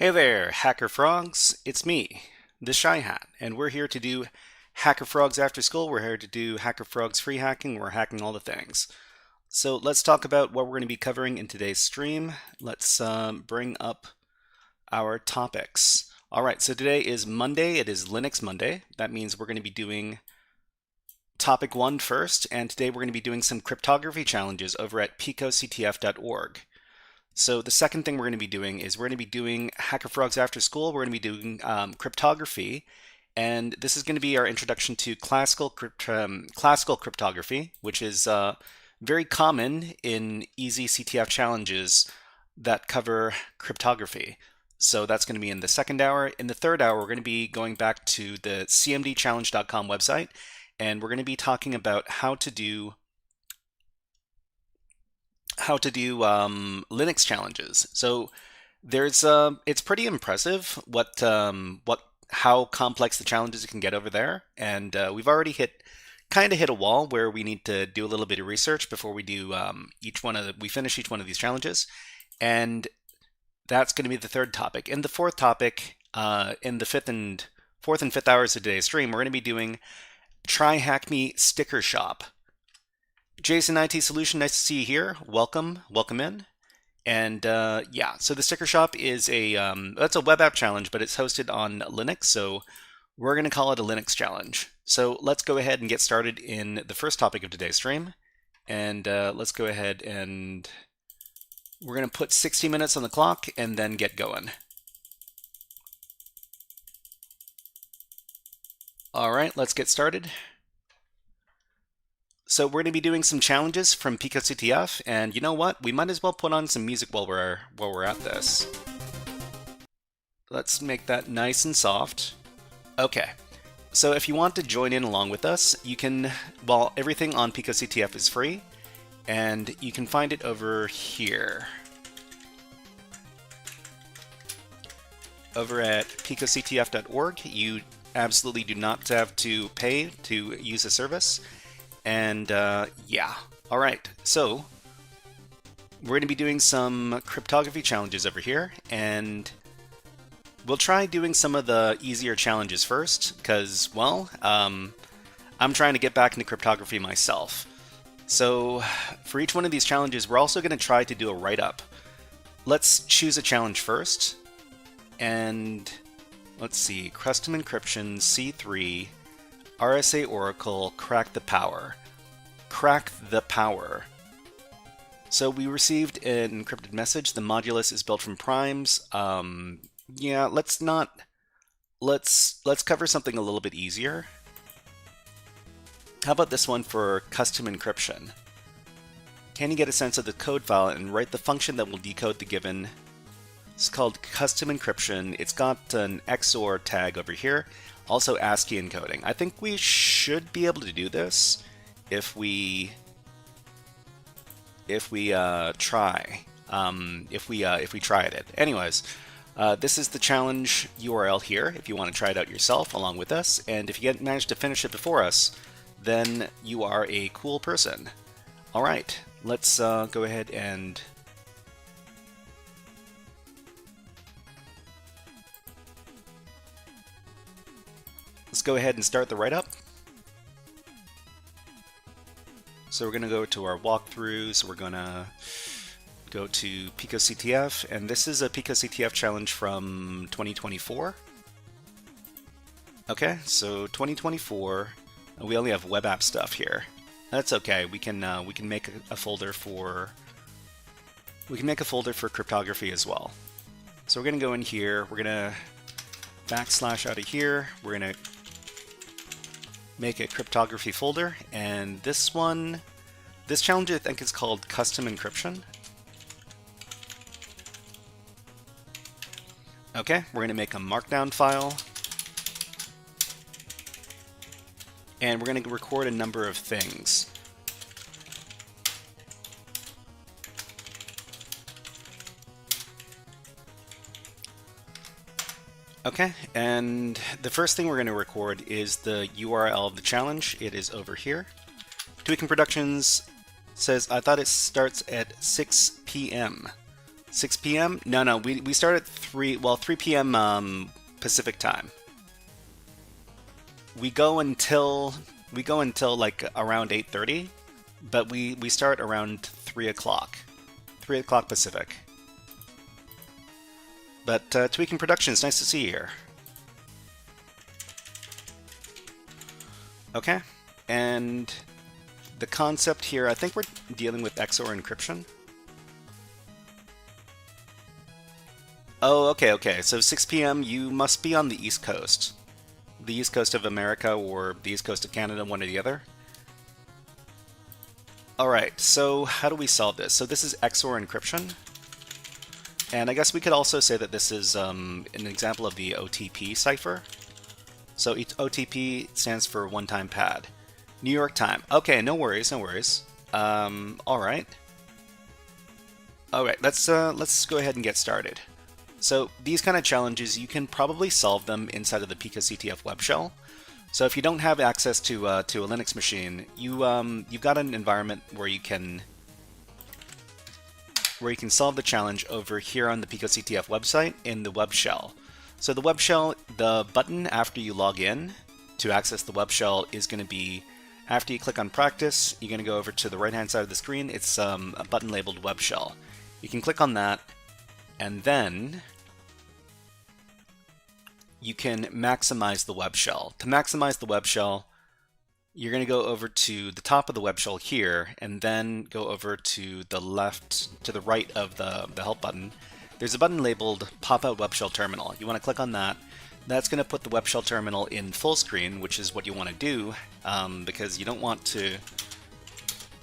Hey there, HackerFrogs. It's me, the Shy Hat, and we're here to do HackerFrogs AfterSchool. We're here to do HackerFrogs free hacking. We're hacking all the things. So let's talk about what we're going to be covering in today's stream. Let's bring up our topics. All right, so today is Monday. It is Linux Monday. That means we're going to be doing topic 1 first, and today we're going to be doing some cryptography challenges over at PicoCTF.org. So the second thing we're going to be doing is we're going to be doing HackerFrogs AfterSchool. We're going to be doing cryptography, and this is going to be our introduction to classical cryptography, which is very common in easy CTF challenges that cover cryptography. So that's going to be in the second hour. In the third hour, we're going to be going back to the CmdChallenge.com website, and we're going to be talking about how to do Linux challenges. So there's it's pretty impressive how complex the challenges can get over there, and we've already hit a wall where we need to do a little bit of research before we do we finish each one of these challenges, and that's going to be the third topic. In the fourth topic, in the fourth and fifth hours of today's stream, we're going to be doing TryHackMe sticker shop. Jason, IT Solution, nice to see you here. Welcome in. And yeah, so the sticker shop is that's a web app challenge, but it's hosted on Linux, so we're going to call it a Linux challenge. So let's go ahead and get started in the first topic of today's stream. And let's go ahead and we're going to put 60 minutes on the clock and then get going. All right, let's get started. So we're going to be doing some challenges from PicoCTF, and you know what? We might as well put on some music while we're at this. Let's make that nice and soft. Okay. So if you want to join in along with us, you can, well, everything on PicoCTF is free, and you can find it over here. Over at PicoCTF.org, you absolutely do not have to pay to use the service. And yeah, all right, so we're going to be doing some cryptography challenges over here, and we'll try doing some of the easier challenges first, because, well, I'm trying to get back into cryptography myself. So for each one of these challenges, we're also going to try to do a write-up. Let's choose a challenge first, and let's see, custom encryption, C3, RSA Oracle, crack the power. Crack the power. So we received an encrypted message. The modulus is built from primes. Yeah, let's cover something a little bit easier. How about this one for custom encryption? Can you get a sense of the code file and write the function that will decode the given? It's called custom encryption. It's got an XOR tag over here. Also ASCII encoding. I think we should be able to do this if we tried it. Anyways, this is the challenge URL here if you want to try it out yourself along with us, and if you manage to finish it before us, then you are a cool person. All right, let's go ahead and start the write-up. So we're going to go to our walkthrough. So we're going to go to PicoCTF, and this is a PicoCTF challenge from 2024. Okay, so 2024. We only have web app stuff here. That's okay. We can make a folder for cryptography as well. So we're going to go in here. We're going to backslash out of here. We're going to make a cryptography folder, and this challenge I think is called custom encryption. Okay, we're going to make a markdown file, and we're going to record a number of things. Okay, and the first thing we're going to record is the URL of the challenge. It is over here. Tweaking Productions says, I thought it starts at 6 p.m. 6 p.m.? No, we start at 3 p.m. Pacific time. We go until like around 8:30, but we start around 3 o'clock. 3 o'clock Pacific. But Tweaking Productions, nice to see you here. Okay, and the concept here, I think we're dealing with XOR encryption. Oh, okay. So 6 p.m., you must be on the East Coast. The East Coast of America or the East Coast of Canada, one or the other. Alright, so how do we solve this? So this is XOR encryption. And I guess we could also say that this is an example of the OTP cipher. So OTP stands for one-time pad. New York time. Okay, no worries. Alright. Alright, let's go ahead and get started. So these kind of challenges, you can probably solve them inside of the PicoCTF web shell. So if you don't have access to a Linux machine, you've got an environment where you can solve the challenge over here on the PicoCTF website in the web shell. So the web shell, the button after you log in to access the web shell is going to be, after you click on practice, you're going to go over to the right hand side of the screen. It's a button labeled web shell. You can click on that, and then you can maximize the web shell. To maximize the web shell, you're going to go over to the top of the web shell here, and then go over to the left, to the right of the help button. There's a button labeled Pop-out Web Shell Terminal. You want to click on that. That's going to put the web shell terminal in full screen, which is what you want to do, because you don't want to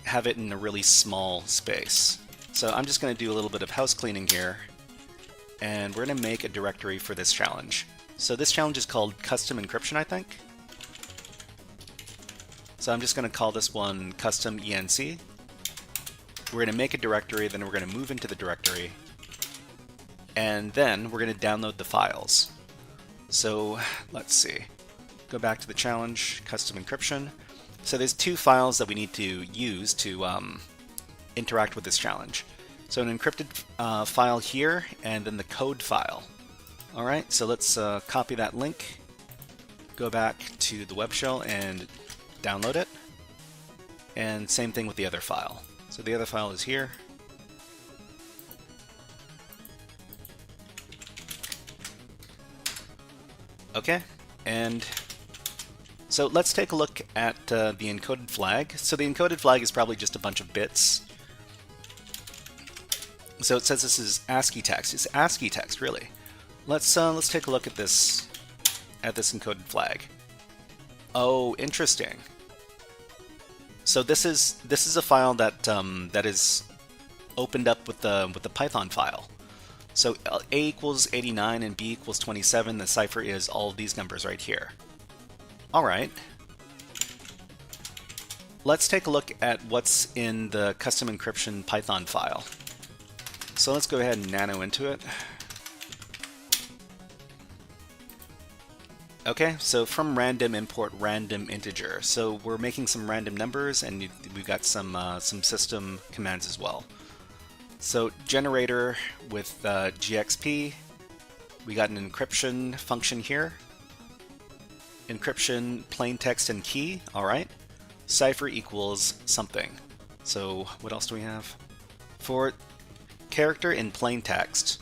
have it in a really small space. So I'm just going to do a little bit of house cleaning here, and we're going to make a directory for this challenge. So this challenge is called Custom Encryption, I think. So I'm just going to call this one Custom ENC. We're going to make a directory, then we're going to move into the directory, and then we're going to download the files. So let's see. Go back to the challenge, Custom Encryption. So there's two files that we need to use to interact with this challenge. So an encrypted file here, and then the code file. Alright, so let's copy that link, go back to the web shell and download it. And same thing with the other file. So the other file is here. Okay, and so let's take a look at the encoded flag. So the encoded flag is probably just a bunch of bits. So it says this is ASCII text. It's ASCII text, really. Let's take a look at this encoded flag. Oh, interesting. So this is a file that that is opened up with the Python file. So A equals 89 and B equals 27. The cipher is all of these numbers right here. All right. Let's take a look at what's in the custom encryption Python file. So let's go ahead and nano into it. Okay, so from random import random integer. So we're making some random numbers, and we've got some system commands as well. So generator with GXP, we got an encryption function here. Encryption plain text and key, all right. Cipher equals something. So what else do we have? For character in plain text,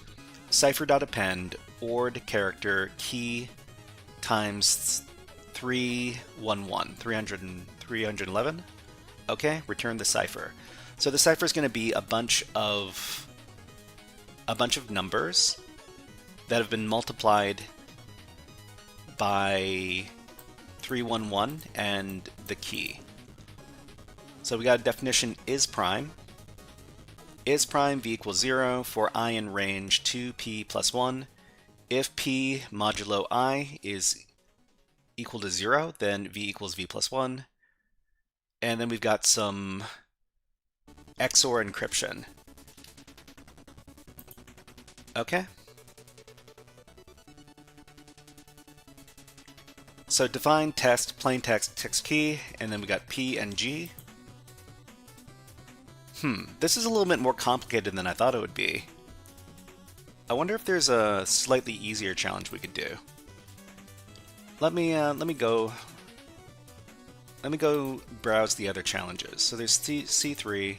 cipher.append ORed character key times 311. Okay, return the cipher. So the cipher is going to be a bunch of numbers that have been multiplied by 311 and the key. So we got a definition is prime. Is prime v equals 0 for I in range 2p plus 1. If p modulo I is equal to 0, then v equals v plus 1. And then we've got some XOR encryption. Okay. So define test, plain text, text key, and then we got P and G. This is a little bit more complicated than I thought it would be. I wonder if there's a slightly easier challenge we could do. Let me go browse the other challenges. So there's C3,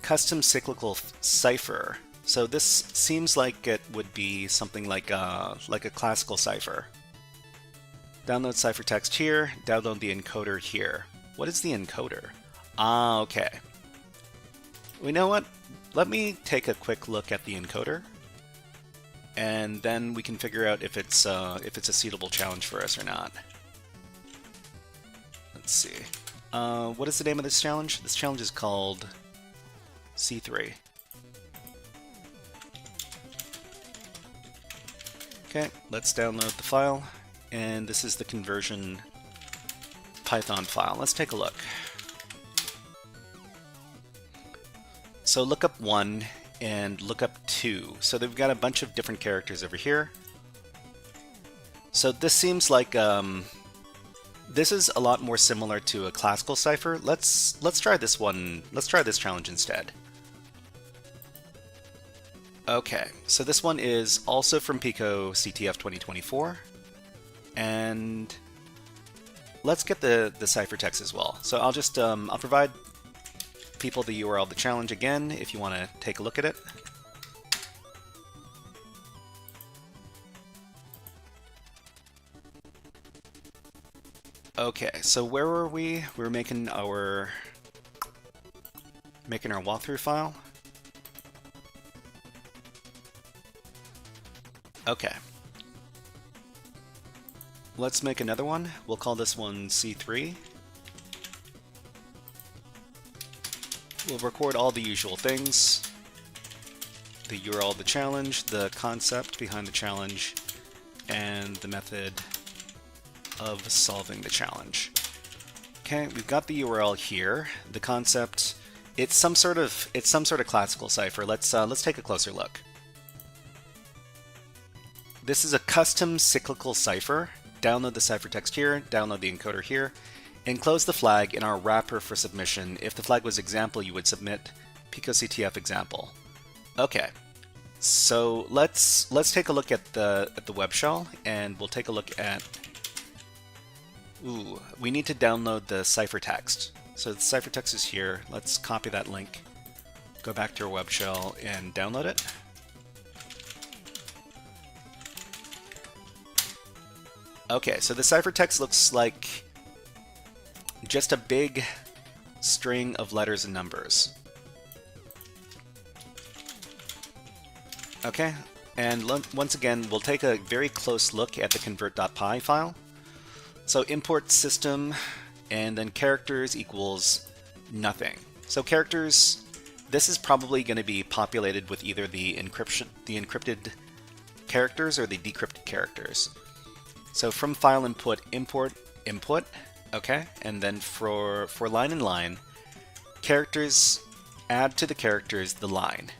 custom cyclical cipher. So this seems like it would be something like a classical cipher. Download ciphertext here, download the encoder here. What is the encoder? Ah, okay. You know what? Let me take a quick look at the encoder, and then we can figure out if it's a suitable challenge for us or not. Let's see. What is the name of this challenge? This challenge is called C3. Okay, let's download the file, and this is the conversion Python file. Let's take a look. So lookup 1 and lookup 2. So they've got a bunch of different characters over here. So this seems like this is a lot more similar to a classical cipher. Let's try this one. Let's try this challenge instead. Okay, so this one is also from PicoCTF 2024, and let's get the ciphertext as well. So I'll just I'll provide people the URL of the challenge again if you want to take a look at it. Okay, so where were we? We were making our walkthrough file. Okay. Let's make another one. We'll call this one C3. We'll record all the usual things. The URL of the challenge, the concept behind the challenge, and the method of solving the challenge. Okay, we've got the URL here. The concept, it's some sort of classical cipher. Let's take a closer look. This is a custom cyclical cipher. Download the ciphertext here, download the encoder here, enclose the flag in our wrapper for submission. If the flag was example, you would submit PicoCTF example. Okay, so let's take a look at the web shell, and we'll take a look at. Ooh, we need to download the ciphertext. So the ciphertext is here. Let's copy that link, go back to our web shell, and download it. Okay, so the ciphertext looks like just a big string of letters and numbers. Okay, and once again, we'll take a very close look at the convert.py file. So import system, and then characters equals nothing. So characters, this is probably going to be populated with either the encrypted characters or the decrypted characters. So from file input, import input, okay, and then for line and line, characters, add to the characters the line.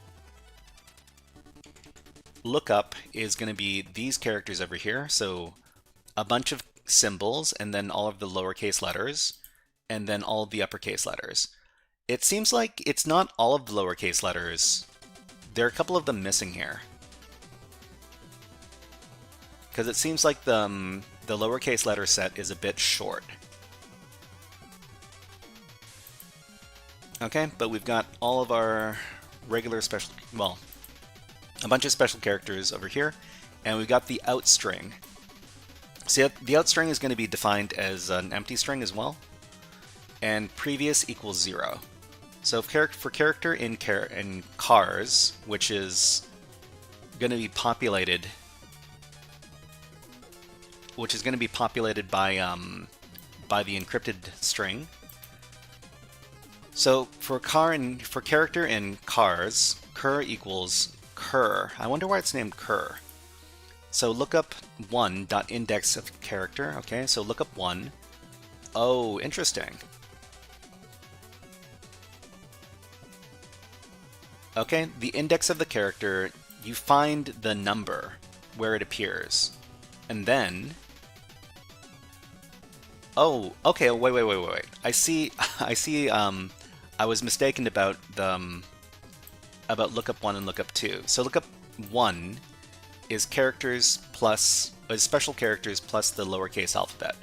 Lookup is going to be these characters over here, so a bunch of symbols, and then all of the lowercase letters, and then all of the uppercase letters. It seems like it's not all of the lowercase letters. There are a couple of them missing here. Because it seems like the lowercase letter set is a bit short. Okay, but we've got all of our regular special, well, a bunch of special characters over here, and we've got the out string. So the out string is going to be defined as an empty string as well, and previous equals 0. So for character in cars, which is going to be populated. By the encrypted string. So for character in cars, cur equals cur. I wonder why it's named cur. So lookup 1.index of character. Okay, so lookup 1. Oh, interesting. Okay, the index of the character, you find the number where it appears, and then. Oh, okay. Wait. I see. I was mistaken about the about lookup 1 and lookup 2. So lookup 1 is characters plus special characters plus the lowercase alphabet.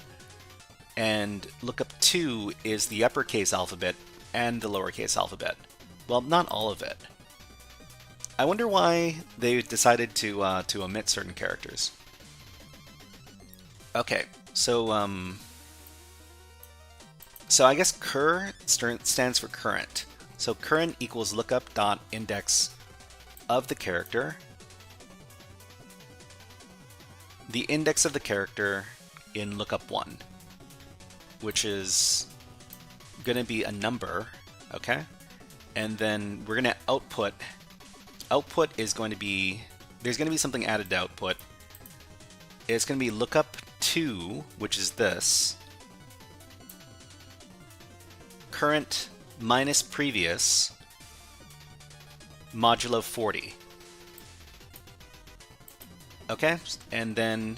And lookup 2 is the uppercase alphabet and the lowercase alphabet. Well, not all of it. I wonder why they decided to omit certain characters. Okay, so I guess cur stands for current. So current equals lookup dot index of the character, the index of the character in lookup 1, which is going to be a number, okay? And then we're going to output. Output is going to be, there's going to be something added to output. It's going to be lookup 2, which is this, current minus previous modulo 40. Okay, and then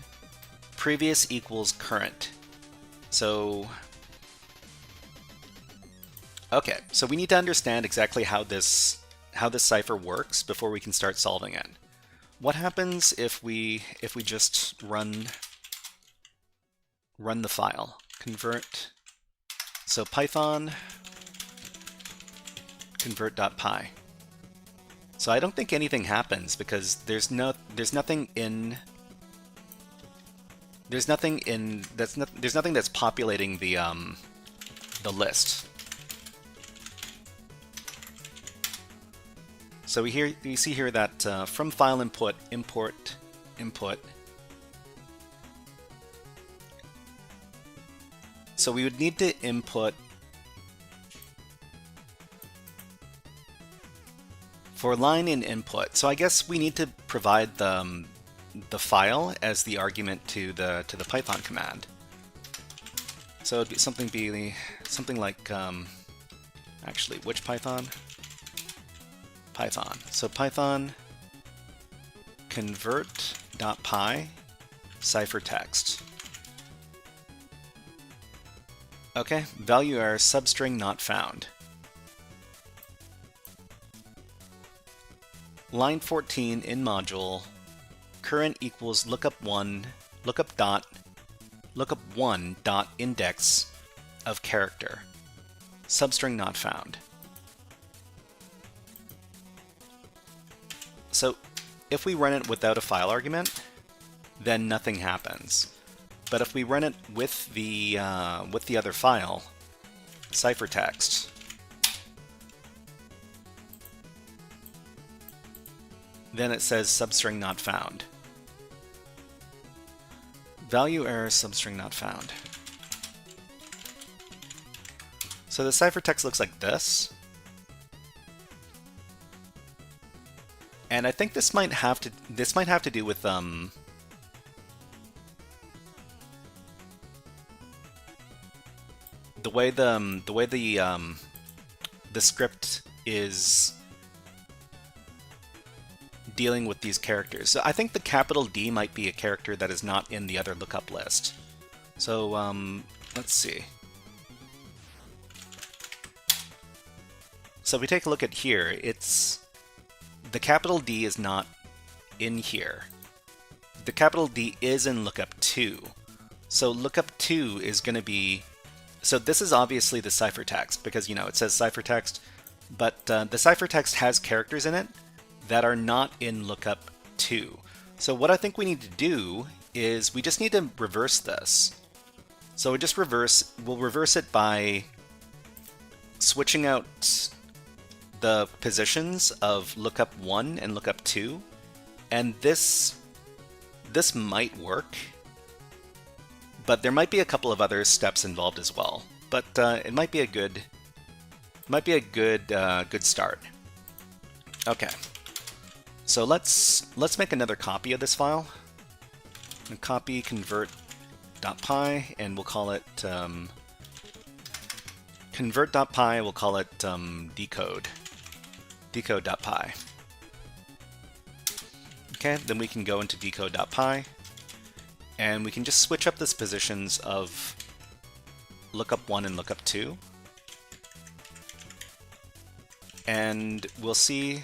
previous equals current. So, okay, so we need to understand exactly how this cipher works before we can start solving it. What happens if we just run the file? Convert. So Python convert.py. So I don't think anything happens because there's nothing that's populating the list. So we see here that from file input, import. So we would need to input for line in input. So I guess we need to provide the file as the argument to the Python command. So it'd be something like actually, which Python? Python. So Python convert.py ciphertext. Okay, value error substring not found. Line 14 in module, current equals lookup 1 dot index of character, substring not found. So if we run it without a file argument, then nothing happens. But if we run it with the other file, ciphertext, then it says substring not found. Value error substring not found. So the ciphertext looks like this. And I think this might have to do with the way the script is dealing with these characters. So I think the capital D might be a character that is not in the other lookup list. So let's see. So if we take a look at here, the capital D is not in here. The capital D is in lookup 2. So lookup 2 is going to be, so this is obviously the ciphertext because, you know, it says ciphertext, but the ciphertext has characters in it that are not in lookup 2. So what I think we need to do is we just need to reverse this. So we'll reverse it by switching out the positions of lookup 1 and lookup 2, and this might work, but there might be a couple of other steps involved as well. But it might be a good start. Okay, so let's make another copy of this file. Copy convert.py, and we'll call it convert.py. We'll call it decode.py. Okay, then we can go into decode.py, and we can just switch up the positions of lookup 1 and lookup 2. And we'll see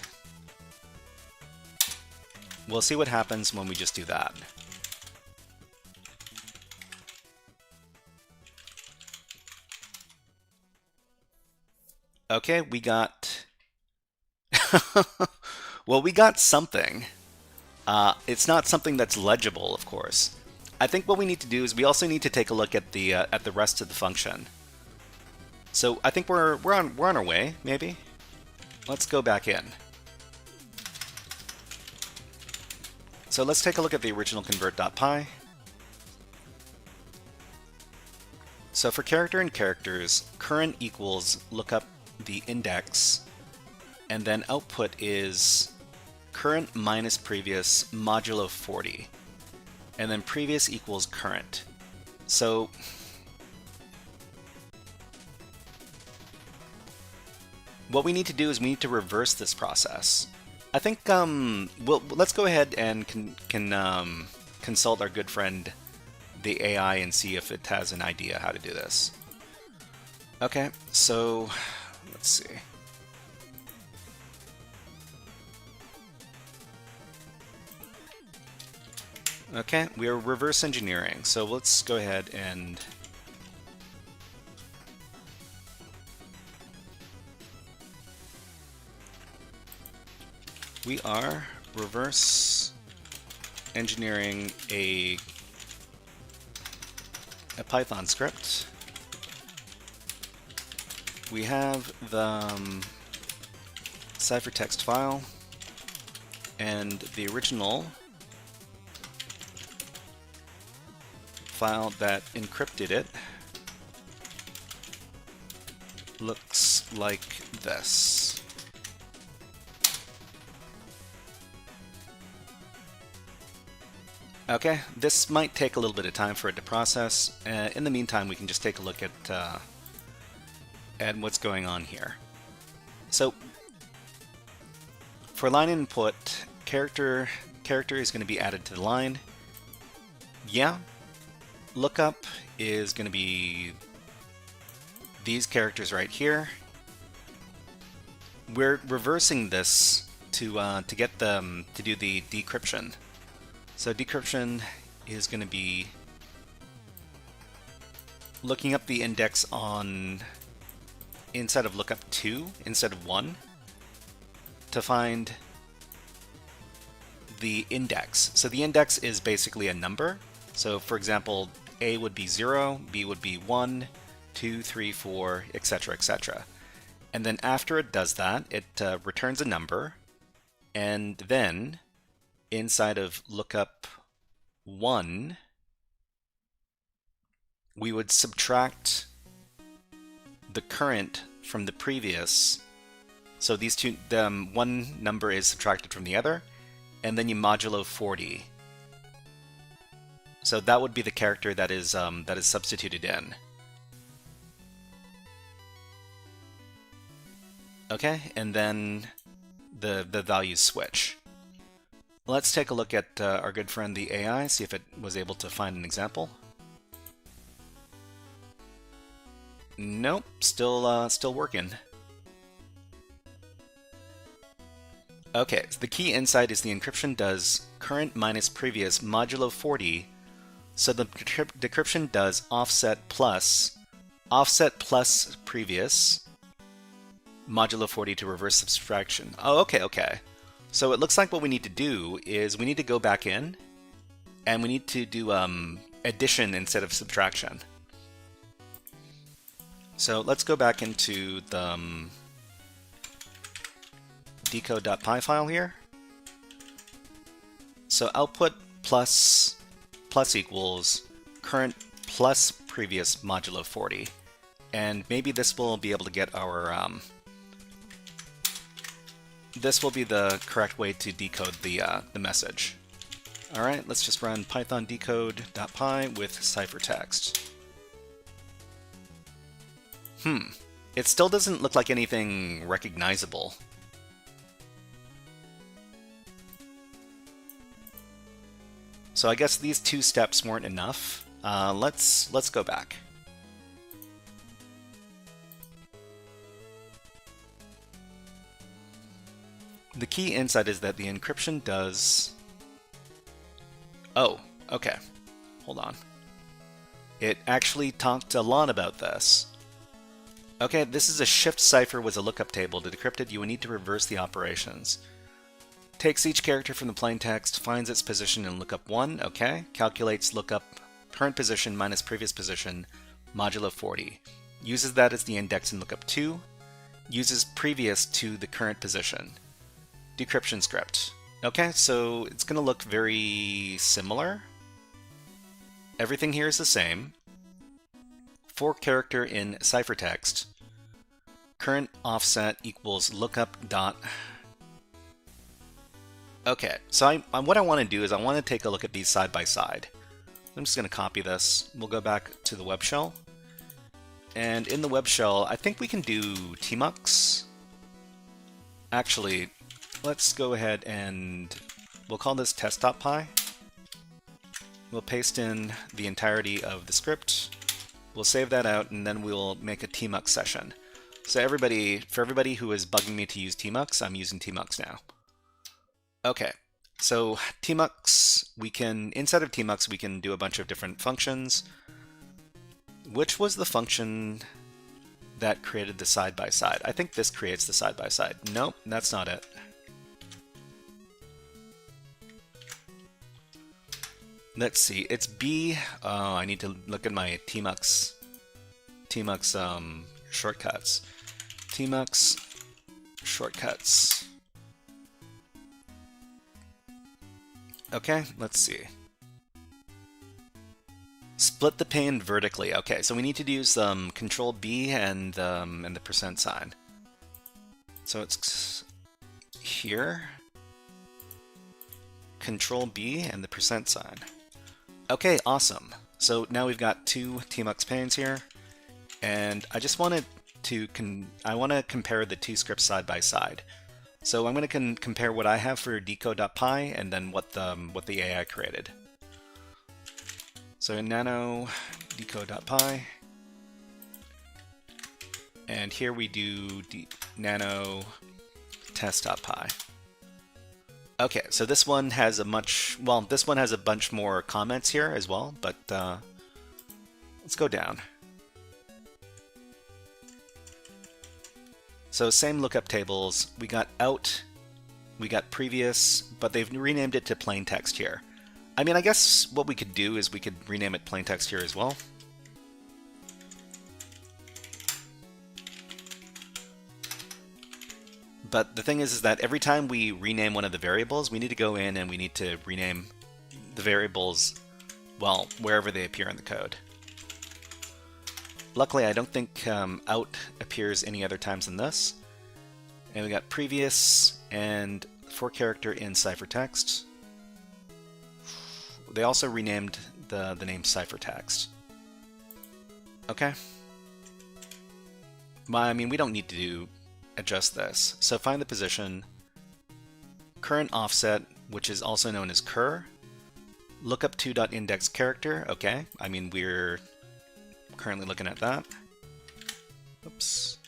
We'll see what happens when we just do that. Okay, we got... well, we got something. It's not something that's legible, of course. I think what we need to do is we also need to take a look at the rest of the function. So I think we're on our way, maybe. Let's go back in. So let's take a look at the original convert.py. So for character and characters, current equals look up the index, and then output is current minus previous modulo 40, and then previous equals current. So what we need to do is we need to reverse this process. I think let's go ahead and consult our good friend the AI and see if it has an idea how to do this. Okay, so let's see. Okay, we are reverse engineering, so let's go ahead and we are reverse engineering a Python script. We have the ciphertext file and the original file that encrypted it looks like this. Okay, this might take a little bit of time for it to process. In the meantime, we can just take a look at what's going on here. So, for line input, character is going to be added to the line. Yeah, lookup is going to be these characters right here. We're reversing this to get them to do the decryption. So decryption is going to be looking up the index on inside of lookup 2 instead of 1 to find the index. So the index is basically a number. So for example, A would be 0, B would be 1, 2, 3, 4, etc., etc. And then after it does that, it returns a number, and then inside of lookup 1, we would subtract the current from the previous. So these two, one number is subtracted from the other, and then you modulo 40. So that would be the character that is substituted in. Okay, and then the values switch. Let's take a look at our good friend the AI, see if it was able to find an example. Nope, still working. Okay, so the key insight is the encryption does current minus previous modulo 40, so the decryption does offset plus previous modulo 40 to reverse subtraction. Oh, okay. So it looks like what we need to do is we need to go back in and we need to do addition instead of subtraction. So let's go back into the decode.py file here. So output plus equals current plus previous modulo 40. And maybe this will be able to get our this will be the correct way to decode the message. All right, let's just run python decode.py with ciphertext. It still doesn't look like anything recognizable. So I guess these two steps weren't enough. Let's go back. The key insight is that the encryption does Oh, okay. Hold on. It actually talked a lot about this. Okay, this is a shift cipher with a lookup table. To decrypt it, you will need to reverse the operations. Takes each character from the plain text, finds its position in lookup 1, okay. Calculates lookup current position minus previous position, modulo 40. Uses that as the index in lookup 2. Uses previous to the current position. Decryption script. Okay, so it's going to look very similar. Everything here is the same. For character in ciphertext, current offset equals lookup dot. Okay, so what I want to do is I want to take a look at these side by side. I'm just going to copy this. We'll go back to the web shell. And in the web shell, I think we can do tmux. Actually, let's go ahead and we'll call this test.py. We'll paste in the entirety of the script. We'll save that out, and then we'll make a tmux session. So for everybody who is bugging me to use tmux, I'm using tmux now. Okay, so tmux, inside of tmux, we can do a bunch of different functions. Which was the function that created the side-by-side? I think this creates the side-by-side. Nope, that's not it. Let's see, it's B. Oh, I need to look at my tmux shortcuts. Tmux shortcuts. Okay, let's see. Split the pane vertically. Okay, so we need to use Control B and the percent sign. So it's here. Control B and the percent sign. Okay, awesome. So now we've got two tmux panes here, and I just wanted to compare the two scripts side by side. So I'm going to compare what I have for decode.py and then what the AI created. So in nano decode.py, and here we do nano test.py. Okay, so this one has this one has a bunch more comments here as well, but let's go down. So same lookup tables, we got out, we got previous, but they've renamed it to plain text here. I mean, I guess what we could do is we could rename it plain text here as well. But the thing is that every time we rename one of the variables, we need to go in and we need to rename the variables, well, wherever they appear in the code. Luckily, I don't think out appears any other times than this. And we got previous and for character in ciphertext. They also renamed the name ciphertext. Okay. Well, I mean, we don't need to adjust this. So find the position, current offset, which is also known as cur, lookup 2.index character. Okay, I mean, we're currently looking at that. Oops.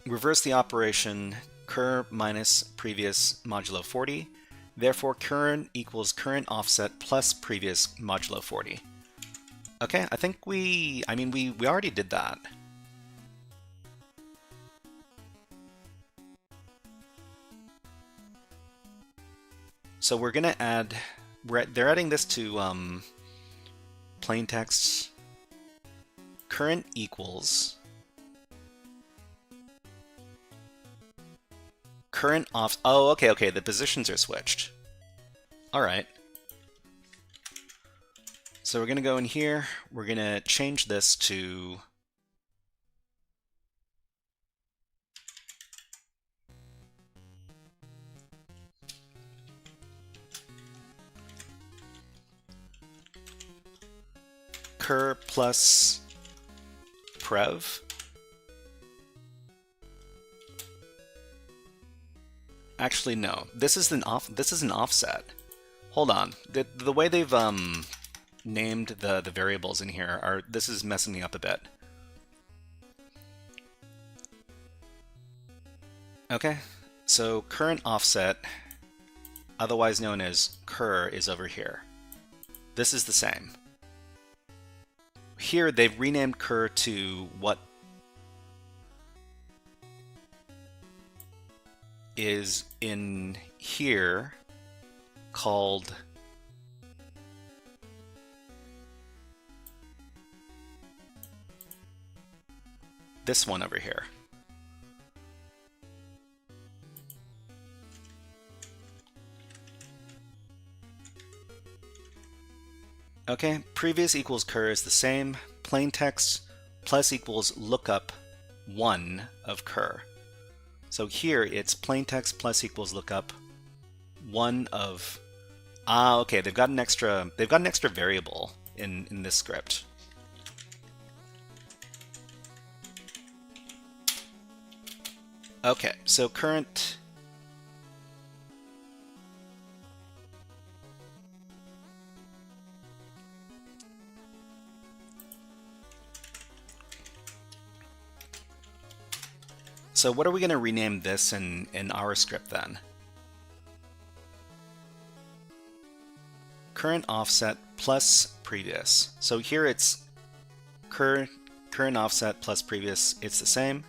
Reverse the operation cur minus previous modulo 40. Therefore, current equals current offset plus previous modulo 40. Okay, I think we already did that. So we're gonna add, they're adding this to plain text. Current equals current off. Oh, okay, the positions are switched. All right. So we're gonna go in here. We're gonna change this to cur plus prev. Actually, no. This is an offset. Hold on. The way they've named the variables in here this is messing me up a bit. Okay, So current offset, otherwise known as cur, is over here. This is the same. Here they've renamed cur to what is in here called this one over here. Okay, previous equals cur is the same. Plain text plus equals lookup 1 of cur. So here it's plain text plus equals lookup 1 of okay, they've got an extra variable in this script. Okay, so current So what are we going to rename this in our script then? Current offset plus previous. So here it's current offset plus previous, it's the same.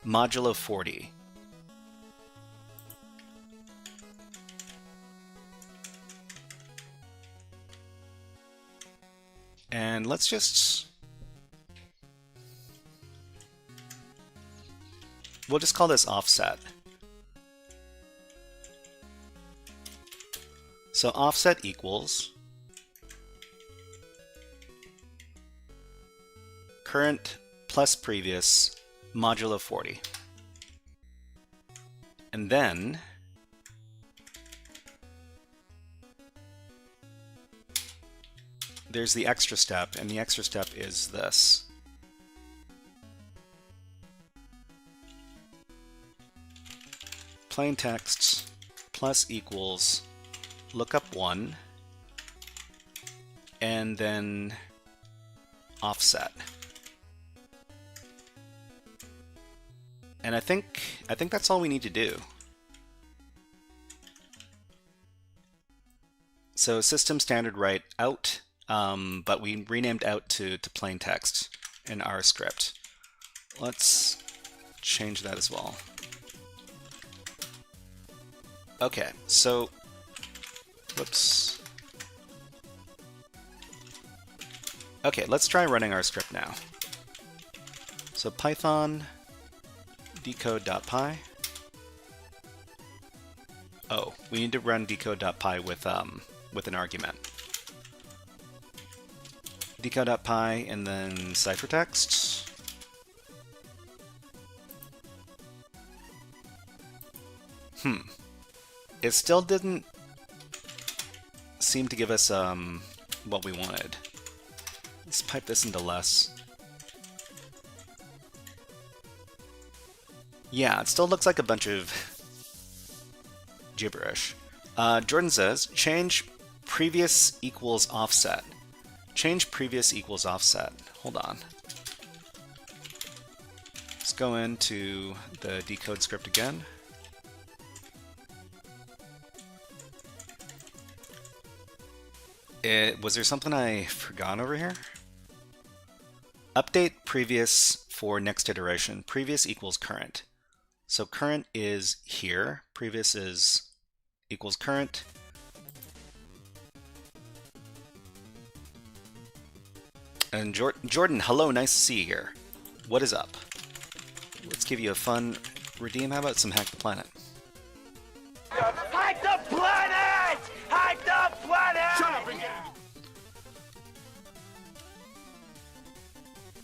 Modulo 40. And let's just... we'll just call this offset. So offset equals current plus previous modulo 40. And then there's the extra step, and the extra step is this. Plain text plus equals lookup 1 and then offset. And I think that's all we need to do. So system standard write out, but we renamed out to plain text in our script. Let's change that as well. Okay, so, whoops. Okay, let's try running our script now. So Python decode.py. Oh, we need to run decode.py with an argument. Decode.py and then ciphertext. It still didn't seem to give us what we wanted. Let's pipe this into less. Yeah, it still looks like a bunch of gibberish. Jordan says, change previous equals offset. Change previous equals offset. Hold on. Let's go into the decode script again. Was there something I forgot over here? Update previous for next iteration. Previous equals current. So current is here. Previous is equals current. And Jordan, hello, nice to see you here. What is up? Let's give you a fun redeem. How about some Hack the Planet? Hack the planet! Hack the planet! Shut up again!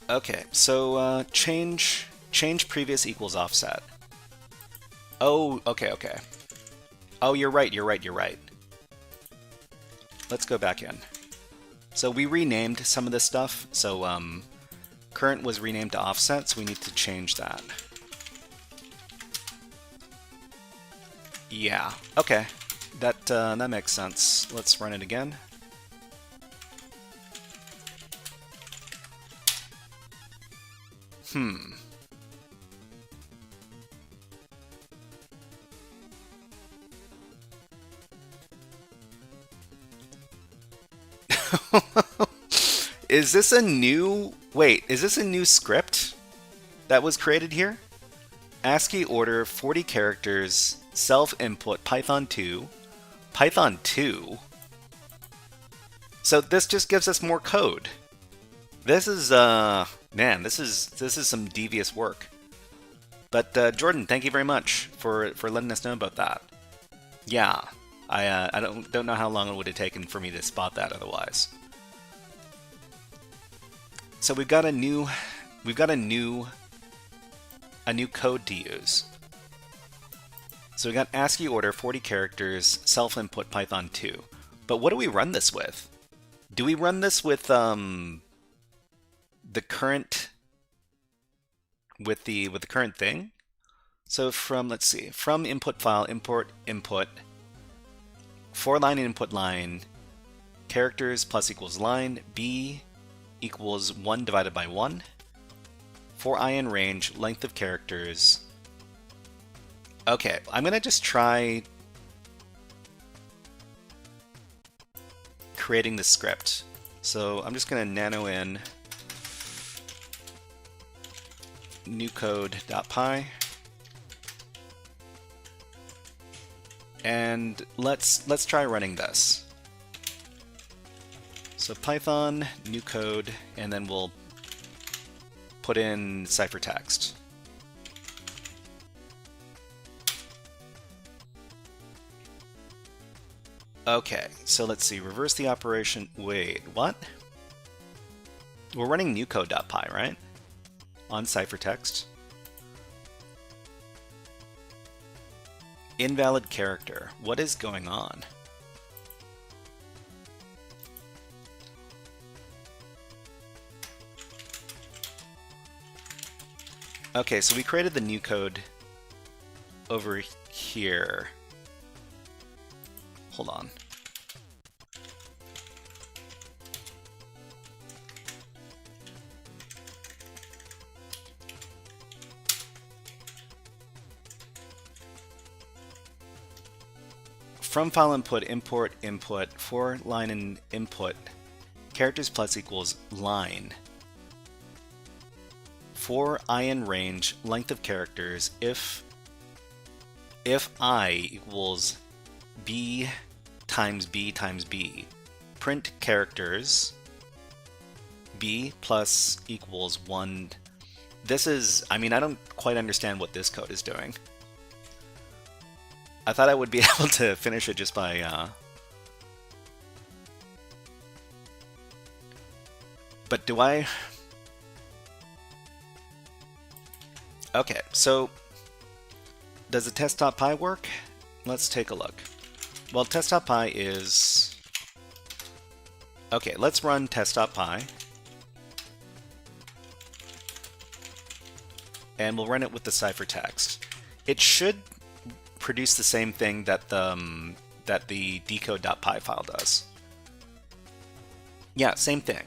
Okay, so change previous equals offset. Oh, okay. Oh, you're right. Let's go back in. So we renamed some of this stuff. So current was renamed to offset, so we need to change that. Yeah, okay. That makes sense. Let's run it again. Is this a new... Wait, is this a new script that was created here? ASCII order 40 characters, self-input, Python 2. Python 2? So this just gives us more code. This is, man, this is some devious work. But Jordan, thank you very much for letting us know about that. Yeah, I don't know how long it would have taken for me to spot that otherwise. So we've got a new code to use. So we got ASCII order 40 characters, self-input Python 2. But what do we run this with? Do we run this with the current the current thing? So from, let's see, from input file, import input, 4-line input line, characters plus equals line, b equals 1 divided by 1, for I in range, length of characters. Okay, I'm gonna just try creating the script. So I'm just gonna nano in new code.py, and let's try running this. So Python new code, and then we'll put in ciphertext. Okay, so let's see, reverse the operation. Wait, what? We're running new code.py, right? On ciphertext. Invalid character. What is going on? Okay, so we created the new code over here. Hold on. From file input, import input, for line in input, characters plus equals line. For I in range, length of characters, if I equals b times b times b, print characters, b plus equals 1. This is, I mean, I don't quite understand what this code is doing. I thought I would be able to finish it just by, but do I? Okay, so does the test.py work? Let's take a look. Well, test.py is... Okay, let's run test.py. And we'll run it with the ciphertext. It should produce the same thing that the decode.py file does. Yeah, same thing.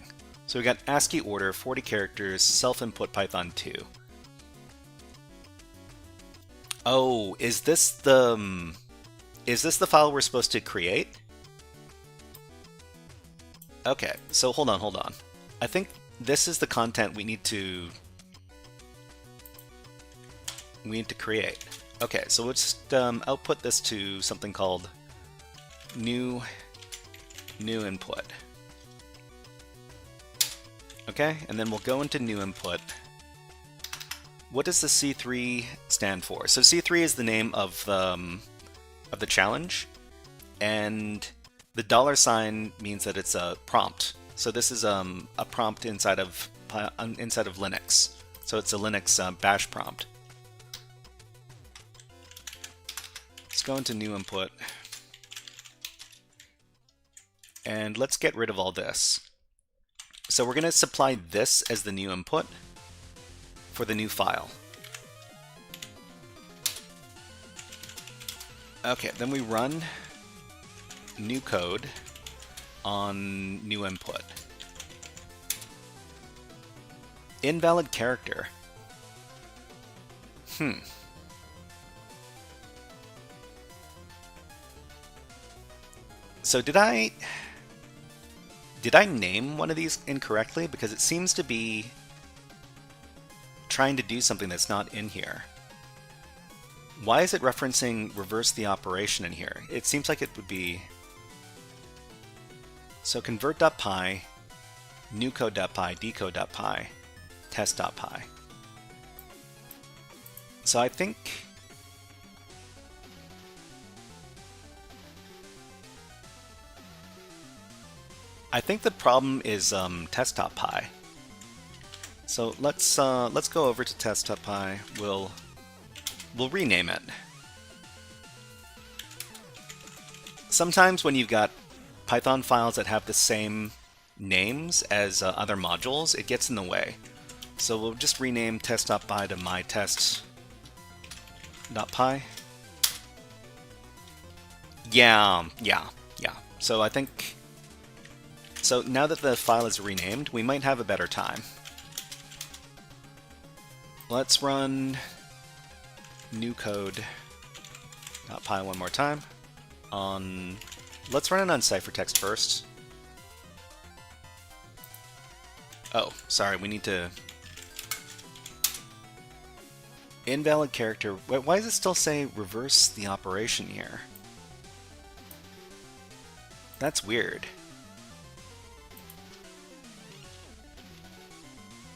So we got ASCII order, 40 characters, self-input Python 2. Oh, is this the file we're supposed to create? Okay, so hold on. I think this is the content we need to create. Okay, so we'll just output this to something called new input. Okay, and then we'll go into new input. What does the C3 stand for? So C3 is the name of the challenge, and the $sign means that it's a prompt. So this is a prompt inside of Linux. So it's a Linux bash prompt. Let's go into new input, and let's get rid of all this. So we're going to supply this as the new input for the new file. Okay, then we run new code on new input. Invalid character. So did I Did I name one of these incorrectly? Because it seems to be trying to do something that's not in here. Why is it referencing reverse the operation in here? It seems like it would be... So convert.py, newcode.py, decode.py, test.py. So I think... the problem is test.py. So let's go over to test.py. We'll rename it. Sometimes when you've got Python files that have the same names as other modules, it gets in the way. So we'll just rename test.py to mytest.py. Yeah. So I think... So now that the file is renamed, we might have a better time. Let's run newcode.py one more time. Let's run it on ciphertext first. Oh, sorry, we need to... Invalid character. Why does it still say reverse the operation here? That's weird.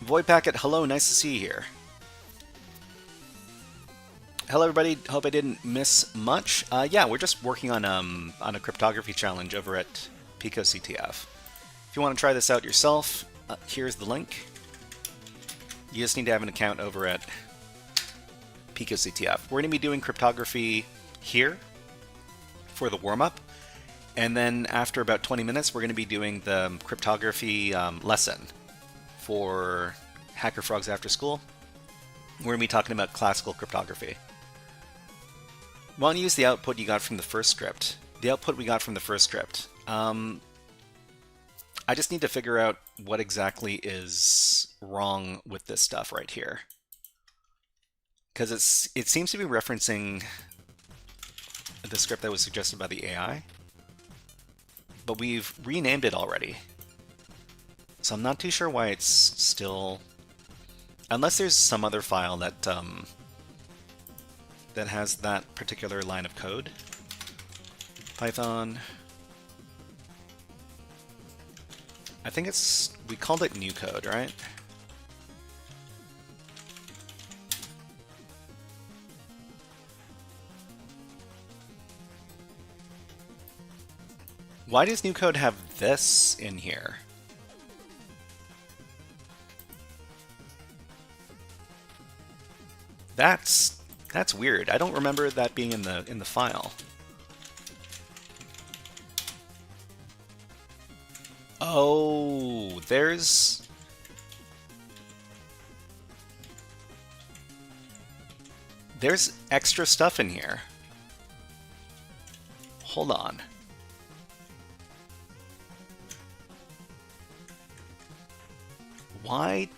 Void packet, hello, nice to see you here. Hello everybody, hope I didn't miss much. Yeah, we're just working on a cryptography challenge over at PicoCTF. If you want to try this out yourself, here's the link. You just need to have an account over at PicoCTF. We're going to be doing cryptography here for the warm-up, and then after about 20 minutes we're going to be doing the cryptography lesson for HackerFrogs AfterSchool. We're going to be talking about classical cryptography. Why don't you use the output you got from the first script? The output we got from the first script. I just need to figure out what exactly is wrong with this stuff right here. Because it seems to be referencing the script that was suggested by the AI. But we've renamed it already. So I'm not too sure why it's still... Unless there's some other file that that has that particular line of code. Python. I think it's... we called it new code, right? Why does new code have this in here? That's weird. I don't remember that being in the file. Oh, there's extra stuff in here. Hold on. Why?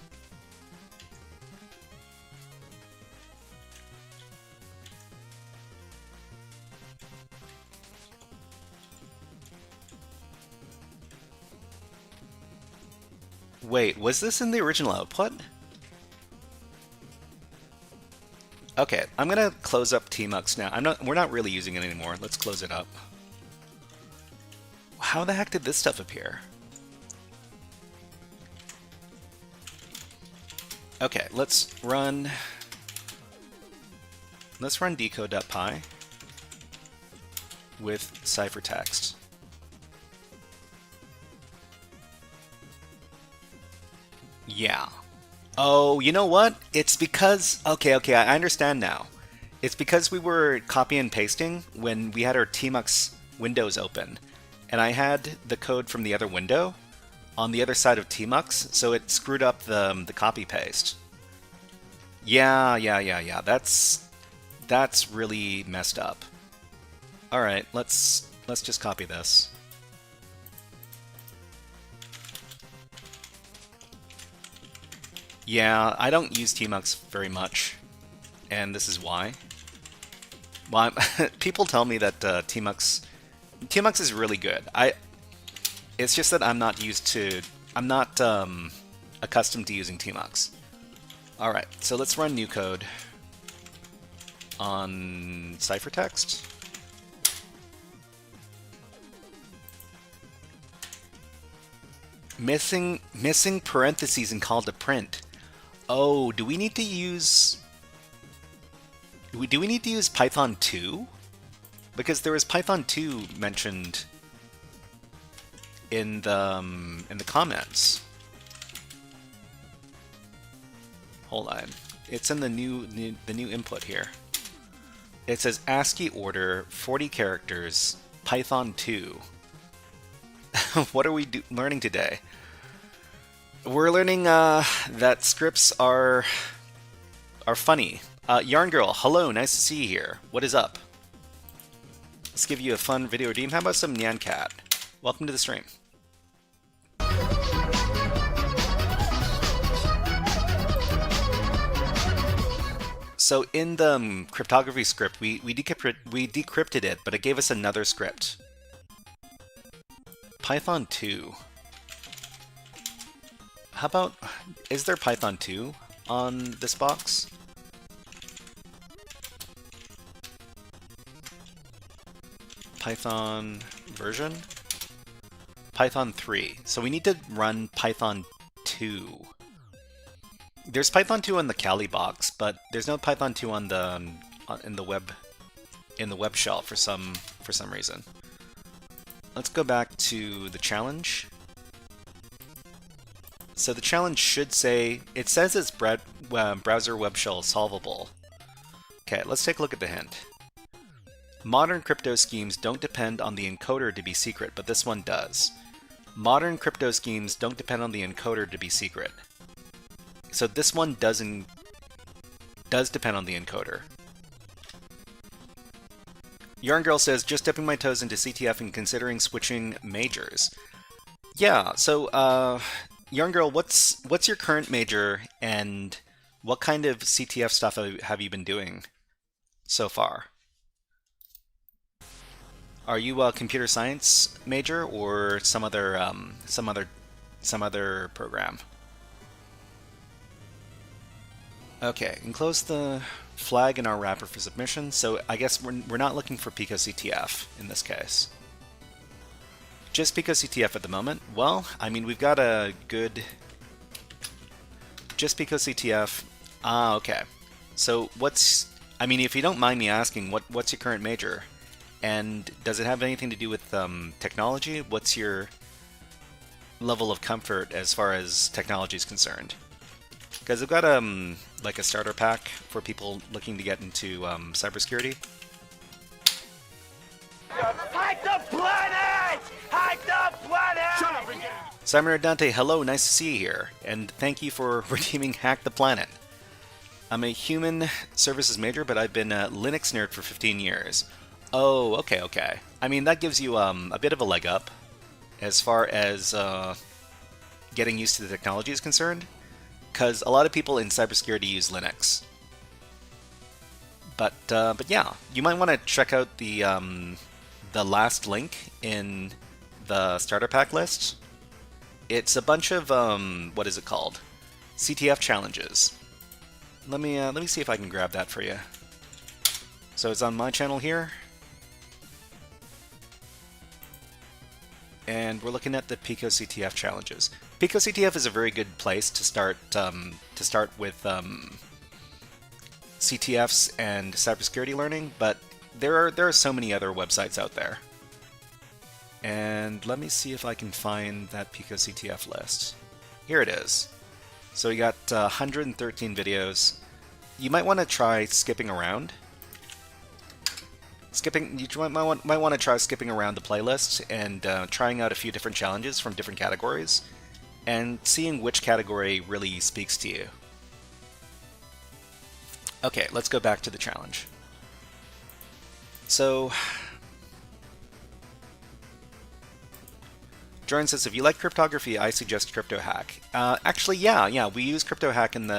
Wait, was this in the original output? Okay, I'm gonna close up tmux now. We're not really using it anymore. Let's close it up. How the heck did this stuff appear? Okay, let's run decode.py with ciphertext. Yeah. Oh, you know what? It's because... Okay, I understand now. It's because we were copy and pasting when we had our tmux windows open. And I had the code from the other window on the other side of tmux, so it screwed up the copy paste. Yeah. That's really messed up. All right, let's just copy this. Yeah, I don't use tmux very much, and this is why. Well, people tell me that tmux is really good. It's just that I'm not accustomed to using tmux. All right, so let's run new code on ciphertext. Missing parentheses and call to print. Oh, do we need to use Python 2? Because there was Python 2 mentioned in the comments. Hold on, it's in the new input here. It says ASCII order 40 characters Python 2. What are we learning today? We're learning that scripts are funny. Yarn Girl, hello, nice to see you here. What is up? Let's give you a fun video redeem. How about some Nyan Cat? Welcome to the stream. So in the cryptography script, we decrypted it, but it gave us another script. Python 2. How about, is there Python 2 on this box? Python version? Python 3. So we need to run Python 2. There's Python 2 on the Kali box, but there's no Python 2 on the in the web shell for some reason. Let's go back to the challenge. So the challenge should say, it says it's browser web shell solvable. Okay, let's take a look at the hint. Modern crypto schemes don't depend on the encoder to be secret, but this one does. Modern crypto schemes don't depend on the encoder to be secret. So this one does depend on the encoder. Yarn Girl says, just dipping my toes into CTF and considering switching majors. Yeah, so Yarn Girl, what's your current major and what kind of CTF stuff have you been doing so far? Are you a computer science major or some other program? Okay, enclose the flag in our wrapper for submission. So I guess we're not looking for PicoCTF in this case. Just PicoCTF at the moment. Well, I mean, we've got a good just PicoCTF. Ah, okay. So I mean, if you don't mind me asking, what's your current major? And does it have anything to do with technology? What's your level of comfort as far as technology is concerned? Because I've got like a starter pack for people looking to get into cybersecurity. Hack the planet! Hack the planet! Shut up and get it! Simon Dante, hello, nice to see you here, and thank you for redeeming Hack the Planet. I'm a human services major, but I've been a Linux nerd for 15 years. Oh, okay. I mean, that gives you a bit of a leg up as far as getting used to the technology is concerned, because a lot of people in cybersecurity use Linux. But yeah, you might want to check out the last link in the starter pack list. It's a bunch of what is it called? CTF challenges. Let me see if I can grab that for you. So it's on my channel here, and we're looking at the PicoCTF challenges. PicoCTF is a very good place to start with CTFs and cybersecurity learning, but there are so many other websites out there. And let me see if I can find that PicoCTF list. Here it is. So we got 113 videos. You might want to try skipping around. You might want to try skipping around the playlist and trying out a few different challenges from different categories and seeing which category really speaks to you. Okay, let's go back to the challenge. So, Jordan says, if you like cryptography, I suggest CryptoHack. Actually, yeah, we use CryptoHack in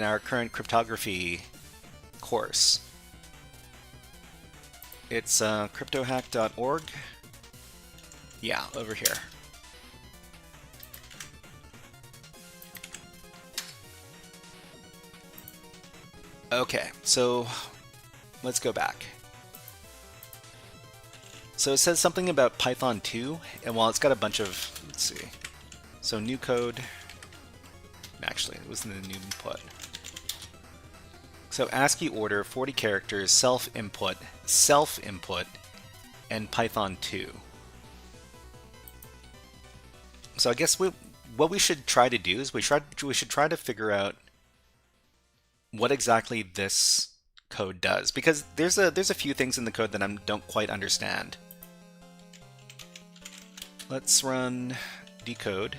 our current cryptography course. It's cryptohack.org. Yeah, over here. Okay, so let's go back. So it says something about Python 2, and while it's got a bunch of, let's see, so new code, actually it was in the new input. So ASCII order, 40 characters, self-input, and Python 2. So I guess what we should try to do is we should try to figure out what exactly this code does, because there's a few things in the code that I don't quite understand. Let's run decode.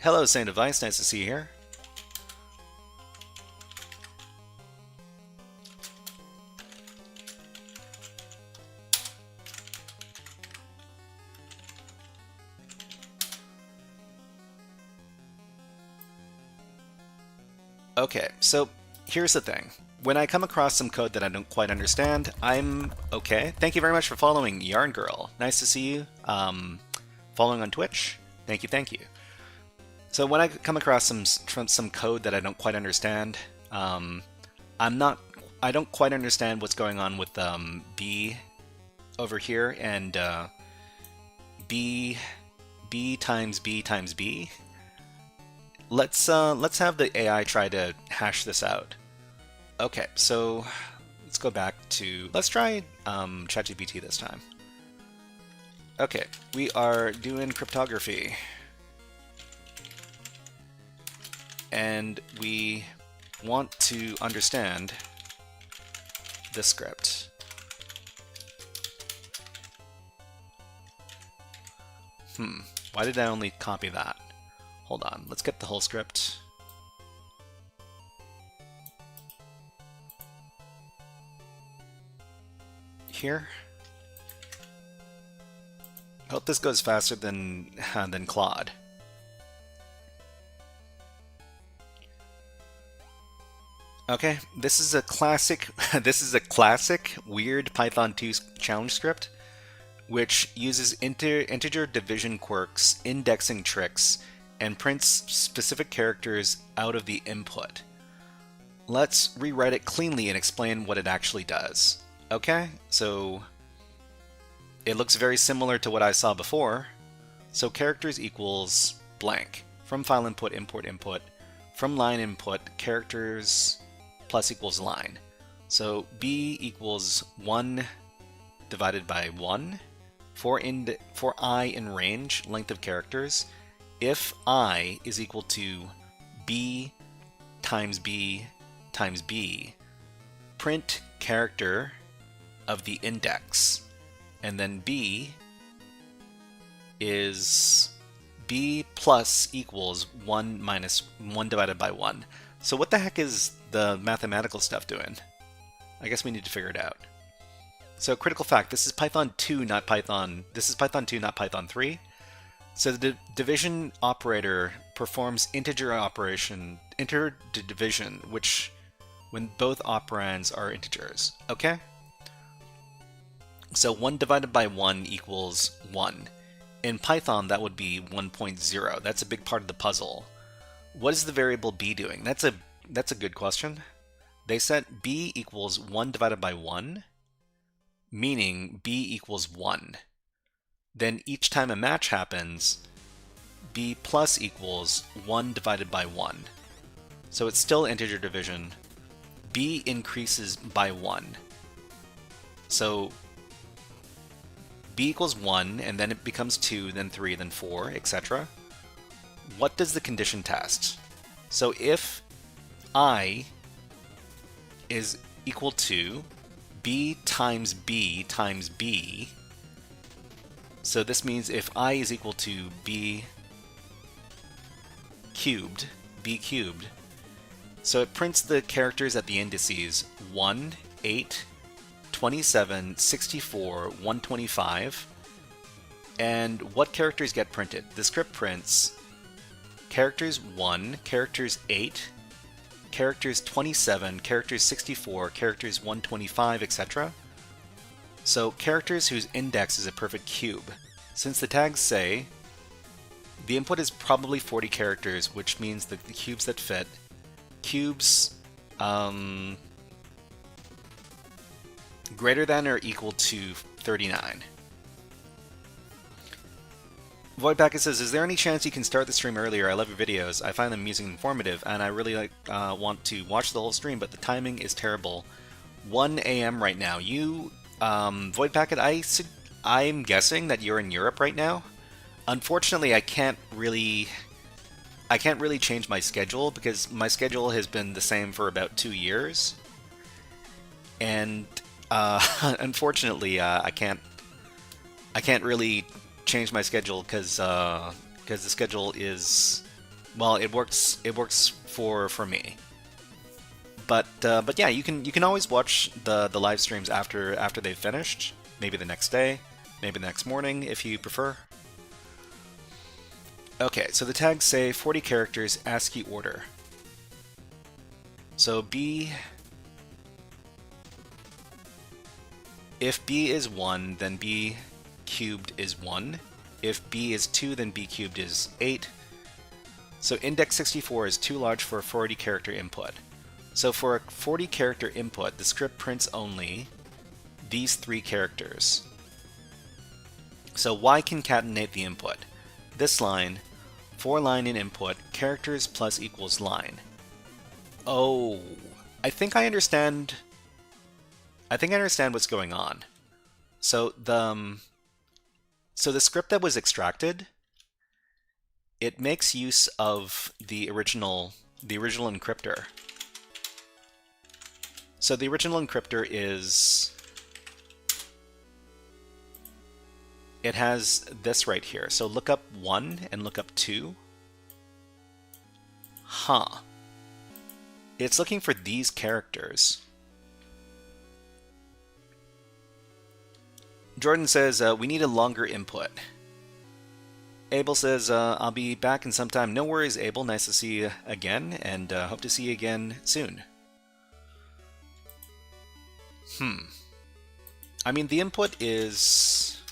Hello, same device. Nice to see you here. Okay, so here's the thing. When I come across some code that I don't quite understand, I'm okay. Thank you very much for following, Yarn Girl. Nice to see you. Following on Twitch. Thank you, thank you. So when I come across some code that I don't quite understand, I don't quite understand what's going on with B over here and B times B times B. Let's have the AI try to hash this out. Okay, so let's go back to, let's try ChatGPT this time. Okay, we are doing cryptography. And we want to understand the script. Why did I only copy that? Hold on, let's get the whole script. Here. I hope this goes faster than Claude. Okay, this is a classic weird Python 2 challenge script, which uses integer division quirks, indexing tricks, and prints specific characters out of the input. Let's rewrite it cleanly and explain what it actually does. Okay, so it looks very similar to what I saw before. So characters equals blank. From file input, import input. From line input, characters plus equals line. So b equals 1 divided by 1 for I in range, length of characters. If I is equal to b times b times b, print character of the index, and then b is b plus equals 1 minus 1 divided by 1. So what the heck is the mathematical stuff doing? I guess we need to figure it out. So critical fact, this is Python 2, not Python 3. So the division operator performs integer division, which when both operands are integers. Okay? So 1 divided by 1 equals 1. In Python, that would be 1.0. That's a big part of the puzzle. What is the variable b doing? That's a good question. They set b equals 1 divided by 1, meaning b equals 1. Then each time a match happens, b plus equals 1 divided by 1. So it's still integer division. B increases by 1. So b equals 1, and then it becomes 2, then 3, then 4, etc. What does the condition test? So if I is equal to b times b times b, so this means if I is equal to b cubed, so it prints the characters at the indices 1, 8, 27, 64, 125, and what characters get printed? The script prints characters 1, characters 8, characters 27, characters 64, characters 125, etc. So characters whose index is a perfect cube. since the tags say the input is probably 40 characters, which means that the cubes that fit, cubes greater than or equal to 39. Void Packet says, is there any chance you can start the stream earlier? I love your videos. I find them amusing and informative, and I really want to watch the whole stream, but the timing is terrible. 1 a.m. right now. You, Void Packet, I'm guessing that you're in Europe right now. Unfortunately, I can't really change my schedule because my schedule has been the same for about 2 years, and unfortunately, I can't really change my schedule because the schedule is, well, it works for me. But yeah, you can always watch the live streams after they've finished. Maybe the next day, maybe the next morning if you prefer. Okay, so the tags say 40 characters, ASCII order. So B, if B is 1, then B cubed is 1. If B is 2, then B cubed is 8. So index 64 is too large for a 40 character input. So for a 40 character input, the script prints only these 3 characters. So why concatenate the input? This line, for line in input, characters plus equals line. Oh, I think I understand what's going on. So the script that was extracted, it makes use of the original encryptor. So the original encryptor is, it has this right here. So look up 1 and look up 2. Huh. It's looking for these characters. Jordan says, we need a longer input. Abel says, I'll be back in some time. No worries, Abel. Nice to see you again, and hope to see you again soon. I mean, the input is...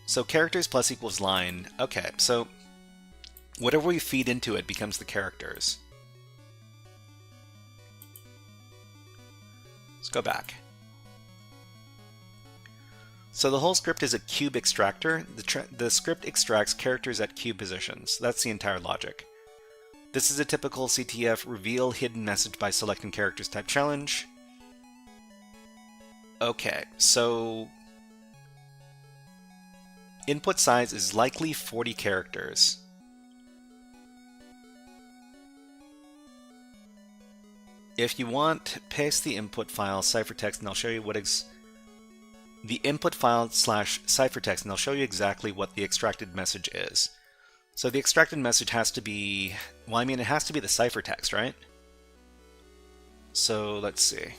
So characters plus equals line. Okay, so whatever we feed into it becomes the characters. Let's go back. So the whole script is a cube extractor. The script extracts characters at cube positions. That's the entire logic. This is a typical CTF reveal hidden message by selecting characters type challenge. Okay, so input size is likely 40 characters. If you want, paste the input file ciphertext and I'll show you what the input file / ciphertext and I'll show you exactly what the extracted message is. So the extracted message has to be, well, I mean, it has to be the ciphertext, right? So let's see.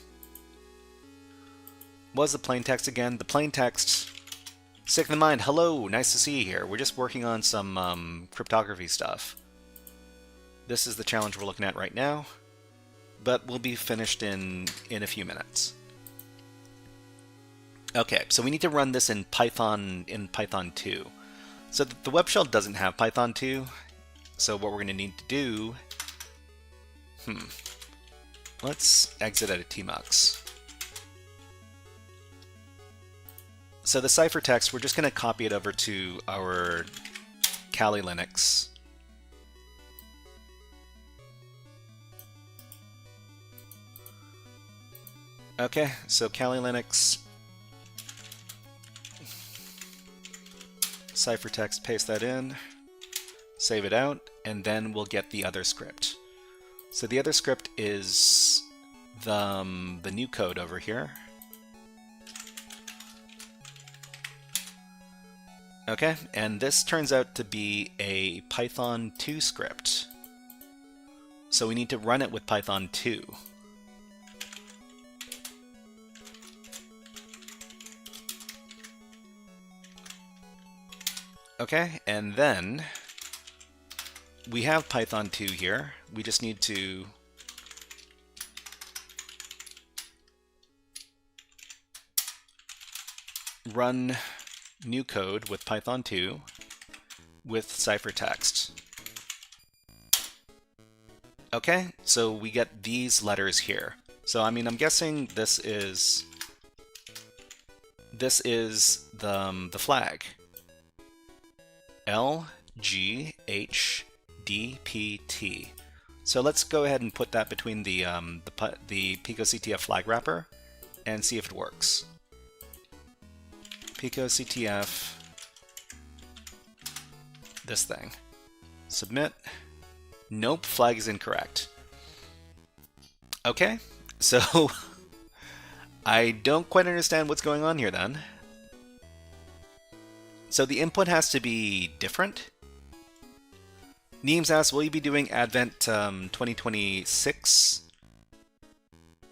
What was the plain text again? The plain text, Sick in the Mind, hello, nice to see you here. We're just working on some cryptography stuff. This is the challenge we're looking at right now, but we'll be finished in a few minutes. Okay, so we need to run this in Python 2. So the web shell doesn't have Python 2, so what we're going to need to do, let's exit out of tmux. So the ciphertext, we're just going to copy it over to our Kali Linux. Okay, so Kali Linux, ciphertext, paste that in, save it out, and then we'll get the other script. So the other script is the new code over here. Okay, and this turns out to be a Python 2 script. So we need to run it with Python 2. Okay, and then we have Python 2 here. We just need to run new code with Python 2 with ciphertext. Okay, so we get these letters here. So I mean, I'm guessing this is the flag. L G H D P T. So let's go ahead and put that between the PicoCTF flag wrapper and see if it works. PicoCTF, this thing. Submit. Nope, flag is incorrect. Okay, so I don't quite understand what's going on here then. So the input has to be different. Neems asks, will you be doing Advent 2026?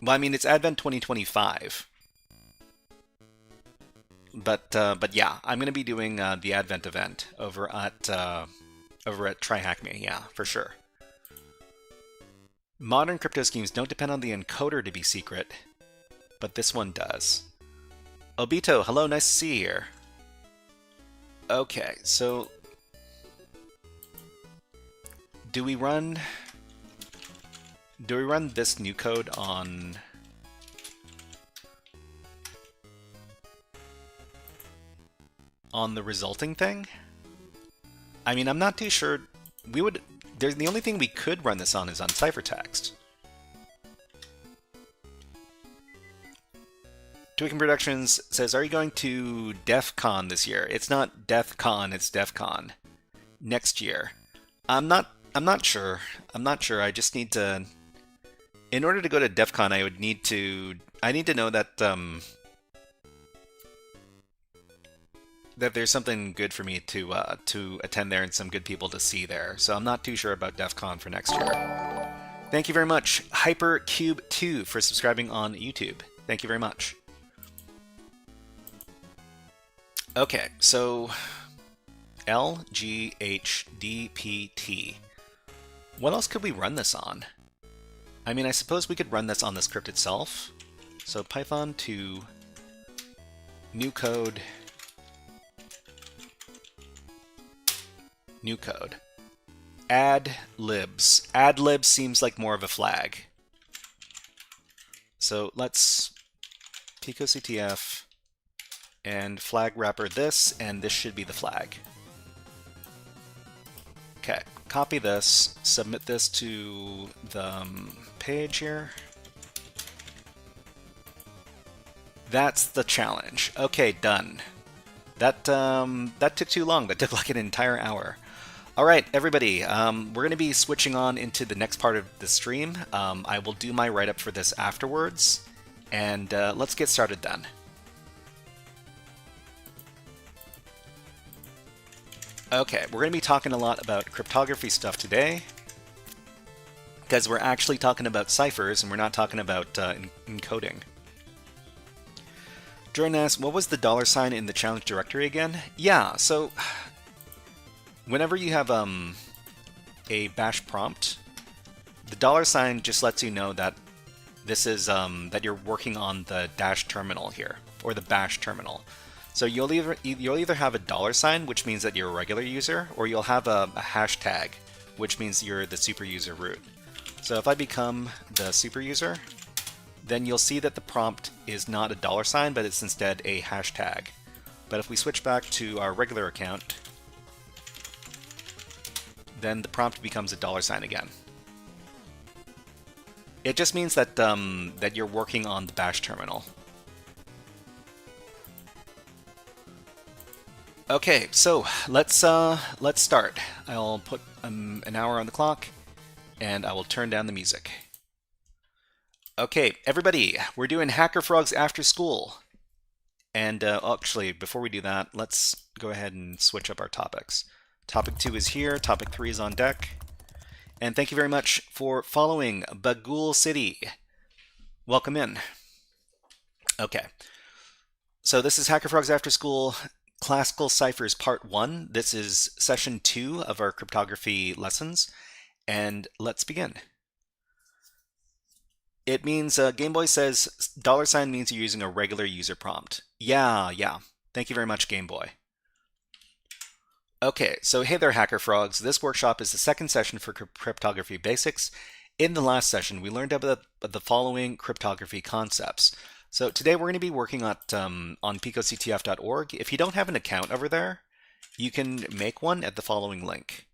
Well, I mean, it's Advent 2025. But yeah, I'm going to be doing the Advent event over at TryHackMe, yeah, for sure. Modern crypto schemes don't depend on the encoder to be secret, but this one does. Obito, hello, nice to see you here. Okay, so do we run this new code on the resulting thing? I mean, I'm not too sure. The only thing we could run this on is on ciphertext. Tweaking Productions says, are you going to DEF CON this year? It's not DEF CON, it's DEF CON. Next year. I'm not sure. I'm not sure. I just need to... In order to go to DEF CON, I need to know that that there's something good for me to attend there and some good people to see there. So I'm not too sure about DEF CON for next year. Thank you very much, HyperCube2, for subscribing on YouTube. Thank you very much. Okay, so LGHDPT. What else could we run this on? I mean, I suppose we could run this on the script itself. So Python 2, new code, new code. Add libs. Add libs seems like more of a flag. So let's PicoCTF and flag wrapper this, and this should be the flag. Okay, copy this, submit this to the page here. That's the challenge. Okay, done. That took too long. That took like an entire hour. All right, everybody, we're going to be switching on into the next part of the stream. I will do my write-up for this afterwards, and let's get started then. Okay, we're going to be talking a lot about cryptography stuff today, because we're actually talking about ciphers, and we're not talking about encoding. Jordan asks, what was the $sign in the challenge directory again? Yeah, so whenever you have a bash prompt, the $sign just lets you know that this is that you're working on the dash terminal here, or the bash terminal. So you'll either have a $sign, which means that you're a regular user, or you'll have a hashtag, which means you're the super user root. So if I become the super user, then you'll see that the prompt is not a $sign, but it's instead a hashtag. But if we switch back to our regular account, then the prompt becomes a $sign again. It just means that that you're working on the bash terminal. Okay, so let's start. I'll put an hour on the clock, and I will turn down the music. Okay, everybody, we're doing HackerFrogs AfterSchool. And actually, before we do that, let's go ahead and switch up our topics. Topic 2 is here, Topic 3 is on deck. And thank you very much for following Bagul City. Welcome in. Okay, so this is HackerFrogs AfterSchool Classical Ciphers Part 1. This is Session 2 of our cryptography lessons. And let's begin. It means, Gameboy says, $sign means you're using a regular user prompt. Yeah. Thank you very much, Game Boy. Okay, so hey there, Hacker Frogs. This workshop is the second session for Cryptography Basics. In the last session, we learned about the following cryptography concepts. So today we're going to be working on PicoCTF.org. If you don't have an account over there, you can make one at the following link.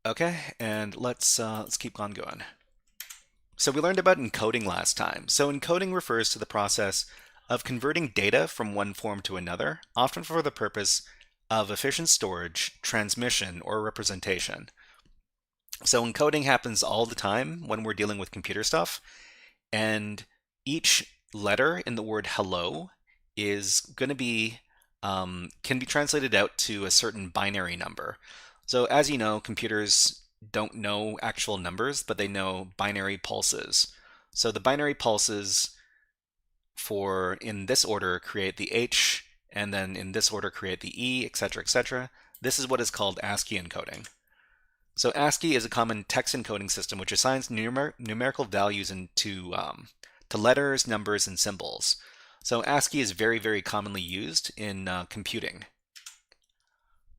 Okay, and let's keep on going. So we learned about encoding last time. So encoding refers to the process of converting data from one form to another, often for the purpose of efficient storage, transmission, or representation. So encoding happens all the time when we're dealing with computer stuff, and each letter in the word hello is going to be can be translated out to a certain binary number. So as you know, computers don't know actual numbers, but they know binary pulses. So the binary pulses in this order create the H, and then in this order create the E, etc., etc. This is what is called ASCII encoding. So ASCII is a common text encoding system which assigns numerical values to letters, numbers, and symbols. So ASCII is very, very commonly used in computing.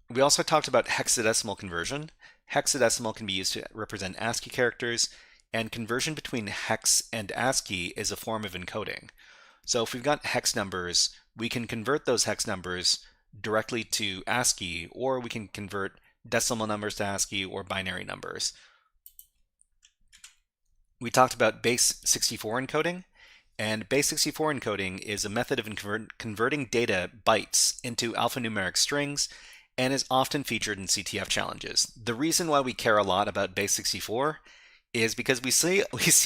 We also talked about hexadecimal conversion. Hexadecimal can be used to represent ASCII characters, and conversion between hex and ASCII is a form of encoding. So if we've got hex numbers, we can convert those hex numbers directly to ASCII, or we can convert decimal numbers to ASCII or binary numbers. We talked about base 64 encoding, and base 64 encoding is a method of converting data bytes into alphanumeric strings and is often featured in CTF challenges. The reason why we care a lot about base 64 is because we see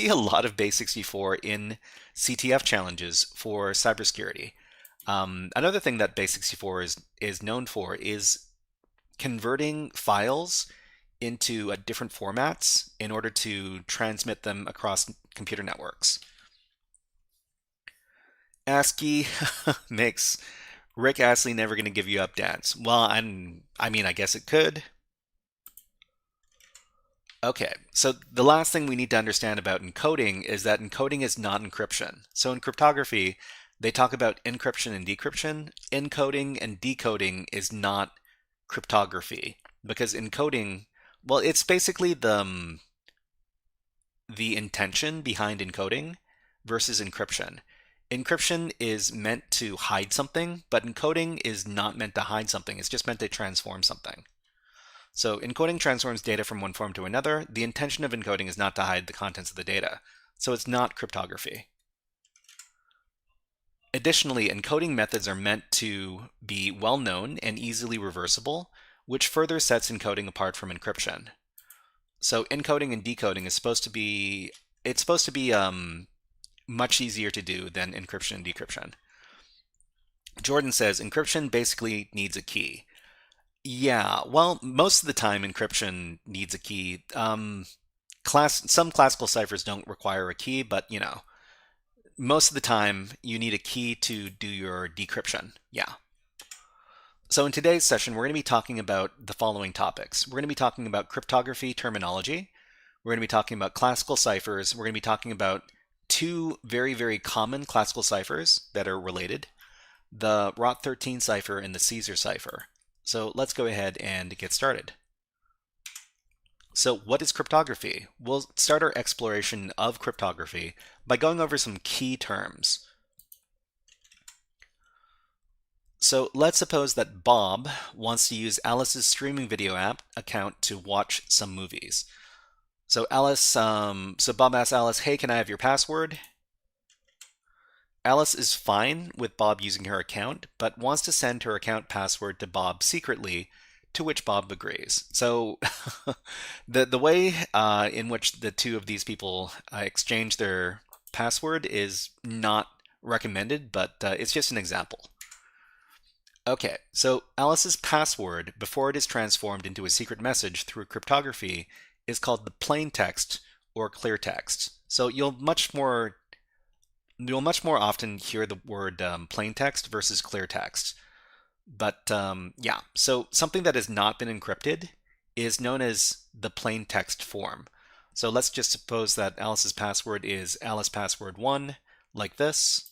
a lot of base 64 in CTF challenges for cybersecurity. Another thing that base 64 is known for is converting files into different formats in order to transmit them across computer networks. ASCII makes Rick Astley never going to give you up dance. Well, I mean, I guess it could. Okay, so the last thing we need to understand about encoding is that encoding is not encryption. So in cryptography, they talk about encryption and decryption. Encoding and decoding is not cryptography, because encoding, well, it's basically the intention behind encoding versus encryption. Encryption is meant to hide something, but encoding is not meant to hide something. It's just meant to transform something. So encoding transforms data from one form to another. The intention of encoding is not to hide the contents of the data. So it's not cryptography. Additionally, encoding methods are meant to be well known and easily reversible, which further sets encoding apart from encryption. So encoding and decoding is supposed to be much easier to do than encryption and decryption. Jordan says encryption basically needs a key. Yeah, well, most of the time encryption needs a key. Some classical ciphers don't require a key, but you know, most of the time you need a key to do your decryption. Yeah. So in today's session, we're going to be talking about the following topics. We're going to be talking about cryptography terminology. We're going to be talking about classical ciphers. We're going to be talking about two very, very common classical ciphers that are related, the ROT13 cipher and the Caesar cipher. So let's go ahead and get started. So what is cryptography? We'll start our exploration of cryptography by going over some key terms. So let's suppose that Bob wants to use Alice's streaming video app account to watch some movies. So Bob asks Alice, "Hey, can I have your password?" Alice is fine with Bob using her account, but wants to send her account password to Bob secretly, to which Bob agrees. So the way in which the two of these people exchange their password is not recommended, but it's just an example. Okay, so Alice's password, before it is transformed into a secret message through cryptography, is called the plain text or clear text. So you'll much more often hear the word plain text versus clear text. But yeah, so something that has not been encrypted is known as the plain text form. So let's just suppose that Alice's password is Alice password 1. like this.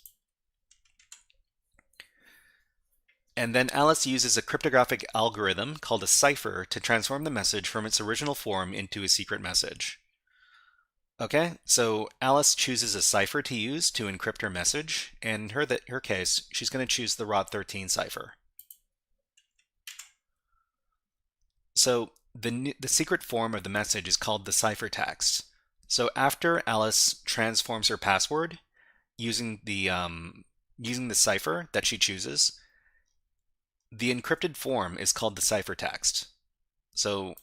And then Alice uses a cryptographic algorithm called a cipher to transform the message from its original form into a secret message. Okay, so Alice chooses a cipher to use to encrypt her message. In her case, she's going to choose the ROT13 cipher. So the secret form of the message is called the ciphertext. So after Alice transforms her password using the cipher that she chooses, the encrypted form is called the ciphertext. So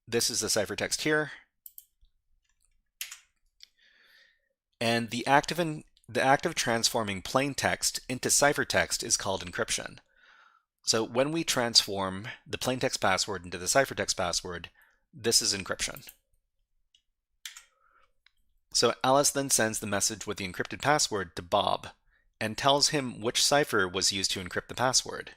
this is the ciphertext here. And the act of transforming plain text into ciphertext is called encryption. So when we transform the plaintext password into the ciphertext password, this is encryption. So Alice then sends the message with the encrypted password to Bob and tells him which cipher was used to encrypt the password.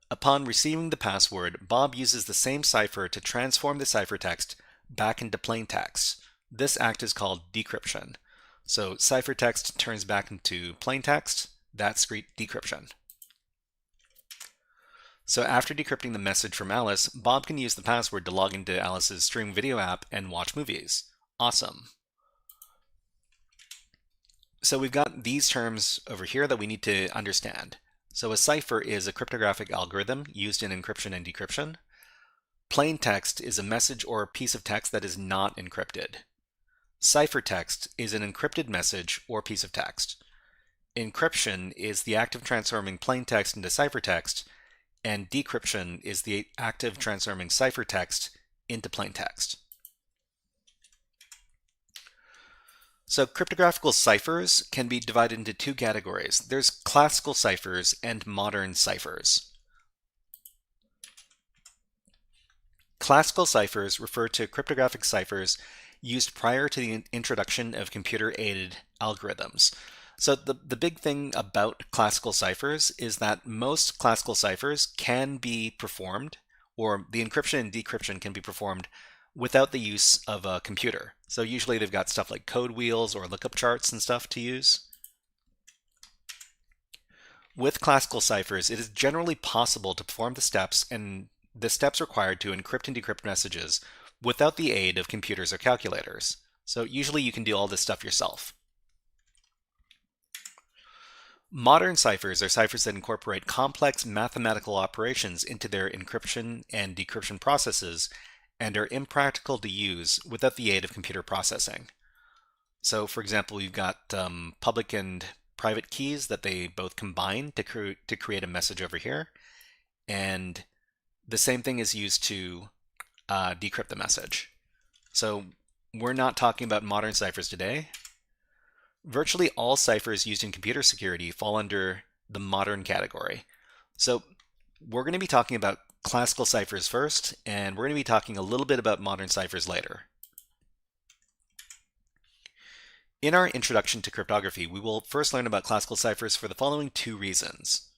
Upon receiving the password, Bob uses the same cipher to transform the ciphertext back into plain text. This act is called decryption. So ciphertext turns back into plain text. That's decryption. So after decrypting the message from Alice, Bob can use the password to log into Alice's stream video app and watch movies. Awesome. So we've got these terms over here that we need to understand. So a cipher is a cryptographic algorithm used in encryption and decryption. Plain text is a message or a piece of text that is not encrypted. Ciphertext is an encrypted message or piece of text. Encryption is the act of transforming plain text into ciphertext, and decryption is the act of transforming ciphertext into plain text. So cryptographical ciphers can be divided into two categories. There's classical ciphers and modern ciphers. Classical ciphers refer to cryptographic ciphers used prior to the introduction of computer-aided algorithms. So the big thing about classical ciphers is that most classical ciphers can be performed, or the encryption and decryption can be performed without the use of a computer. So usually they've got stuff like code wheels or lookup charts and stuff to use. With classical ciphers, it is generally possible to perform the steps required to encrypt and decrypt messages without the aid of computers or calculators. So usually you can do all this stuff yourself. Modern ciphers are ciphers that incorporate complex mathematical operations into their encryption and decryption processes and are impractical to use without the aid of computer processing. So for example, you've got public and private keys that they both combine to create a message over here, and the same thing is used to decrypt the message. So we're not talking about modern ciphers today. Virtually all ciphers used in computer security fall under the modern category. So we're going to be talking about classical ciphers first, and we're going to be talking a little bit about modern ciphers later. In our introduction to cryptography, we will first learn about classical ciphers for the following two reasons.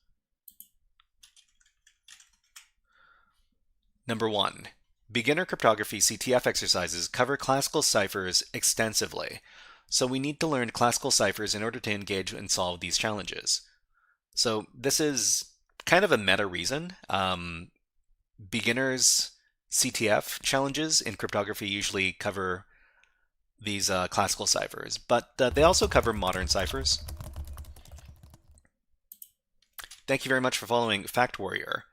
Number one, beginner cryptography CTF exercises cover classical ciphers extensively, so we need to learn classical ciphers in order to engage and solve these challenges. So this is kind of a meta reason. Beginners CTF challenges in cryptography usually cover these classical ciphers, but they also cover modern ciphers. Thank you very much for following Fact Warrior.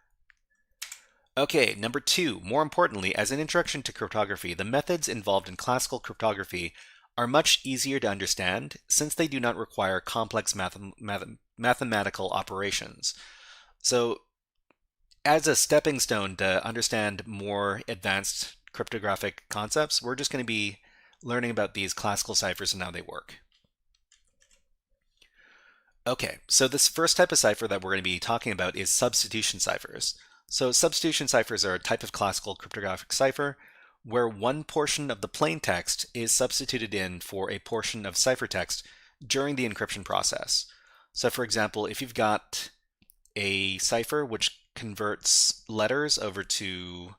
Okay, number two, more importantly, as an introduction to cryptography, the methods involved in classical cryptography are much easier to understand since they do not require complex mathematical operations. So as a stepping stone to understand more advanced cryptographic concepts, we're just going to be learning about these classical ciphers and how they work. Okay, so this first type of cipher that we're going to be talking about is substitution ciphers. So substitution ciphers are a type of classical cryptographic cipher where one portion of the plain text is substituted in for a portion of ciphertext during the encryption process. So for example, if you've got a cipher which converts letters over to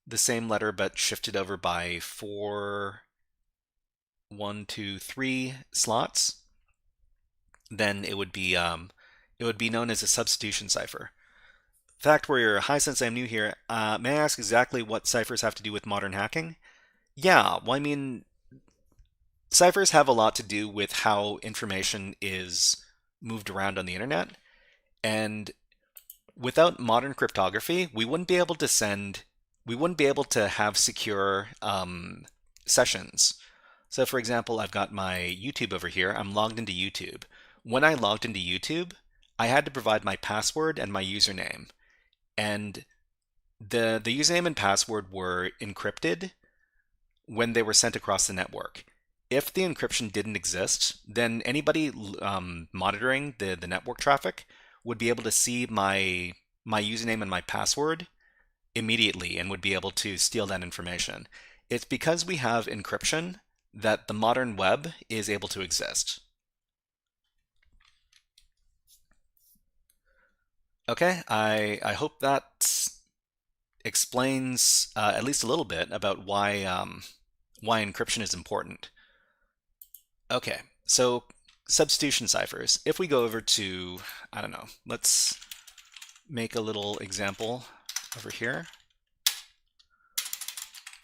the same letter but shifted over by 4 1, 2, 3 slots, then it would be known as a substitution cipher. Fact warrior, hi, since I'm new here, may I ask exactly what ciphers have to do with modern hacking? Yeah, well, I mean, ciphers have a lot to do with how information is moved around on the internet, and without modern cryptography, we wouldn't be able to have secure sessions. So for example, I've got my YouTube over here. I'm logged into YouTube. When I logged into YouTube, I had to provide my password and my username. And the username and password were encrypted when they were sent across the network. If the encryption didn't exist, then anybody monitoring the network traffic would be able to see my username and my password immediately and would be able to steal that information. It's because we have encryption that the modern web is able to exist. Okay, I hope that explains at least a little bit about why encryption is important. Okay, so substitution ciphers. If we go over to, I don't know, let's make a little example over here.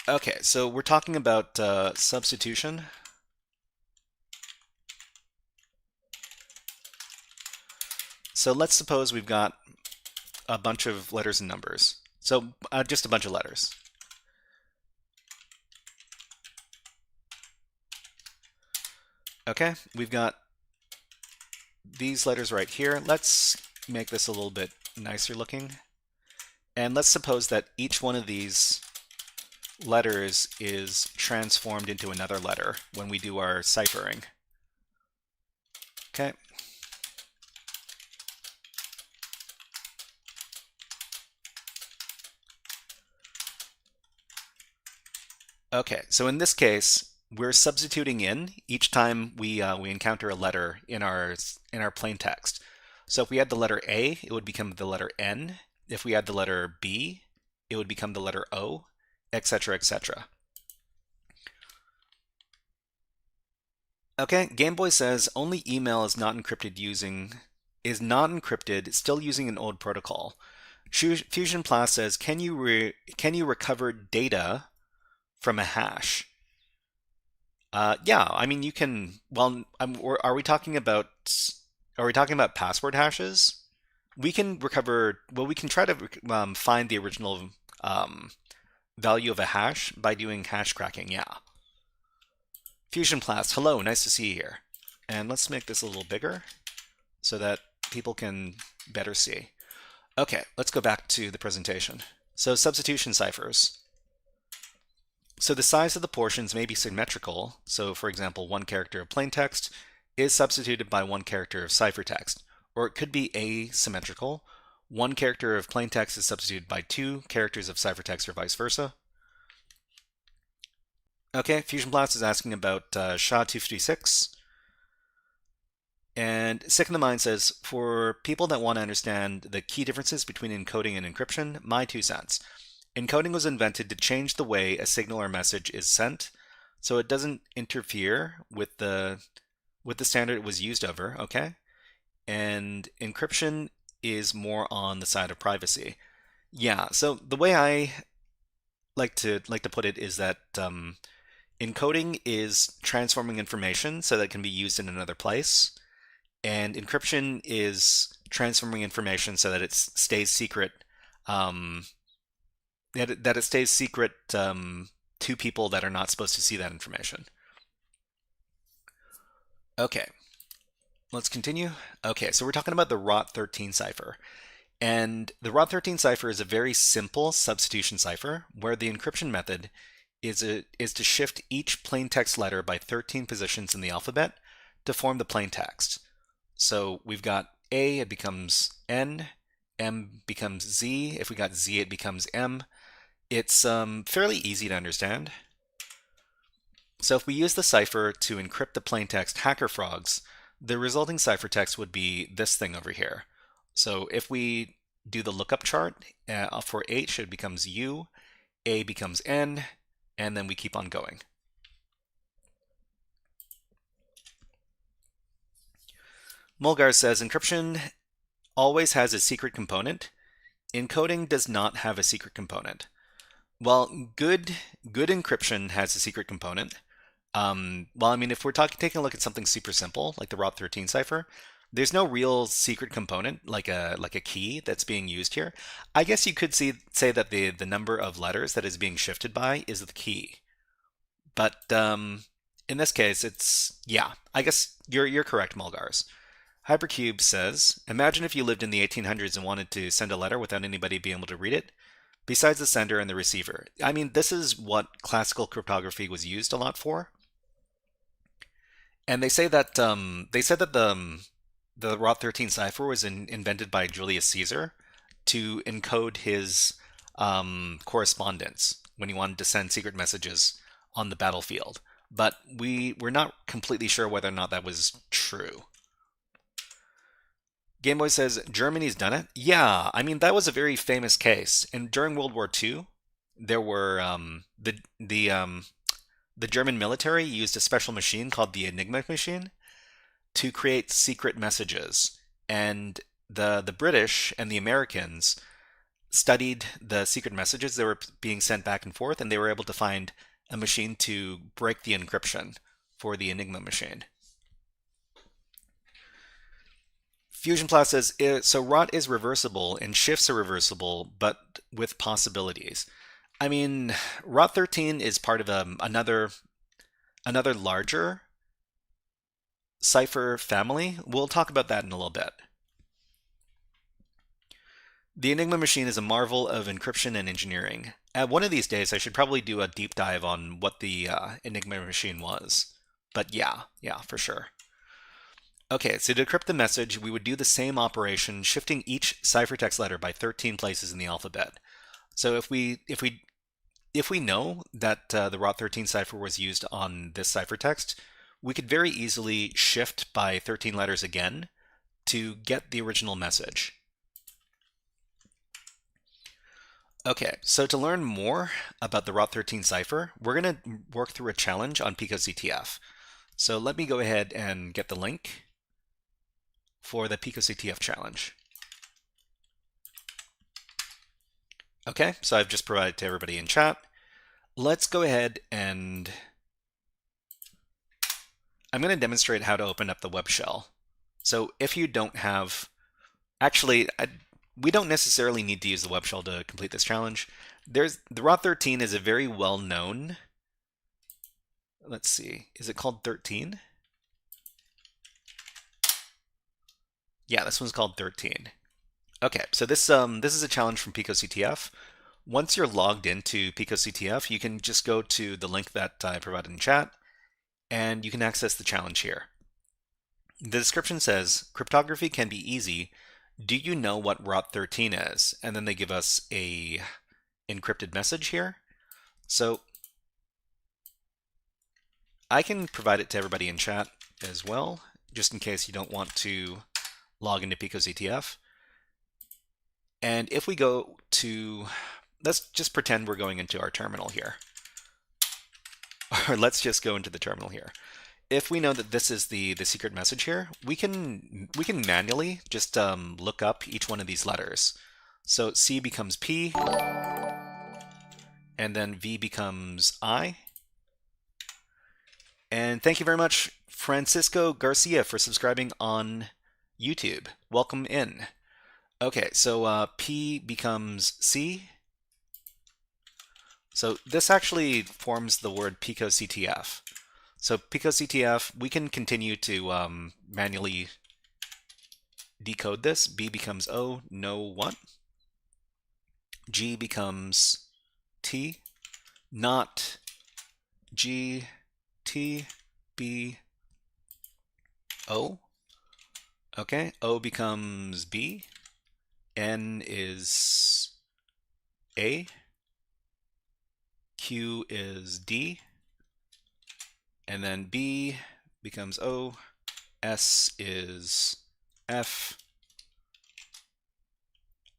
Okay, so we're talking about substitution. So let's suppose we've got a bunch of letters and numbers. So just a bunch of letters. Okay, we've got these letters right here. Let's make this a little bit nicer looking. And let's suppose that each one of these letters is transformed into another letter when we do our ciphering. Okay. Okay, so in this case, we're substituting in each time we encounter a letter in our plain text. So if we add the letter A, it would become the letter N. If we add the letter B, it would become the letter O, etc., etc. Okay, Gameboy says only email is not encrypted still using an old protocol. FusionPlast says, can you recover data from a hash? Yeah, I mean you can. Well, are we talking about password hashes? We can recover. Well, we can try to find the original value of a hash by doing hash cracking. Yeah. FusionPlast, hello, nice to see you here. And let's make this a little bigger so that people can better see. Okay, let's go back to the presentation. So substitution ciphers. So the size of the portions may be symmetrical. So for example, one character of plain text is substituted by one character of ciphertext. Or it could be asymmetrical. One character of plain text is substituted by two characters of ciphertext or vice versa. Okay, FusionBlast is asking about SHA-256. And Sick in the Mind says, for people that want to understand the key differences between encoding and encryption, my 2 cents. Encoding was invented to change the way a signal or message is sent, so it doesn't interfere with the standard it was used over, okay? And encryption is more on the side of privacy. Yeah, so the way I like to put it is that encoding is transforming information so that it can be used in another place, and encryption is transforming information so that it stays secret. That it stays secret to people that are not supposed to see that information. Okay, let's continue. Okay, so we're talking about the ROT13 cipher. And the ROT13 cipher is a very simple substitution cipher where the encryption method is to shift each plain text letter by 13 positions in the alphabet to form the plain text. So we've got A, it becomes N, M becomes Z. If we got Z, it becomes M. It's fairly easy to understand. So if we use the cipher to encrypt the plaintext HackerFrogs, the resulting ciphertext would be this thing over here. So if we do the lookup chart for H, it becomes U, A becomes N, and then we keep on going. Mulgar says encryption always has a secret component. Encoding does not have a secret component. Well, good encryption has a secret component. Well, I mean, if we're taking a look at something super simple like the ROT13 cipher, there's no real secret component like a key that's being used here. I guess you could say that the number of letters that is being shifted by is the key. But in this case, it's yeah. I guess you're correct, Mulgars. Hypercube says, imagine if you lived in the 1800s and wanted to send a letter without anybody being able to read it, besides the sender and the receiver. I mean, this is what classical cryptography was used a lot for. And they say that the ROT13 cipher was invented by Julius Caesar to encode his correspondence when he wanted to send secret messages on the battlefield. But we're not completely sure whether or not that was true. Gameboy says, Germany's done it? Yeah, I mean, that was a very famous case. And during World War II, there were the German military used a special machine called the Enigma machine to create secret messages. And the British and the Americans studied the secret messages that were being sent back and forth, and they were able to find a machine to break the encryption for the Enigma machine. FusionPlus says, so ROT is reversible and shifts are reversible, but with possibilities. I mean, ROT13 is part of another larger cipher family. We'll talk about that in a little bit. The Enigma machine is a marvel of encryption and engineering. One of these days, I should probably do a deep dive on what the Enigma machine was. But yeah, for sure. Okay, so to decrypt the message, we would do the same operation, shifting each ciphertext letter by 13 places in the alphabet. So if we know that the ROT13 cipher was used on this ciphertext, we could very easily shift by 13 letters again to get the original message. Okay, so to learn more about the ROT13 cipher, we're going to work through a challenge on PicoCTF. So let me go ahead and get the link for the PicoCTF challenge. Okay, so I've just provided to everybody in chat. Let's go ahead and I'm going to demonstrate how to open up the web shell. So if you don't have, actually, we don't necessarily need to use the web shell to complete this challenge. The ROT13 is a very well-known, let's see, is it called 13? Yeah, this one's called 13. Okay, so this is a challenge from PicoCTF. Once you're logged into PicoCTF, you can just go to the link that I provided in chat, and you can access the challenge here. The description says, cryptography can be easy. Do you know what ROT13 is? And then they give us a encrypted message here. So I can provide it to everybody in chat as well, just in case you don't want to log into PicoCTF. And if we go to, let's just pretend we're going into our terminal here. Or let's just go into the terminal here. If we know that this is the secret message here, we can manually just look up each one of these letters. So C becomes P, and then V becomes I. And thank you very much, Francisco Garcia, for subscribing on YouTube. Welcome in. Okay, so P becomes C. So this actually forms the word PicoCTF. So PicoCTF, we can continue to manually decode this. B becomes O, no what? G becomes T, not G, T, B, O. Okay, O becomes B, N is A, Q is D, and then B becomes O, S is F,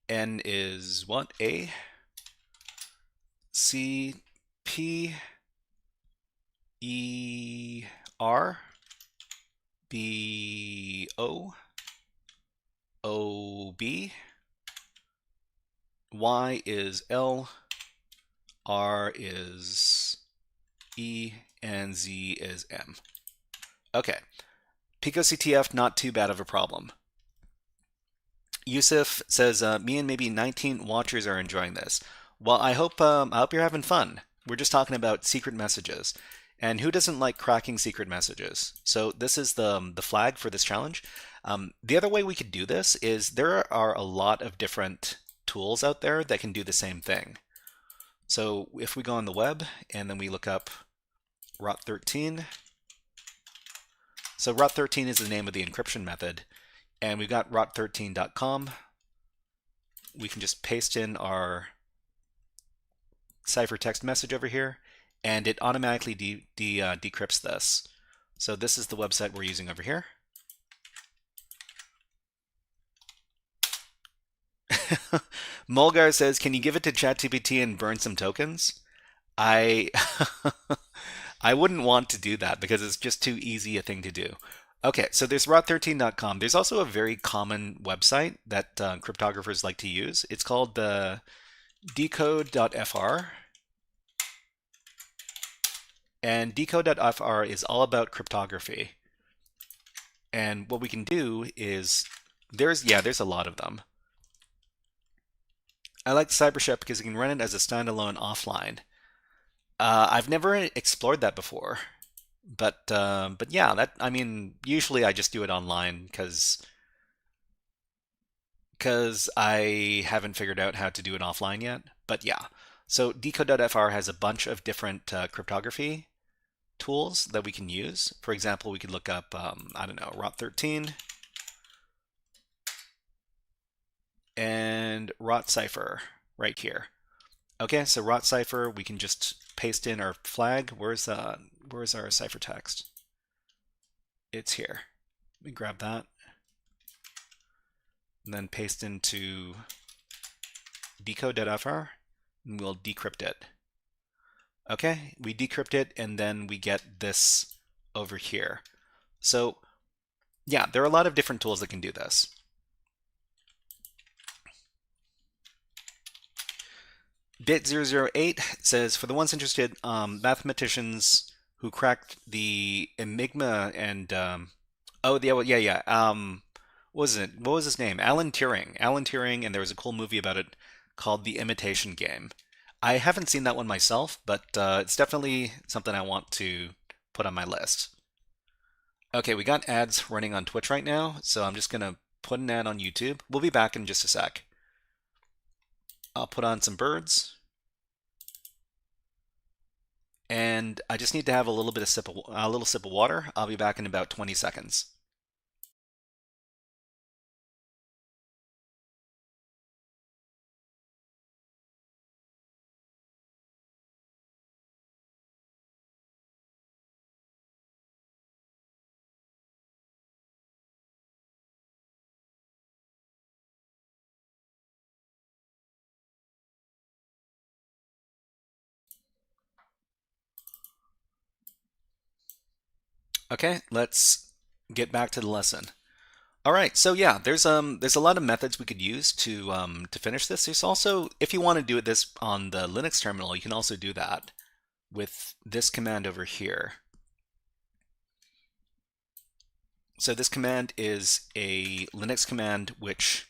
N is what? A, C, P, E, R, B, O, OB, Y is L, R is E, and Z is M. Okay, PicoCTF, not too bad of a problem. Yusuf says, me and maybe 19 watchers are enjoying this. Well, I hope you're having fun. We're just talking about secret messages. And who doesn't like cracking secret messages? So this is the flag for this challenge. The other way we could do this is there are a lot of different tools out there that can do the same thing. So if we go on the web and then we look up ROT13, so ROT13 is the name of the encryption method, and we've got rot13.com. We can just paste in our ciphertext message over here, and it automatically decrypts this. So this is the website we're using over here. Mulgar says, can you give it to ChatGPT and burn some tokens? I wouldn't want to do that because it's just too easy a thing to do. Okay, so there's rot13.com. There's also a very common website that cryptographers like to use. It's called the decode.fr. And decode.fr is all about cryptography. And what we can do is, there's a lot of them. I like CyberChef because you can run it as a standalone offline. I've never explored that before, but yeah, I mean, usually I just do it online because I haven't figured out how to do it offline yet. But yeah, so decode.fr has a bunch of different cryptography tools that we can use. For example, we could look up, I don't know, ROT13 and ROT cipher right here. Okay, so ROT cipher, we can just paste in our flag. Where's our ciphertext? It's here. Let me grab that. And then paste into decode.fr, and we'll decrypt it. Okay, we decrypt it, and then we get this over here. So yeah, there are a lot of different tools that can do this. Bit008 says, for the ones interested, mathematicians who cracked the Enigma and what was his name? Alan Turing, and there was a cool movie about it called The Imitation Game. I haven't seen that one myself, but it's definitely something I want to put on my list. Okay, we got ads running on Twitch right now, so I'm just gonna put an ad on YouTube. We'll be back in just a sec. I'll put on some birds. And I just need to have a little sip of water. I'll be back in about 20 seconds. Okay, let's get back to the lesson. All right, so yeah, there's a lot of methods we could use to finish this. There's also, if you want to do this on the Linux terminal, you can also do that with this command over here. So this command is a Linux command which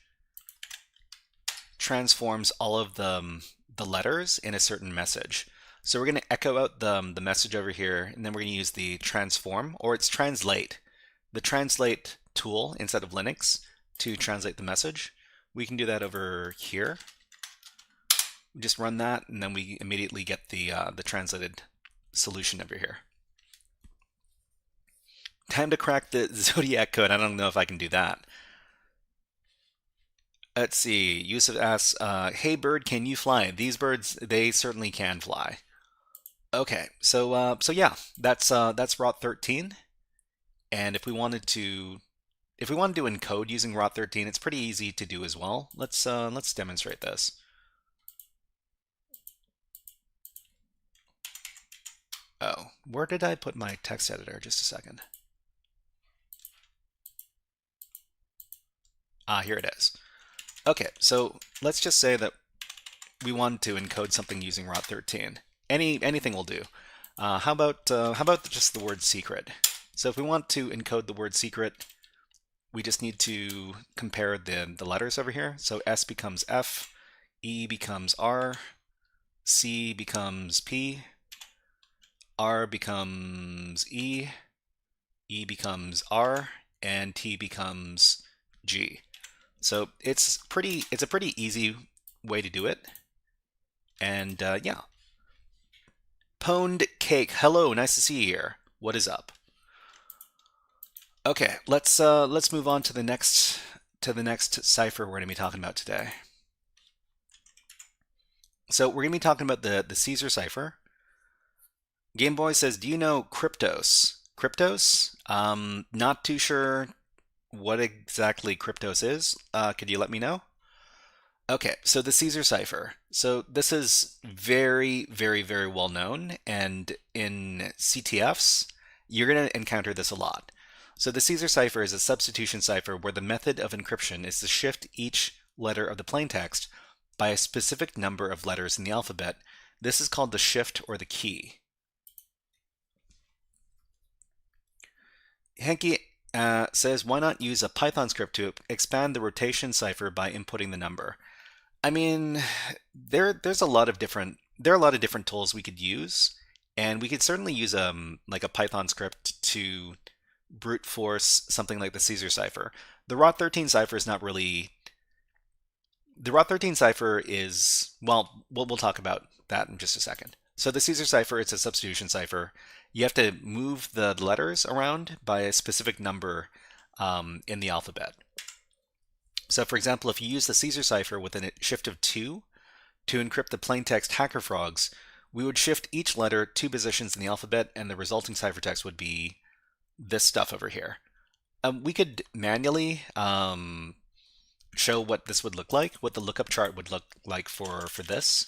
transforms all of the letters in a certain message. So we're going to echo out the message over here, and then we're going to use the transform, or it's translate, the translate tool inside of Linux to translate the message. We can do that over here. We just run that, and then we immediately get the translated solution over here. Time to crack the Zodiac code. I don't know if I can do that. Let's see. Yusuf asks, "Hey bird, can you fly?" These birds, they certainly can fly. Okay, so yeah, that's ROT13, and if we wanted to encode using ROT13, it's pretty easy to do as well. Let's demonstrate this. Oh, where did I put my text editor? Just a second. Here it is. Okay, so let's just say that we want to encode something using ROT13. Anything will do. How about just the word secret? So if we want to encode the word secret, we just need to compare the letters over here. So S becomes F, E becomes R, C becomes P, R becomes E, E becomes R, and T becomes G. So it's a pretty easy way to do it. And yeah. Pwned Cake, hello, nice to see you here. What is up? Okay, let's move on to the next cipher we're going to be talking about today. So we're going to be talking about the Caesar cipher. Game Boy says, "Do you know Kryptos?" Kryptos? Not too sure what exactly Kryptos is. Could you let me know? Okay, so the Caesar cipher. So this is very, very, very well known, and in CTFs, you're going to encounter this a lot. So the Caesar cipher is a substitution cipher where the method of encryption is to shift each letter of the plaintext by a specific number of letters in the alphabet. This is called the shift or the key. Henke says, why not use a Python script to expand the rotation cipher by inputting the number? I mean, there's a lot of different tools we could use, and we could certainly use like a Python script to brute force something like the Caesar cipher. The ROT13 cipher is not really. The ROT13 cipher is, well, we'll talk about that in just a second. So the Caesar cipher, it's a substitution cipher. You have to move the letters around by a specific number in the alphabet. So for example, if you use the Caesar cipher with a shift of 2 to encrypt the plaintext HackerFrogs, we would shift each letter 2 positions in the alphabet, and the resulting ciphertext would be this stuff over here. We could manually show what this would look like, what the lookup chart would look like for this,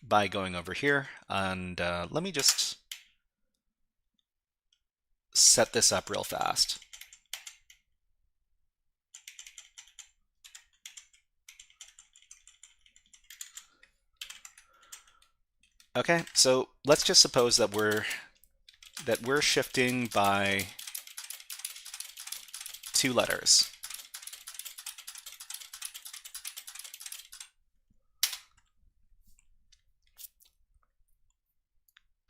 by going over here. And let me just set this up real fast. Okay, so let's just suppose that we're shifting by 2 letters.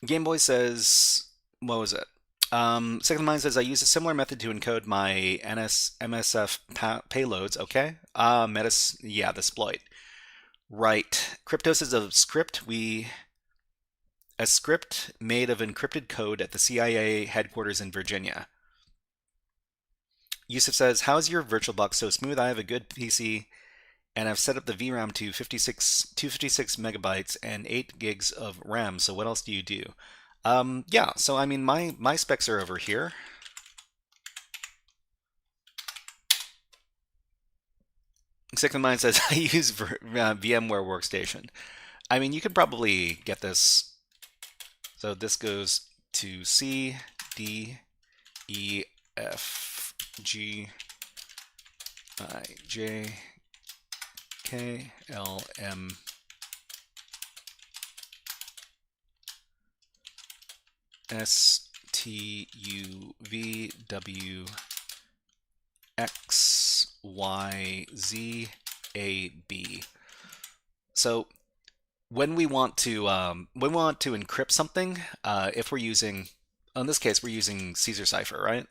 Game Boy says, what was it? Second of Mine says, I use a similar method to encode my MSF payloads. Okay. Yeah, the exploit. Right. Kryptos is a script a script made of encrypted code at the CIA headquarters in Virginia. Yusuf says, how's your VirtualBox so smooth? I have a good PC and I've set up the VRAM to 256 megabytes and 8 gigs of RAM. So what else do you do? Yeah, so I mean, my specs are over here. Second of Mine says, I use VMware Workstation. I mean, you could probably get this. So this goes to C, D, E, F, G, I, J, K, L, M, S, T, U, V, W, X, Y, Z, A, B. So when we want to encrypt something, if we're using, in this case, we're using Caesar cipher, right?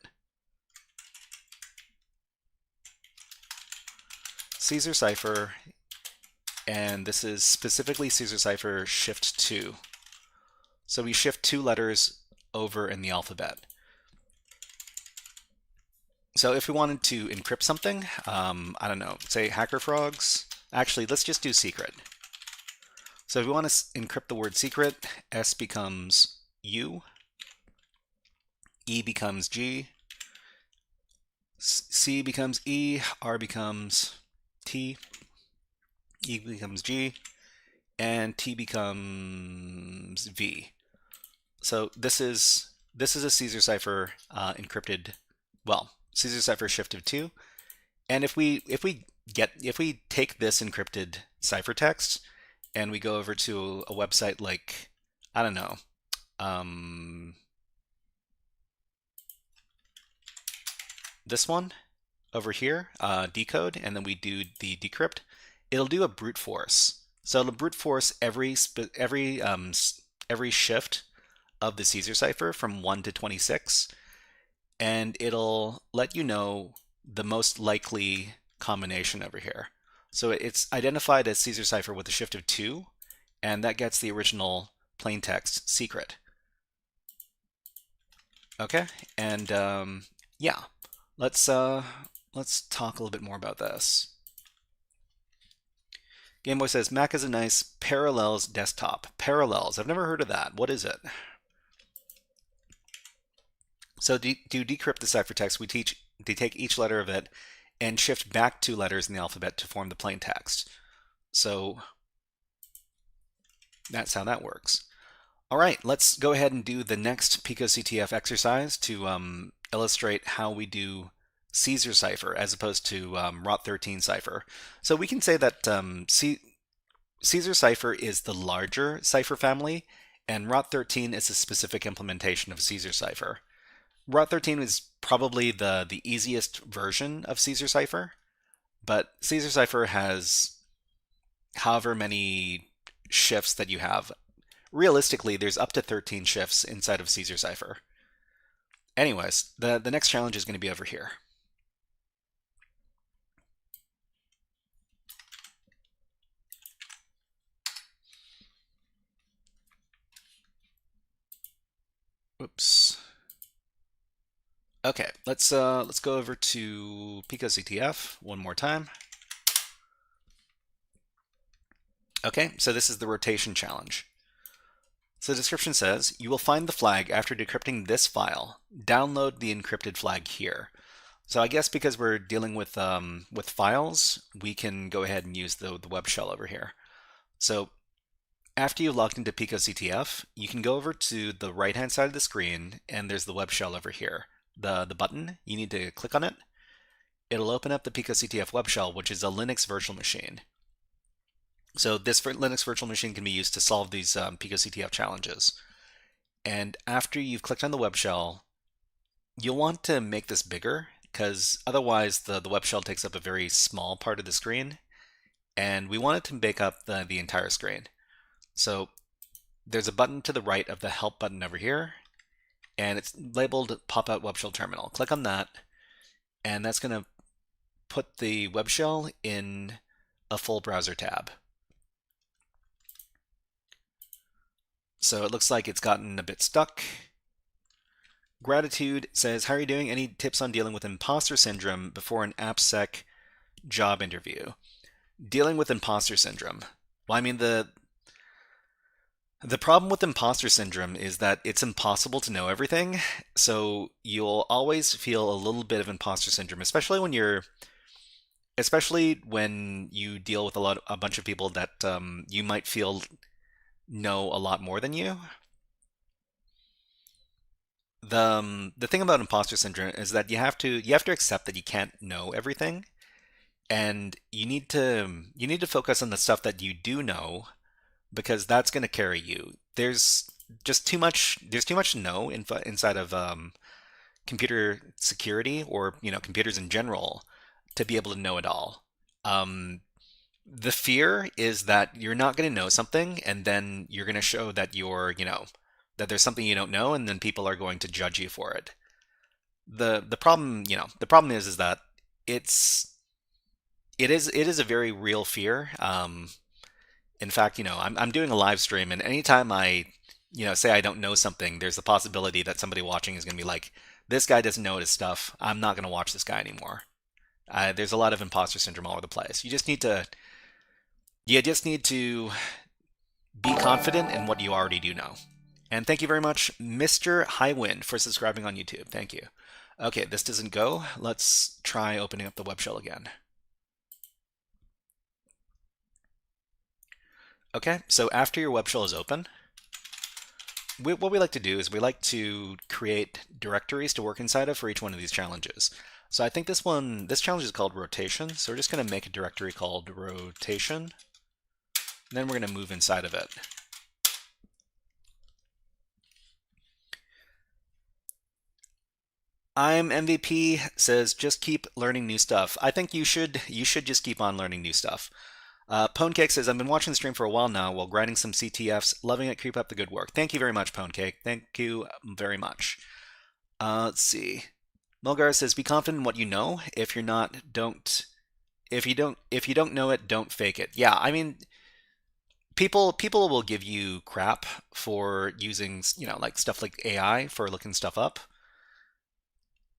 Caesar cipher, and this is specifically Caesar cipher shift 2. So we shift 2 letters over in the alphabet. So if we wanted to encrypt something, I don't know, say HackerFrogs. Actually, let's just do secret. So if we want to encrypt the word secret, S becomes U, E becomes G, C becomes E, R becomes T, E becomes G, and T becomes V. So this is a Caesar cipher encrypted, well, Caesar cipher shift of 2. And if we if we take this encrypted ciphertext and we go over to a website like, I don't know, this one over here, decode, and then we do the decrypt, it'll do a brute force. So it'll brute force every shift of the Caesar cipher from 1 to 26, and it'll let you know the most likely combination over here. So it's identified as Caesar cipher with a shift of 2, and that gets the original plaintext secret. Okay, and yeah, let's talk a little bit more about this. Gameboy says Mac is a nice Parallels desktop. Parallels, I've never heard of that. What is it? So to decrypt the ciphertext, we take each letter of it and shift back 2 letters in the alphabet to form the plain text. So that's how that works. All right, let's go ahead and do the next PicoCTF exercise to illustrate how we do Caesar cipher as opposed to ROT13 cipher. So we can say that Caesar cipher is the larger cipher family, and ROT13 is a specific implementation of Caesar cipher. ROT13 is probably the easiest version of Caesar cipher, but Caesar cipher has however many shifts that you have. Realistically, there's up to 13 shifts inside of Caesar cipher. Anyways, the next challenge is going to be over here. Whoops. Okay, let's go over to PicoCTF one more time. Okay, so this is the rotation challenge. So the description says, you will find the flag after decrypting this file. Download the encrypted flag here. So I guess because we're dealing with files, we can go ahead and use the web shell over here. So after you've logged into PicoCTF, you can go over to the right-hand side of the screen, and there's the web shell over here. The button, you need to click on it. It'll open up the PicoCTF web shell, which is a Linux virtual machine. So this Linux virtual machine can be used to solve these PicoCTF challenges. And after you've clicked on the web shell, you'll want to make this bigger, because otherwise the web shell takes up a very small part of the screen, and we want it to make up the entire screen. So there's a button to the right of the help button over here, and it's labeled pop-out web shell terminal. Click on that, and that's going to put the web shell in a full browser tab. So it looks like it's gotten a bit stuck. Gratitude says, how are you doing? Any tips on dealing with imposter syndrome before an AppSec job interview? Dealing with imposter syndrome. Well, I mean, the problem with imposter syndrome is that it's impossible to know everything. So you'll always feel a little bit of imposter syndrome, especially when you deal with a bunch of people that you might feel know a lot more than you. The thing about imposter syndrome is that you have to accept that you can't know everything, and you need to focus on the stuff that you do know, because that's going to carry you. There's too much to know inside of computer security, or computers in general, to be able to know it all. The fear is that you're not going to know something, and then you're going to show that that there's something you don't know, and then people are going to judge you for it. The problem is that it is a very real fear. In fact, I'm doing a live stream, and anytime I say I don't know something, there's the possibility that somebody watching is going to be like, this guy doesn't know his stuff. I'm not going to watch this guy anymore. There's a lot of imposter syndrome all over the place. You just need to be confident in what you already do know. And thank you very much, Mr. Highwind, for subscribing on YouTube. Thank you. Okay, this doesn't go. Let's try opening up the web shell again. Okay, so after your web shell is open, what we like to do is we like to create directories to work inside of for each one of these challenges. So I think this challenge is called rotation. So we're just going to make a directory called rotation. And then we're going to move inside of it. I'm MVP says just keep learning new stuff. I think you should just keep on learning new stuff. Ponecake says I've been watching the stream for a while now while grinding some CTFs, loving it. Keep up the good work. Thank you very much, Ponecake. Thank you very much. Let's see. Mulgar says be confident in what you know. If you're not, don't. If you don't know it, don't fake it. Yeah, I mean, people will give you crap for using like stuff like AI for looking stuff up.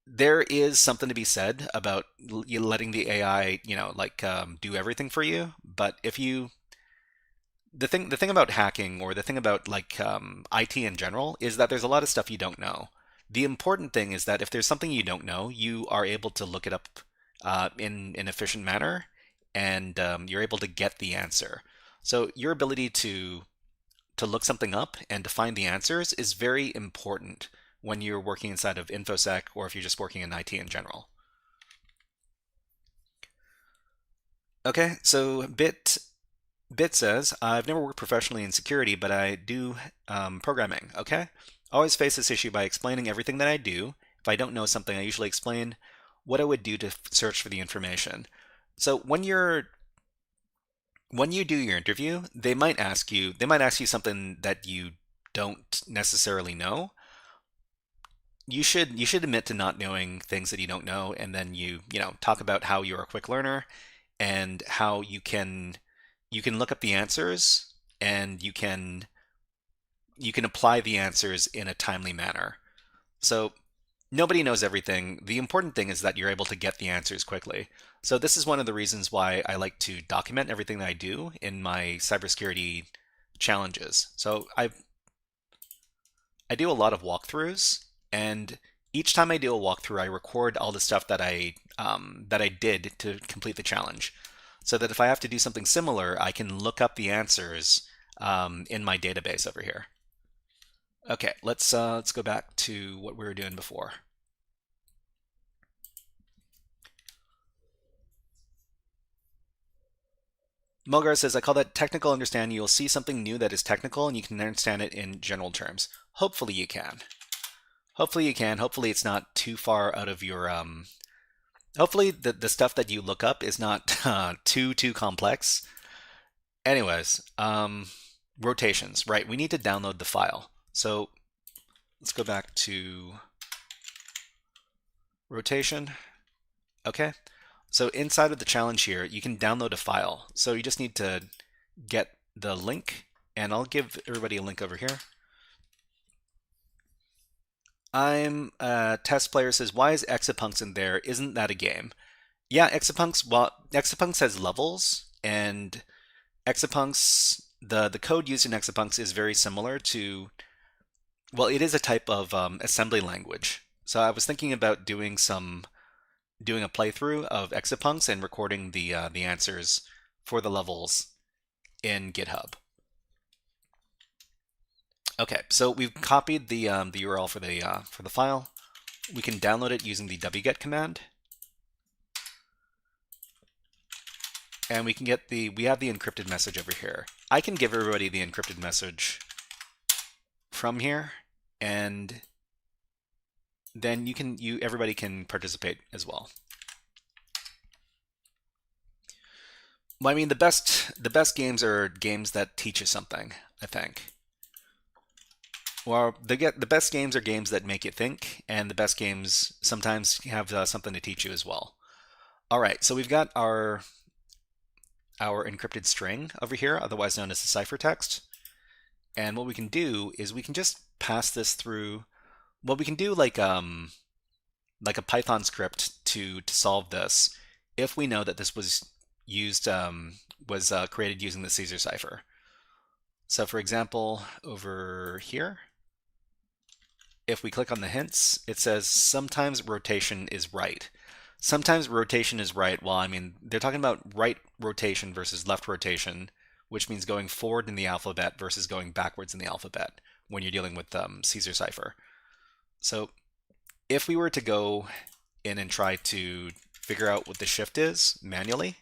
There is something to be said about letting the AI, do everything for you. But if you, the thing about hacking or the thing about IT in general is that there's a lot of stuff you don't know. The important thing is that if there's something you don't know, you are able to look it up in an efficient manner, and you're able to get the answer. So your ability to look something up and to find the answers is very important when you're working inside of InfoSec or if you're just working in IT in general. Okay, so Bit says, I've never worked professionally in security, but I do programming, okay? I always face this issue by explaining everything that I do. If I don't know something, I usually explain what I would do to search for the information. So when you do your interview, they might ask you something that you don't necessarily know. You should admit to not knowing things that you don't know, and then you talk about how you're a quick learner and how you can look up the answers, and you can apply the answers in a timely manner. So nobody knows everything. The important thing is that you're able to get the answers quickly. So this is one of the reasons why I like to document everything that I do in my cybersecurity challenges. So I do a lot of walkthroughs, and each time I do a walkthrough, I record all the stuff that I did to complete the challenge, so that if I have to do something similar, I can look up the answers in my database over here. Okay, let's go back to what we were doing before. Mulgar says, I call that technical understanding. You'll see something new that is technical and you can understand it in general terms. Hopefully you can. Hopefully you can. Hopefully it's not too far out of your hopefully the stuff that you look up is not too complex. Anyways, rotations, right? We need to download the file. So let's go back to rotation. Okay. So inside of the challenge here, you can download a file. So you just need to get the link, and I'll give everybody a link over here. I'm test player says, why is Exapunks in there? Isn't that a game? Yeah, Exapunks, well, Exapunks has levels, and Exapunks, the code used in Exapunks is very similar to, well, it is a type of assembly language. So I was thinking about doing a playthrough of Exapunks and recording the answers for the levels in GitHub. Okay, so we've copied the URL for the file. We can download it using the wget command, and we can get we have the encrypted message over here. I can give everybody the encrypted message from here, and then everybody can participate as well. Well, I mean, the best games are games that teach you something, I think. Well, the best games are games that make you think, and the best games sometimes have something to teach you as well. All right, so we've got our encrypted string over here, otherwise known as the ciphertext. And what we can do is we can just pass this through. Well, we can do like a Python script to solve this if we know that this was used created using the Caesar cipher. So for example, over here, if we click on the hints, it says sometimes rotation is right. Sometimes rotation is right. Well, I mean, they're talking about right rotation versus left rotation, which means going forward in the alphabet versus going backwards in the alphabet when you're dealing with Caesar cipher. So if we were to go in and try to figure out what the shift is manually,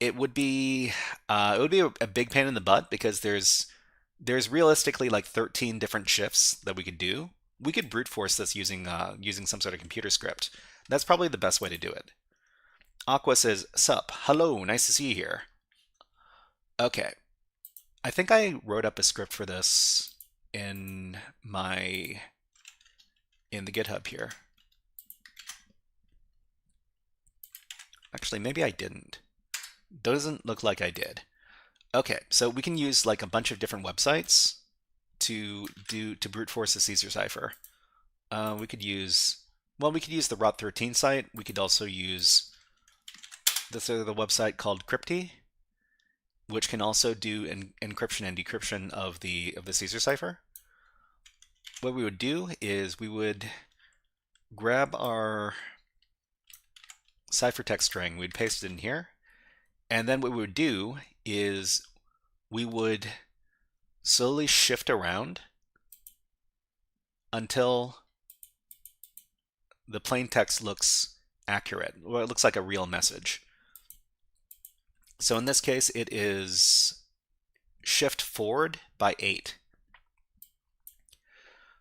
it would be a big pain in the butt because there's realistically like 13 different shifts that we could do. We could brute force this using some sort of computer script. That's probably the best way to do it. Aqua says, "Sup, hello, nice to see you here." Okay, I think I wrote up a script for this in the GitHub here. Actually, maybe I didn't. Doesn't look like I did. Okay, so we can use like a bunch of different websites to brute force a Caesar cipher. We could use the Rot13 site. We could also use this other website called Crypty, which can also do encryption and decryption of the Caesar cipher. What we would do is we would grab our ciphertext string, we'd paste it in here, and then what we would do is we would slowly shift around until the plain text looks accurate, or it looks like a real message. So in this case, it is shift forward by 8.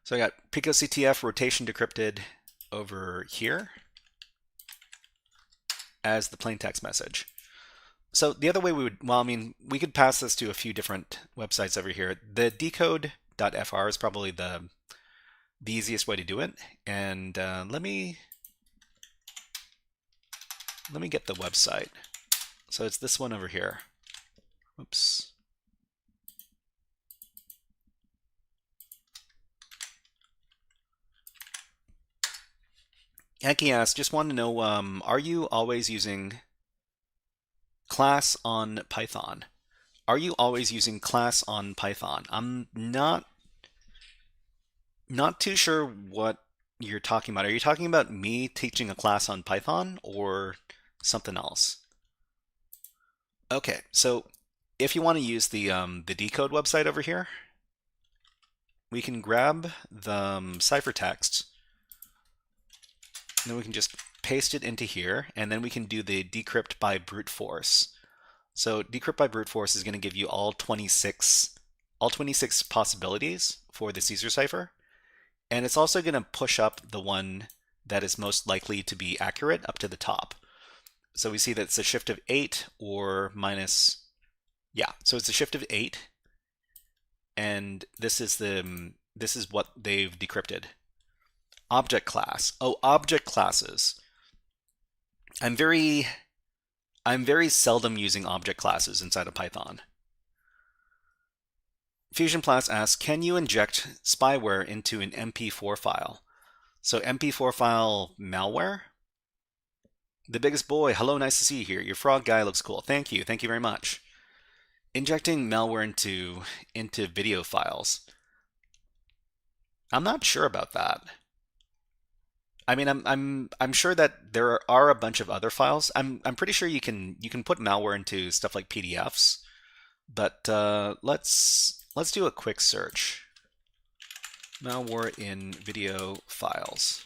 So I got PicoCTF rotation decrypted over here as the plain text message. So the other way we would, we could pass this to a few different websites over here. The decode.fr is probably the easiest way to do it. And let me get the website. So it's this one over here. Oops. Yankee asks, just want to know, are you always using class on Python? Are you always using class on Python? I'm not too sure what you're talking about. Are you talking about me teaching a class on Python or something else? Okay, so if you want to use the decode website over here, we can grab the ciphertext, and then we can just paste it into here, and then we can do the decrypt by brute force. So decrypt by brute force is going to give you all 26 possibilities for the Caesar cipher, and it's also going to push up the one that is most likely to be accurate up to the top. So we see that it's a shift of 8 or minus, yeah, so it's a shift of 8, and this is what they've decrypted. Object class. Oh, object classes. I'm very seldom using object classes inside of Python. Fusion Plus asks, can you inject spyware into an MP4 file? So MP4 file malware? The biggest boy, hello, nice to see you here. Your frog guy looks cool. Thank you very much. Injecting malware into video files. I'm not sure about that. I mean, I'm sure that there are a bunch of other files. I'm pretty sure you can put malware into stuff like PDFs, but let's do a quick search. Malware in video files.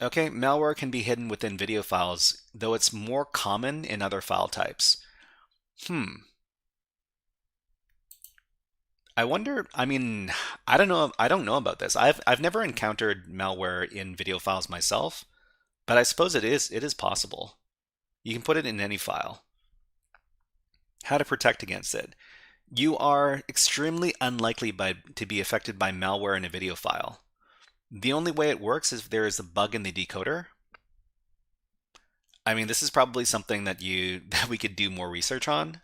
Okay, malware can be hidden within video files, though it's more common in other file types. I wonder, I mean, I don't know about this. I've never encountered malware in video files myself, but I suppose it is possible. You can put it in any file. How to protect against it. You are extremely unlikely to be affected by malware in a video file. The only way it works is if there is a bug in the decoder. I mean, this is probably something that we could do more research on.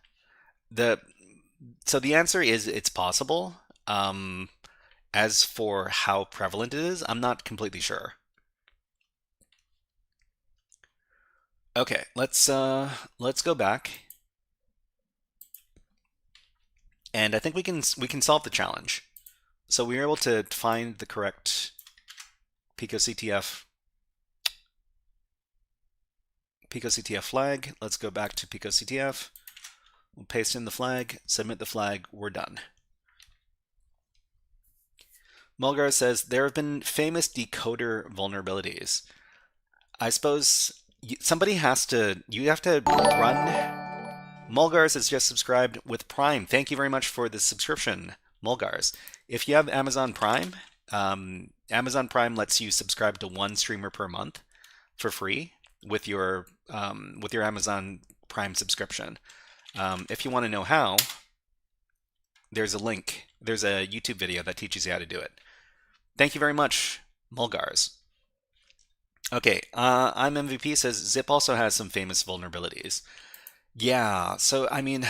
So the answer is it's possible. As for how prevalent it is, I'm not completely sure. Okay, let's go back, and I think we can solve the challenge. So we were able to find the correct PicoCTF flag. Let's go back to PicoCTF. We'll paste in the flag, submit the flag, we're done. Mulgar says there have been famous decoder vulnerabilities. I suppose somebody has to, you have to run. Mulgars has just subscribed with Prime. Thank you very much for the subscription, Mulgars. If you have Amazon Prime, Amazon Prime lets you subscribe to one streamer per month for free with your Amazon Prime subscription. If you want to know how, there's a link. There's a YouTube video that teaches you how to do it. Thank you very much, Mulgars. Okay, I'm MVP says Zip also has some famous vulnerabilities. Yeah, so I mean,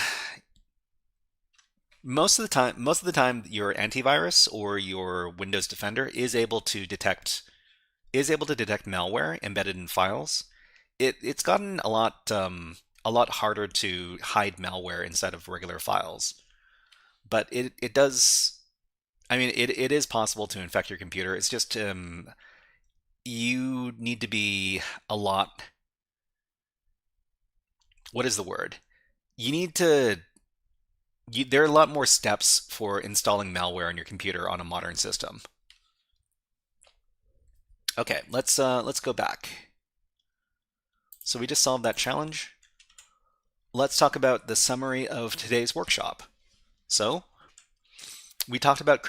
most of the time, your antivirus or your Windows Defender is able to detect malware embedded in files. It's gotten a lot harder to hide malware inside of regular files, but it does. I mean, it is possible to infect your computer. It's just you need to be a lot. What is the word? You need to. There are a lot more steps for installing malware on your computer on a modern system. Okay, let's go back. So we just solved that challenge. Let's talk about the summary of today's workshop. So we talked about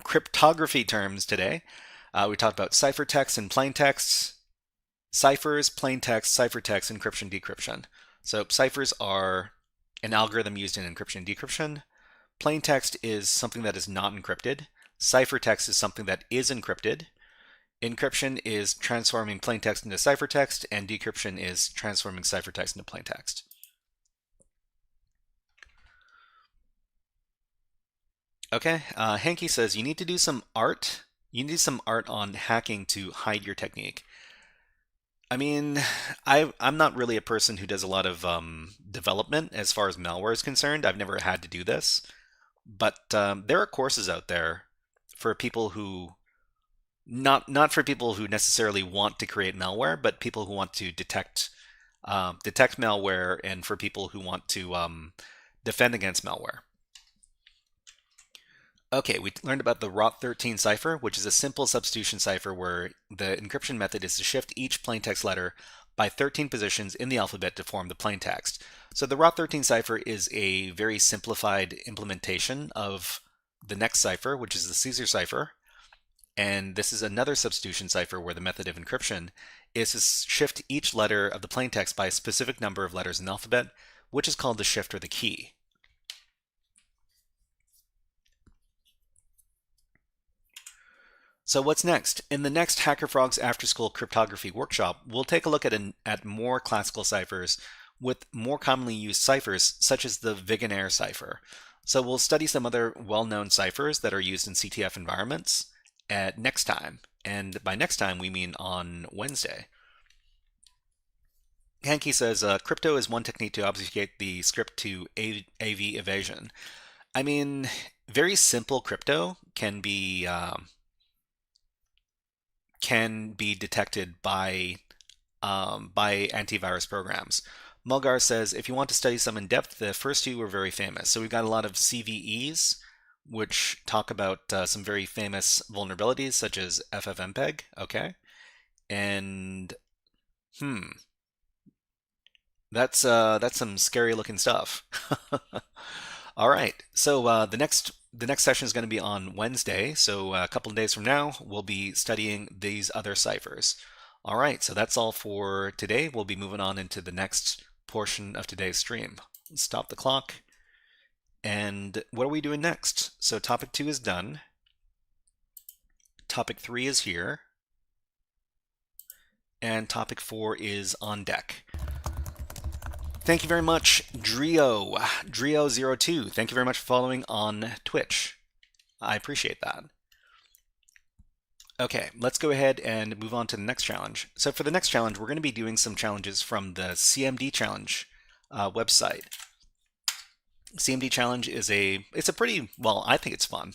cryptography terms today. We talked about ciphertext and plaintext, ciphers, plaintext, ciphertext, encryption, decryption. So ciphers are an algorithm used in encryption and decryption. Plaintext is something that is not encrypted. Ciphertext is something that is encrypted. Encryption is transforming plaintext into ciphertext, and decryption is transforming ciphertext into plaintext. Okay, Hanky says you need to do some art. You need some art on hacking to hide your technique. I mean, I'm not really a person who does a lot of development as far as malware is concerned. I've never had to do this, but there are courses out there for people who not for people who necessarily want to create malware, but people who want to detect malware, and for people who want to defend against malware. Okay, we learned about the ROT13 cipher, which is a simple substitution cipher where the encryption method is to shift each plaintext letter by 13 positions in the alphabet to form the plaintext. So the ROT13 cipher is a very simplified implementation of the next cipher, which is the Caesar cipher. And this is another substitution cipher where the method of encryption is to shift each letter of the plaintext by a specific number of letters in the alphabet, which is called the shift or the key. So what's next? In the next HackerFrogs AfterSchool Cryptography workshop, we'll take a look at more classical ciphers with more commonly used ciphers, such as the Vigenère cipher. So we'll study some other well-known ciphers that are used in CTF environments at next time. And by next time, we mean on Wednesday. Hanky says, crypto is one technique to obfuscate the script to AV evasion. I mean, very simple crypto can be detected by antivirus programs. Mulgar says, if you want to study some in depth, the first two were very famous. So we've got a lot of CVEs, which talk about some very famous vulnerabilities, such as FFmpeg. Okay, and that's some scary looking stuff. All right, so the next session is going to be on Wednesday, so a couple of days from now, we'll be studying these other ciphers. All right, so that's all for today. We'll be moving on into the next portion of today's stream. Let's stop the clock. And what are we doing next? So topic 2 is done. Topic 3 is here. And topic 4 is on deck. Thank you very much, Drio02. Thank you very much for following on Twitch. I appreciate that. Okay, let's go ahead and move on to the next challenge. So for the next challenge, we're going to be doing some challenges from the CmdChallenge website. CmdChallenge is it's a pretty, well, I think it's fun.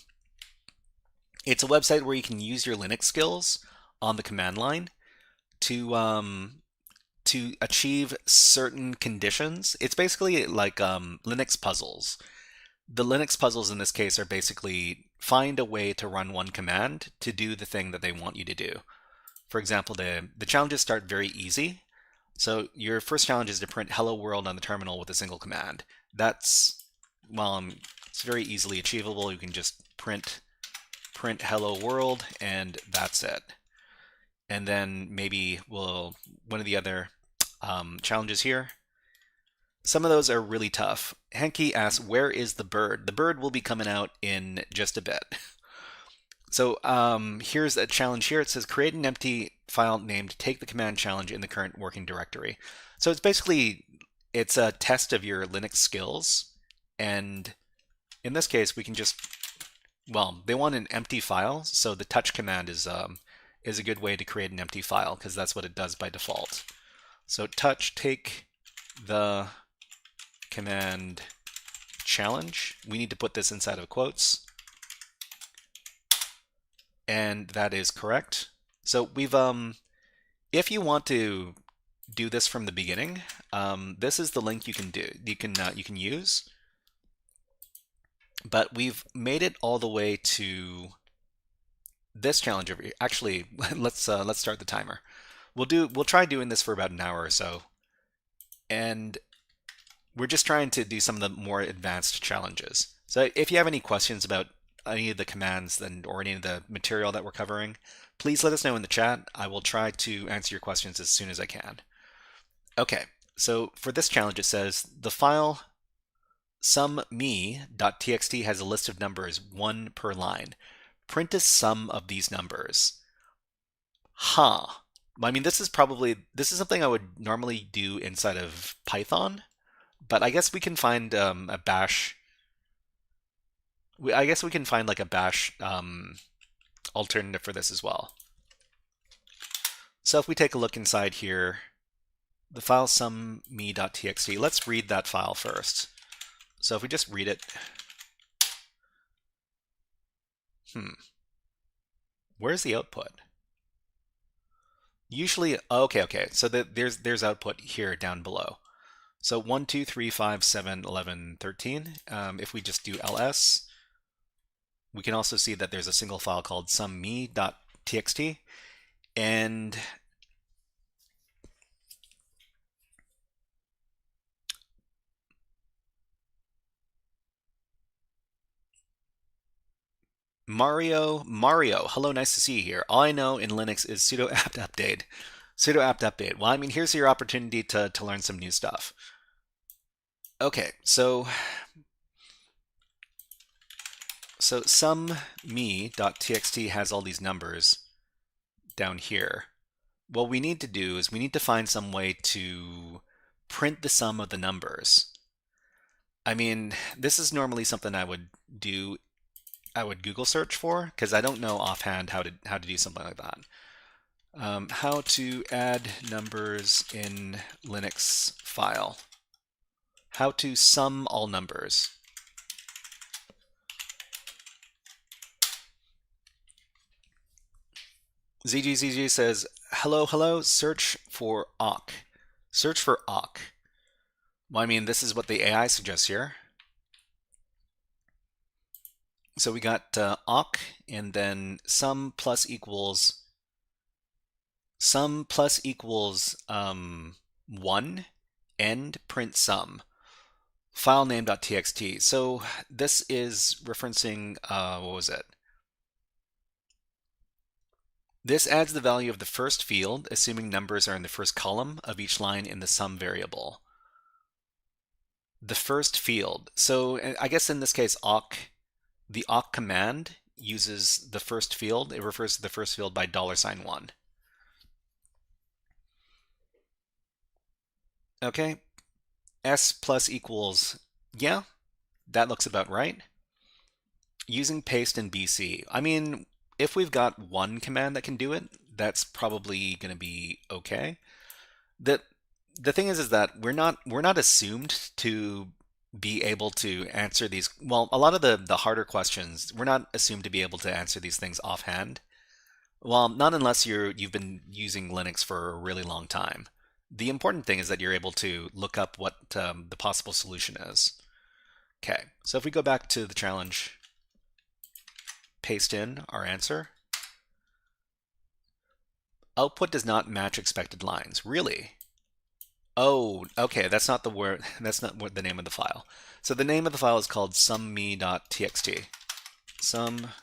It's a website where you can use your Linux skills on the command line to achieve certain conditions. It's basically like Linux puzzles. The Linux puzzles in this case are basically find a way to run one command to do the thing that they want you to do. For example, the challenges start very easy. So your first challenge is to print hello world on the terminal with a single command. That's, well, it's very easily achievable. You can just print hello world, and that's it. And then maybe one of the other challenges here. Some of those are really tough. Henke asks, where is the bird? The bird will be coming out in just a bit. So here's a challenge here. It says create an empty file named take the command challenge in the current working directory. So it's basically, it's a test of your Linux skills. And in this case, we can just, well, they want an empty file. So the touch command is a good way to create an empty file because that's what it does by default. So touch take the command challenge. We need to put this inside of quotes. And that is correct. So we've, if you want to do this from the beginning, this is the link you can use. But we've made it all the way to this challenge over here. Actually, let's start the timer. We'll try doing this for about an hour or so, and we're just trying to do some of the more advanced challenges. So if you have any questions about any of the commands or any of the material that we're covering, please let us know in the chat. I will try to answer your questions as soon as I can. Okay, so for this challenge, it says the file summe.txt has a list of numbers, 1 per line. Print a sum of these numbers. Huh. I mean, this is something I would normally do inside of Python, but I guess we can find a bash. I guess we can find like a bash alternative for this as well. So if we take a look inside here, the file summe.txt, let's read that file first. So if we just read it, where's the output? Usually, okay. So there's output here down below. So 1, 2, 3, 5, 7, 11, 13. If we just do ls, we can also see that there's a single file called summe.txt, and Mario, hello, nice to see you here. All I know in Linux is sudo apt update. Sudo apt update. Well, I mean, here's your opportunity to learn some new stuff. Okay, so summe.txt has all these numbers down here. What we need to do is we need to find some way to print the sum of the numbers. I mean, this is normally something I would Google search for, because I don't know offhand how to do something like that. How to add numbers in Linux file. How to sum all numbers. ZGZG says, hello, search for awk. Search for awk. Well, I mean, this is what the AI suggests here. So we got awk, and then sum plus equals 1, end print sum. File name.txt. So this is referencing, what was it? This adds the value of the first field, assuming numbers are in the first column of each line in the sum variable. The first field. So I guess in this case, awk, the awk command uses the first field. It refers to the first field by $1. Okay, s plus equals, yeah, that looks about right. Using paste in BC. I mean, if we've got one command that can do it, that's probably going to be okay. The thing is that we're not assumed to be able to answer these. Well, a lot of the harder questions, we're not assumed to be able to answer these things offhand. Well, not unless you've been using Linux for a really long time. The important thing is that you're able to look up what the possible solution is. Okay, so if we go back to the challenge, paste in our answer. Output does not match expected lines. Really? Oh, okay, that's not the word, that's not what the name of the file. So the name of the file is called summe.txt. Summe.txt.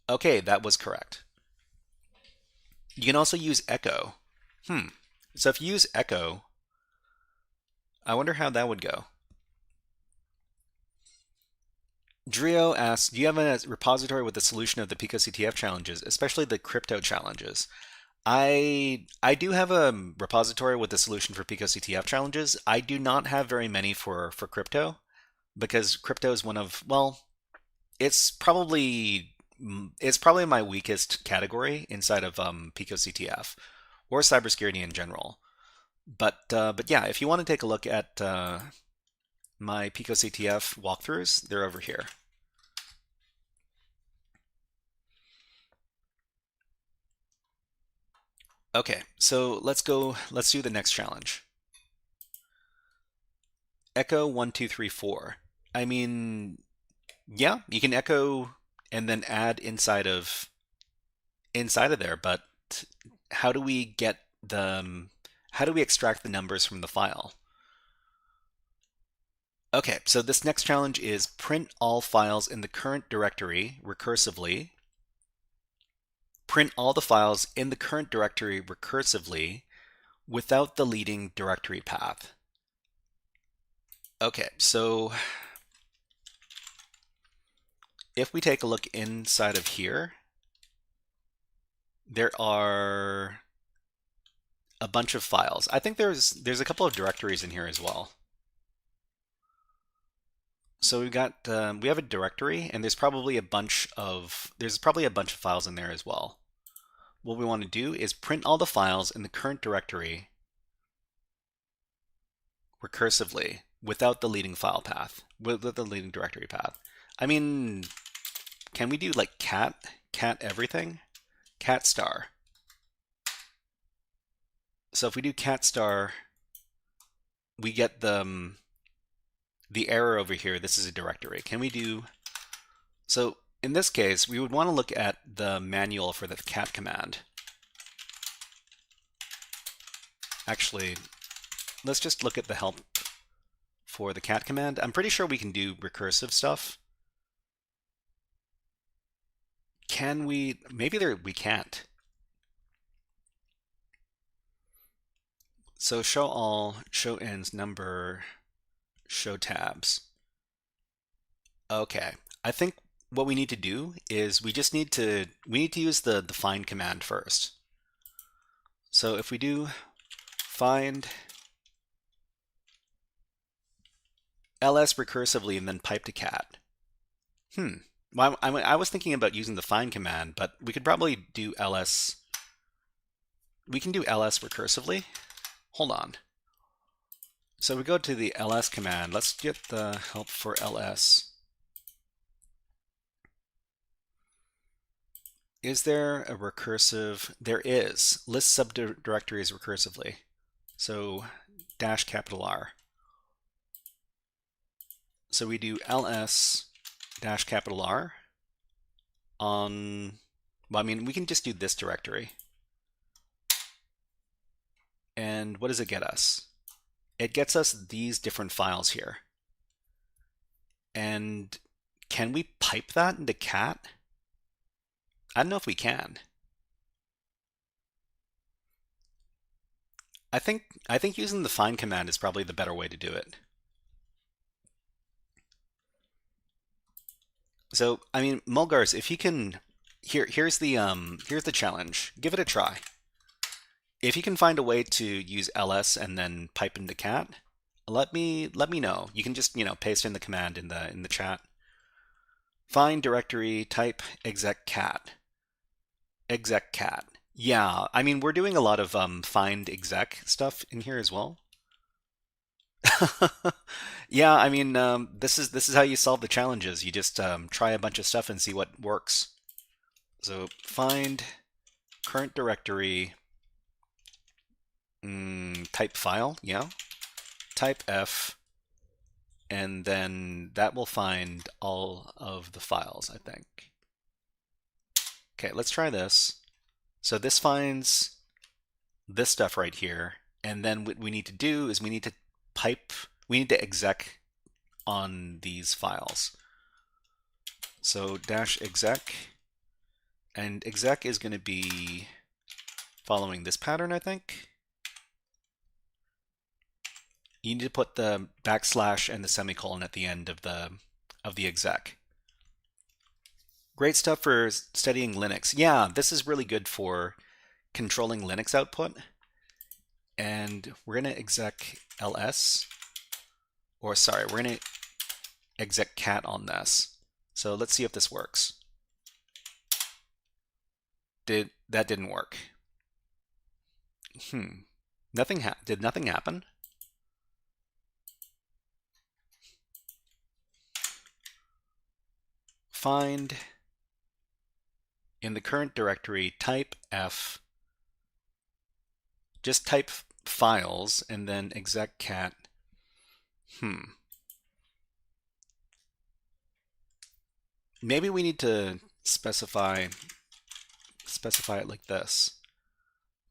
Okay, that was correct. You can also use echo. So if you use echo, I wonder how that would go. Drio asks, do you have a repository with the solution of the PicoCTF challenges, especially the crypto challenges? I do have a repository with the solution for PicoCTF challenges. I do not have very many for crypto because crypto is one of, well, it's probably my weakest category inside of PicoCTF or cybersecurity in general. But yeah, if you want to take a look at my PicoCTF walkthroughs, they're over here. Okay, so let's do the next challenge. Echo 1, 2, 3, 4. I mean, yeah, you can echo and then add inside of there, but how do we get how do we extract the numbers from the file? Okay, so this next challenge is print all files in the current directory recursively. Print all the files in the current directory recursively without the leading directory path. Okay, so if we take a look inside of here, there are a bunch of files. I think there's a couple of directories in here as well. So we have a directory, and there's probably a bunch of files in there as well. What we want to do is print all the files in the current directory recursively without the leading file path, without the leading directory path. I mean, can we do like cat everything? Cat star. So if we do cat star, we get the error over here. This is a directory. Can we do, so in this case, we would want to look at the manual for the cat command. Actually, let's just look at the help for the cat command. I'm pretty sure we can do recursive stuff. Can we? Maybe we can't. So show all, show ends, number, show tabs. Okay, I think what we need to do is we need to use the find command first. So if we do find ls recursively and then pipe to cat. Well, I was thinking about using the find command, but we could probably do ls. We can do ls recursively. Hold on. So we go to the ls command. Let's get the help for ls. Is there a recursive? There is. List subdirectories recursively. So -R. So we do ls -R on, well, I mean, we can just do this directory. And what does it get us? It gets us these different files here. And can we pipe that into cat? I don't know if we can. I think using the find command is probably the better way to do it. So, I mean, Mulgars, if you can, here's the challenge. Give it a try. If you can find a way to use ls and then pipe into cat, let me know. You can just, paste in the command in the chat. Find directory, type exec cat. Exec cat. Yeah, I mean, we're doing a lot of find exec stuff in here as well. Yeah, I mean, this is how you solve the challenges. You just try a bunch of stuff and see what works. So find current directory, type file, yeah. Type F, and then that will find all of the files, I think. Okay, let's try this. So this finds this stuff right here, and then what we need to do is we need to exec on these files. So -exec, and exec is going to be following this pattern, I think. You need to put the backslash and the semicolon at the end of the exec. Great stuff for studying Linux. Yeah, this is really good for controlling Linux output. And we're going to exec ls, or sorry, we're going to exec cat on this. So let's see if this works. That didn't work. Did nothing happen? Find in the current directory, type f, just type files and then exec cat. Maybe we need to specify it like this.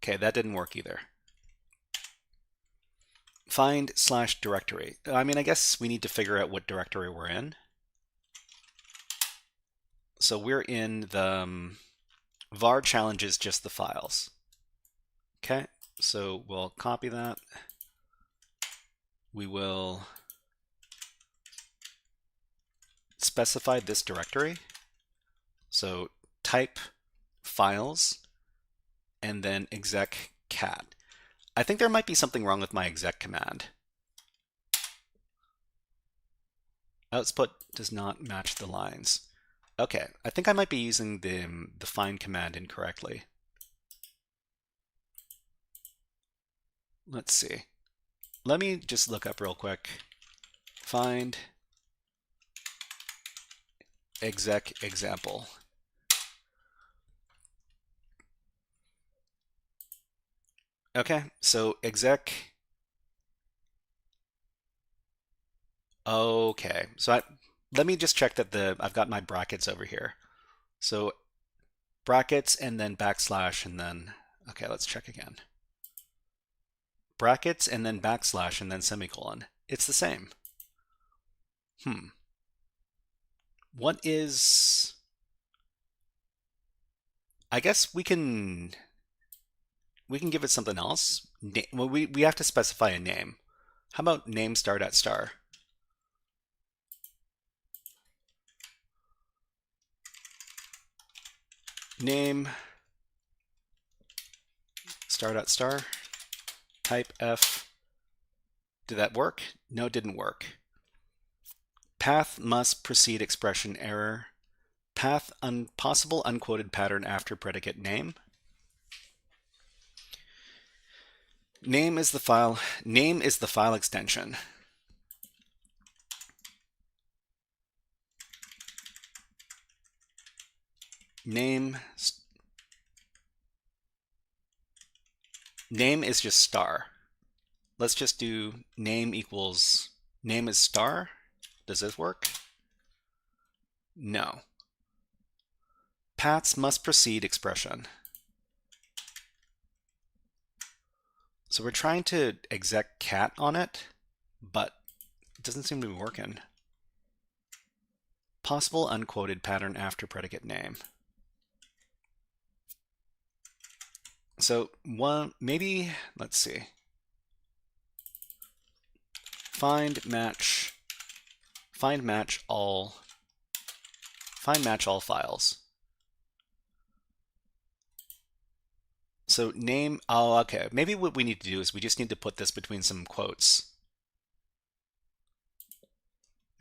Okay, that didn't work either. Find /directory. I mean, I guess we need to figure out what directory we're in. So we're in the var challenges, just the files. Okay, so we'll copy that. We will specify this directory. So type files and then exec cat. I think there might be something wrong with my exec command. Output does not match the lines. Okay, I think I might be using the find command incorrectly. Let's see. Let me just look up real quick. Find exec example. Okay, so exec. Okay, so let me just check that I've got my brackets over here. So brackets and then backslash and then, okay, let's check again. Brackets and then backslash and then semicolon. It's the same. What is, I guess we can give it something else. Well, we have to specify a name. How about name star.star? Name star.star, type f. Did that work? No, it didn't work. Path must precede expression error. Path possible unquoted pattern after predicate name. Name is the file extension. Name is just star. Let's just do name equals name is star. Does this work? No. Paths must precede expression. So we're trying to exec cat on it, but it doesn't seem to be working. Possible unquoted pattern after predicate name. So maybe, let's see. Find match all files. So name, oh, okay. Maybe what we need to do is we just need to put this between some quotes.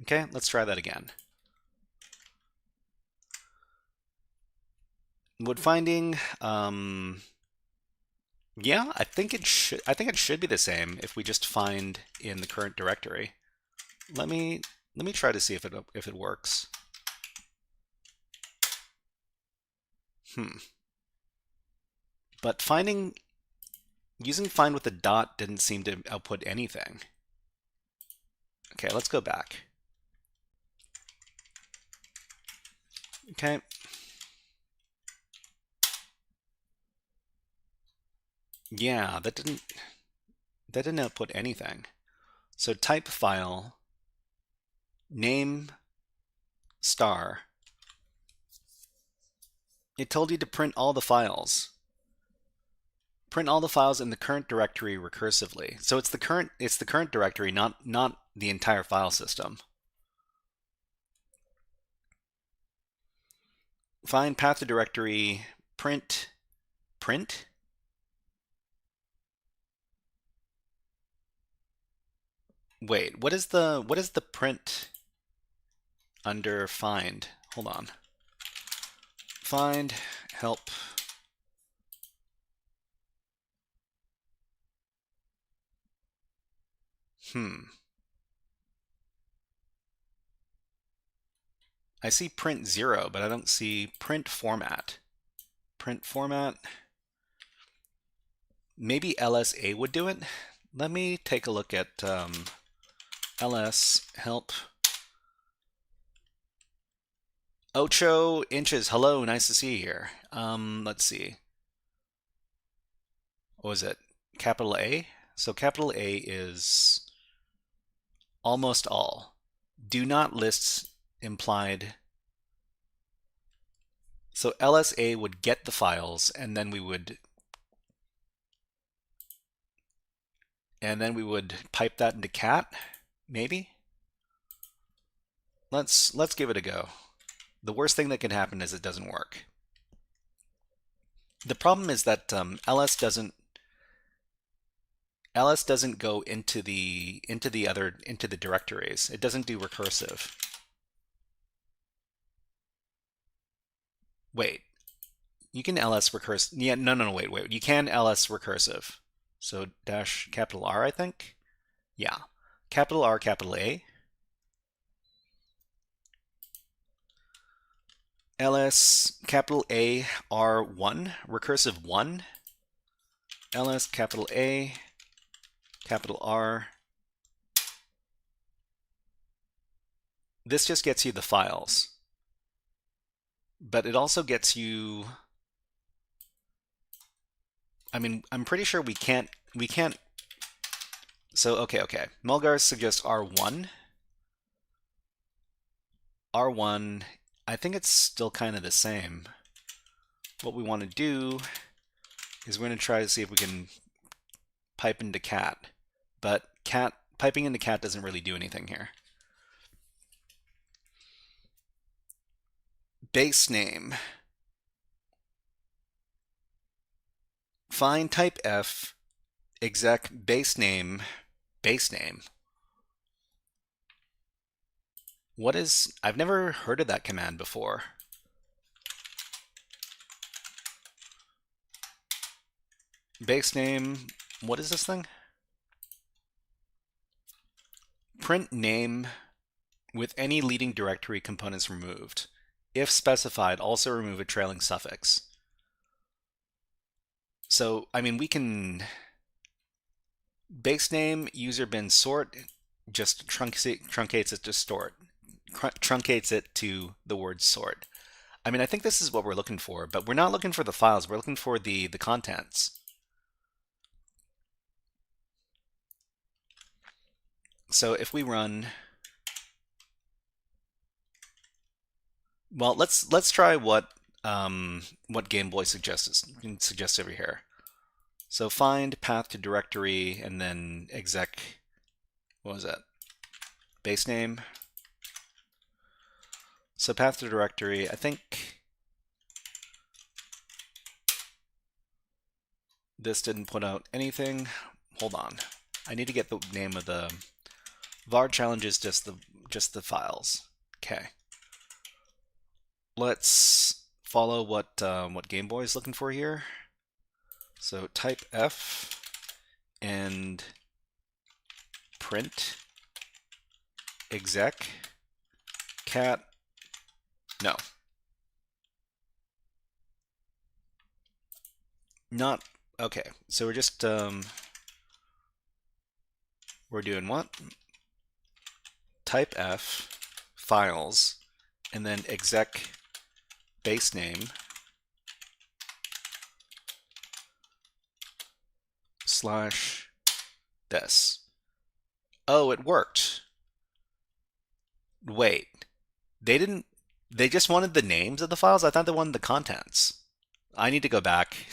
Okay, let's try that again. Would finding, yeah, I think it should be the same if we just find in the current directory. Let me try to see if it works. But using find with a dot didn't seem to output anything. Okay, let's go back. Okay. Yeah, that didn't output anything. So type file, name star. It told you to print all the files. Print all the files in the current directory recursively. So it's the current directory, not the entire file system. Find path to directory, print. Wait, what is the print under find? Hold on. Find help. I see print 0, but I don't see print format. Print format. Maybe LSA would do it. Let me take a look at ls help. Ocho inches. Hello, nice to see you here. Let's see. What was it? Capital A? So capital A is almost all. Do not list implied. So LSA would get the files, and then we would pipe that into cat, maybe. Let's give it a go. The worst thing that can happen is it doesn't work. The problem is that ls doesn't go into the directories. It doesn't do recursive. Wait, you can ls recursive. Yeah, no, wait. You can ls recursive. So dash capital R, I think. Yeah, capital R, capital A. ls capital A R1 recursive 1. ls capital A capital R. This just gets you the files, but it also gets you. I mean, I'm pretty sure we can't. So okay. Mulgar suggests R1. R1. I think it's still kind of the same. What we want to do is we're going to try to see if we can pipe into cat, but piping into cat doesn't really do anything here. Base name. Find type F exec base name. What is, I've never heard of that command before. Base name, what is this thing? Print name with any leading directory components removed. If specified, also remove a trailing suffix. So, I mean, we can base name user bin sort just truncates it to sort. Truncates it to the word sort. I mean, I think this is what we're looking for, but we're not looking for the files. We're looking for the contents. So if we run, well, let's try what Game Boy suggests over here. So find path to directory and then exec. What was that? Base name. So path to directory, I think this didn't put out anything. Hold on. I need to get the name of the var challenges, just the files. Okay. Let's follow what Game Boy is looking for here. So type F and print exec cat. No. Not okay. So we're just we're doing what? type F files and then exec base name slash this. Oh, it worked. Wait, they just wanted the names of the files? I thought they wanted the contents. I need to go back.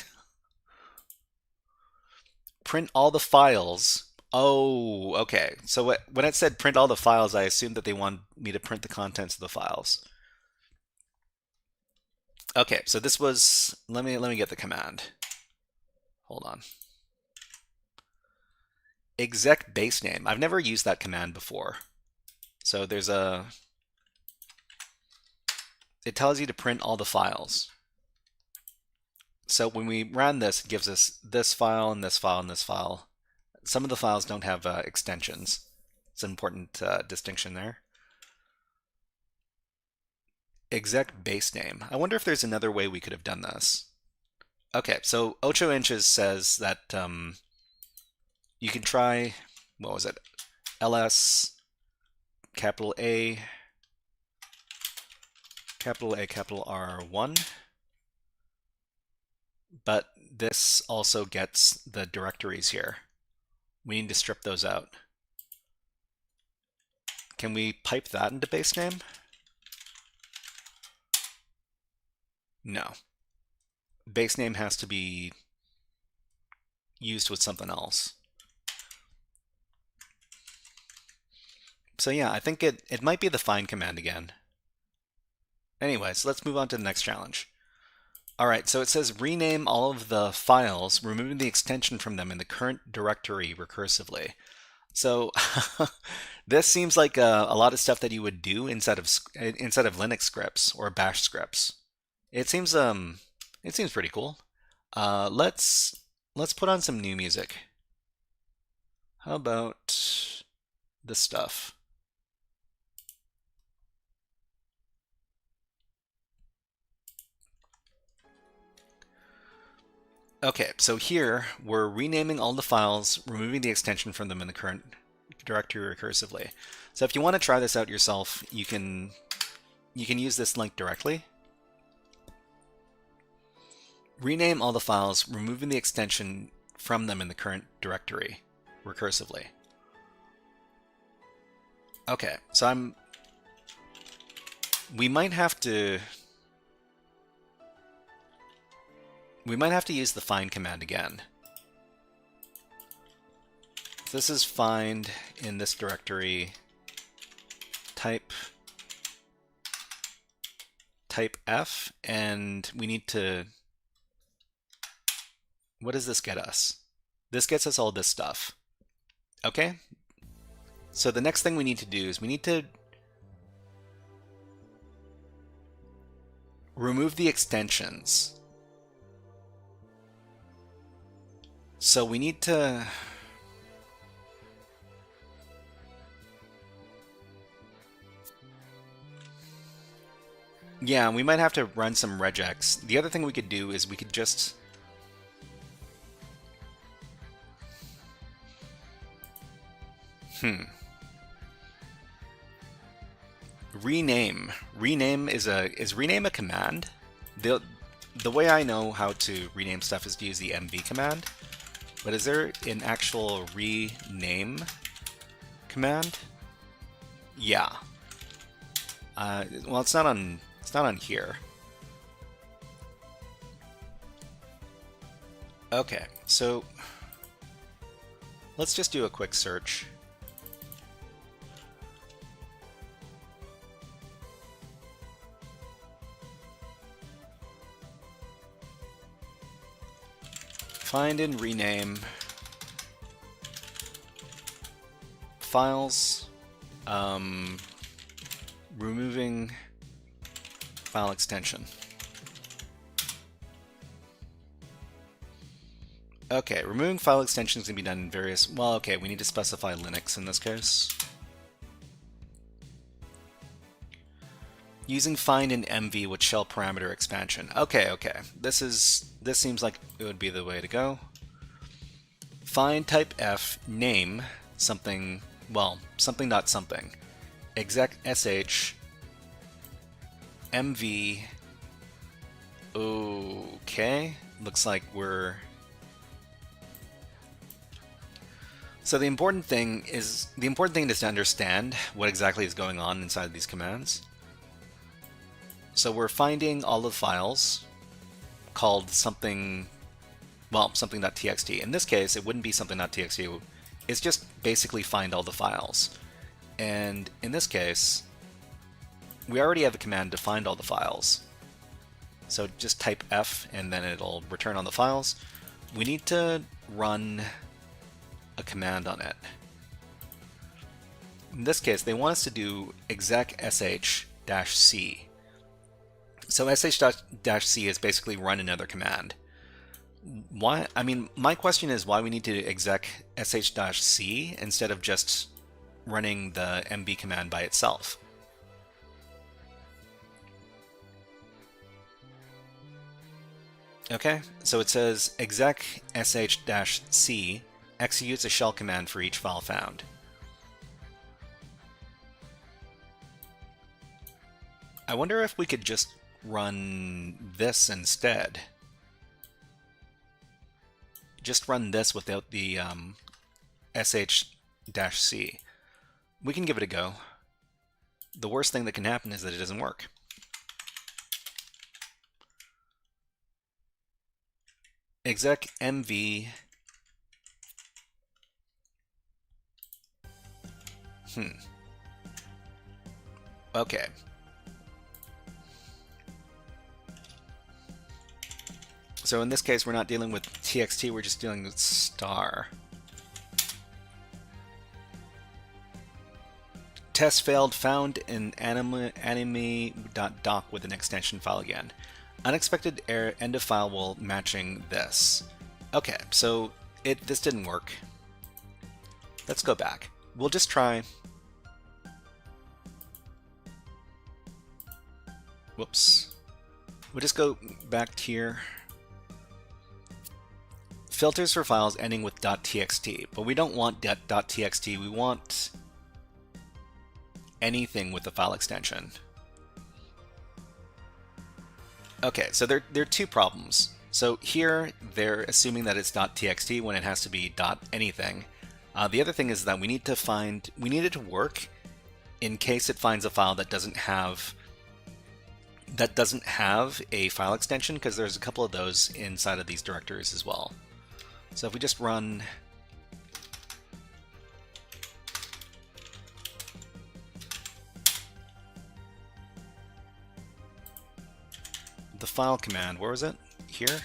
Print all the files. Oh, okay. So when it said print all the files, I assumed that they wanted me to print the contents of the files. Okay, so this was, let me get the command. Hold on. Exec base name. I've never used that command before. So there's it tells you to print all the files. So when we ran this, it gives us this file and this file and this file. Some of the files don't have extensions. It's an important distinction there. Exec base name. I wonder if there's another way we could have done this. Okay, so Ocho Inches says that you can try, what was it? ls capital A, capital A, capital R1. But this also gets the directories here. We need to strip those out. Can we pipe that into base name? No. Base name has to be used with something else. So yeah, I think it might be the find command again. Anyways, let's move on to the next challenge. All right, so it says rename all of the files, removing the extension from them in the current directory recursively. So this seems like a lot of stuff that you would do inside of Linux scripts or Bash scripts. It seems pretty cool. Let's put on some new music. How about this stuff? Okay, so here we're renaming all the files, removing the extension from them in the current directory recursively. So if you want to try this out yourself, you can use this link directly. Rename all the files, removing the extension from them in the current directory recursively. Okay, so we might have to use the find command again. So this is find in this directory, type F, and we need to, what does this get us? This gets us all this stuff. Okay? So the next thing we need to do is we need to remove the extensions. So we need to yeah, we might have to run some regex. The other thing we could do is we could just rename. Rename is rename a command? The way I know how to rename stuff is to use the mv command. But is there an actual rename command? Yeah. Well, it's not on here. Okay, so let's just do a quick search. Find and rename files, removing file extension. Okay, removing file extensions can be done in various, well, okay, we need to specify Linux in this case. Using find and mv with shell parameter expansion. Okay, okay. This seems like it would be the way to go. Find type F name something, well, something dot something. exec sh mv. Okay, looks like we're... So the important thing is to understand what exactly is going on inside of these commands. So we're finding all the files called something, well, something.txt. In this case, it wouldn't be something.txt. It's just basically find all the files. And in this case, we already have a command to find all the files. So just type F and then it'll return on the files. We need to run a command on it. In this case, they want us to do exec sh-c. So sh-c is basically run another command. Why? I mean, my question is why we need to exec sh-c instead of just running the mb command by itself. Okay, so it says exec sh-c executes a shell command for each file found. I wonder if we could just run this instead. Just run this without the sh-c. We can give it a go. The worst thing that can happen is that it doesn't work. Exec mv. Okay. So in this case, we're not dealing with txt, we're just dealing with star. Test failed, found in anime.doc with an extension file again. Unexpected error, end of file while matching this. Okay, so this didn't work. Let's go back. We'll just try. Whoops. We'll just go back here. Filters for files ending with .txt, but we don't want .txt, we want anything with a file extension. Okay, so there are two problems. So here they're assuming that it's .txt when it has to be .anything. The other thing is that we need it to work in case it finds a file that doesn't have a file extension, because there's a couple of those inside of these directories as well. So if we just run the file command, where was it? Here?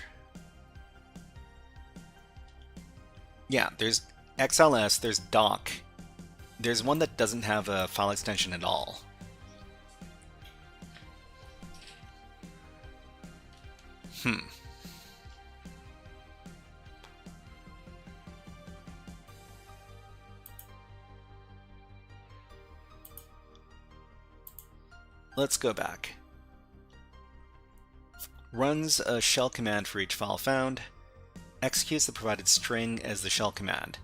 Yeah, there's XLS, there's doc. There's one that doesn't have a file extension at all. Let's go back. Runs a shell command for each file found, executes the provided string as the shell command.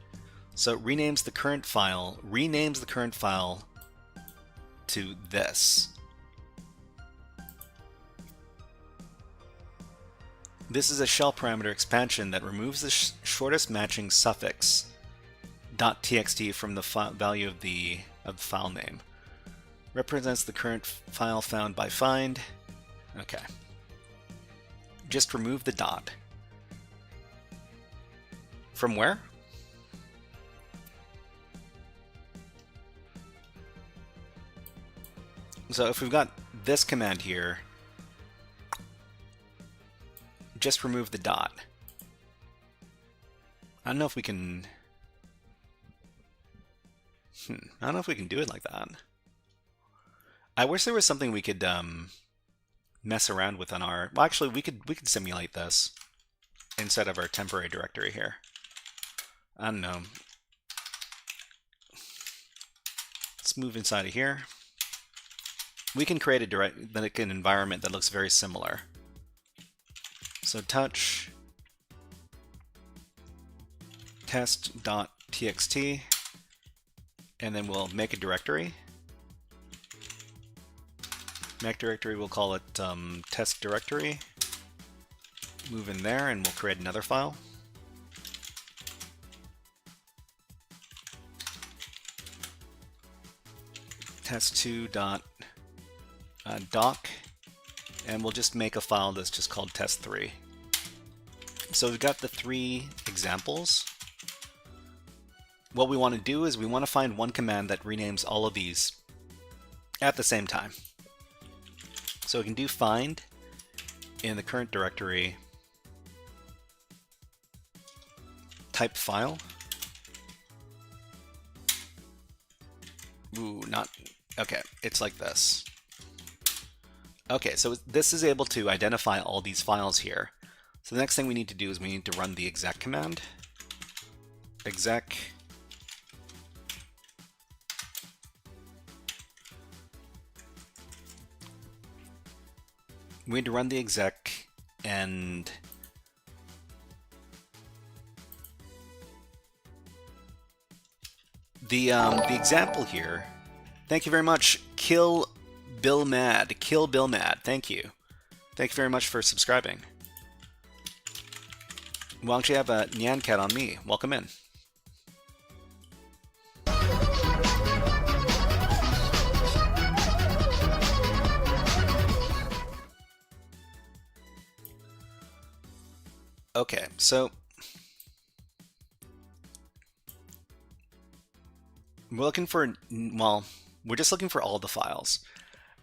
So it renames the current file to this. This is a shell parameter expansion that removes the shortest matching suffix .txt from the value of the file name. Represents the current file found by find. Okay. Just remove the dot. From where? So if we've got this command here, just remove the dot. I don't know if we can... I don't know if we can do it like that. I wish there was something we could mess around with on our... Well, actually, we could simulate this instead of our temporary directory here. I don't know. Let's move inside of here. We can create an environment that looks very similar. So touch test.txt, and then we'll make a directory. Mac directory, we'll call it test directory. Move in there and we'll create another file. test2.doc, and we'll just make a file that's just called test3. So we've got the 3 examples. What we want to do is we want to find one command that renames all of these at the same time. So we can do find in the current directory, type file. Ooh, not, okay, it's like this. Okay, so this is able to identify all these files here. So the next thing we need to do is we need to run the exec command. Exec we need to run the exec, and the example here. Thank you very much, Kill Bill Mad. Kill Bill Mad. Thank you. Thank you very much for subscribing. Well, actually, I have a Nyan Cat on me. Welcome in. Okay, so we're looking for, well, we're just looking for all the files.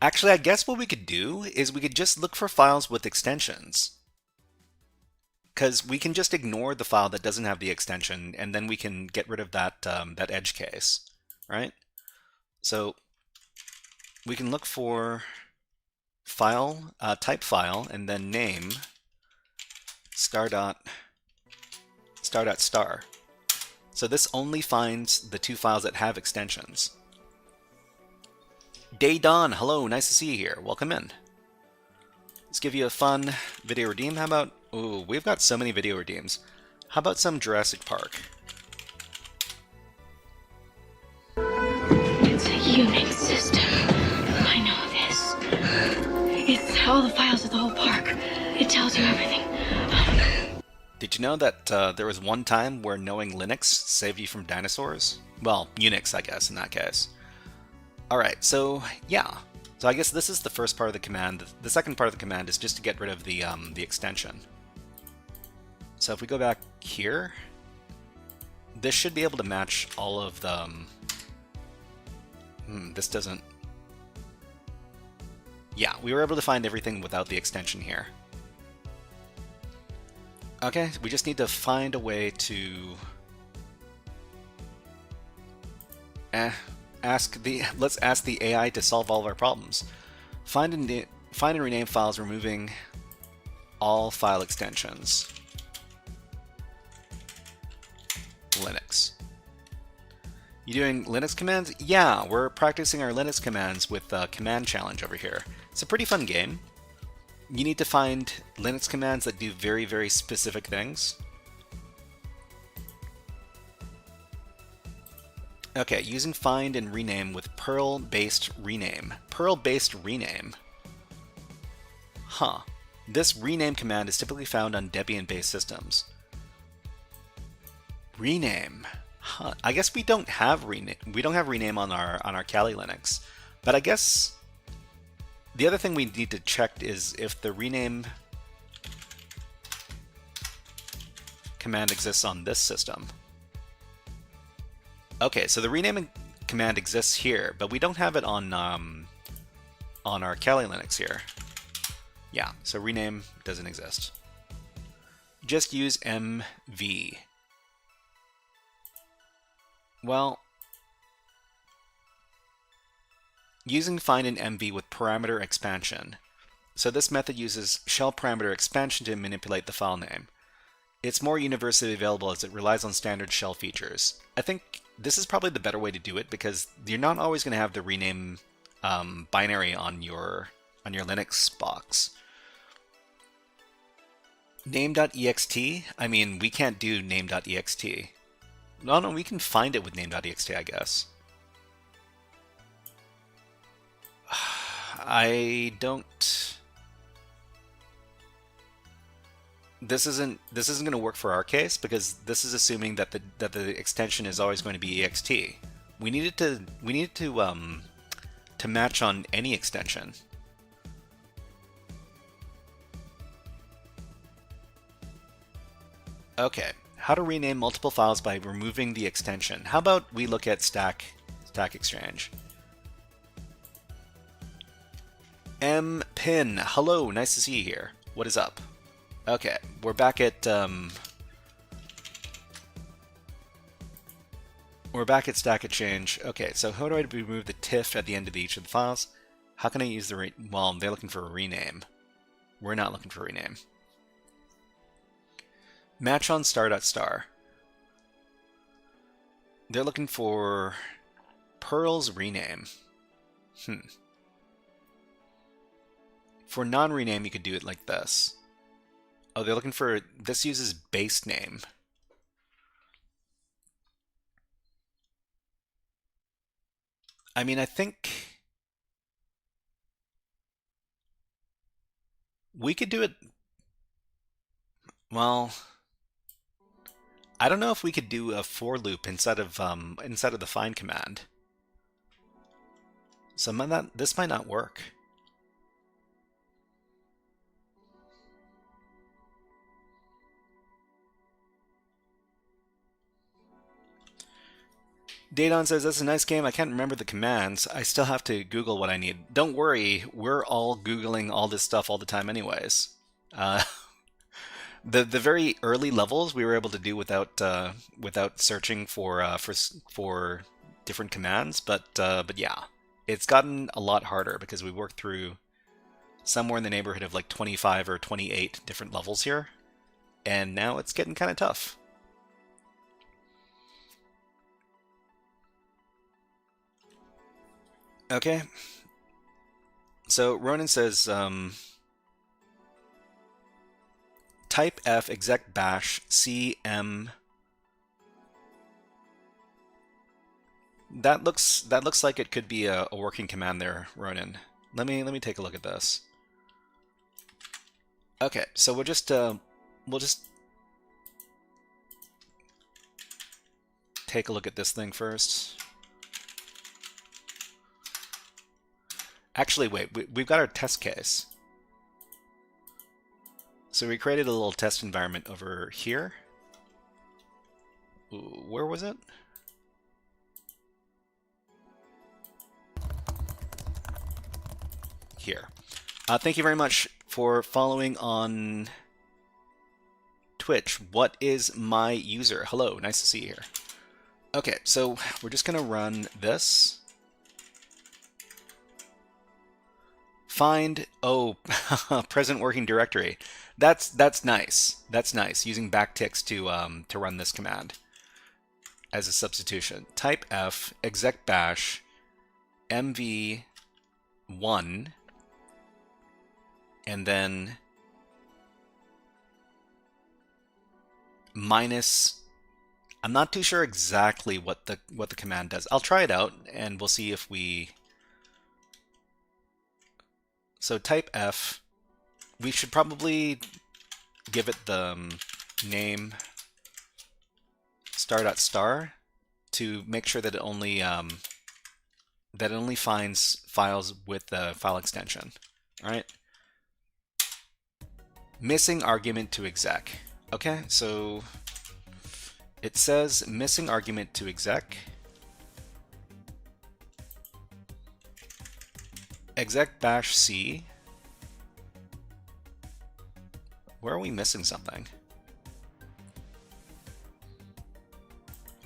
Actually, I guess what we could do is we could just look for files with extensions, because we can just ignore the file that doesn't have the extension, and then we can get rid of that that edge case, right? So we can look for file, type file, and then name star. So this only finds the 2 files that have extensions. Day Dawn, hello, nice to see you here. Welcome in. Let's give you a fun video redeem. How about, ooh, we've got so many video redeems. How about some Jurassic Park? It's a Unix system. I know this. It's all the files of the whole park. It tells you everything. Did you know that there was one time where knowing Linux saved you from dinosaurs? Well, Unix, I guess, in that case. Alright, so yeah. So I guess this is the first part of the command. The second part of the command is just to get rid of the extension. So if we go back here, this should be able to match all of the... this doesn't... Yeah, we were able to find everything without the extension here. Okay, we just need to find a way to let's ask the AI to solve all of our problems. Find and rename files, removing all file extensions. Linux. You doing Linux commands? Yeah, we're practicing our Linux commands with CmdChallenge over here. It's a pretty fun game. You need to find Linux commands that do very, very specific things. Okay, using find and rename with Perl-based rename. Perl-based rename. Huh. This rename command is typically found on Debian-based systems. Rename. Huh. I guess we don't have rename. We don't have rename on our Kali Linux, but I guess. The other thing we need to check is if the rename command exists on this system. Okay, so the renaming command exists here, but we don't have it on our Kali Linux here. Yeah, so rename doesn't exist. Just use mv. Well, using find and mv with parameter expansion. So this method uses shell parameter expansion to manipulate the file name. It's more universally available as it relies on standard shell features. I think this is probably the better way to do it because you're not always going to have the rename binary on your Linux box. Name.ext? I mean, we can't do name.ext. No, we can find it with name.ext, I guess. I don't. This isn't going to work for our case because this is assuming that the extension is always going to be ext. We needed to match on any extension. Okay, how to rename multiple files by removing the extension. How about we look at Stack Exchange. MPin, hello, nice to see you here. What is up? Okay, we're back at Stack Exchange. Okay, so how do I remove the TIFF at the end of each of the files? How can I use the well, they're looking for a rename. We're not looking for a rename. Match on star.star. They're looking for Pearl's rename. For non-rename, you could do it like this. Oh, they're looking for, this uses base name. I mean, I think we could do it, well, I don't know if we could do a for loop inside of the find command. So this might not work. Daedon says, that's a nice game. I can't remember the commands. I still have to Google what I need. Don't worry, we're all Googling all this stuff all the time anyways. The very early levels we were able to do without searching for different commands, but yeah, it's gotten a lot harder because we worked through somewhere in the neighborhood of like 25 or 28 different levels here, and now it's getting kind of tough. Okay, so Ronan says, type F exec bash cm. That looks like it could be a working command there, Ronan. Let me take a look at this. Okay, so we'll just take a look at this thing first. Actually, wait, we've got our test case. So we created a little test environment over here. Ooh, where was it? Here. Thank you very much for following on Twitch. What is my user? Hello, nice to see you here. Okay, so we're just going to run this. Find, oh, present working directory. That's nice. That's nice. Using backticks to run this command as a substitution. Type F exec bash mv1 and then minus. I'm not too sure exactly what the command does. I'll try it out and we'll see if we. So type F, we should probably give it the name star.star to make sure that it only finds files with the file extension. All right. Missing argument to exec. Okay, so it says missing argument to exec. Exec bash c. Where are we missing something?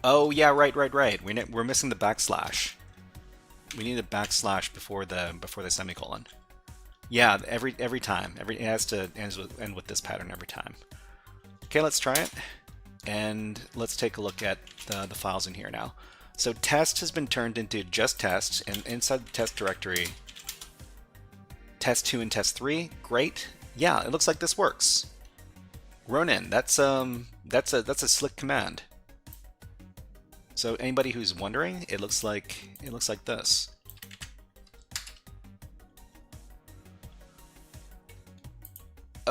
Oh yeah, right. We're missing the backslash. We need a backslash before the semicolon. Yeah, every time. It has to end with this pattern every time. Okay, let's try it, and let's take a look at the files in here now. So test has been turned into just test, and inside the test directory, test 2 and test 3. Great. Yeah, it looks like this works. Ronan, that's a slick command. So anybody who's wondering, it looks like this.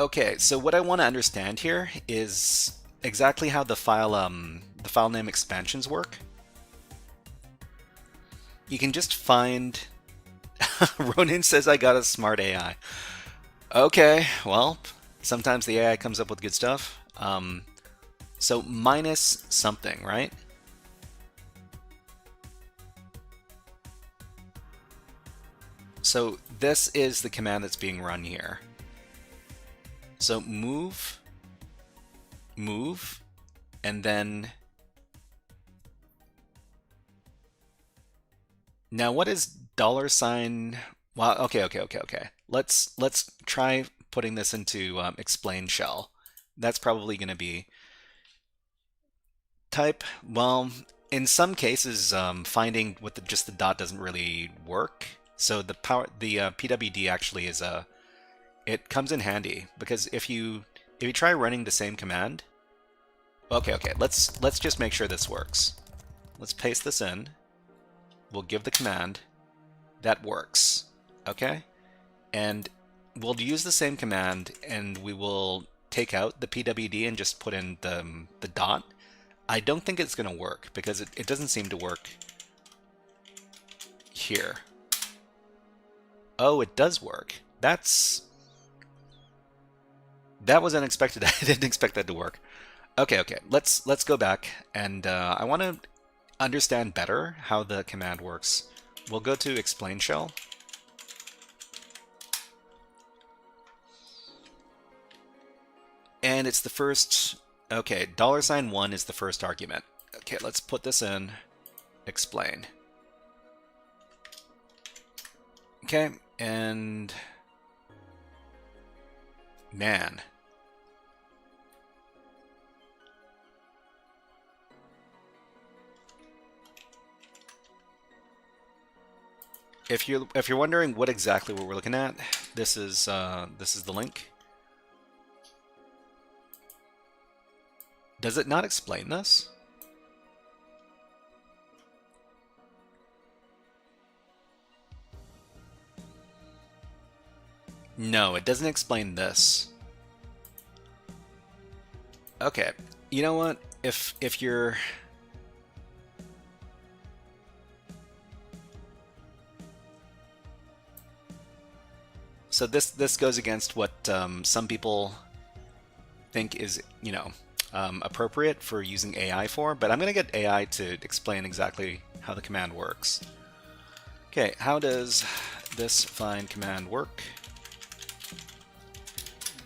Okay, so what I want to understand here is exactly how the file name expansions work. You can just find. Ronin says I got a smart AI. Okay, well, sometimes the AI comes up with good stuff. So minus something, right? So this is the command that's being run here. So move, and then now what is $? Well, okay. Let's try putting this into explain shell. That's probably going to be type. Well, in some cases, finding with just the dot doesn't really work. So the PWD actually is it comes in handy because if you try running the same command. Okay, let's just make sure this works. Let's paste this in. We'll give the command. That works. Okay? And we'll use the same command and we will take out the PWD and just put in the dot. I don't think it's going to work because it doesn't seem to work here. Oh, it does work. That was unexpected. I didn't expect that to work. Okay. Let's go back and I want to understand better how the command works. We'll go to explain shell. And it's the first, okay, $1 is the first argument. Okay, let's put this in, explain. Okay, and man. If you're wondering what exactly what we're looking at, this is the link. Does it not explain this? No, it doesn't explain this. Okay, you know what? If you're so this goes against what some people think is, you know, appropriate for using AI for, but I'm going to get AI to explain exactly how the command works. Okay, how does this find command work?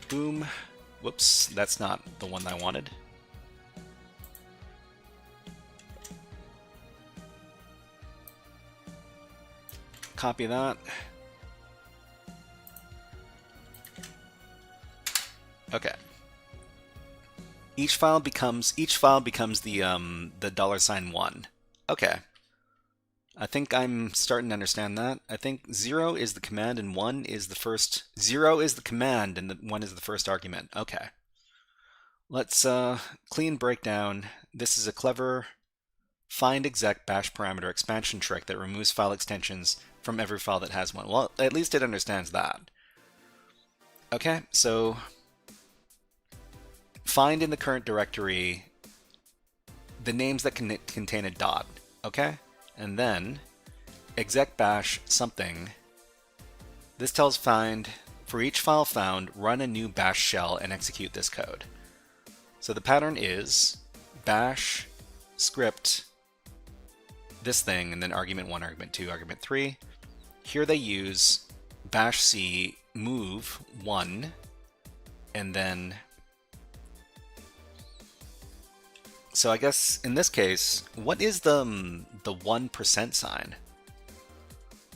Boom. Whoops, that's not the one I wanted. Copy that. Okay. Each file becomes the $1. Okay. I think I'm starting to understand that. I think 0 is the command and 1 is the first. 0 is the command and 1 is the first argument. Okay. Let's clean breakdown. This is a clever find exec bash parameter expansion trick that removes file extensions from every file that has one. Well, at least it understands that. Okay, so find in the current directory the names that contain a dot, okay? And then exec bash something. This tells find, for each file found, run a new bash shell and execute this code. So the pattern is bash script this thing, and then argument 1, argument 2, argument 3. Here they use bash c move 1, and then so I guess in this case, what is the 1% sign?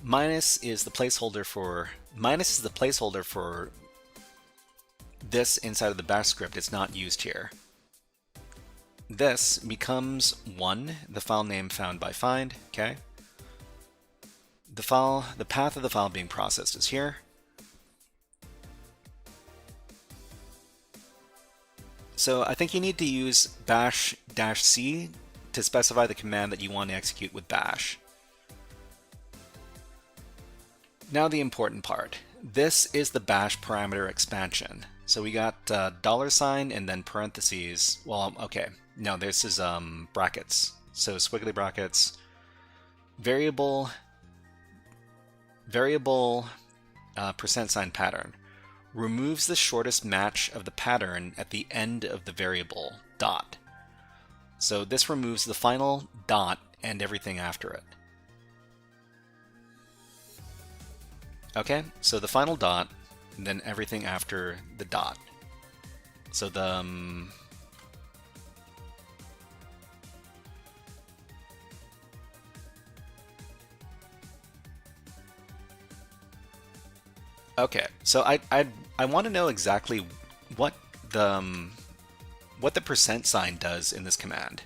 Minus is the placeholder for this inside of the bash script. It's not used here. This becomes 1, the file name found by find, okay? The path of the file being processed is here. So I think you need to use bash-c to specify the command that you want to execute with bash. Now the important part. This is the bash parameter expansion. So we got $sign and then parentheses. Well, okay. No, this is brackets. So squiggly brackets. Variable %sign pattern removes the shortest match of the pattern at the end of the variable dot. So this removes the final dot and everything after it. Okay, so the final dot and then everything after the dot. So the okay, so I want to know exactly what the %sign does in this command.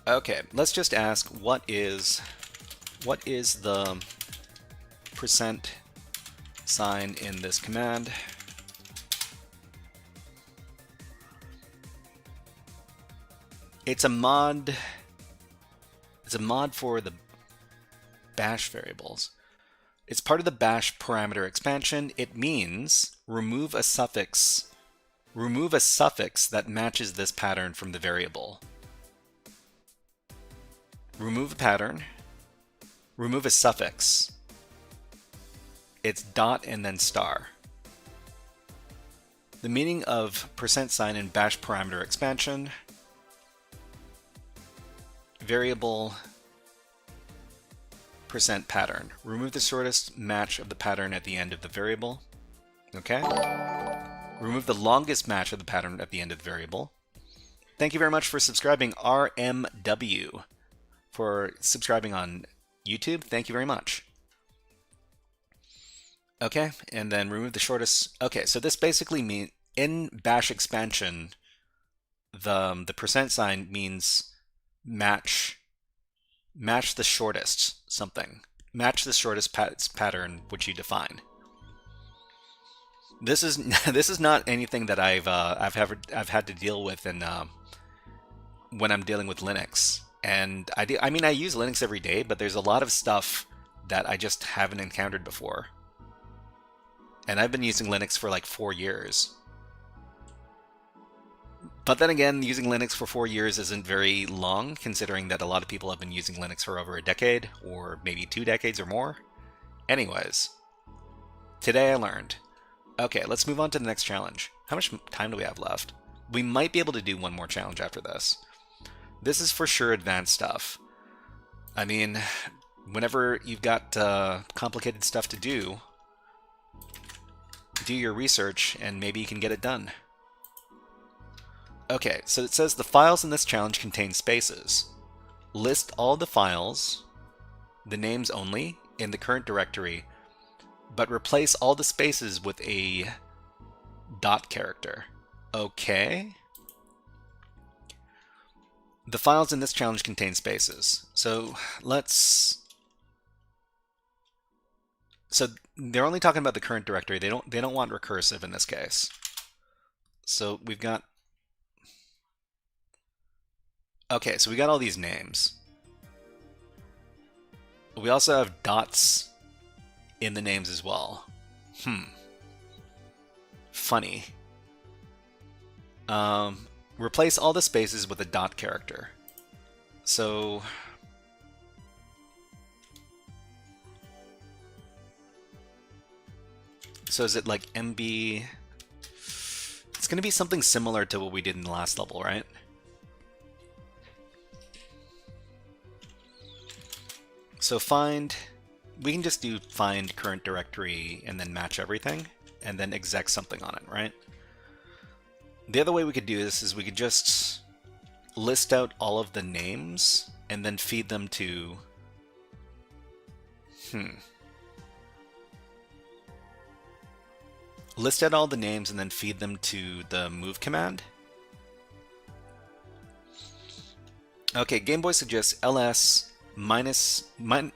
Okay, let's just ask what is the %sign in this command? It's a mod for the bash variables. It's part of the bash parameter expansion. It means remove a suffix that matches this pattern from the variable. Remove a pattern, remove a suffix. It's dot and then star. The meaning of %sign in bash parameter expansion: variable %pattern. Remove the shortest match of the pattern at the end of the variable. Okay? Remove the longest match of the pattern at the end of the variable. Thank you very much for subscribing, RMW. For subscribing on YouTube, thank you very much. Okay, and then remove the shortest. Okay, so this basically means in bash expansion, the %sign means match the shortest something. Match the shortest pattern which you define. This is this is not anything that I've had to deal with in when I'm dealing with Linux. And I mean, I use Linux every day, but there's a lot of stuff that I just haven't encountered before. And I've been using Linux for like 4 years. But then again, using Linux for 4 years isn't very long, considering that a lot of people have been using Linux for over a decade, or maybe 2 decades or more. Anyways, today I learned. Okay, let's move on to the next challenge. How much time do we have left? We might be able to do one more challenge after this. This is for sure advanced stuff. I mean, whenever you've got complicated stuff to do your research and maybe you can get it done. Okay, so it says the files in this challenge contain spaces. List all the files, the names only, in the current directory, but replace all the spaces with a dot character. Okay. The files in this challenge contain spaces. So they're only talking about the current directory. They don't want recursive in this case. So we've got. Okay, so we got all these names. We also have dots in the names as well. Funny. Replace all the spaces with a dot character. So is it like MB? It's going to be something similar to what we did in the last level, right? So we can just do find current directory and then match everything and then exec something on it, right? The other way we could do this is we could just list out all of the names and then feed them to list out all the names and then feed them to the move command. Okay, Game Boy suggests ls ls-1.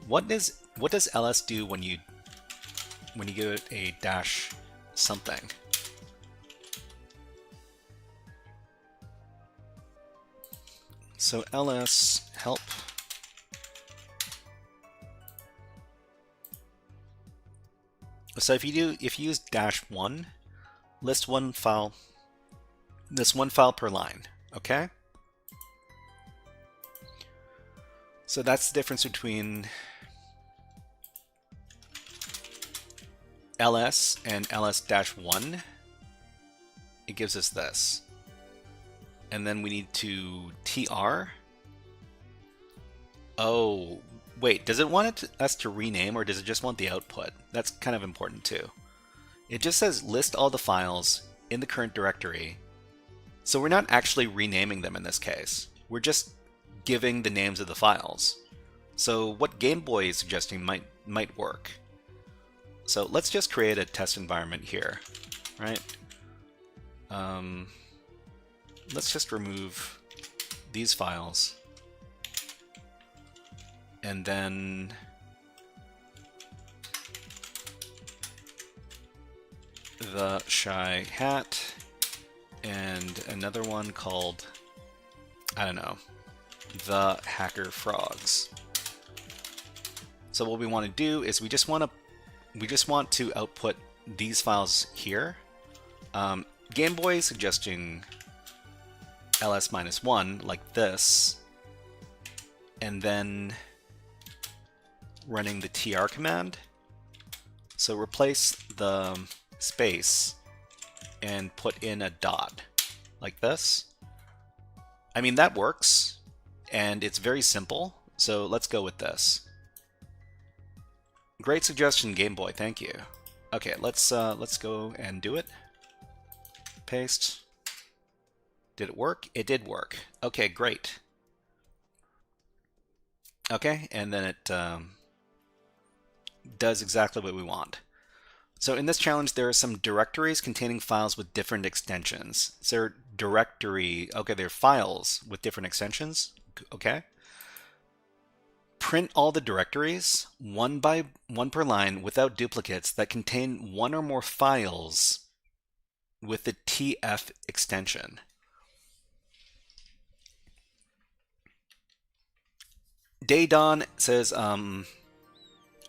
What does ls do when you give it a dash something? So ls help. So if you use -1, list one file, this one file per line, okay? So that's the difference between ls and ls-1. It gives us this. And then we need to tr. Oh, wait, does it want us to rename, or does it just want the output? That's kind of important too. It just says list all the files in the current directory. So we're not actually renaming them in this case. We're just giving the names of the files. So what Game Boy is suggesting might work. So let's just create a test environment here, right? Let's just remove these files. And then the shy hat, and another one called, I don't know, the HackerFrogs. So what we want to do is we just want to output these files here. Game Boy is suggesting ls-1 like this, and then running the tr command. So replace the space and put in a dot like this. I mean, that works, and it's very simple, so let's go with this. Great suggestion, Game Boy, thank you. Okay, let's go and do it. Paste. Did it work? It did work. Okay, great. Okay, and then it does exactly what we want. So in this challenge, there are some directories containing files with different extensions. So they're files with different extensions, okay? Print all the directories, one by one per line, without duplicates, that contain one or more files with the TF extension. Daydon says, I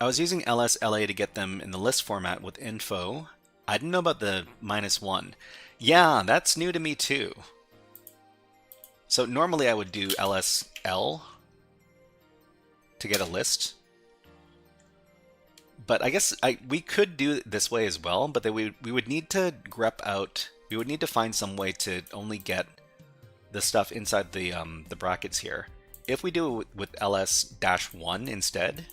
was using LSLA to get them in the list format with info. I didn't know about the -1. Yeah, that's new to me too. So normally I would do LSL to get a list. But I guess we could do it this way as well, but then we would need to grep out, we would need to find some way to only get the stuff inside the brackets here. If we do it with ls-1 instead,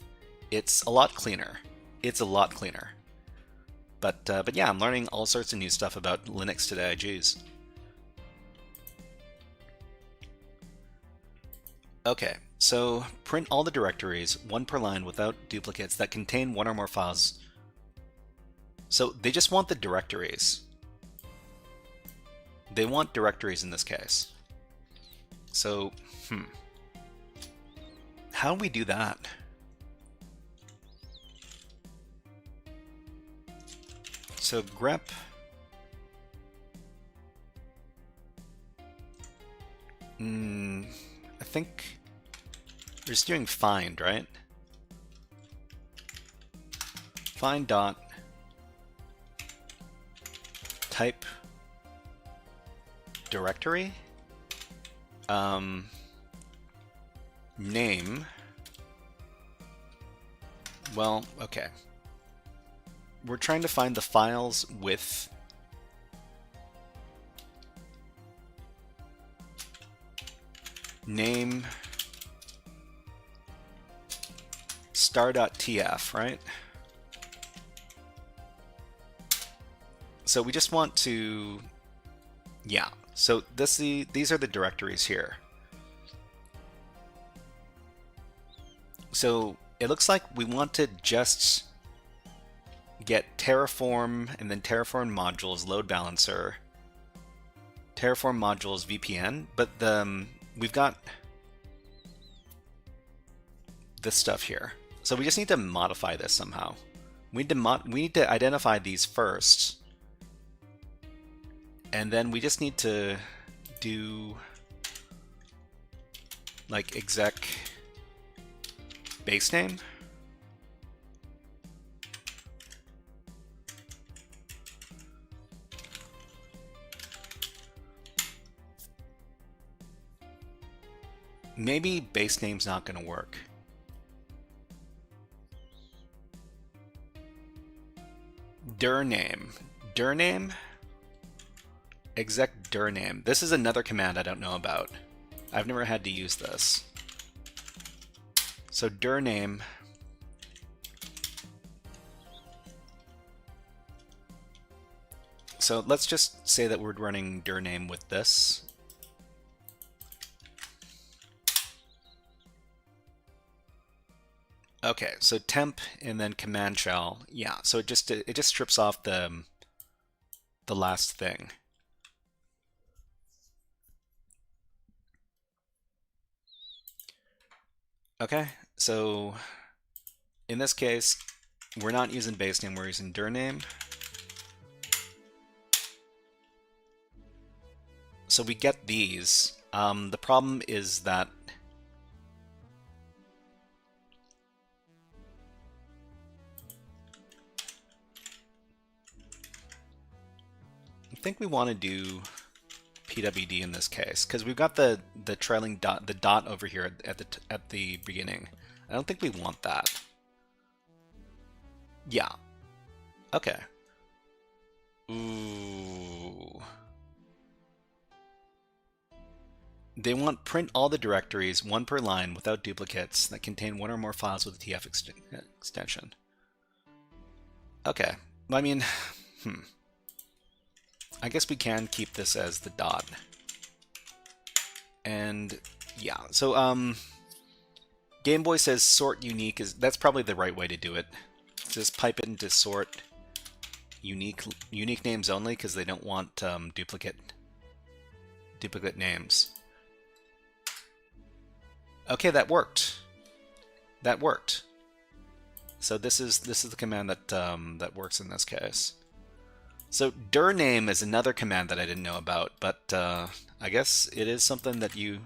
it's a lot cleaner. It's a lot cleaner. But yeah, I'm learning all sorts of new stuff about Linux today, jeez. Okay, so print all the directories, one per line without duplicates, that contain one or more files. So they just want the directories. They want directories in this case. So, how do we do that? So grep I think we're just doing find, right? Find dot type directory name. Well, okay. We're trying to find the files with name star.tf, right? So we just want to, yeah. So these are the directories here. So it looks like we want to just get Terraform and then Terraform modules load balancer, Terraform modules VPN, but we've got this stuff here. So we just need to modify this somehow. We need to identify these first, and then we just need to do like exec base name. Maybe base name's not going to work. Dir name. Dir name? Exec dir name. This is another command I don't know about. I've never had to use this. So dir name. So let's just say that we're running dir name with this. Okay, so temp and then command shell. Yeah, so it just strips off the last thing. Okay, so in this case, we're not using base name, we're using dir name. So we get these. The problem is that I think we want to do PWD in this case because we've got the trailing dot, the dot over here at the beginning. I don't think we want that. Yeah. Okay. Ooh. They want print all the directories, one per line, without duplicates, that contain one or more files with a TF extension. Okay. I mean, I guess we can keep this as the dot. And yeah, so Game Boy says sort unique that's probably the right way to do it. Just pipe it into sort unique names only because they don't want duplicate names. Okay, that worked. That worked. So this is the command that that works in this case. So dir name is another command that I didn't know about, but I guess it is something that you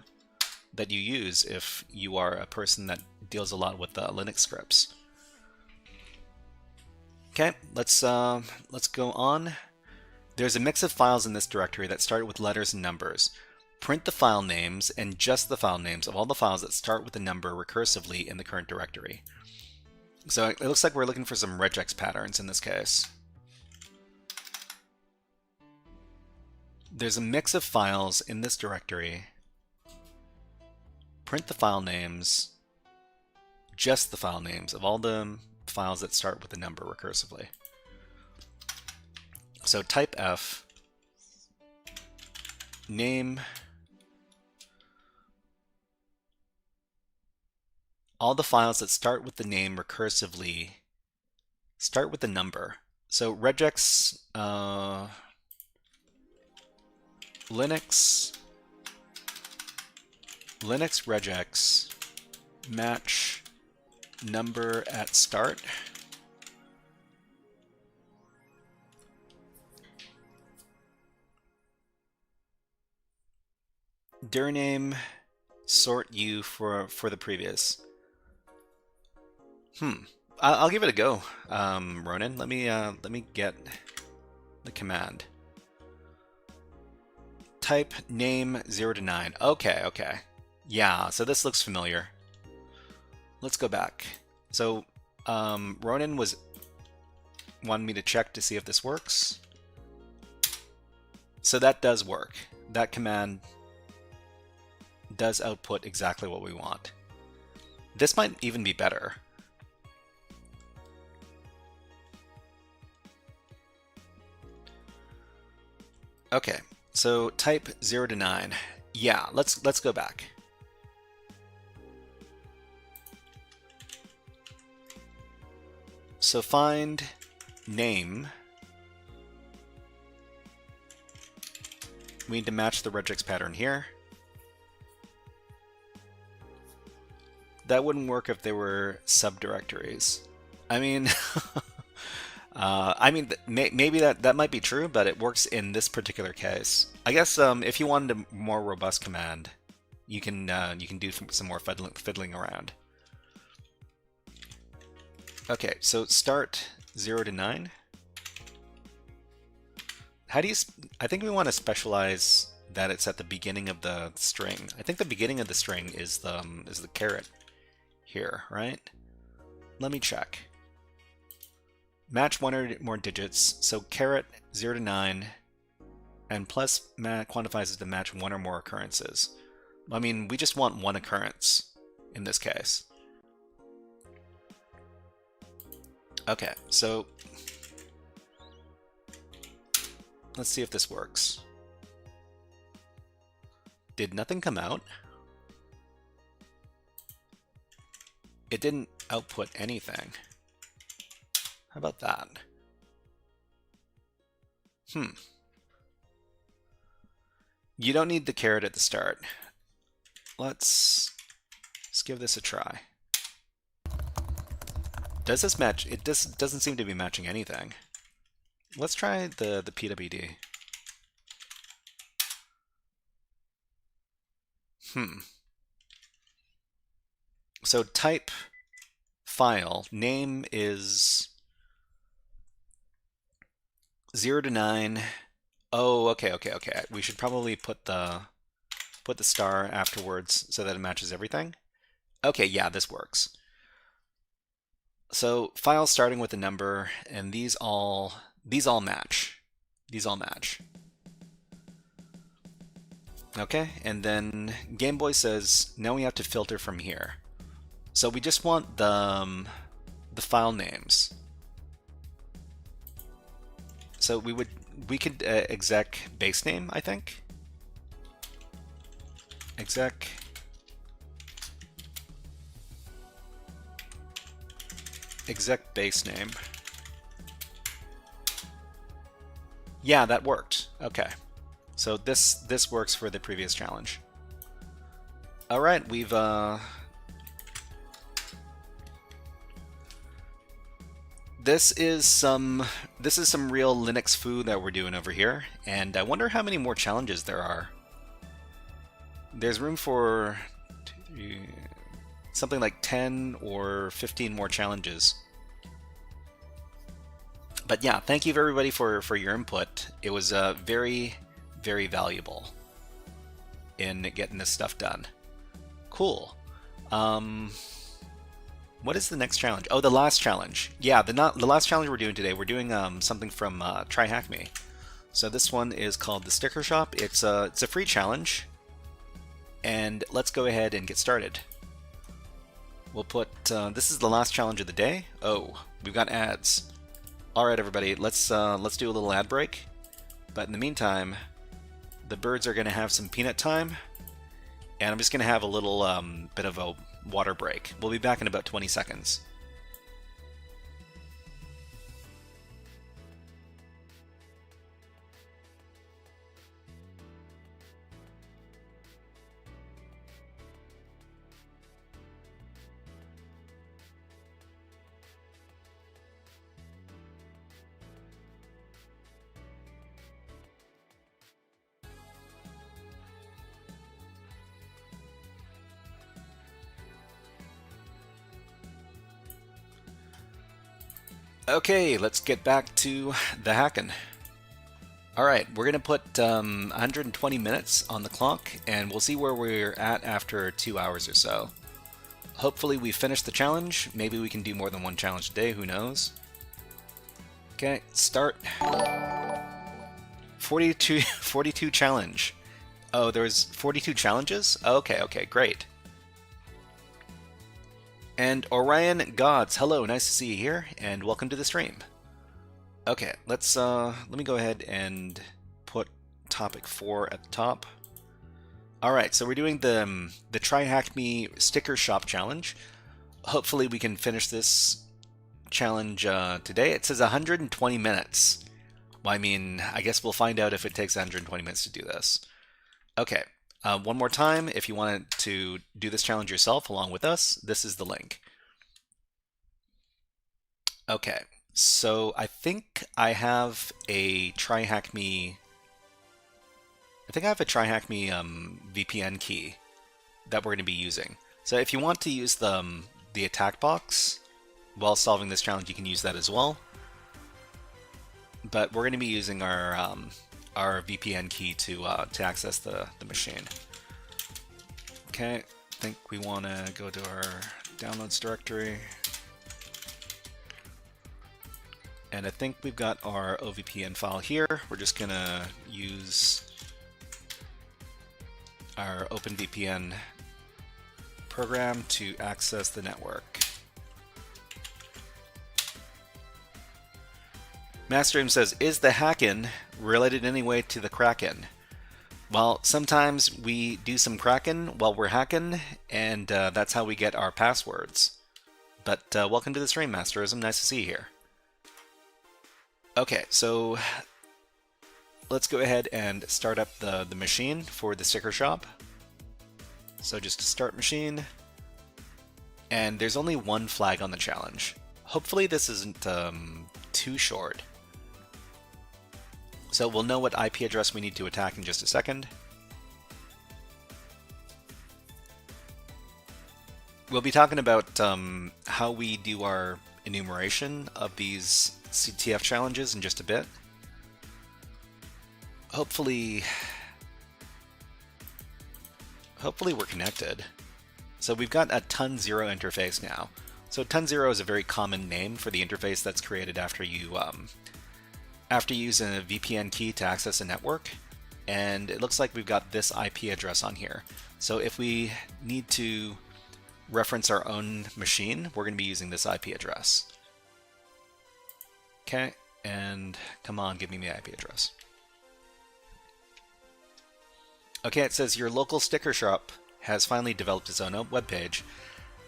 use if you are a person that deals a lot with Linux scripts. Okay, let's go on. There's a mix of files in this directory that start with letters and numbers. Print the file names and just the file names of all the files that start with a number recursively in the current directory. So it looks like we're looking for some regex patterns in this case. There's a mix of files in this directory. Print the file names, just the file names of all the files that start with a number recursively. So type F, name, all the files that start with the name recursively start with the number. So regex Linux regex match number at start. Dir name sort U for the previous. I'll give it a go, Ronan. Let me get the command. Type name 0 to 9. Okay. Yeah, so this looks familiar. Let's go back. So Ronan was wanting me to check to see if this works. So that does work. That command does output exactly what we want. This might even be better. Okay, so type 0 to 9. Yeah, let's go back. So find name. We need to match the regex pattern here. That wouldn't work if they were subdirectories. I mean, maybe that might be true, but it works in this particular case. I guess if you wanted a more robust command, you can do some more fiddling around. Okay, so start 0 to 9. How do you? I think we want to specialize that it's at the beginning of the string. I think the beginning of the string is the caret here, right? Let me check. Match one or more digits. So caret 0 to 9, and plus quantifies it to match one or more occurrences. I mean, we just want one occurrence in this case. Okay, so let's see if this works. Did nothing come out? It didn't output anything. How about that? You don't need the caret at the start. Let's give this a try. Does this match? It doesn't seem to be matching anything. Let's try the PWD. So type file, name is 0 to 9. Oh, okay. We should probably put the star afterwards so that it matches everything. Okay, yeah, this works. So file starting with a number, and these all match. These all match. Okay, and then Game Boy says now we have to filter from here. So we just want the file names. So we could exec base name, I think. Exec base name. Yeah, that worked. Okay. So this works for the previous challenge. All right, we've this is some real Linux food that we're doing over here, and I wonder how many more challenges there are. There's room for something like 10 or 15 more challenges. But yeah, thank you everybody for your input. It was very, very valuable in getting this stuff done. Cool. What is the next challenge? Oh, the last challenge. Yeah, the last challenge we're doing today. We're doing something from TryHackMe. So this one is called the Sticker Shop. It's a free challenge, and let's go ahead and get started. We'll put this is the last challenge of the day. Oh, we've got ads. All right, everybody, let's do a little ad break. But in the meantime, the birds are going to have some peanut time, and I'm just going to have a little bit of a water break. We'll be back in about 20 seconds. Okay, let's get back to the hacking. Alright, we're going to put 120 minutes on the clock, and we'll see where we're at after 2 hours or so. Hopefully we finish the challenge. Maybe we can do more than one challenge a day, who knows. Okay, start. 42 challenge. Oh, there's 42 challenges? Okay, great. And Orion Gods, hello, nice to see you here, and welcome to the stream. Okay, let me go ahead and put topic 4 at the top. Alright, so we're doing the TryHackMe Sticker Shop Challenge. Hopefully we can finish this challenge today. It says 120 minutes. Well, I mean, I guess we'll find out if it takes 120 minutes to do this. Okay. One more time, if you wanted to do this challenge yourself along with us, this is the link. Okay, so I think I have a TryHackMe VPN key. that we're going to be using. So if you want to use the attack box while solving this challenge, you can use that as well. But we're going to be using our VPN key to access the machine. Okay, I think we want to go to our downloads directory. And I think we've got our OVPN file here. We're just going to use our OpenVPN program to access the network. Masterroom says, is the hackin' related in any way to the Kraken? Well, sometimes we do some Kraken while we're hacking, and that's how we get our passwords. But welcome to the stream, Masterism. Nice to see you here. Okay, so let's go ahead and start up the machine for the sticker shop. So just start machine, and there's only one flag on the challenge. Hopefully this isn't too short. So we'll know what IP address we need to attack in just a second. We'll be talking about how we do our enumeration of these CTF challenges in just a bit. Hopefully we're connected. So we've got a ton0 interface now. So ton0 is a very common name for the interface that's created after you use a VPN key to access a network. And it looks like we've got this IP address on here. So if we need to reference our own machine, we're going to be using this IP address. Okay, and come on, give me the IP address. Okay, it says your local sticker shop has finally developed its own web page.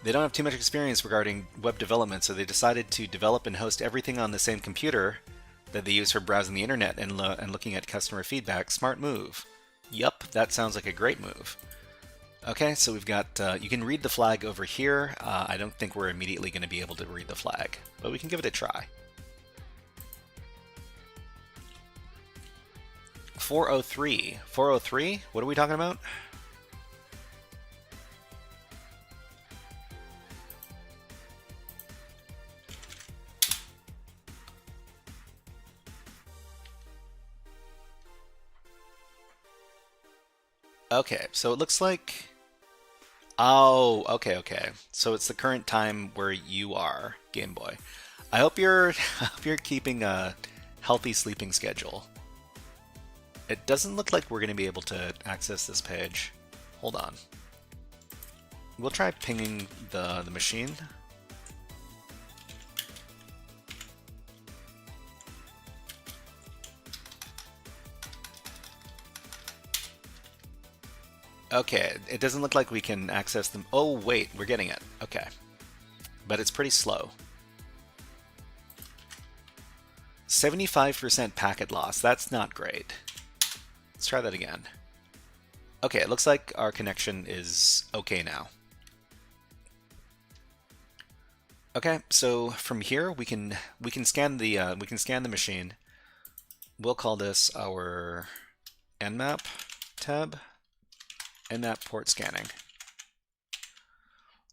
They don't have too much experience regarding web development, so they decided to develop and host everything on the same computer that they use for browsing the internet and looking at customer feedback. Smart move. Yup, that sounds like a great move. Okay, so we've got, you can read the flag over here. I don't think we're immediately going to be able to read the flag, but we can give it a try. 403. 403? What are we talking about? Okay, so it looks like... Oh, okay. So it's the current time where you are, Game Boy. I hope you're keeping a healthy sleeping schedule. It doesn't look like we're going to be able to access this page. Hold on. We'll try pinging the machine. Okay, it doesn't look like we can access them. Oh, wait, we're getting it. Okay. But it's pretty slow. 75% packet loss. That's not great. Let's try that again. Okay, it looks like our connection is okay now. Okay, so from here we can scan the machine. We'll call this our Nmap tab. Nmap port scanning.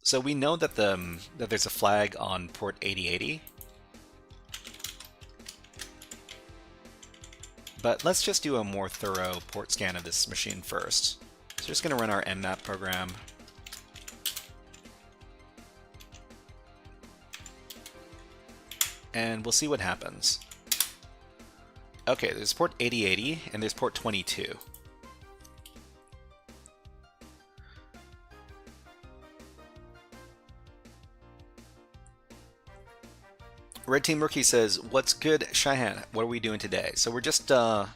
So we know that that there's a flag on port 8080. But let's just do a more thorough port scan of this machine first. So we're just going to run our Nmap program. And we'll see what happens. Okay, there's port 8080 and there's port 22. Red Team Rookie says, "What's good, Shyhan? What are we doing today?" So we're just we're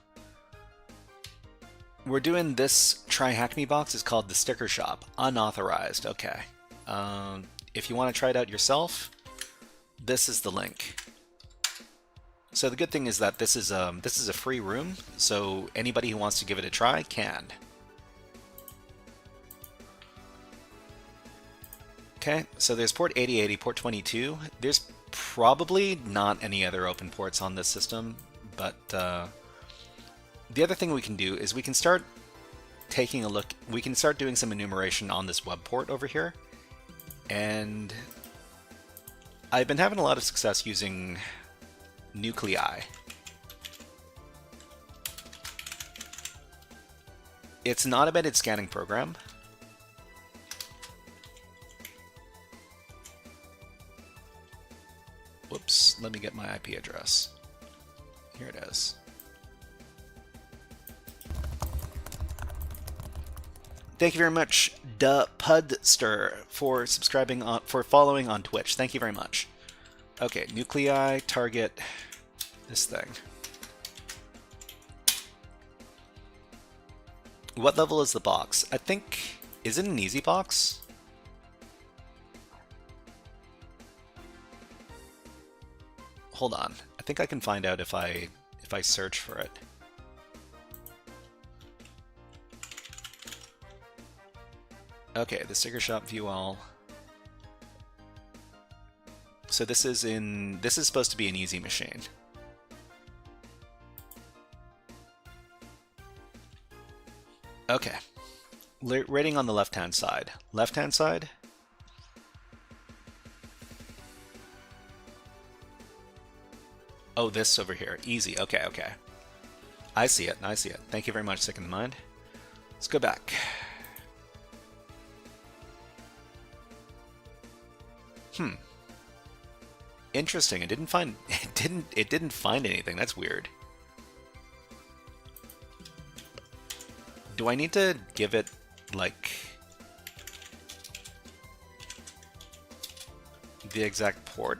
doing this TryHackMe box. It's called the Sticker Shop, unauthorized. Okay. If you want to try it out yourself, this is the link. So the good thing is that this is a free room, so anybody who wants to give it a try can. Okay, so there's port 8080, port 22. There's probably not any other open ports on this system, but the other thing we can do is we can start taking a look, we can start doing some enumeration on this web port over here. And I've been having a lot of success using nuclei. It's an automated scanning program. Whoops, let me get my IP address. Here it is. Thank you very much, Pudster, for subscribing for following on Twitch. Thank you very much. Okay, nuclei target this thing. What level is the box? I think, is it an easy box? Hold on. I think I can find out if I search for it. Okay, the sticker shop view all. So this is supposed to be an easy machine. Okay. Rating on the left-hand side. Left-hand side? Oh, this over here. Easy. Okay, okay. I see it. I see it. Thank you very much, Sick in the Mind. Let's go back. Interesting. It didn't find anything. That's weird. Do I need to give it like the exact port?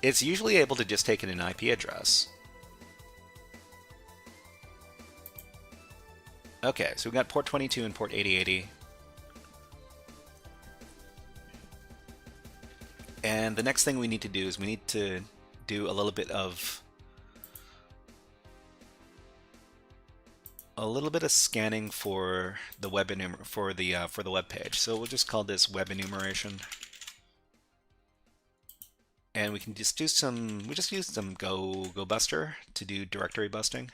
It's usually able to just take in an IP address. Okay, so we've got port 22 and port 8080. And the next thing we need to do is we need to do a little bit of scanning for the web for the web page. So we'll just call this web enumeration. And we can just do some use some Go Buster to do directory busting.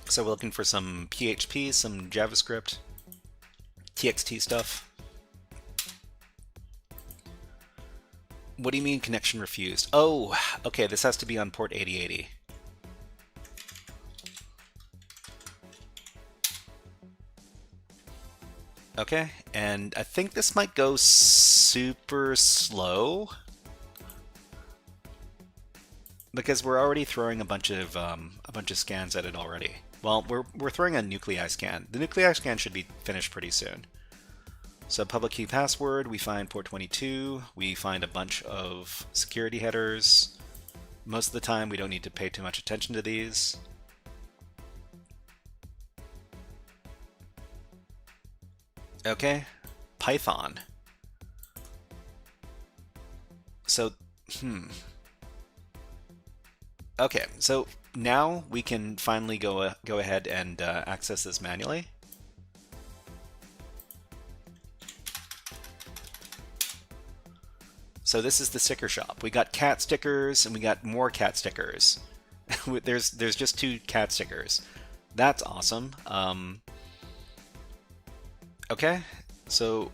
So we're looking for some PHP, some JavaScript, TXT stuff. What do you mean connection refused? Oh, okay, this has to be on port 8080. Okay, and I think this might go super slow because we're already throwing a bunch of scans at it already. Well, we're throwing a nuclei scan. The nuclei scan should be finished pretty soon. So public key password, we find port 22, we find a bunch of security headers. Most of the time we don't need to pay too much attention to these. Okay, Python. So, okay, so now we can finally go ahead and access this manually. So this is the sticker shop. We got cat stickers and we got more cat stickers. there's just 2 cat stickers. That's awesome. Okay, so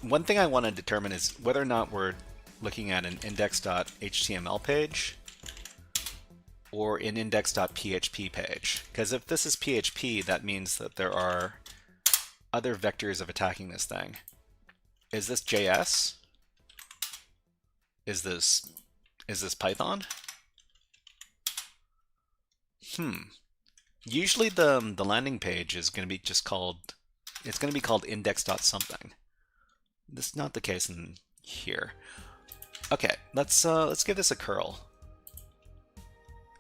one thing I want to determine is whether or not we're looking at an index.html page or an index.php page. Because if this is PHP, that means that there are other vectors of attacking this thing. Is this JS? Is this Python? Usually the landing page is going to be just called, it's going to be called index.something. This is not the case in here. Okay, let's give this a curl.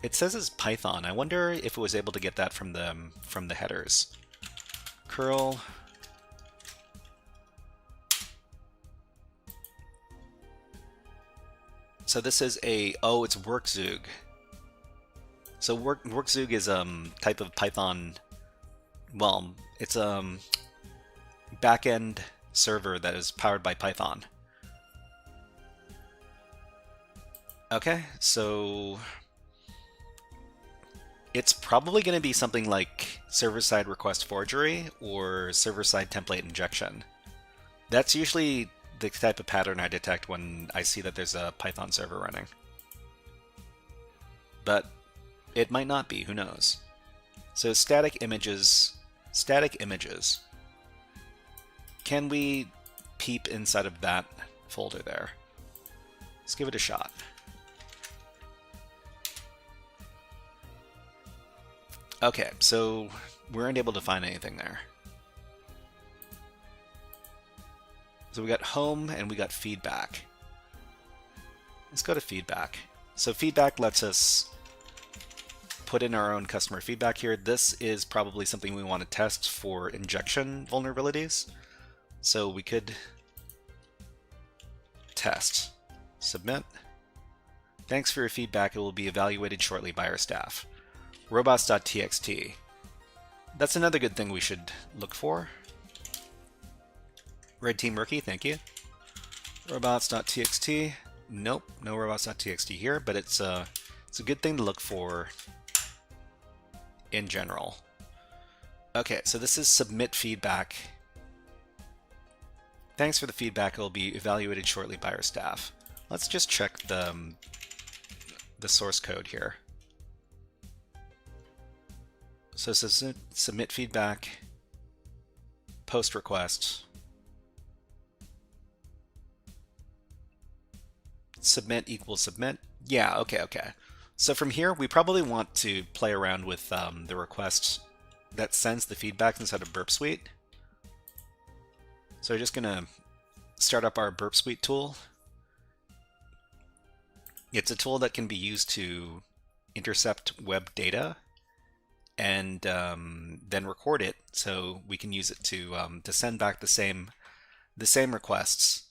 It says it's Python. I wonder if it was able to get that from the headers. Curl. So this is it's workzug. So workzug is type of Python. Well, it's backend server that is powered by Python. Okay, so it's probably going to be something like server-side request forgery or server-side template injection. That's usually the type of pattern I detect when I see that there's a Python server running. But it might not be, who knows? So static images. Can we peep inside of that folder there? Let's give it a shot. Okay, so we weren't able to find anything there. So we got home and we got feedback. Let's go to feedback. So feedback lets us put in our own customer feedback here. This is probably something we want to test for injection vulnerabilities. So we could test, submit. Thanks for your feedback. It will be evaluated shortly by our staff. Robots.txt. That's another good thing we should look for. Red Team Rookie, thank you. Robots.txt. Nope, no robots.txt here, but it's a good thing to look for in general. Okay, so this is submit feedback. Thanks for the feedback. It will be evaluated shortly by our staff. Let's just check the source code here. So submit feedback, post request, submit equals submit. Yeah, okay. So from here, we probably want to play around with the request that sends the feedback inside of Burp Suite. So we're just going to start up our Burp Suite tool. It's a tool that can be used to intercept web data and then record it, so we can use it to send back the same requests.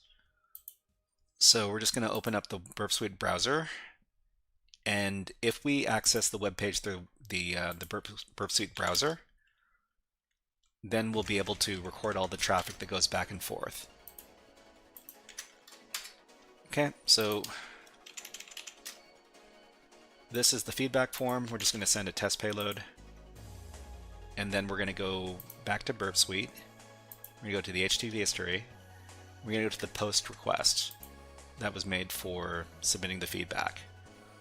So we're just going to open up the Burp Suite browser, and if we access the web page through the Burp Suite browser, then we'll be able to record all the traffic that goes back and forth. Okay, so this is the feedback form. We're just going to send a test payload, and then we're going to go back to Burp Suite. We're going to go to the HTTP history. We're going to go to the post request that was made for submitting the feedback.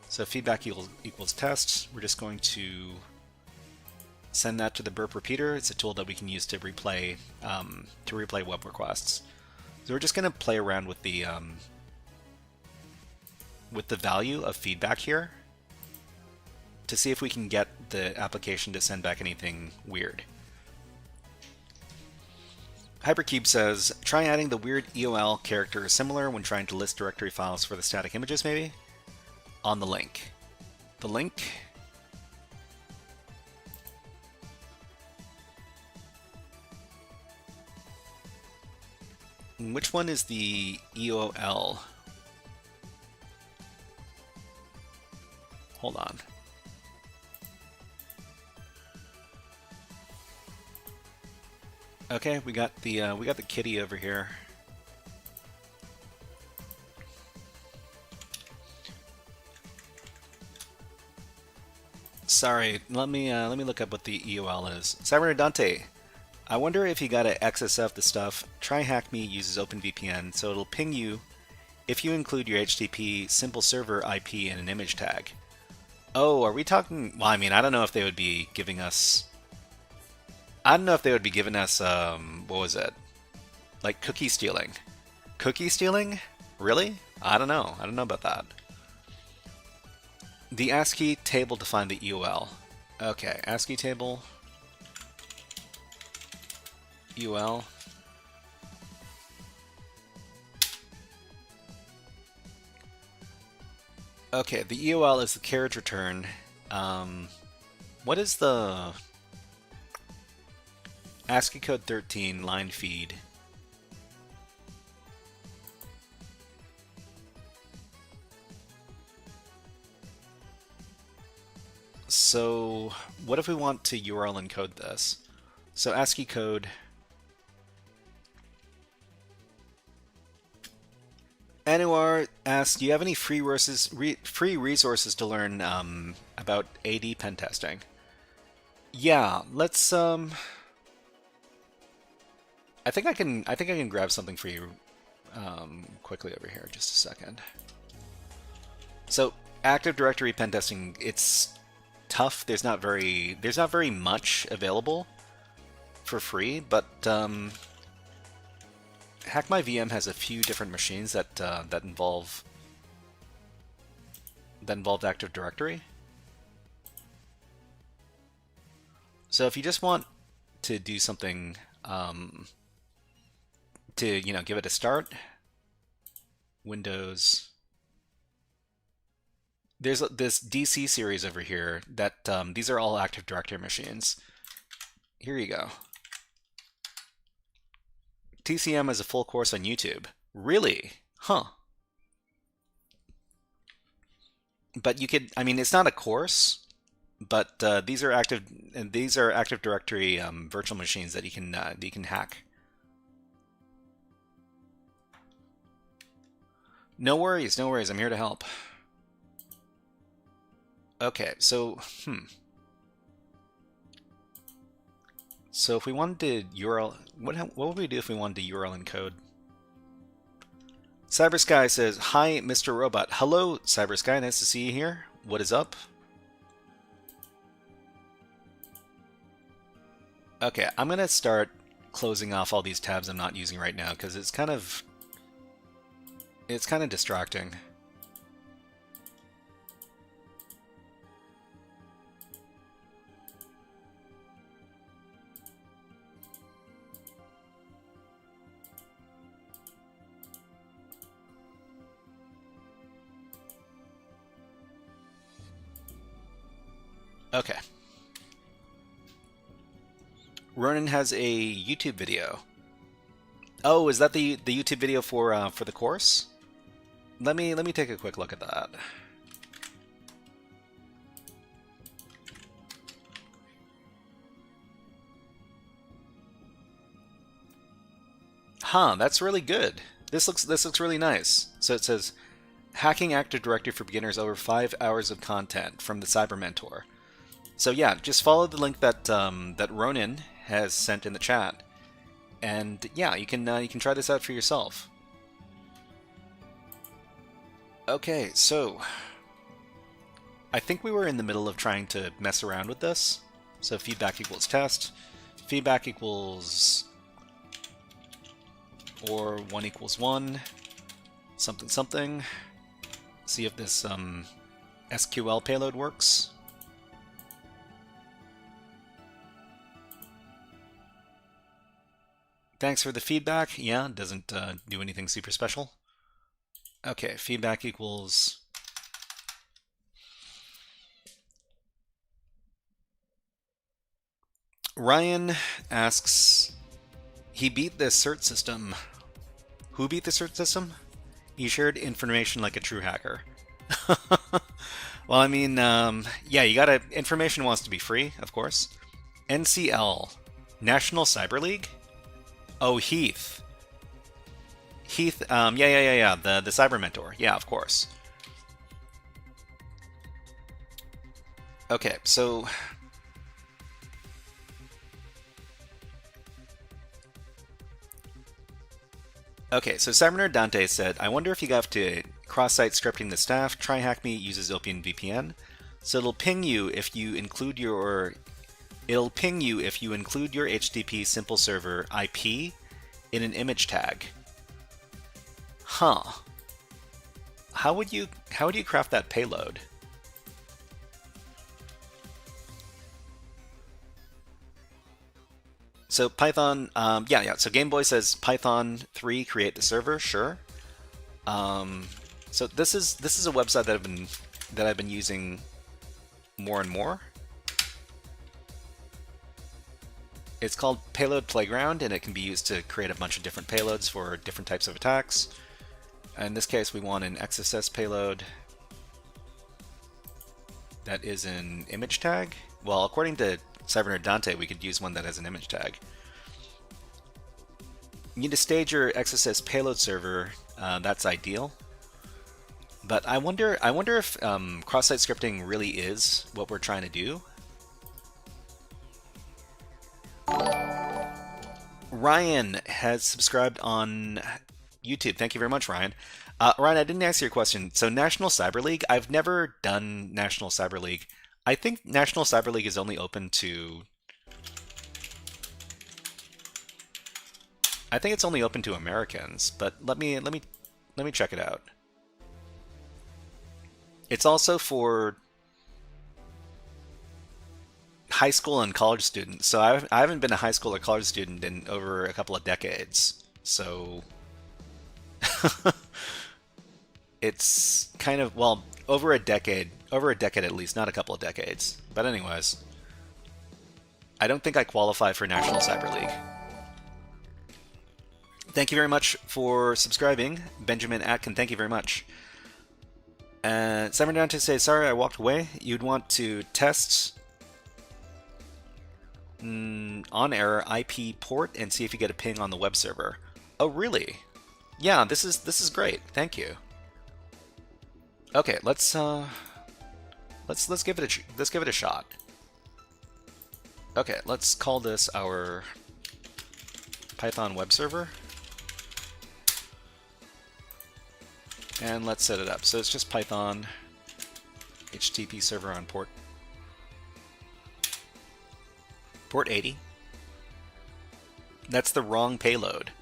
So feedback equals test. We're just going to send that to the burp repeater. It's a tool that we can use to replay web requests. So we're just going to play around with the value of feedback here to see if we can get the application to send back anything weird. Hypercube says, try adding the weird EOL character similar when trying to list directory files for the static images, maybe? On the link. The link. Which one is the EOL? Hold on. Okay, we got the kitty over here. Sorry, let me look up what the EOL is. Cyber Dante, I wonder if you gotta XSF the stuff. TryHackMe uses OpenVPN, so it'll ping you if you include your HTTP simple server IP in an image tag. Oh, are we talking? Well, I mean, I don't know if they would be giving us. I don't know if they would be giving us, what was it? Like cookie stealing. Cookie stealing? Really? I don't know. I don't know about that. The ASCII table to find the EOL. Okay, ASCII table. EOL. Okay, the EOL is the carriage return. What is the ASCII code 13 line feed? So what if we want to URL encode this? So ASCII code Anwar asks, do you have any free resources to learn about AD pen testing? Yeah, let's I think I can grab something for you quickly over here. Just a second. So Active Directory pen testing, it's tough. There's not very much available for free, but HackMyVM has a few different machines that that involve Active Directory. So if you just want to do something to give it a start, Windows. There's this DC series over here that these are all Active Directory machines. Here you go. TCM is a full course on YouTube. Really? Huh. But you could, I mean, it's not a course, but these are Active Directory virtual machines that you can hack. No worries, no worries. I'm here to help. Okay, so So if we wanted to URL, what would we do if we wanted to URL encode? CyberSky says, "Hi, Mr. Robot." Hello, CyberSky. Nice to see you here. What is up? Okay, I'm gonna start closing off all these tabs I'm not using right now because it's kind of distracting. Okay. Ronan has a YouTube video. Oh, is that the YouTube video for the course? Let me take a quick look at that. Huh, that's really good. This looks really nice. So it says, "Hacking Active Directory for Beginners, over 5 hours of content from the Cyber Mentor." So yeah, just follow the link that that Ronan has sent in the chat, and yeah, you can try this out for yourself. Okay, so I think we were in the middle of trying to mess around with this. So feedback equals test, feedback equals or 1 equals 1, something something. See if this SQL payload works. Thanks for the feedback. Yeah, it doesn't do anything super special. Okay, feedback equals Ryan asks, he beat the cert system. Who beat the cert system? He shared information like a true hacker. Well, I mean, yeah, you gotta, information wants to be free, of course. NCL, National Cyber League? Oh, Heath. Heath, yeah, the Cyber Mentor. Yeah, of course. Okay, so CyberNerd Dante said, "I wonder if you have to cross-site scripting the staff. TryHackMe uses Opium VPN, so it'll ping you if you include your HTTP simple server IP in an image tag." Huh. How would you craft that payload? So Python, yeah. So Gameboy says Python 3 create the server. Sure. So this is a website that I've been using more and more. It's called Payload Playground, and it can be used to create a bunch of different payloads for different types of attacks. In this case, we want an XSS payload that is an image tag. Well, according to CyberNerd Dante, we could use one that has an image tag. You need to stage your XSS payload server that's ideal. But I wonder if cross-site scripting really is what we're trying to do. Ryan has subscribed on YouTube. Thank you very much, Ryan. Ryan, I didn't answer your question. So National Cyber League, I've never done National Cyber League. I think National Cyber League is only open to... I think it's only open to Americans, but let me check it out. It's also for high school and college students. So I haven't been a high school or college student in over a couple of decades. So it's kind of, well, over a decade at least, not a couple of decades. But anyways, I don't think I qualify for National Cyber League. Thank you very much for subscribing, Benjamin Atkin. Thank you very much. Simon Dante says, sorry, I walked away. You'd want to test on error IP port and see if you get a ping on the web server. Oh, really? Yeah, this is great. Thank you. Okay, let's give it a shot. Okay, let's call this our Python web server. And let's set it up. So it's just Python HTTP server on port 80. That's the wrong payload.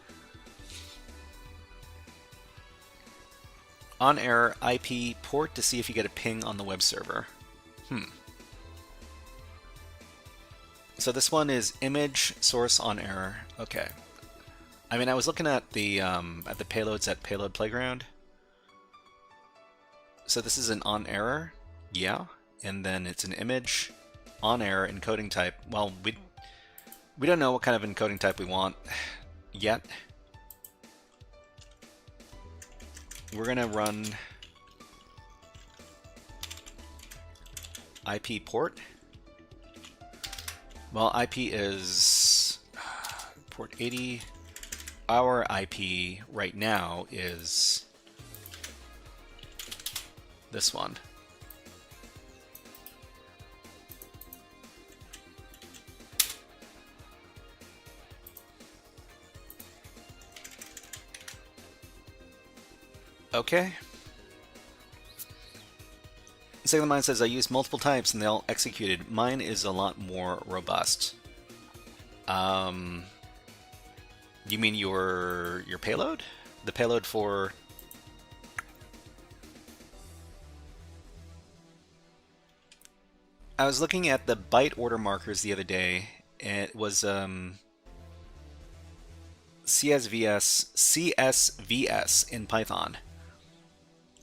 On error IP port to see if you get a ping on the web server. So this one is image source on error. Okay. I mean, I was looking at the payloads at Payload Playground. So this is an on error, yeah, and then it's an image on error encoding type. Well, we don't know what kind of encoding type we want yet. We're gonna run IP port. Well, IP is port 80. Our IP right now is this one. Okay. Second Mine says, I used multiple types and they all executed. Mine is a lot more robust. You mean your payload? The payload for... I was looking at the byte order markers the other day, and it was CSVS in Python.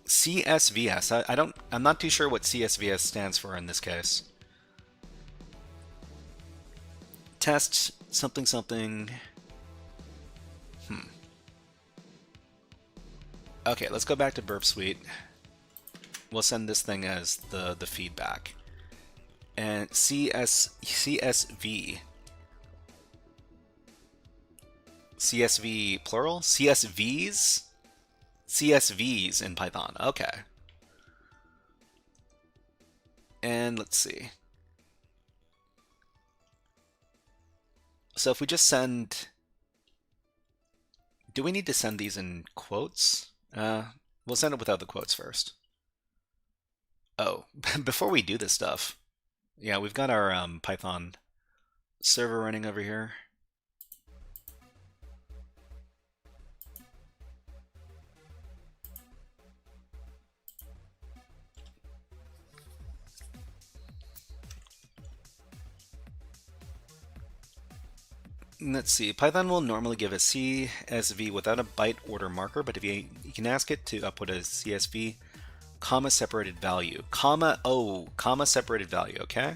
CSVS. I'm not too sure what CSVS stands for in this case. Test something something. Okay, let's go back to Burp Suite. We'll send this thing as the feedback. And CSV plural? CSVs in Python. Okay. And let's see. So if we just send... Do we need to send these in quotes? We'll send it without the quotes first. Oh, before we do this stuff, yeah, we've got our Python server running over here. Let's see, Python will normally give a CSV without a byte order marker, but if you can ask it to output a CSV, comma separated value, comma separated value, okay?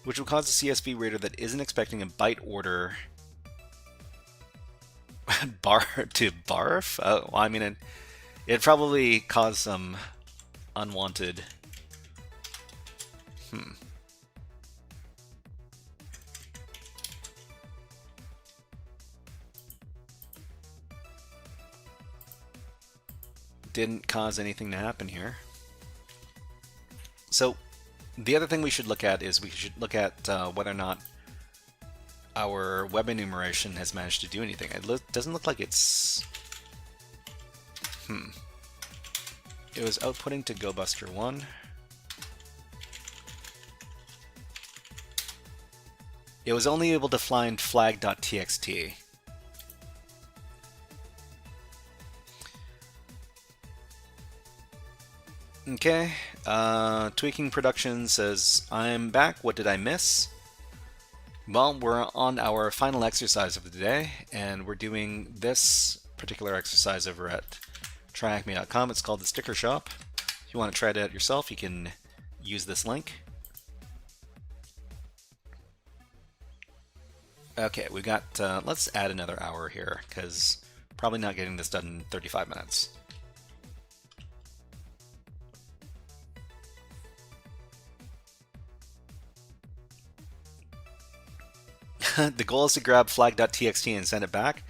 Which will cause a CSV reader that isn't expecting a byte order to barf? Oh, well, I mean, it'd probably cause some unwanted... didn't cause anything to happen here. So the other thing we should look at is we should look at whether or not our web enumeration has managed to do anything. It doesn't look like it's... It was outputting to GoBuster1. It was only able to find flag.txt. Okay, Tweaking Production says, I'm back, what did I miss? Well, we're on our final exercise of the day, and we're doing this particular exercise over at TryHackMe.com. It's called the Sticker Shop. If you want to try it out yourself, you can use this link. Okay, we got, let's add another hour here, because probably not getting this done in 35 minutes. The goal is to grab flag.txt and send it back.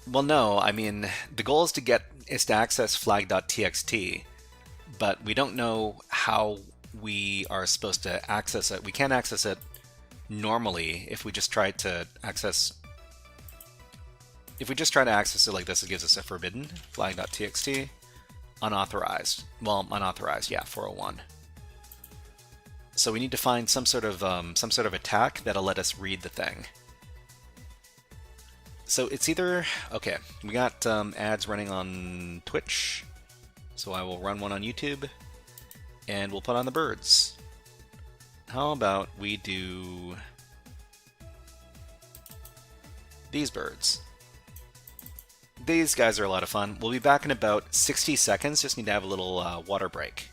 Well, no, I mean, the goal is to access flag.txt, but we don't know how we are supposed to access it. We can't access it normally if we just try to access... If we just try to access it like this, it gives us a forbidden flag.txt, unauthorized. Well, unauthorized, yeah, 401. So we need to find some sort of attack that'll let us read the thing. So it's either... Okay, we got ads running on Twitch, so I will run one on YouTube, and we'll put on the birds. How about we do these birds? These guys are a lot of fun. We'll be back in about 60 seconds, just need to have a little water break.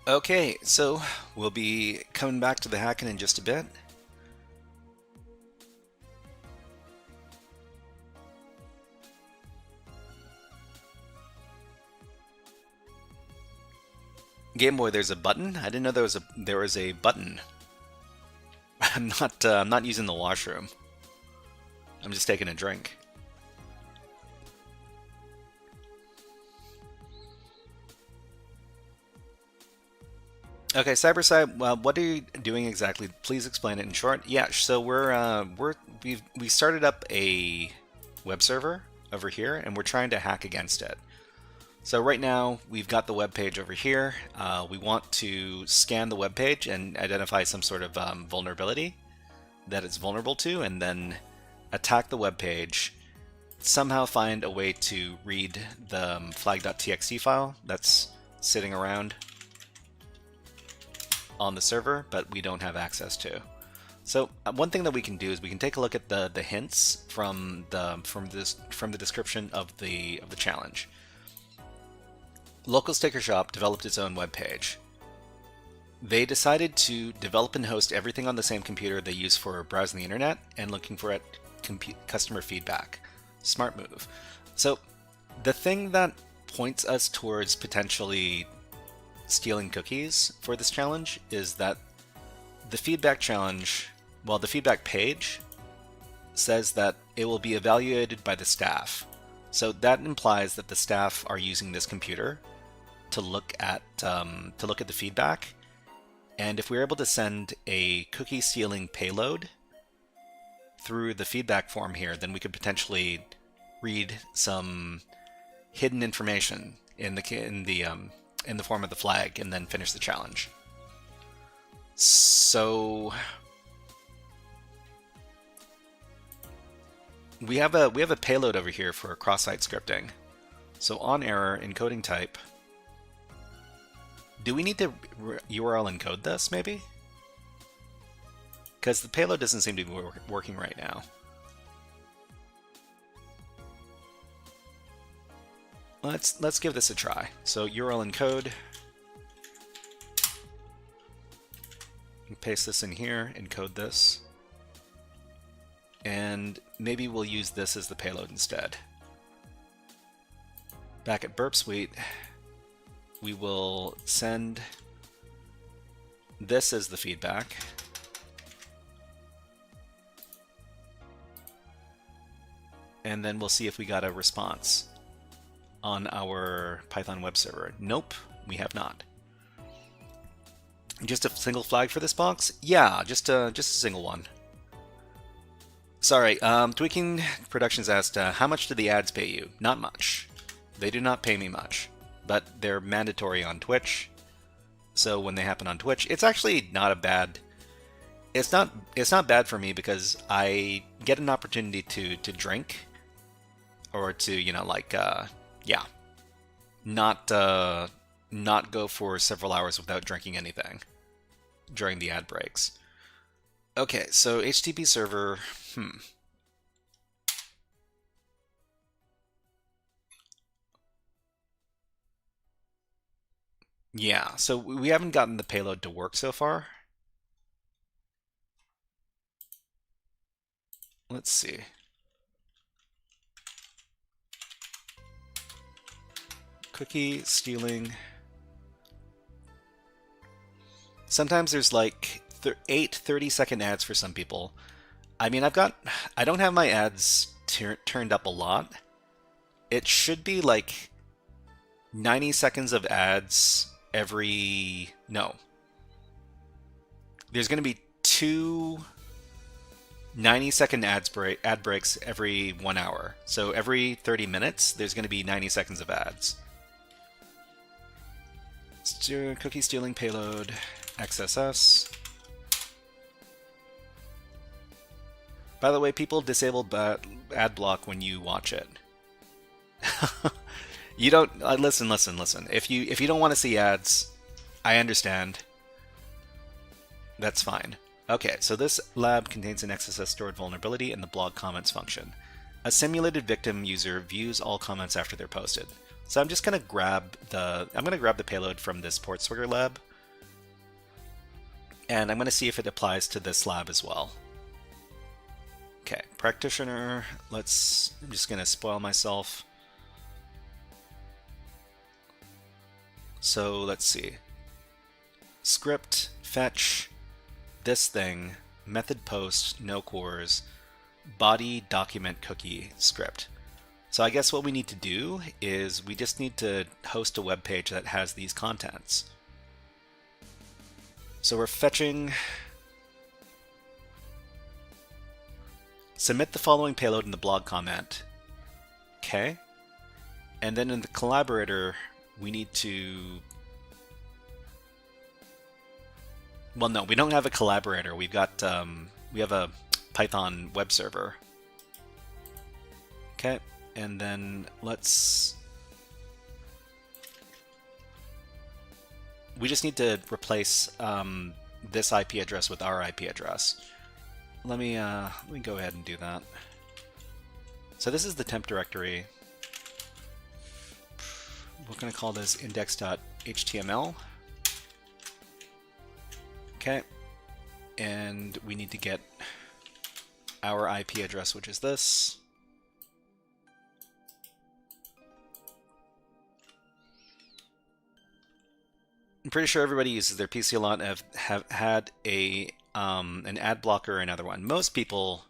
Okay, so we'll be coming back to the hacking in just a bit. Game Boy, there's a button? I didn't know there was a button. I'm not using the washroom. I'm just taking a drink. Okay, CyberSide, what are you doing exactly? Please explain it in short. Yeah, so we started up a web server over here, and we're trying to hack against it. So right now we've got the web page over here. We want to scan the web page and identify some sort of vulnerability that it's vulnerable to, and then attack the web page. Somehow find a way to read the flag.txt file that's sitting around on the server, but we don't have access to. So one thing that we can do is we can take a look at the hints from the description of the challenge. Local Sticker Shop developed its own web page. They decided to develop and host everything on the same computer they use for browsing the internet and looking for customer feedback. Smart move. So the thing that points us towards potentially stealing cookies for this challenge is that the feedback page says that it will be evaluated by the staff. So that implies that the staff are using this computer to look at the feedback. And if we're able to send a cookie stealing payload through the feedback form here, then we could potentially read some hidden information in the form of the flag and then finish the challenge. So we have a payload over here for cross-site scripting. So on error encoding type, Do we need to URL encode this, maybe? Because the payload doesn't seem to be working right now. Let's give this a try. So URL encode. Paste this in here, encode this. And maybe we'll use this as the payload instead. Back at Burp Suite, we will send this as the feedback. And then we'll see if we got a response on our Python web server. Nope, we have not. Just a single flag for this box? Yeah, just a single one. Sorry, Tweaking Productions asked, how much do the ads pay you? Not much. They do not pay me much, but they're mandatory on Twitch. So when they happen on Twitch, it's actually not a bad. It's not bad for me because I get an opportunity to drink, or to, you know, like yeah, not go for several hours without drinking anything during the ad breaks. Okay, so HTTP server, Yeah, so we haven't gotten the payload to work so far. Let's see. Cookie stealing. Sometimes there's like 8 30-second ads for some people. I mean, I don't have my ads turned up a lot. It should be like 90 seconds of ads every... No. There's going to be 2 90-second ad breaks every 1 hour. So every 30 minutes, there's going to be 90 seconds of ads. Cookie stealing payload, XSS. By the way, people disable ad block when you watch it. You don't listen. If you don't want to see ads, I understand. That's fine. Okay, so this lab contains an XSS stored vulnerability in the blog comments function. A simulated victim user views all comments after they're posted. So I'm just gonna grab the payload from this Portswigger lab, and I'm gonna see if it applies to this lab as well. Okay, practitioner. I'm just gonna spoil myself. So let's see. Script, fetch, this thing, method post, no cores, body document cookie script. So I guess what we need to do is we just need to host a web page that has these contents. So we're fetching. Submit the following payload in the blog comment. Okay. And then in the collaborator, we need to... Well, no, we don't have a collaborator. We've got, we have a Python web server. Okay. And then we just need to replace this IP address with our IP address. Let me go ahead and do that. So this is the temp directory. We're going to call this index.html. Okay. And we need to get our IP address, which is this. I'm pretty sure everybody uses their PC a lot and have had an ad blocker or another one. Most people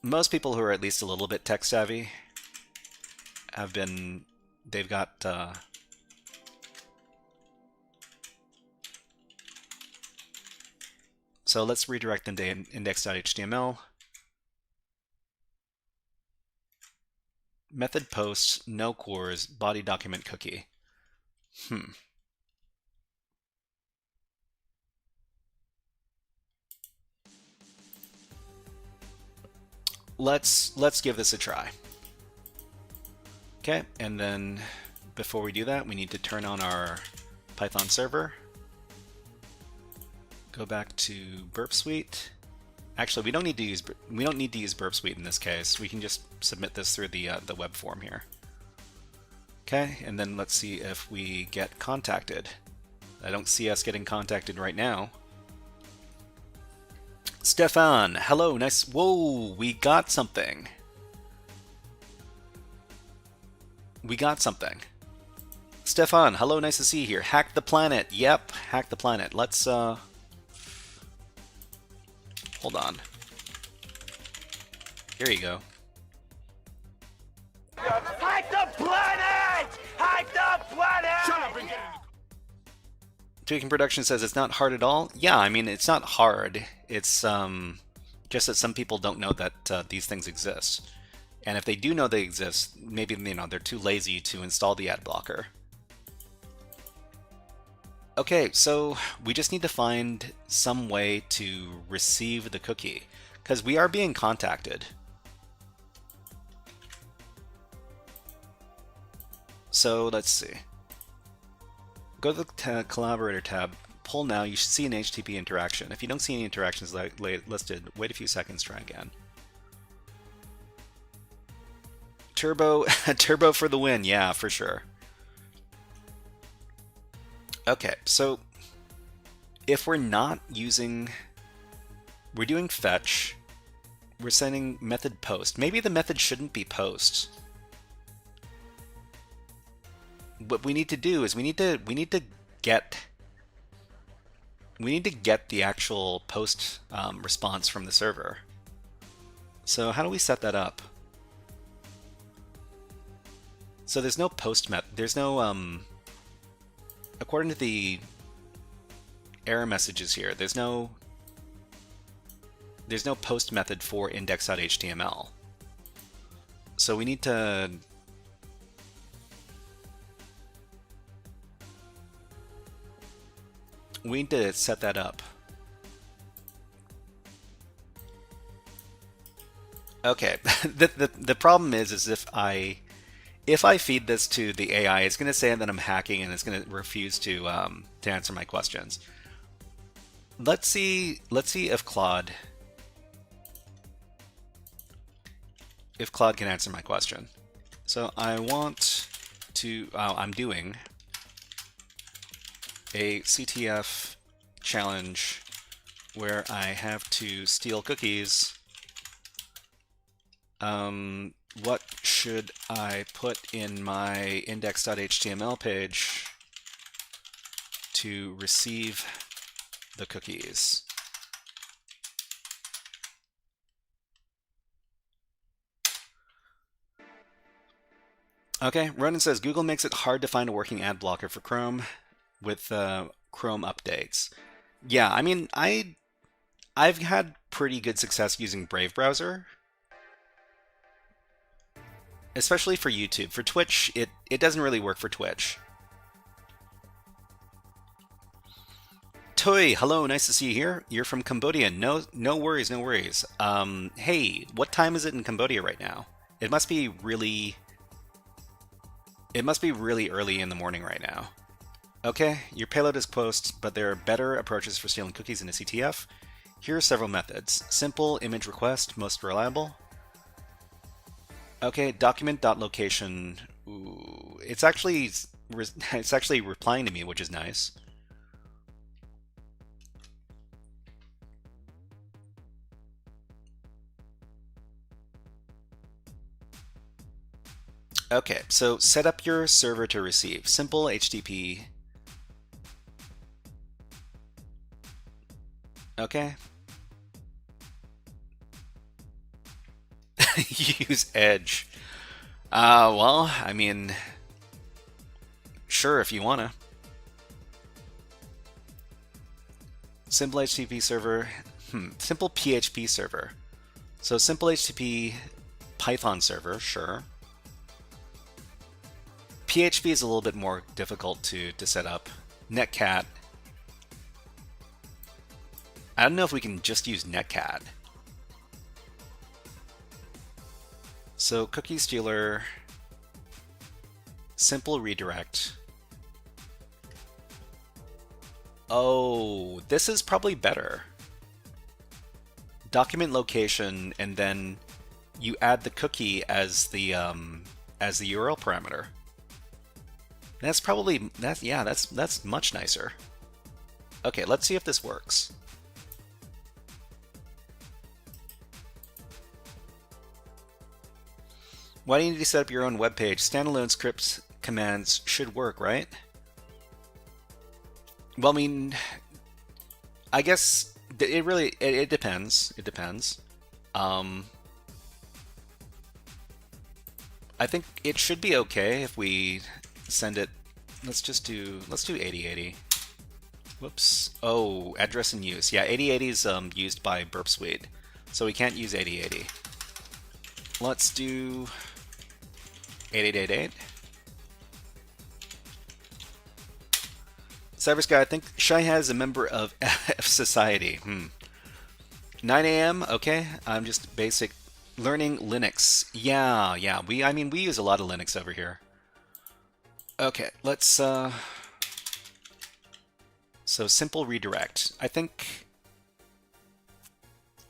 who are at least a little bit tech savvy they've got so let's redirect them to index.html. Method post, no cores, body document cookie. Let's give this a try. Okay, and then before we do that, we need to turn on our Python server. Go back to Burp Suite. Actually, we don't need to use Burp Suite in this case. We can just submit this through the web form here. Okay, and then let's see if we get contacted. I don't see us getting contacted right now. Stefan, hello, nice. Whoa, we got something. We got something. Stefan, hello, nice to see you here. Hack the planet. Yep, hack the planet. Let's hold on. Here you go. Hack the planet! Hack the planet! Shut up and get in. Tweaking Production says it's not hard at all. Yeah, I mean, it's not hard. It's just that some people don't know that these things exist. And if they do know they exist, maybe they're too lazy to install the ad blocker. Okay, so we just need to find some way to receive the cookie, because we are being contacted. So let's see. Go to the Collaborator tab, pull now, you should see an HTTP interaction. If you don't see any interactions listed, wait a few seconds, try again. Turbo for the win, yeah, for sure. Okay, so if we're not using, we're doing fetch, we're sending method post. Maybe the method shouldn't be post. What we need to do is we need to get the actual post response from the server. So how do we set that up? So there's no post method. There's no according to the error messages here, there's no post method for index.html. So we need to set that up. Okay, the problem is if I feed this to the AI, it's going to say that I'm hacking and it's going to refuse to answer my questions. Let's see if Claude can answer my question. So I want to I'm doing a CTF challenge where I have to steal cookies. What should I put in my index.html page to receive the cookies? Okay, Ronan says Google makes it hard to find a working ad blocker for Chrome with Chrome updates. Yeah, I mean, I've had pretty good success using Brave browser. Especially for YouTube. For Twitch, it doesn't really work for Twitch. Toy, hello, nice to see you here. You're from Cambodia. No worries, no worries. Hey, what time is it in Cambodia right now? It must be really early in the morning right now. Okay, your payload is post, but there are better approaches for stealing cookies in a CTF. Here are several methods. Simple image request, most reliable. Okay, document.location. Ooh, it's actually replying to me, which is nice. Okay, so set up your server to receive. Simple HTTP. Okay. Use Edge. Well, I mean, sure, if you wanna. Simple HTTP server. Simple PHP server. So simple HTTP Python server, sure. PHP is a little bit more difficult to set up. Netcat. I don't know if we can just use Netcat. So cookie stealer, simple redirect. Oh, this is probably better. Document location, and then you add the cookie as the URL parameter. That's probably that's much nicer. Okay, let's see if this works. Why do you need to set up your own web page? Standalone scripts commands should work, right? Well, I mean, I guess it really it depends. It depends. I think it should be okay if we send it. Let's do 8080. Whoops. Oh, address in use. Yeah, 8080 is used by Burp Suite, so we can't use 8080. Let's do 8888. Cyber Sky, I think Shy has a member of F Society. 9 a.m. Okay, I'm just basic learning Linux. Yeah. I mean, we use a lot of Linux over here. Okay, let's so simple redirect. I think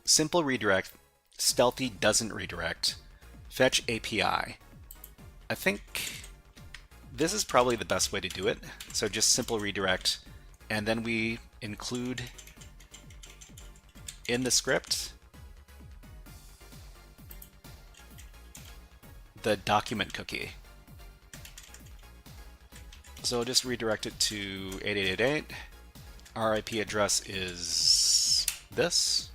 simple redirect, stealthy doesn't redirect. Fetch API. I think this is probably the best way to do it. So just simple redirect, and then we include in the script the document cookie. So I'll just redirect it to 8888. Our IP address is this.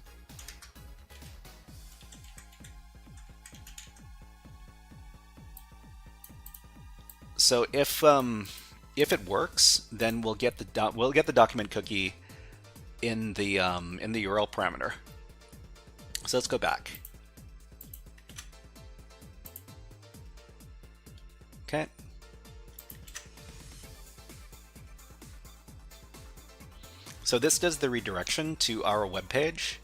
So if it works, then we'll get the document cookie in the URL parameter. So let's go back. Okay. So this does the redirection to our web page.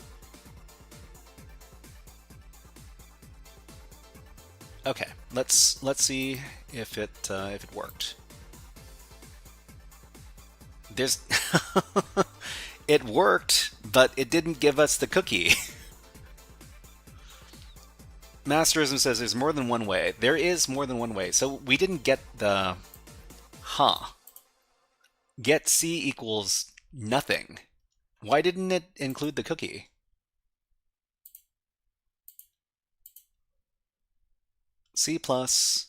Okay, let's see if it worked. There's it worked, but it didn't give us the cookie. Masterism says there's more than one way. There is more than one way. So we didn't get the get C equals nothing. Why didn't it include the cookie? C plus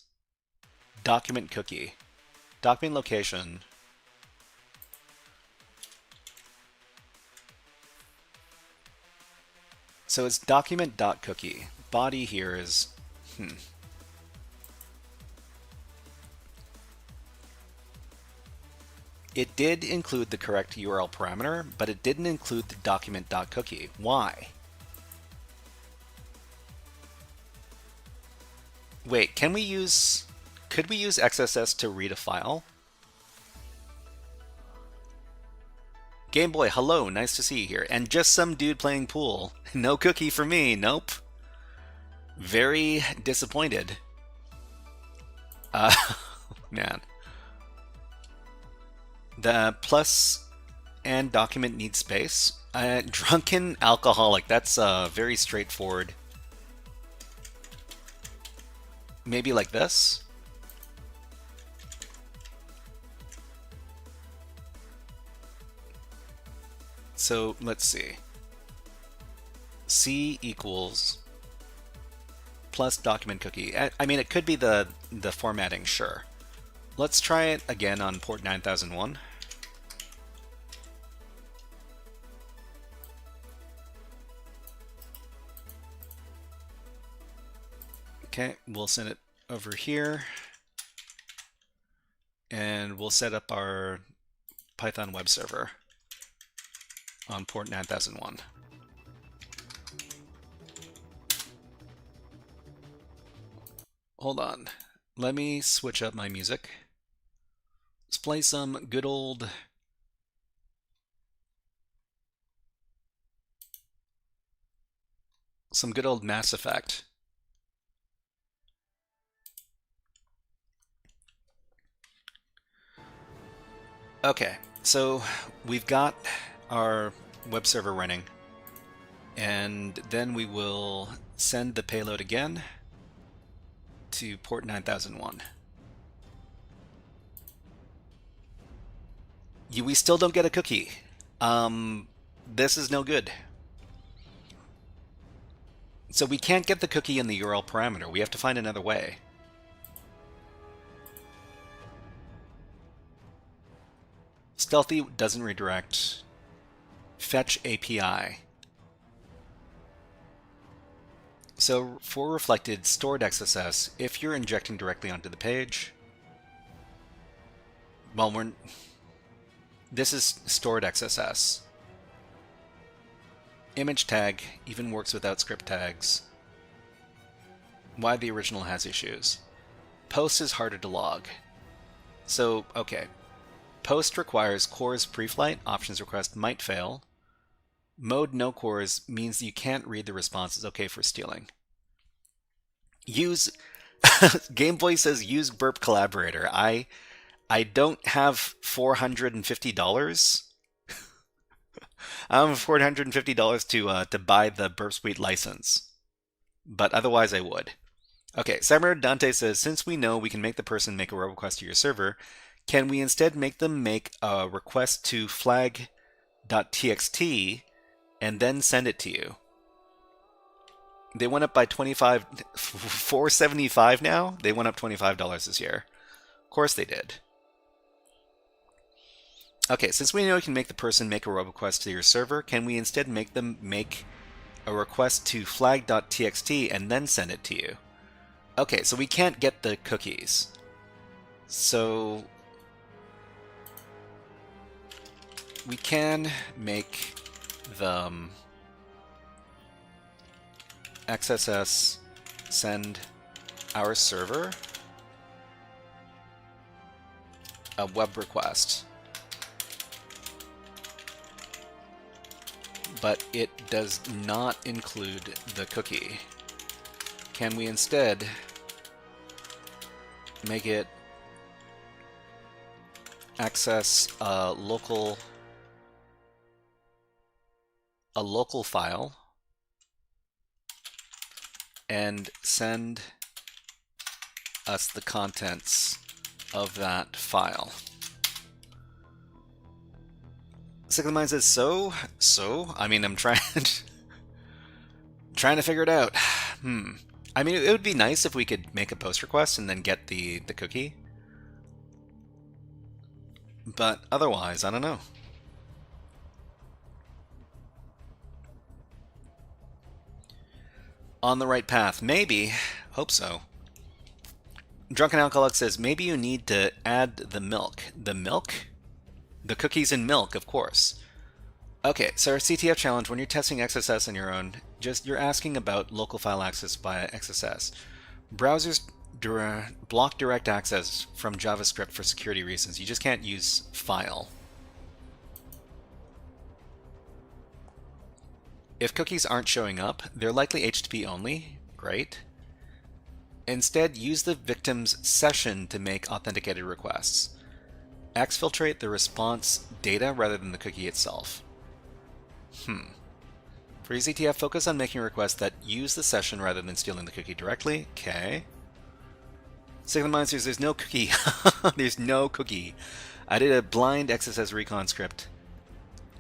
document cookie, document location. So it's document.cookie. Body here is It did include the correct URL parameter, but it didn't include the document.cookie. Why? Wait, could we use XSS to read a file? Game Boy, hello, nice to see you here. And just some dude playing pool. No cookie for me, nope. Very disappointed. Man. The plus and document need space. Drunken alcoholic, that's very straightforward. Maybe like this. So let's see. C equals plus document cookie. I mean, it could be the formatting, sure. Let's try it again on port 9001. Okay, we'll send it over here. And we'll set up our Python web server on port 9001. Hold on. Let me switch up my music. Let's play some good old Mass Effect. Okay, So we've got our web server running, and then we will send the payload again to port 9001. We still don't get a cookie. This is no good. So we can't get the cookie in the URL parameter. We have to find another way. Stealthy doesn't redirect. Fetch API. So for reflected stored XSS, if you're injecting directly onto the page, well, this is stored XSS. Image tag even works without script tags. Why the original has issues. Post is harder to log. So, okay. Post requires cores pre-flight, options request might fail. Mode no cores means you can't read the responses. Okay for stealing. Use Game Boy says use Burp Collaborator. I don't have $450. I don't have $450 to buy the Burp Suite license, but otherwise I would. Okay, Cyber Dante says since we know we can make the person make a request to your server, can we instead make them make a request to flag.txt and then send it to you? They went up by 25, $475 now? They went up $25 this year. Of course they did. Okay, since we know we can make the person make a request to your server, can we instead make them make a request to flag.txt and then send it to you? Okay, so we can't get the cookies. So we can make the XSS send our server a web request, but it does not include the cookie. Can we instead make it access a local file and send us the contents of that file? Sick of the Mind says, so, I mean, I'm trying to figure it out. I mean, it would be nice if we could make a post request and then get the cookie. But otherwise, I don't know. On the right path. Maybe. Hope so. Drunken Alcoholic says, maybe you need to add the milk. The milk? The cookies and milk, of course. Okay, so our CTF challenge, when you're testing XSS on your own, you're asking about local file access via XSS. Browsers block direct access from JavaScript for security reasons. You just can't use file. If cookies aren't showing up, they're likely HTTP only. Great. Instead, use the victim's session to make authenticated requests. Exfiltrate the response data rather than the cookie itself. For EZTF, focus on making requests that use the session rather than stealing the cookie directly. Okay. Sick of the Mind says there's no cookie. There's no cookie. I did a blind XSS recon script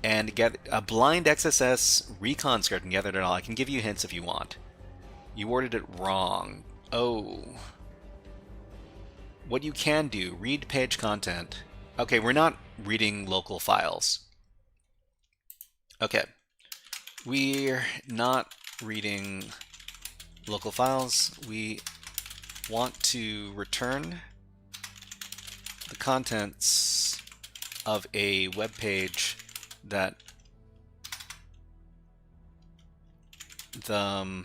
and get a blind XSS recon script and gathered it all. I can give you hints if you want. You worded it wrong. Oh. What you can do, read page content. Okay, we're not reading local files. Okay. We're not reading local files. We want to return the contents of a web page that the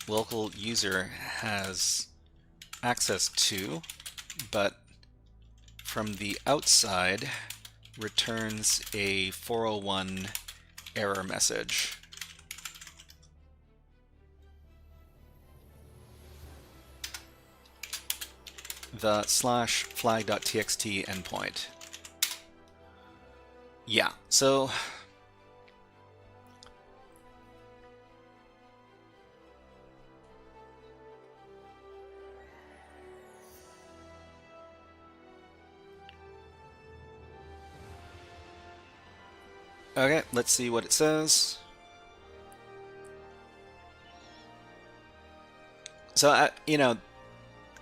local user has access to, but from the outside returns a 401 error message. The /flag.txt endpoint. Yeah, so okay, let's see what it says. So,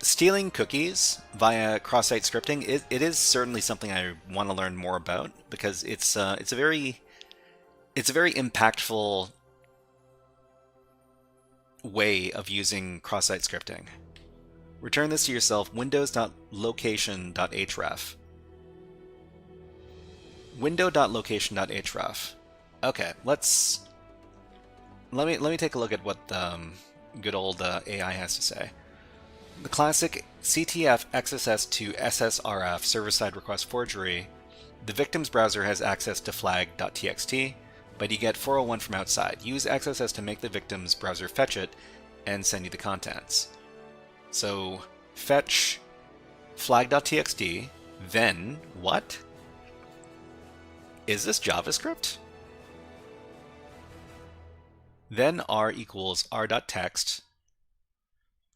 stealing cookies via cross-site scripting, it is certainly something I want to learn more about because it's a very impactful way of using cross-site scripting. Return this to yourself, windows.location.href. Window.location.href. Okay, let me take a look at what good old AI has to say. The classic CTF XSS to SSRF server-side request forgery. The victim's browser has access to flag.txt, but you get 401 from outside. Use XSS to make the victim's browser fetch it and send you the contents. So fetch flag.txt, then what? Is this JavaScript? Then r equals r.text,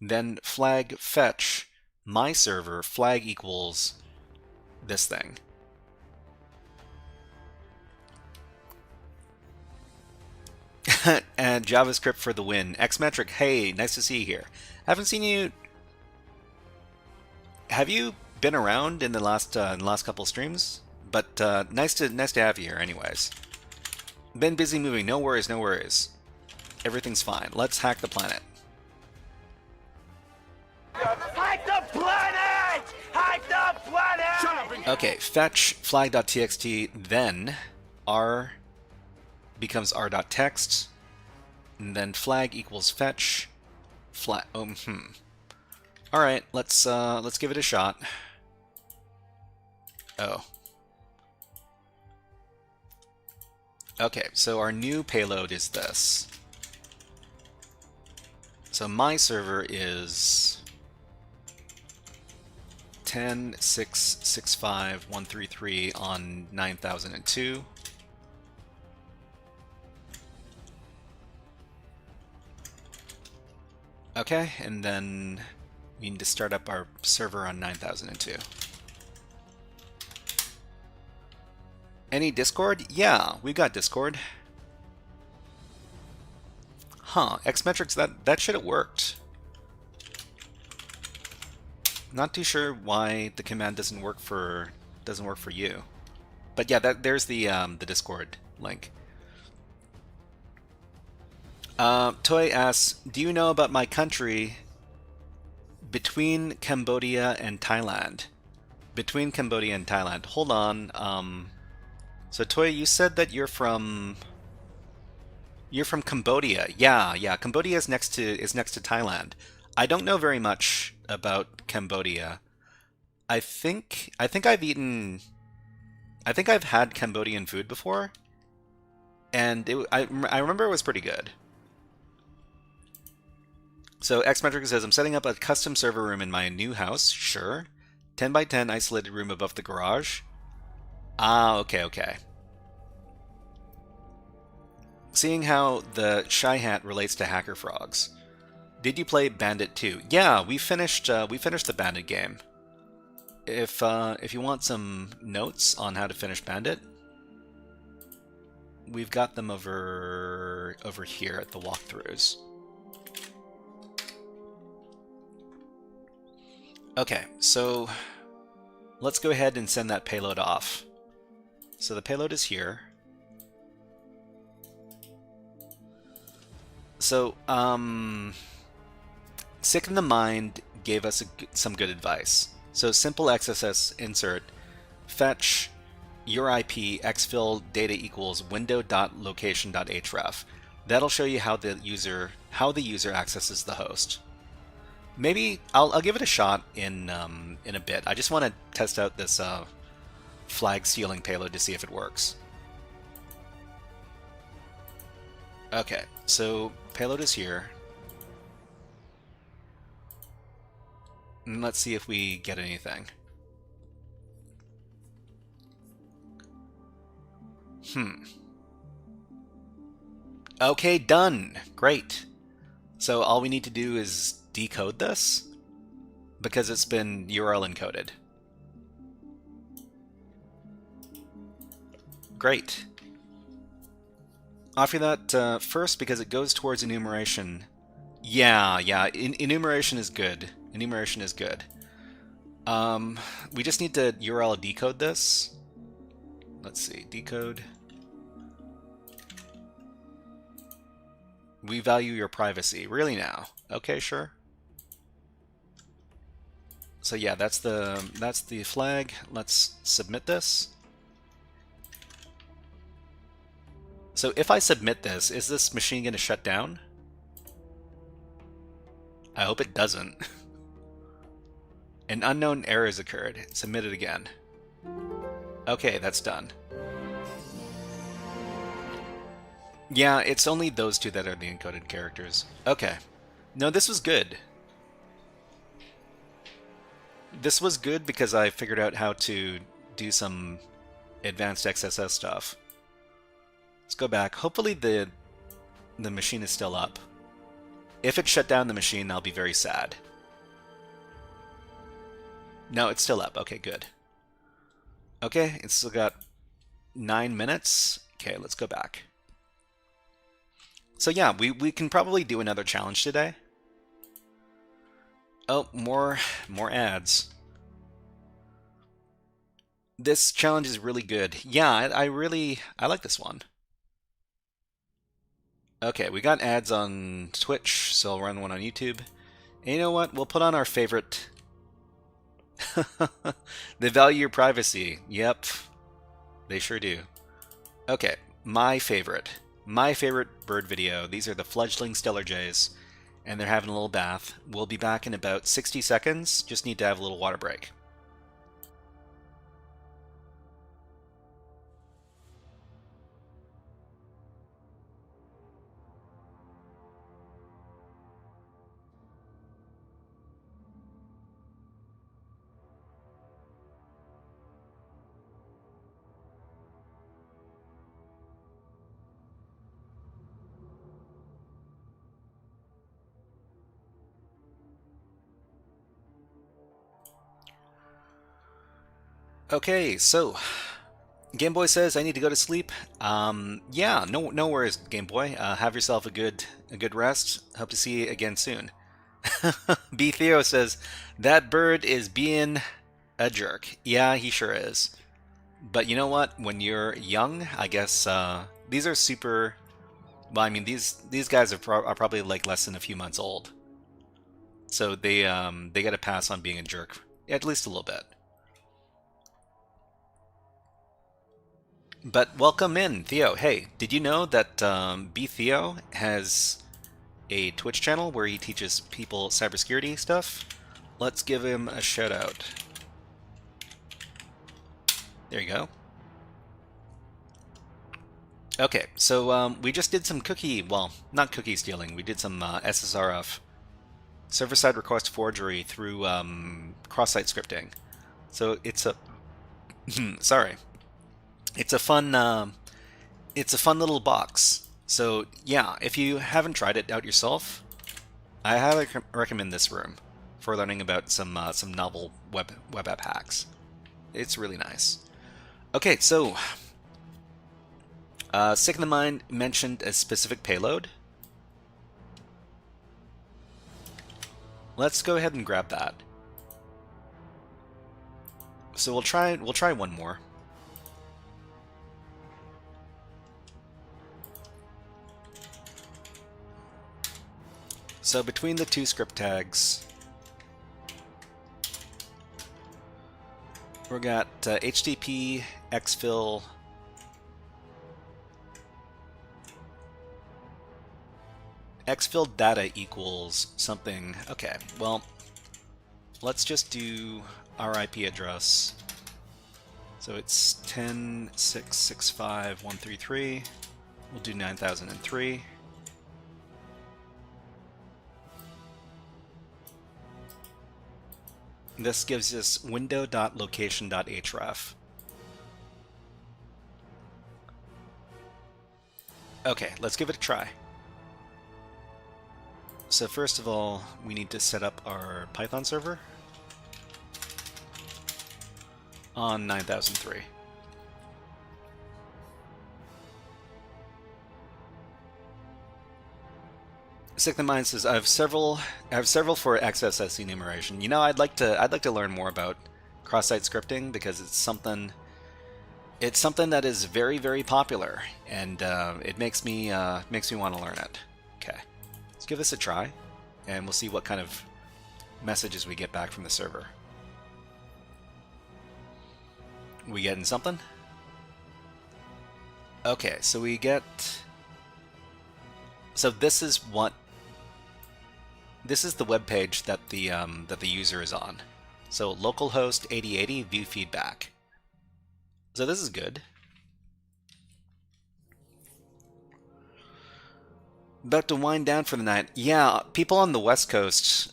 then flag fetch my server flag equals this thing. And JavaScript for the win. Xmetric, hey, nice to see you here. Haven't seen you. Have you been around in the last couple streams? But nice to have you here, anyways. Been busy moving. No worries, no worries. Everything's fine. Let's hack the planet. Hack the planet! Hack the planet! Okay, fetch flag.txt, then r becomes r.text, and then flag equals fetch flag. All right, let's give it a shot. Oh. Okay, so our new payload is this. So my server is 10.6.6.5.133 on 9002. Okay, and then we need to start up our server on 9002. Any Discord? Yeah, we've got Discord. Huh, Xmetrics, that should have worked. Not too sure why the command doesn't work for you. But yeah, there's the Discord link. Toy asks, do you know about my country between Cambodia and Thailand? Between Cambodia and Thailand. Hold on. So Toy, you said that you're from Cambodia. Yeah. Cambodia is next to Thailand. I don't know very much about Cambodia. I think I've had Cambodian food before, and I remember it was pretty good. So Xmetric says, I'm setting up a custom server room in my new house. Sure. 10 by 10 isolated room above the garage. Ah, okay. Seeing how the Shy Hat relates to HackerFrogs. Did you play Bandit 2? Yeah, we finished the Bandit game. If you want some notes on how to finish Bandit, we've got them over here at the walkthroughs. Okay, so let's go ahead and send that payload off. So the payload is here. So, Sick in the Mind gave us some good advice. So simple XSS insert, fetch your IP exfil data equals window.location.href. That'll show you how the user accesses the host. Maybe I'll give it a shot in a bit. I just want to test out this flag stealing payload to see if it works. Okay, so payload is here. And let's see if we get anything. Okay, done. Great. So all we need to do is decode this because it's been URL encoded. Great. Offer that first because it goes towards enumeration. Yeah. Enumeration is good. Enumeration is good. We just need to URL decode this. Let's see, decode. We value your privacy. Really now? Okay, sure. So yeah, that's the flag. Let's submit this. So if I submit this, is this machine going to shut down? I hope it doesn't. An unknown error has occurred. Submit it again. Okay, that's done. Yeah, it's only those two that are the encoded characters. Okay. No, this was good. This was good because I figured out how to do some advanced XSS stuff. Let's go back. Hopefully the machine is still up. If it shut down the machine, I'll be very sad. No, it's still up. Okay, good. Okay, it's still got 9 minutes. Okay, let's go back. So yeah, we can probably do another challenge today. Oh, more ads. This challenge is really good. Yeah, I like this one. Okay, we got ads on Twitch, so I'll run one on YouTube. And you know what? We'll put on our favorite. They value your privacy. Yep, they sure do. Okay, my favorite bird video. These are the fledgling Stellar Jays, and they're having a little bath. We'll be back in about 60 seconds. Just need to have a little water break. Okay, so Game Boy says I need to go to sleep. Yeah, no worries, Game Boy. Have yourself a good rest. Hope to see you again soon. B Theo says that bird is being a jerk. Yeah, he sure is. But you know what? When you're young, I guess these are super. Well, I mean these guys are probably like less than a few months old, so they got to pass on being a jerk at least a little bit. But welcome in, Theo. Hey, did you know that B Theo has a Twitch channel where he teaches people cybersecurity stuff? Let's give him a shout out. There you go. Okay, so we just did some not cookie stealing. We did some SSRF, server-side request forgery through cross-site scripting. So it's a sorry. It's a fun little box. So yeah, if you haven't tried it out yourself, I highly recommend this room for learning about some novel web app hacks. It's really nice. Okay, so Sick in the Mind mentioned a specific payload. Let's go ahead and grab that. So we'll try one more. So between the two script tags, we got HTTP exfil data equals something. Okay, well, let's just do our IP address. So it's 10.665.133. We'll do 9003. This gives us window.location.href. Okay, let's give it a try. So first of all, we need to set up our Python server on 9003. Sick the Mind says I have several for XSS enumeration. You know, I'd like to learn more about cross-site scripting because it's something that is very, very popular, and it makes me want to learn it. Okay, let's give this a try, and we'll see what kind of messages we get back from the server. We getting something? Okay, so we get. So this is the web page that the user is on. So localhost 8080 view feedback. So this is good. About to wind down for the night. Yeah, people on the West Coast,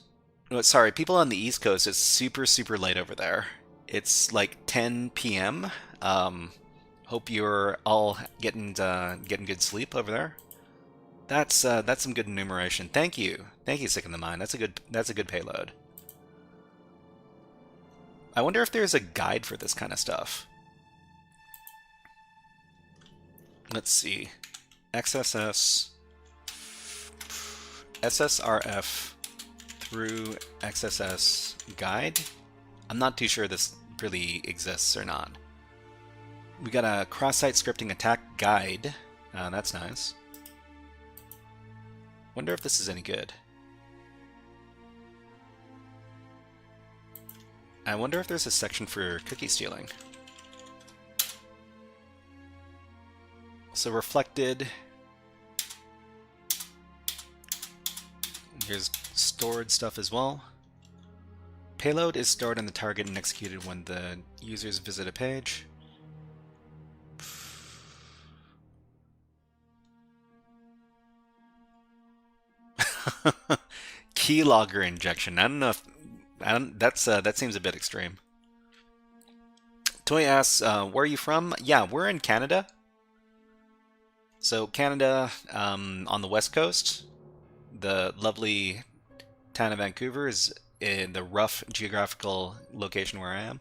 sorry, people on the East Coast, it's super, super late over there. It's like 10 p.m. Hope you're all getting good sleep over there. That's some good enumeration. Thank you, Sick in the Mind. That's a good payload. I wonder if there's a guide for this kind of stuff. Let's see, XSS, SSRF through XSS guide. I'm not too sure this really exists or not. We got a cross-site scripting attack guide. That's nice. Wonder if this is any good. I wonder if there's a section for cookie stealing. So reflected. Here's stored stuff as well. Payload is stored on the target and executed when the users visit a page. Keylogger injection. I don't know if that seems a bit extreme. Toy asks, where are you from? Yeah, we're in Canada. So Canada, on the west coast, the lovely town of Vancouver is in the rough geographical location where I am.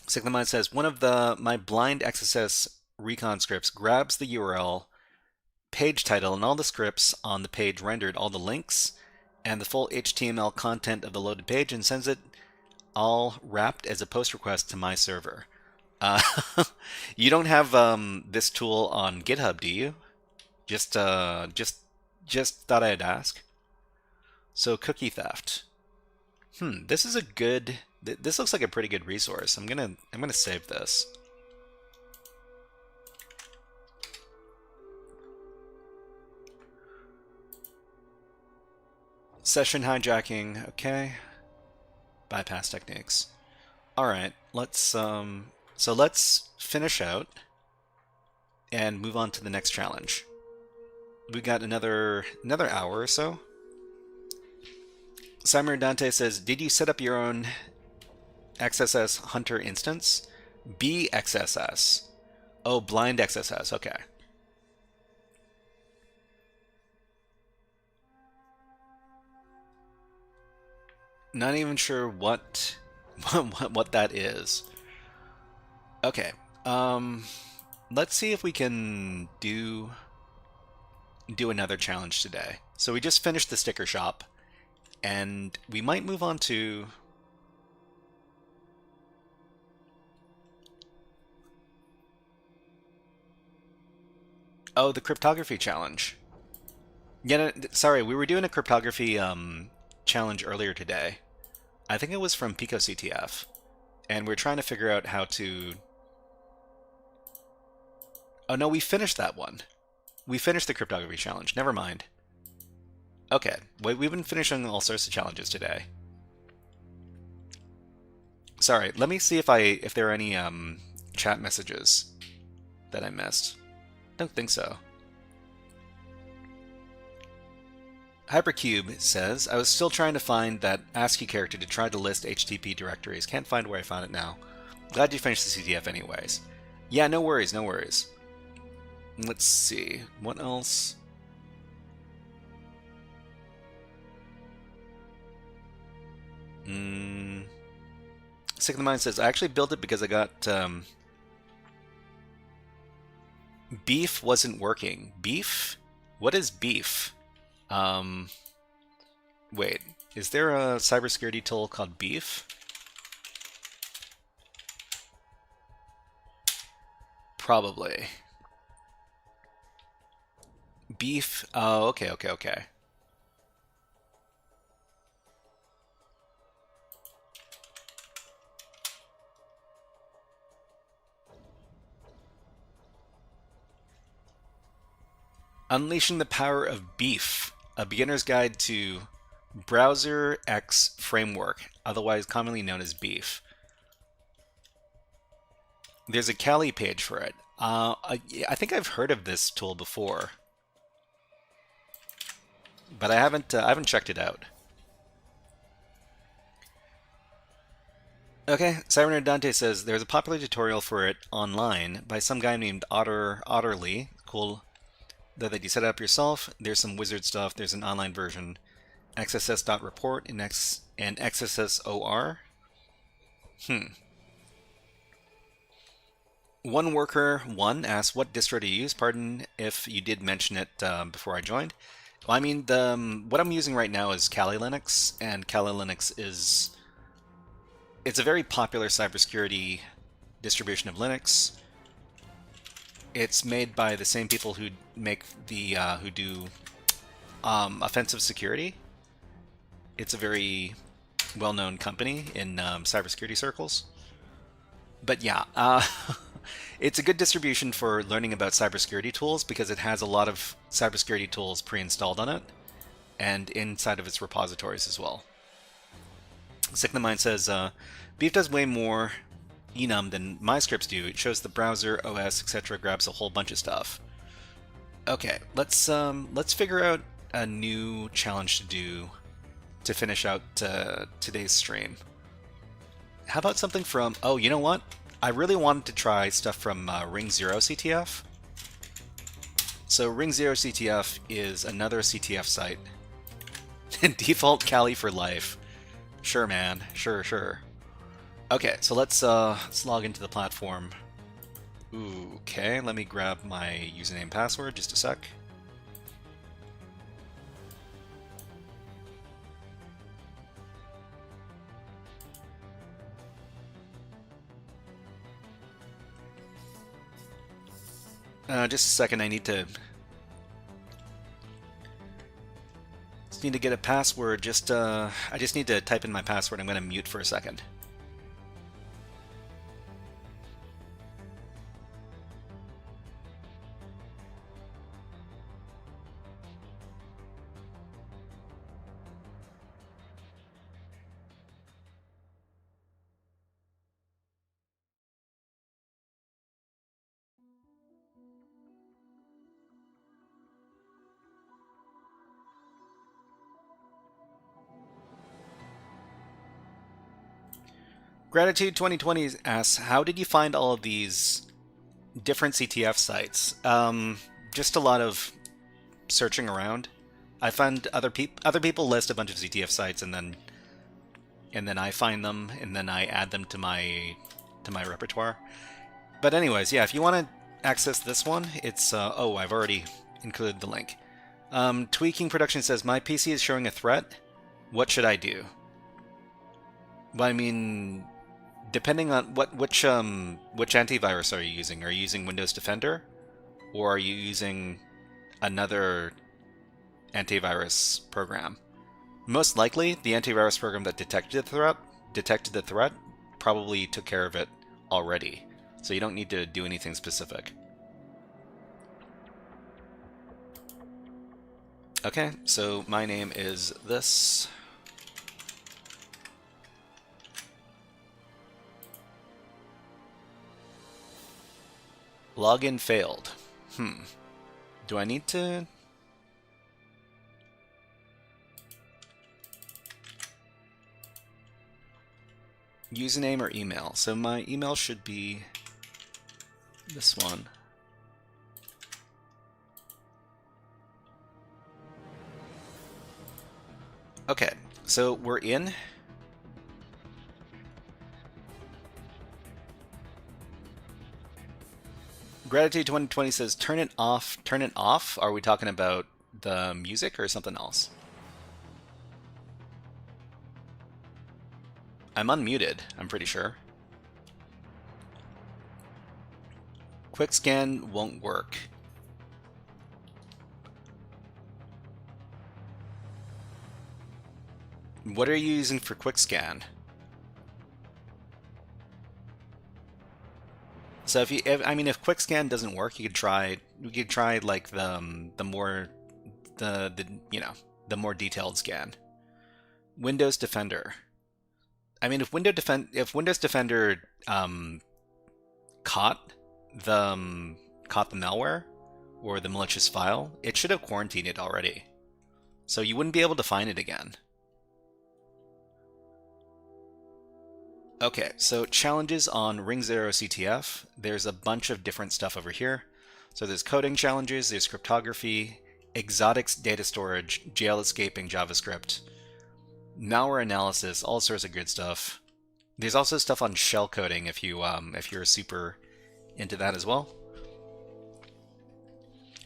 Sick the Mind says, one of my blind XSS recon scripts grabs the URL, page title, and all the scripts on the page rendered, all the links, and the full HTML content of the loaded page, and sends it all wrapped as a post request to my server. You don't have this tool on GitHub, do you? Just thought I'd ask. So cookie theft. This is a good. This looks like a pretty good resource. I'm gonna save this. Session hijacking. Okay. Bypass techniques. All right. Let's finish out and move on to the next challenge. We got another hour or so. Simon Dante says, did you set up your own XSS Hunter instance? BXSS. Oh, blind XSS. Okay. Not even sure what that is. Okay. Let's see if we can do another challenge today. So we just finished the sticker shop, and we might move on to the cryptography challenge. Yeah, no, sorry, we were doing a cryptography challenge earlier today. I think it was from PicoCTF, and we're trying to figure out how to. Oh no, we finished that one. We finished the cryptography challenge. Never mind. Okay, we've been finishing all sorts of challenges today. Sorry, let me see if there are any chat messages that I missed. Don't think so. Hypercube says, I was still trying to find that ASCII character to try to list HTTP directories. Can't find where I found it now. Glad you finished the CTF anyways. Yeah, no worries, no worries. Let's see, what else? Sick of the Mind says, I actually built it because I got beef wasn't working. Beef? What is beef? Wait, is there a cybersecurity tool called beef? Probably. Beef? Oh, okay. Unleashing the Power of Beef, a beginner's guide to Browser X Framework, otherwise commonly known as Beef. There's a Kali page for it. I think I've heard of this tool before, but I haven't checked it out. Okay, Cybernerd Dante says there's a popular tutorial for it online by some guy named Otterly. Cool that you set it up yourself. There's some wizard stuff. There's an online version, xss.report and xssor. One worker one asks, "What distro do you use?" Pardon if you did mention it before I joined. Well, I mean, what I'm using right now is Kali Linux, and Kali Linux it's a very popular cybersecurity distribution of Linux. It's made by the same people who make who do offensive security. It's a very well-known company in cybersecurity circles. But yeah, it's a good distribution for learning about cybersecurity tools because it has a lot of cybersecurity tools pre-installed on it and inside of its repositories as well. Sick the Mind says, Beef does way more enum than my scripts do. It shows the browser, OS, etc. grabs a whole bunch of stuff. Okay, let's figure out a new challenge to do to finish out today's stream. How about something from, oh, you know what? I really wanted to try stuff from Ring Zero CTF. So Ring Zero CTF is another CTF site. Default Kali for life. Sure, man. Sure. Okay, so let's log into the platform. Okay, let me grab my username and password, just a sec. Just a second, I just need to get a password. I just need to type in my password. I'm going to mute for a second. Gratitude 2020 asks, how did you find all of these different CTF sites? Just a lot of searching around. I found other people list a bunch of CTF sites, and then I find them, and then I add them to my repertoire. But anyways, yeah, if you want to access this one, it's oh, I've already included the link. Tweaking Production says, my PC is showing a threat. What should I do? Well, I mean, depending on which antivirus are you using? Are you using Windows Defender, or are you using another antivirus program? Most likely, the antivirus program that detected the threat probably took care of it already, so you don't need to do anything specific. Okay, so my name is this. Login failed. Do I need to... Username or email? So my email should be this one. Okay, so we're in. Gratitude 2020 says, turn it off. Turn it off? Are we talking about the music or something else? I'm unmuted, I'm pretty sure. Quick scan won't work. What are you using for quick scan? So if quick scan doesn't work, you could try like the more the more detailed scan. Windows Defender. I mean, if Windows Defender caught the malware or the malicious file, it should have quarantined it already. So you wouldn't be able to find it again. Okay, so challenges on Ring 0 CTF. There's a bunch of different stuff over here. So there's coding challenges, there's cryptography, exotics data storage, jail escaping JavaScript, malware analysis, all sorts of good stuff. There's also stuff on shell coding if you're super into that as well.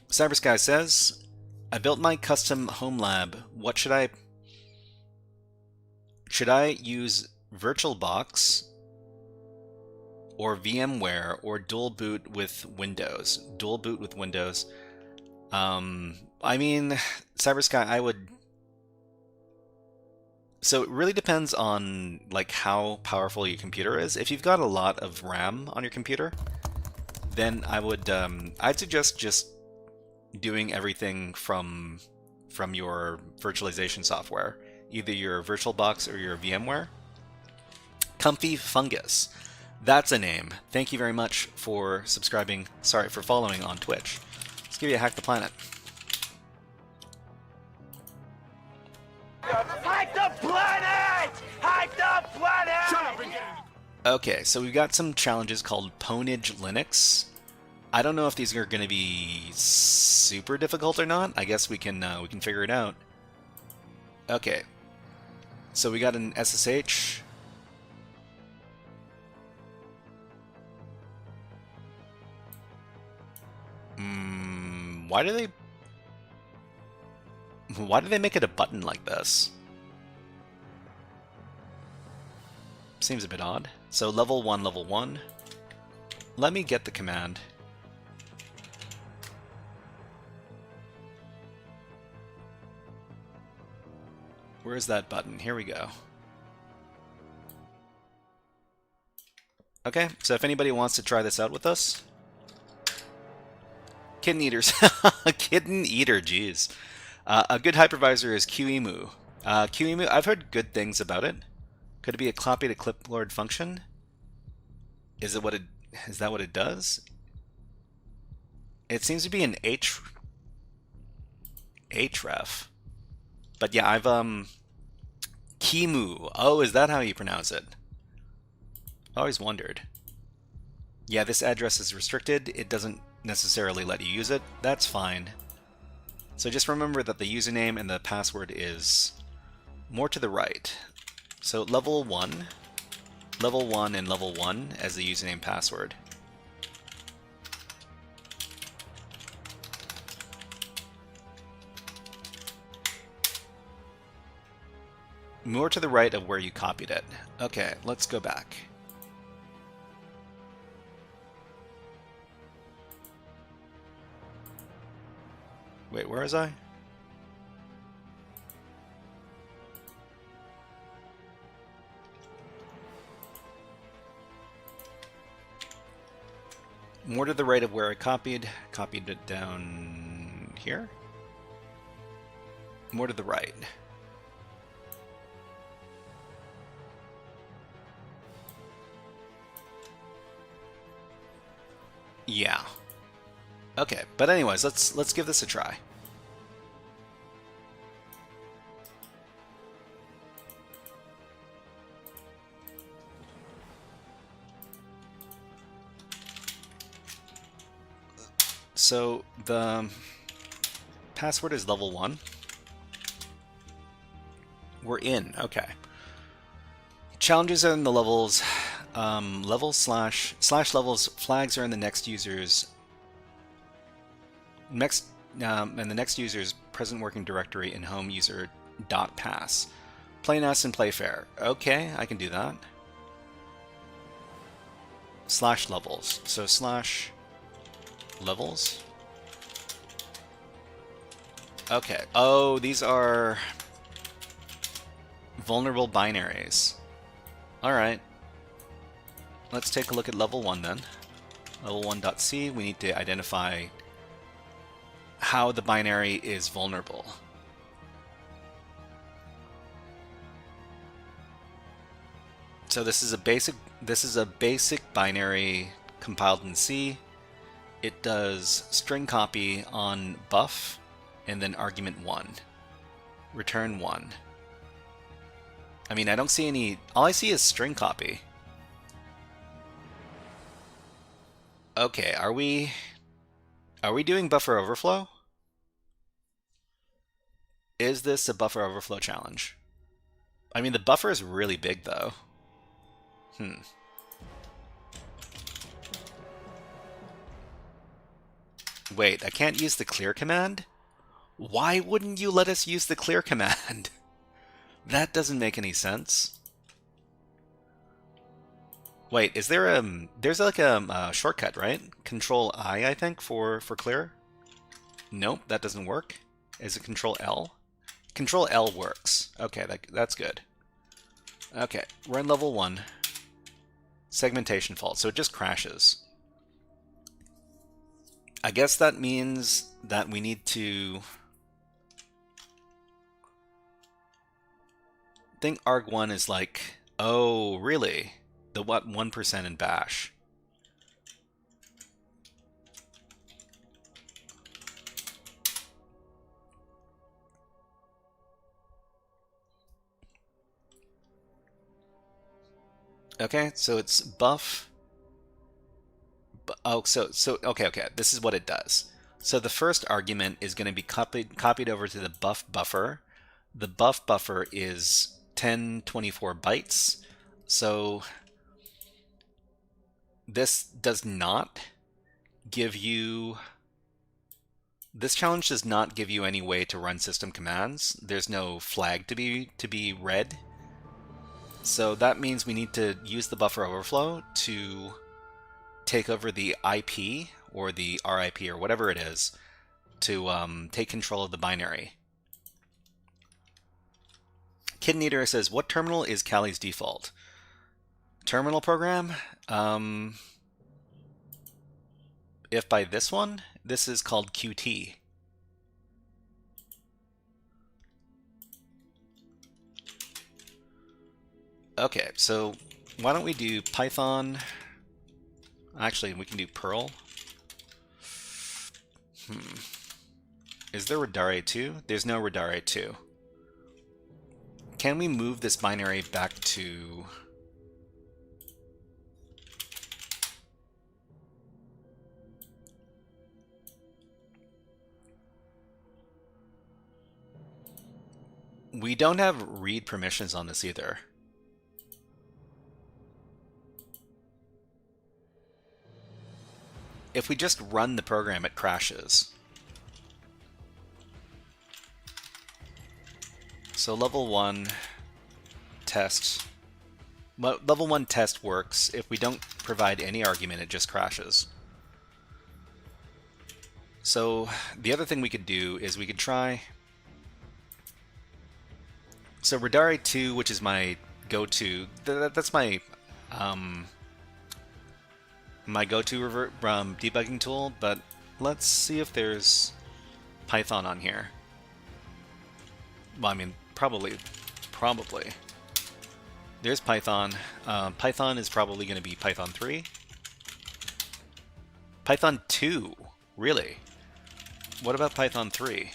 CyberSky says, I built my custom home lab. What should I use VirtualBox or VMware or dual boot with Windows? Dual boot with Windows. I mean, CyberSky, I would. So it really depends on like how powerful your computer is. If you've got a lot of RAM on your computer, then I'd suggest just doing everything from your virtualization software, either your VirtualBox or your VMware. Comfy Fungus. That's a name. Thank you very much for subscribing. Sorry, for following on Twitch. Let's give you a Hack the Planet. Hack the planet! Hack the planet! Shut up again! Okay, so we've got some challenges called Pwnage Linux. I don't know if these are going to be super difficult or not. I guess we can figure it out. Okay, so we got an SSH. Why do they make it a button like this? Seems a bit odd. So level 1. Let me get the command. Where's that button? Here we go. Okay, so if anybody wants to try this out with us. Kitten eaters. Kitten eater, jeez. A good hypervisor is QEMU. QEMU, I've heard good things about it. Could it be a copy to clipboard function? Is that what it does? It seems to be an href. But yeah, I've QEMU. Oh, is that how you pronounce it? I always wondered. Yeah, this address is restricted. It doesn't necessarily let you use it. That's fine. So just remember that the username and the password is more to the right. So level 1 and level 1 as the username password. More to the right of where you copied it. Okay, let's go back. Wait, where was I? More to the right of where I copied it down here. More to the right. Yeah. Okay, but anyways, let's give this a try. So the password is level 1. We're in. Okay. Challenges are in the levels. Levels slash levels. Flags are in the next user's and the next user's present working directory in home user dot pass. Play nice and play fair. Okay, I can do that. Slash levels. So slash levels. Okay. Oh, these are vulnerable binaries. Alright. Let's take a look at level 1 then. Level 1.c, we need to identify how the binary is vulnerable. So this is a basic binary compiled in C. It does string copy on buff and then argument 1. Return 1. I mean, I don't see any... All I see is string copy. Okay, are we doing buffer overflow? Is this a buffer overflow challenge? I mean, the buffer is really big, though. Wait, I can't use the clear command? Why wouldn't you let us use the clear command? That doesn't make any sense. Wait, is there there's like a shortcut, right? Control I think, for clear? Nope, that doesn't work. Is it Control L? Control L works. Okay, that's good. Okay, we're in level 1. Segmentation fault, so it just crashes. I guess that means that we need to... I think arg1 is like, oh, really? The what 1% in bash. Okay, so it's buff. Oh, so okay. This is what it does. So the first argument is going to be copied over to the buff buffer. The buff buffer is 1024 bytes. So this does not give you... This challenge does not give you any way to run system commands. There's no flag to be read. So that means we need to use the buffer overflow to take over the IP or the RIP or whatever it is to take control of the binary. Kitten Eater says, what terminal is Kali's default? Terminal program? If by this one, this is called Qt. Okay, so why don't we do Python? Actually, we can do Perl. Is there Radare 2? There's no Radare 2. Can we move this binary back to... We don't have read permissions on this either. If we just run the program, it crashes. So level 1 test. Level 1 test works. If we don't provide any argument, it just crashes. So the other thing we could do is we could try... So Radare 2, which is my go-to, that's my my go-to debugging tool, but let's see if there's Python on here. Well, I mean, probably. There's Python. Python is probably going to be Python 3. Python 2? Really? What about Python 3?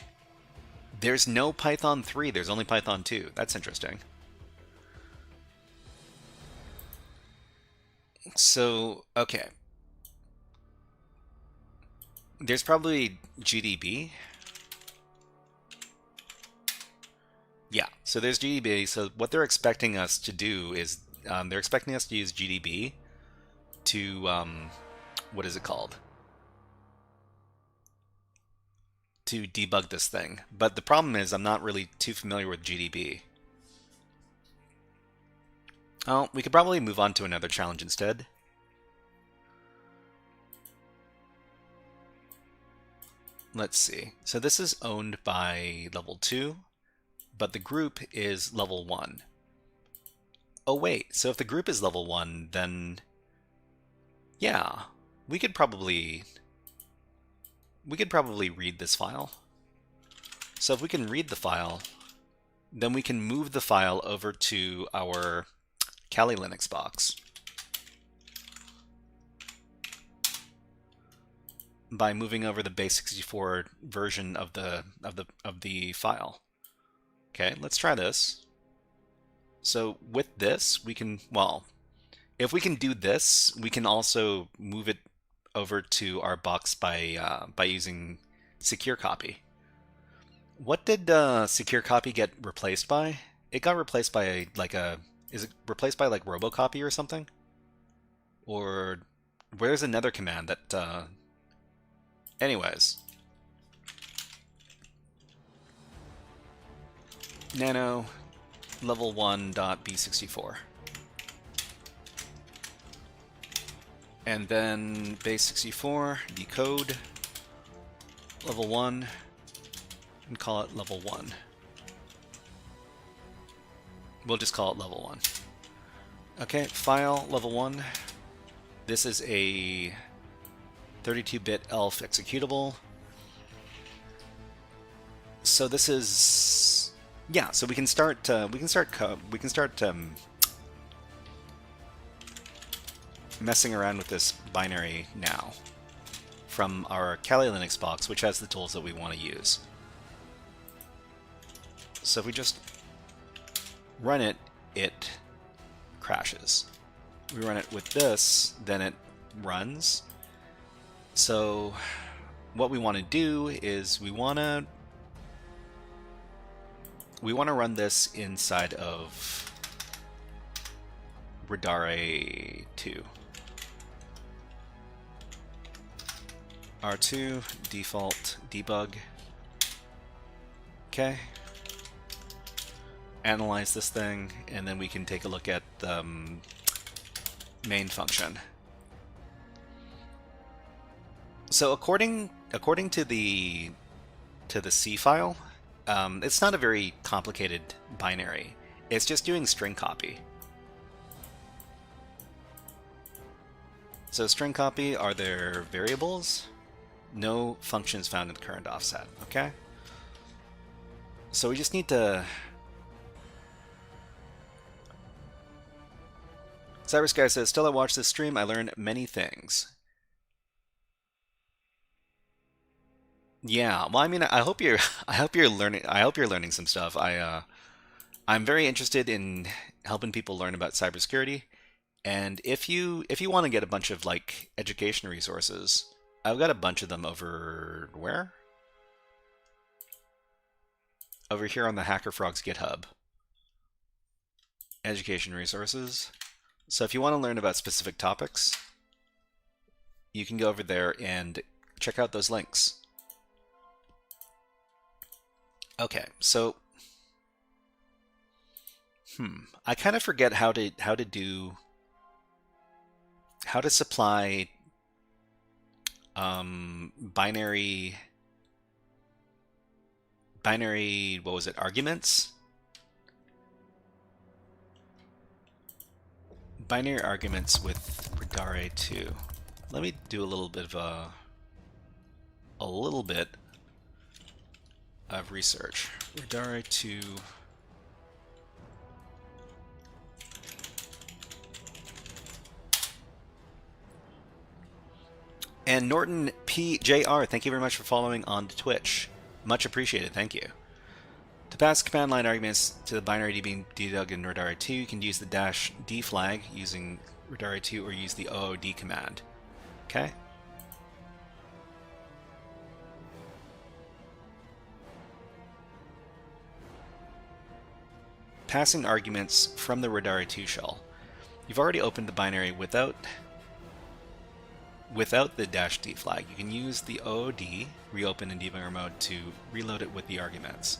There's no Python 3, there's only Python 2. That's interesting. So, okay. There's probably GDB. Yeah, so there's GDB. So what they're expecting us to do is they're expecting us to use GDB to, what is it called? To debug this thing. But the problem is I'm not really too familiar with GDB. Oh, we could probably move on to another challenge instead. Let's see. So this is owned by level 2, but the group is level 1. Oh wait, so if the group is level 1, then yeah, we could probably read this file. So if we can read the file, then we can move the file over to our Kali Linux box by moving over the base64 version of the file. Okay, let's try this. So with this, we can, well, if we can do this, we can also move it over to our box by using secure copy. What did secure copy get replaced by? It got replaced by is it replaced by like robocopy or something? Or where's another command that anyways. Nano level 1.b64. And then base64 decode level 1 and call it level 1. We'll just call it level 1. Okay, file level 1. This is a 32-bit ELF executable. So this is, yeah. So we can start messing around with this binary now from our Kali Linux box, which has the tools that we want to use. So if we just run it, it crashes. We run it with this, then it runs. So what we want to do is we want to run this inside of Radare 2. R2 default debug. Okay. Analyze this thing, and then we can take a look at the main function. So according to the C file, it's not a very complicated binary. It's just doing string copy. So string copy, are there variables? No functions found in the current offset. Okay. So we just need to. Cyrus Guy says, "Still, I watched this stream. I learned many things." Yeah, well, I mean, I hope you're learning some stuff. I'm very interested in helping people learn about cybersecurity, and if you want to get a bunch of like education resources, I've got a bunch of them over where? Over here on the HackerFrogs GitHub. Education resources. So if you want to learn about specific topics, you can go over there and check out those links. Okay, so I kind of forget how to supply binary what was it, arguments? Binary arguments with Radare 2. Let me do a little bit of research. Radare 2. And Norton PJR, thank you very much for following on Twitch. Much appreciated, thank you. To pass command line arguments to the binary being debugged in Radare 2, you can use the -d flag using Radare 2 or use the OOD command. Okay? passing arguments from the Radari2 shell. You've already opened the binary without the -d flag. You can use the OOD, reopen in debugger mode, to reload it with the arguments.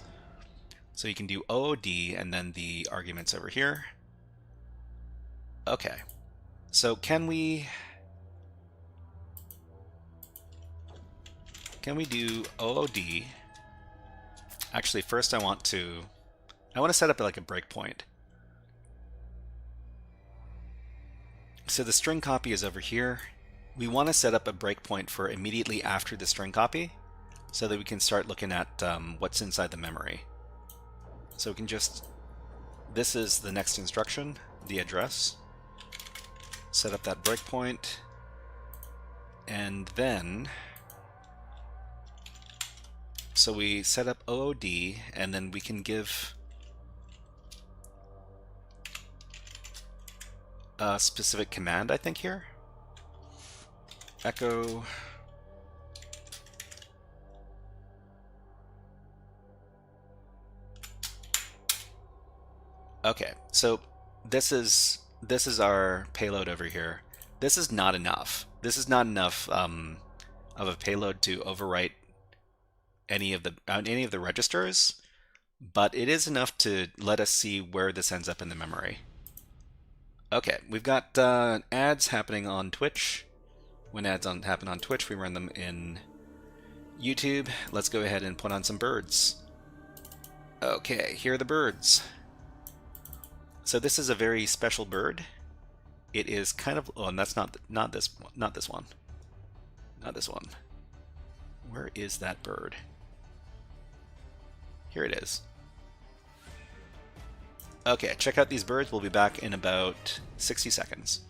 So you can do OOD and then the arguments over here. Okay, so can we do OOD? Actually, first I want to set up like a breakpoint. So the string copy is over here. We want to set up a breakpoint for immediately after the string copy so that we can start looking at what's inside the memory. So we can just, this is the next instruction, the address. Set up that breakpoint, and then, so we set up OOD, and then we can give a specific command, I think, here. Echo okay, so this is our payload over here. This is not enough. This is not enough of a payload to overwrite any of the registers, but it is enough to let us see where this ends up in the memory. Okay, we've got ads happening on Twitch. When ads happen on Twitch, we run them in YouTube. Let's go ahead and put on some birds. Okay, here are the birds. So this is a very special bird. It is kind of, oh, and that's not this one. Where is that bird? Here it is. Okay, check out these birds. We'll be back in about 60 seconds.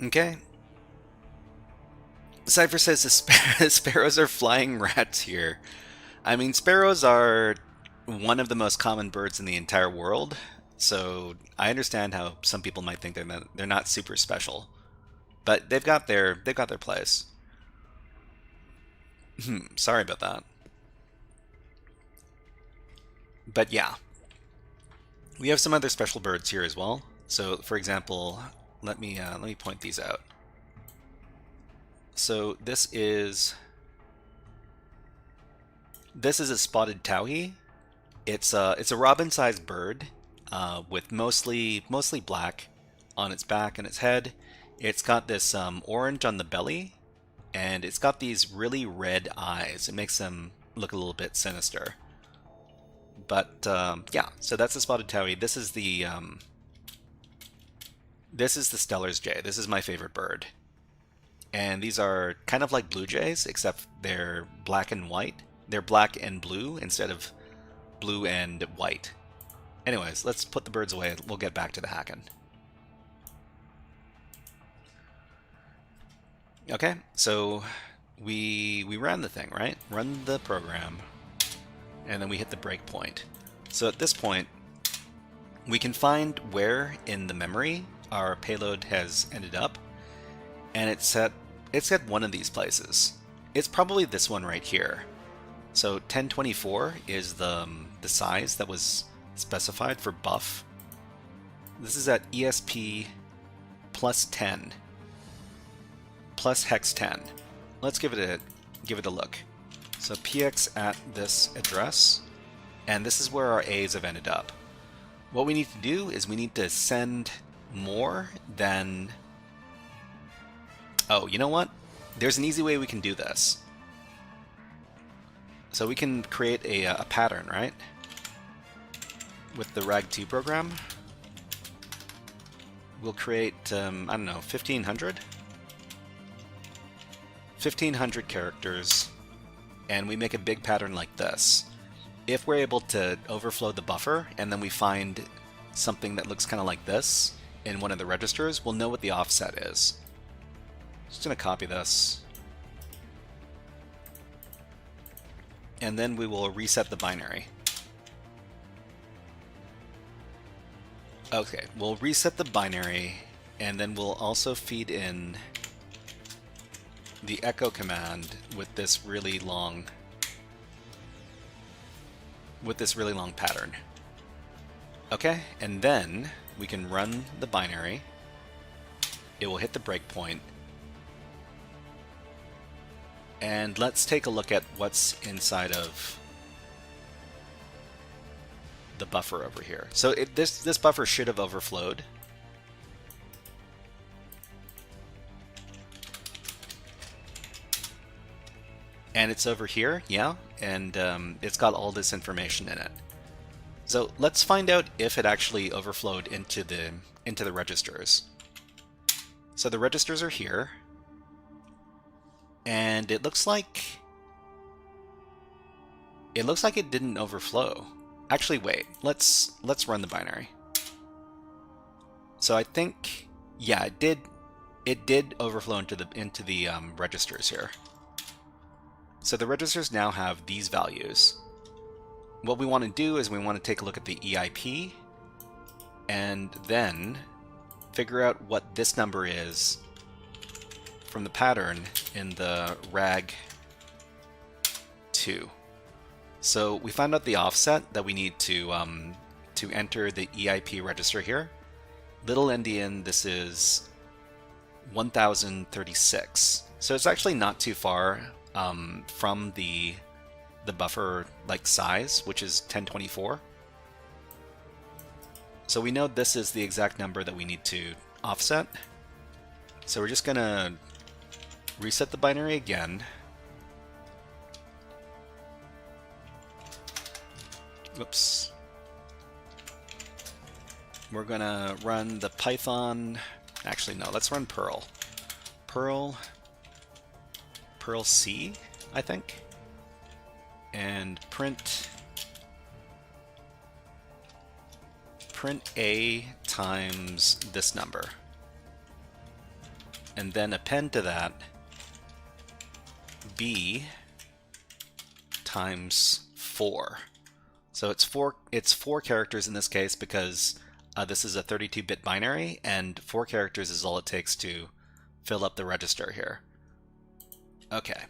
Okay. Cypher says the sparrows are flying rats here. I mean, sparrows are one of the most common birds in the entire world, so I understand how some people might think they're not super special, but they've got their place. Sorry about that. But yeah, we have some other special birds here as well. So, for example, let me point these out. So this is a spotted towhee. It's a robin-sized bird with mostly black on its back and its head. It's got this orange on the belly, and it's got these really red eyes. It makes them look a little bit sinister. But yeah, so that's the spotted towhee. This is the Stellar's jay. This is my favorite bird. And these are kind of like blue jays, except they're black and white. They're black and blue instead of blue and white. Anyways, let's put the birds away. We'll get back to the hacking. Okay, so we ran the thing, right? Run the program, and then we hit the breakpoint. So at this point, we can find where in the memory our payload has ended up, and it's at one of these places. It's probably this one right here. So 1024 is the size that was specified for buff. This is at ESP plus 10 plus hex 10. Let's give it a look. So PX at this address, and this is where our A's have ended up. What we need to do is we need to send more than... Oh, you know what? There's an easy way we can do this. So we can create a pattern, right? With the RAG2 program. we'll create, I don't know, 1,500? 1,500 characters, and we make a big pattern like this. If we're able to overflow the buffer, and then we find something that looks kind of like this in one of the registers, we'll know what the offset is. Just going to copy this. And then we will reset the binary. Okay, we'll reset the binary, and then we'll also feed in the echo command with this really long pattern. Okay, and then we can run the binary. It will hit the breakpoint. And let's take a look at what's inside of the buffer over here. So this buffer should have overflowed. And it's over here, yeah, and it's got all this information in it. So let's find out if it actually overflowed into the registers. So the registers are here, and it looks like it didn't overflow. Actually, wait. Let's run the binary. So I think, yeah, it did overflow into the registers here. So the registers now have these values. What we want to do is we want to take a look at the EIP and then figure out what this number is from the pattern in the RAG2. So we found out the offset that we need to enter the EIP register here. Little endian, this is 1036. So it's actually not too far from the buffer like size, which is 1024. So we know this is the exact number that we need to offset. So we're just gonna reset the binary again. Whoops. We're gonna run the Python. Actually, no, let's run Perl. Perl C, I think. And print A times this number. And then append to that B times 4. So it's four characters in this case because this is a 32-bit binary, and 4 characters is all it takes to fill up the register here. Okay.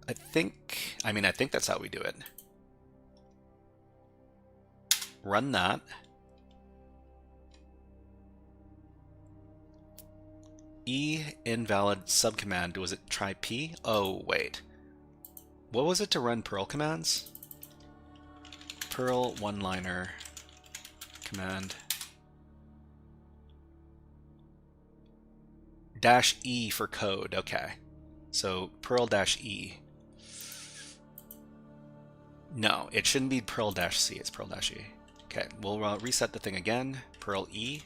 I think that's how we do it. Run that. Invalid subcommand. Was it try P? Oh, wait. What was it to run Perl commands? Perl one-liner command. -E for code. Okay. So Perl-E. No, it shouldn't be Perl-C. It's Perl-E. Okay, we'll reset the thing again. Perl-E.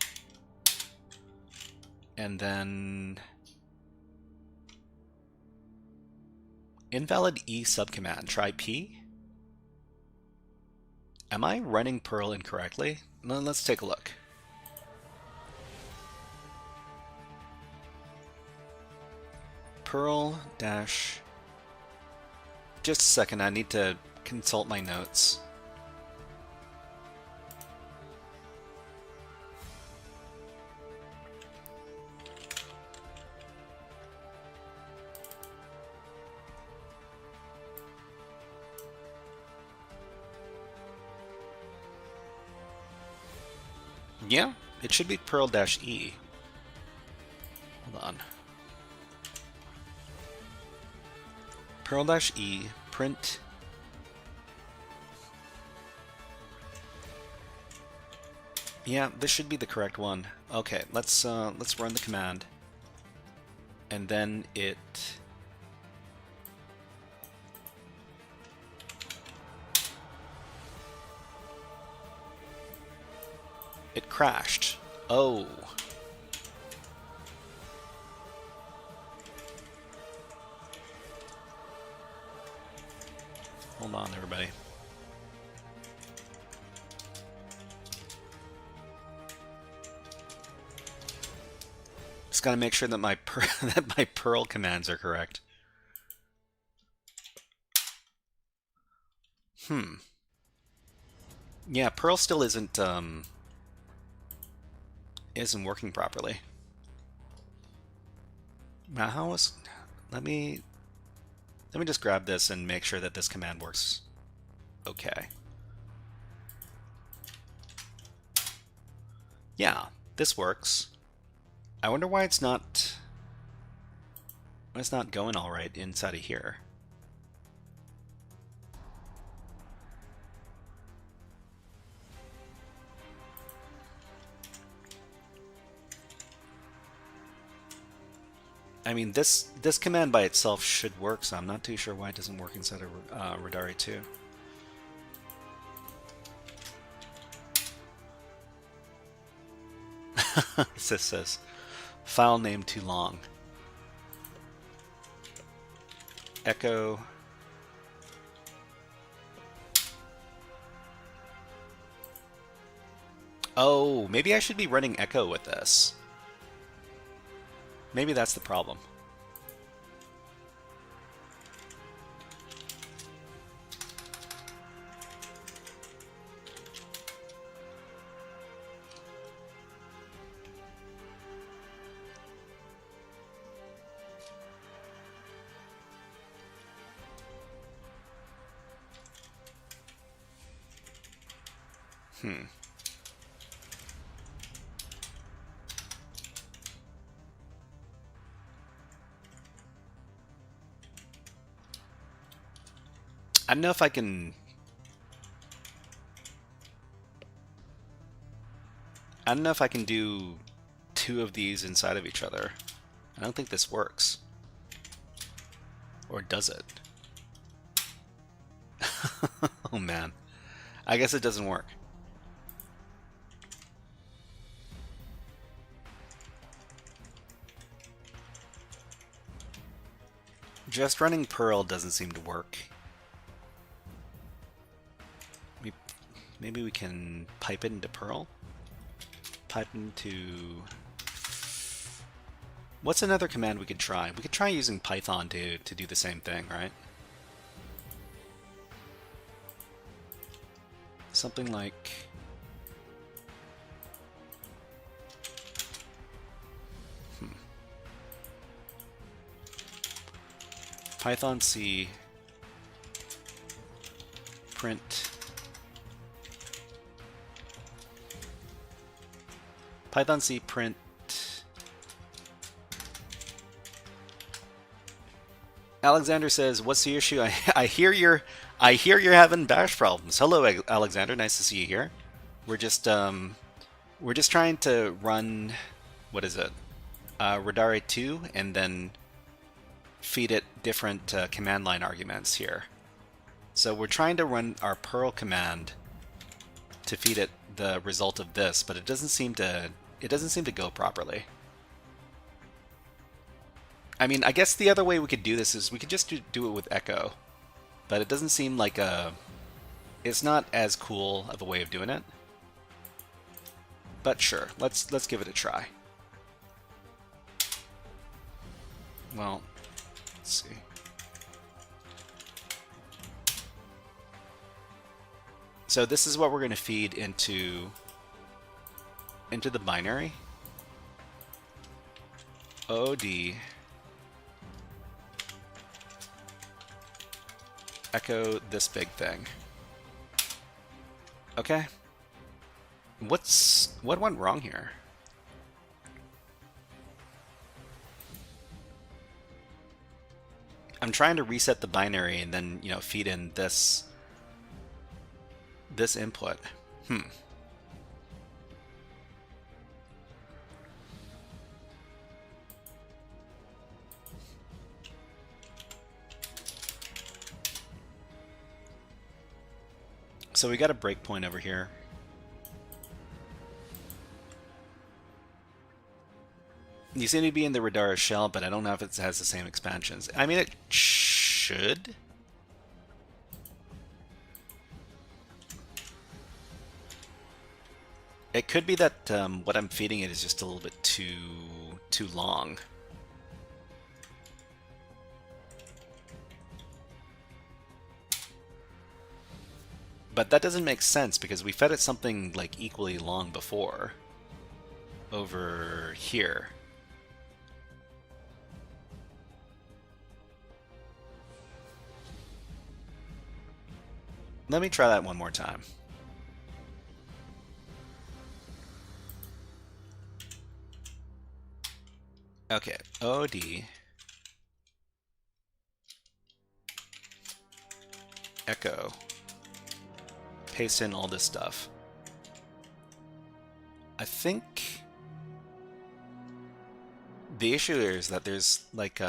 And then invalid E subcommand. Try P. Am I running Perl incorrectly? Well, let's take a look. Perl dash. Just a second, I need to consult my notes. Yeah, it should be Perl-E. Hold on. Perl-E print Yeah, this should be the correct one. Okay, let's run the command, and then it crashed. Oh. Hold on, everybody. Just gotta make sure that my that my Perl commands are correct. Yeah, Perl still isn't working properly. Now how was let me just grab this and make sure that this command works okay. Yeah, this works. I wonder why it's not going all right inside of here. I mean, this command by itself should work, so I'm not too sure why it doesn't work inside of Radari 2. This says, file name too long. Echo. Oh, maybe I should be running echo with this. Maybe that's the problem. I don't know if I can... I don't know if I can do two of these inside of each other. I don't think this works. Or does it? Oh man. I guess it doesn't work. Just running Perl doesn't seem to work. Maybe we can pipe it into Perl? Pipe into... What's another command we could try? We could try using Python to do the same thing, right? Something like... Python C print Python C print Alexander says, "What's the issue? I hear you're having bash problems." Hello, Alexander. Nice to see you here. We're just trying to run, what is it? Radari 2 and then feed it different command line arguments here. So we're trying to run our Perl command to feed it the result of this, but it doesn't seem to go properly. I mean, I guess the other way we could do this is we could just do it with echo, but it doesn't seem like it's not as cool of a way of doing it. But sure, let's give it a try. Well, let's see. So this is what we're going to feed into the binary. OD echo this big thing. Okay. What went wrong here? I'm trying to reset the binary and then, you know, feed in this input. So we got a breakpoint over here. You seem to be in the Radara shell, but I don't know if it has the same expansions. I mean, it should. It could be that what I'm feeding it is just a little bit too long. But that doesn't make sense because we fed it something like equally long before over here. Let me try that one more time. Okay, OD echo, paste in all this stuff. I think the issue here is that there's like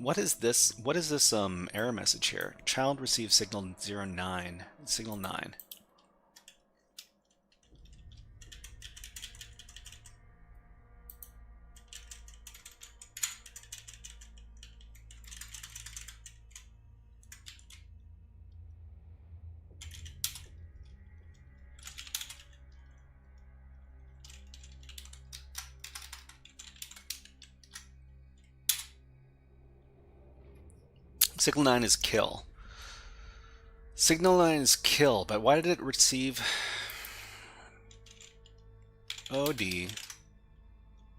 what is this? What is this error message here? Child receives signal 09, signal 9. Signal 9 is kill. Signal 9 is kill, but why did it receive OD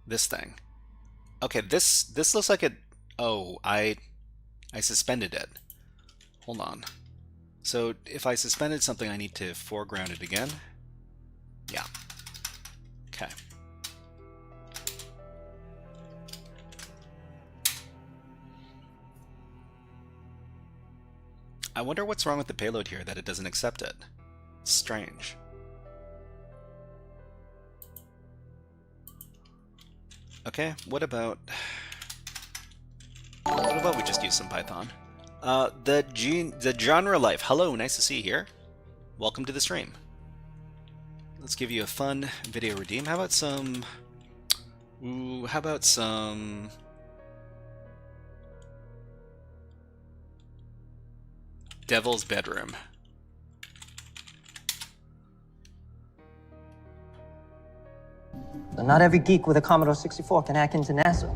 this thing? Okay, this looks like it. Oh, I suspended it. Hold on. So if I suspended something, I need to foreground it again. Yeah. Okay. I wonder what's wrong with the payload here that it doesn't accept it. It's strange. Okay, what about we just use some Python? The genre life. Hello, nice to see you here. Welcome to the stream. Let's give you a fun video redeem. How about some? Ooh, how about some? Devil's Bedroom. Not every geek with a Commodore 64 can hack into NASA.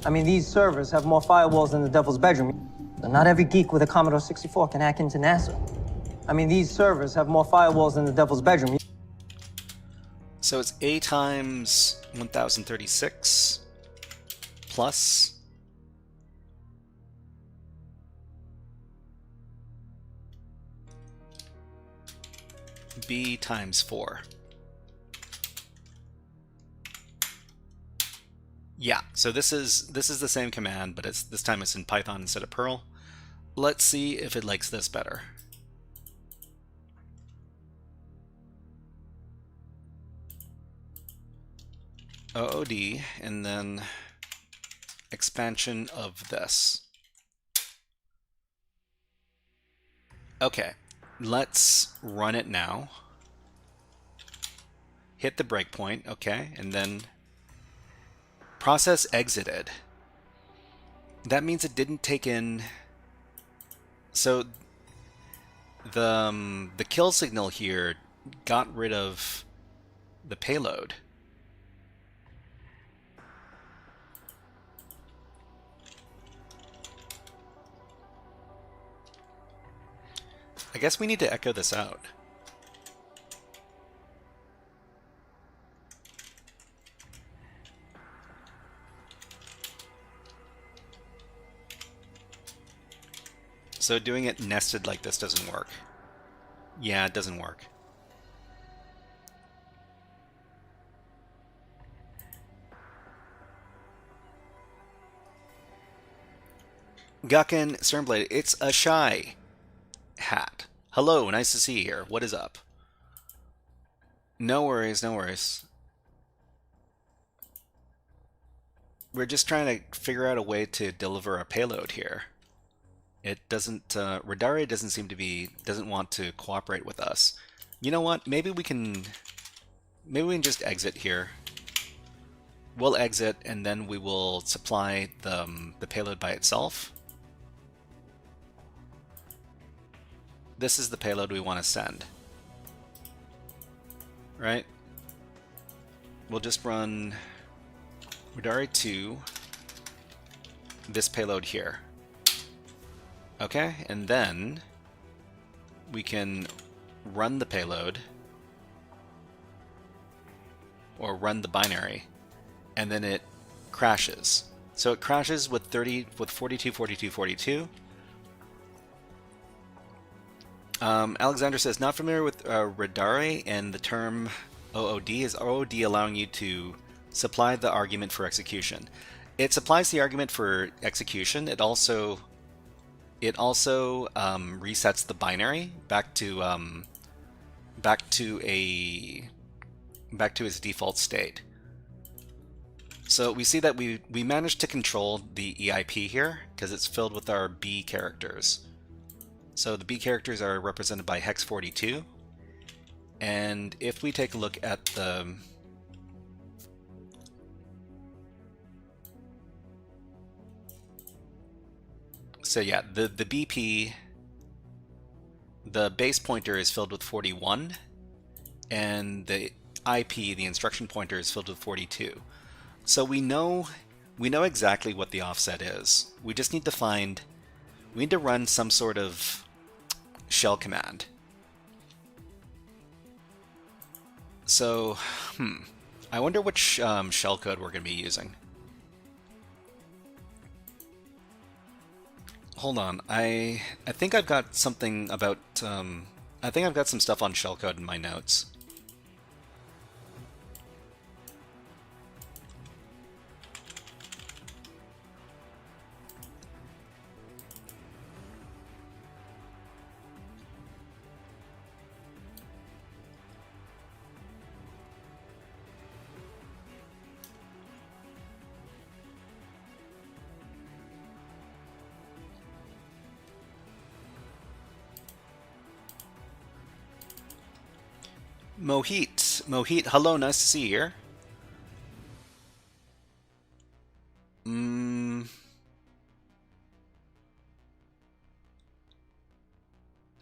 I mean, these servers have more firewalls than the Devil's Bedroom. Not every geek with a Commodore 64 can hack into NASA. I mean, these servers have more firewalls than the Devil's Bedroom. So it's A times 1036 plus B times 4. Yeah, so this is the same command, but this time it's in Python instead of Perl. Let's see if it likes this better. OOD and then expansion of this. Okay, let's run it now. Hit the breakpoint, okay, and then process exited. That means it didn't take in. So the kill signal here got rid of the payload. I guess we need to echo this out. So doing it nested like this doesn't work. Yeah, it doesn't work. Gucken Sternblade, it's a shy hat. Hello, nice to see you here. What is up? No worries, no worries. we're just trying to figure out a way to deliver a payload here. It doesn't, Radare doesn't want to cooperate with us. You know what? Maybe we can just exit here. We'll exit and then we will supply the payload by itself. This is the payload we want to send. Right? We'll just run Radare 2, this payload here. Okay, and then we can run the payload or run the binary, and then it crashes. So it crashes with 42, 42, 42. Alexander says, not familiar with Radare and the term OOD. Is OOD allowing you to supply the argument for execution? It supplies the argument for execution. It also resets the binary back to its default state. So we see that we managed to control the EIP here because it's filled with our B characters. So the B characters are represented by hex 42, and if we take a look at the so yeah, the BP, the base pointer is filled with 41, and the IP, the instruction pointer, is filled with 42. So we know exactly what the offset is. We just need to run some sort of shell command. So, I wonder which shell code we're going to be using. Hold on, I think I've got something about, I think I've got some stuff on shellcode in my notes. Mohit, hello, nice to see you here.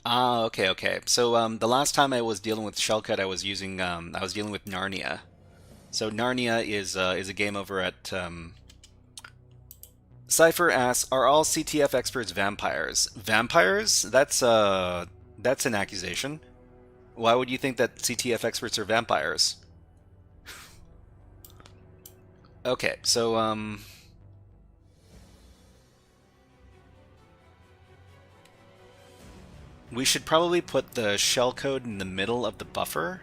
Okay. So the last time I was dealing with shellcode, I was dealing with Narnia. So Narnia is a game over at Cypher asks, are all CTF experts vampires? Vampires? That's an accusation. Why would you think that CTF experts are vampires? Okay, so we should probably put the shellcode in the middle of the buffer.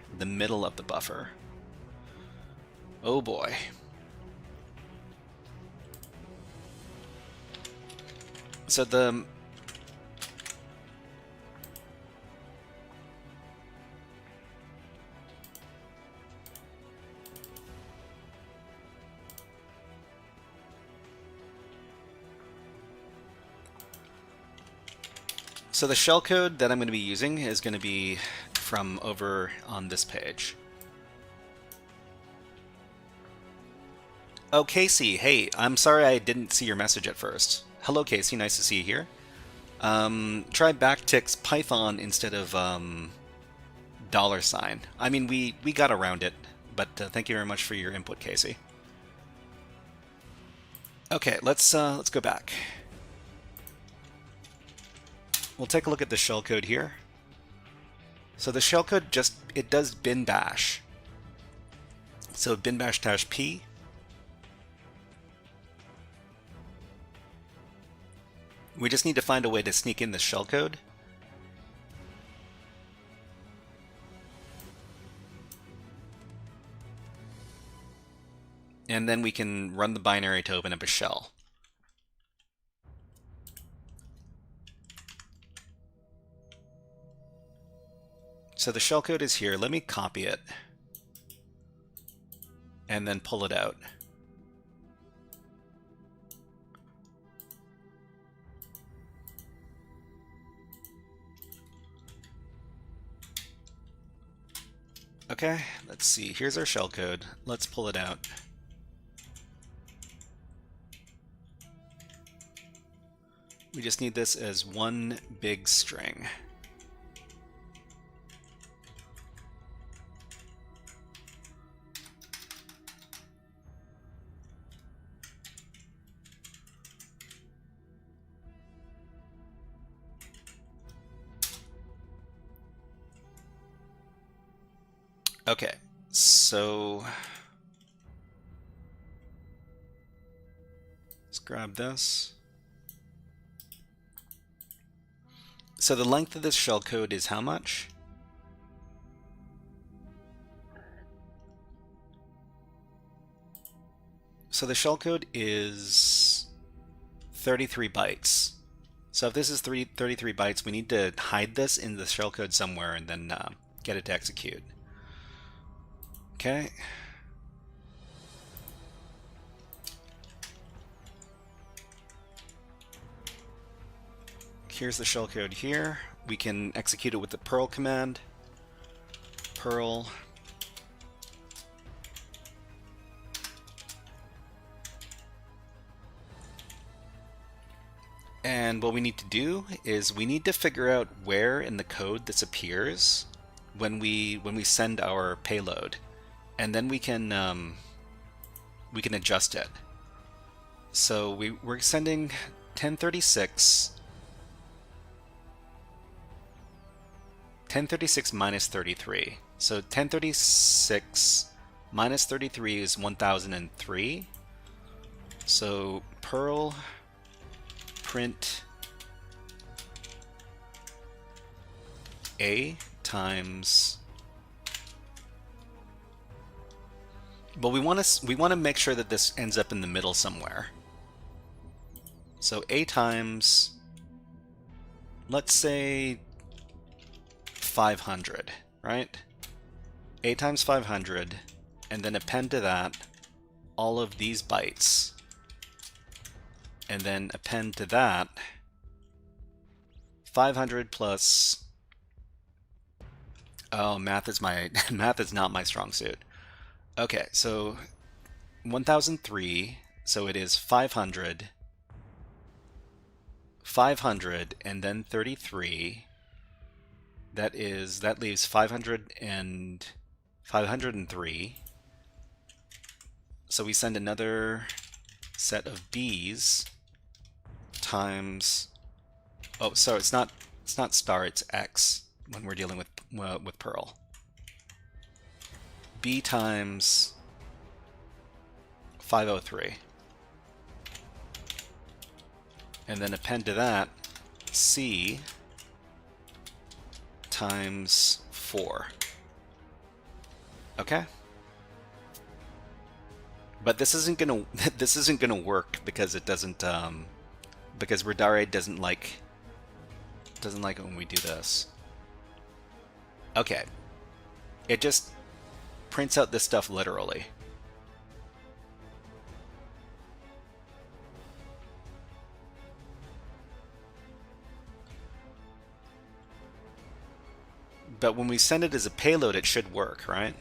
Oh boy. So the shellcode that I'm going to be using is going to be from over on this page. Oh, Casey, hey, I'm sorry I didn't see your message at first. Hello, Casey, nice to see you here. Try backticks Python instead of $. I mean, we got around it, but thank you very much for your input, Casey. Okay, let's go back. We'll take a look at the shellcode here. So the shellcode it does bin bash. So bin bash -p. We just need to find a way to sneak in the shellcode. And then we can run the binary to open up a shell. So the shellcode is here. Let me copy it and then pull it out. Okay, let's see. Here's our shellcode. Let's pull it out. We just need this as one big string. Okay, so let's grab this. So the length of this shellcode is how much? So the shellcode is 33 bytes. So if this is 33 bytes, we need to hide this in the shellcode somewhere and then get it to execute. Okay. Here's the shellcode here. We can execute it with the Perl command. Perl. And what we need to do is we need to figure out where in the code this appears when we send our payload, and then we can adjust it. So we're sending 1036 minus 33. So 1036 minus 33 is 1003. So Perl print A times. But we want to make sure that this ends up in the middle somewhere. So A times, let's say 500, right? A times 500, and then append to that all of these bytes, and then append to that 500 plus. Oh, math is not my strong suit. Okay, so 1003, so it is 500, 500, and then 33. That leaves 500 and 503. So we send another set of B's times. Oh, so it's not star, it's X when we're dealing with Perl. B times 503. And then append to that C times 4. Okay? But this isn't gonna work because it doesn't because Radare doesn't like it when we do this. Okay. It just prints out this stuff literally. But when we send it as a payload, it should work, right?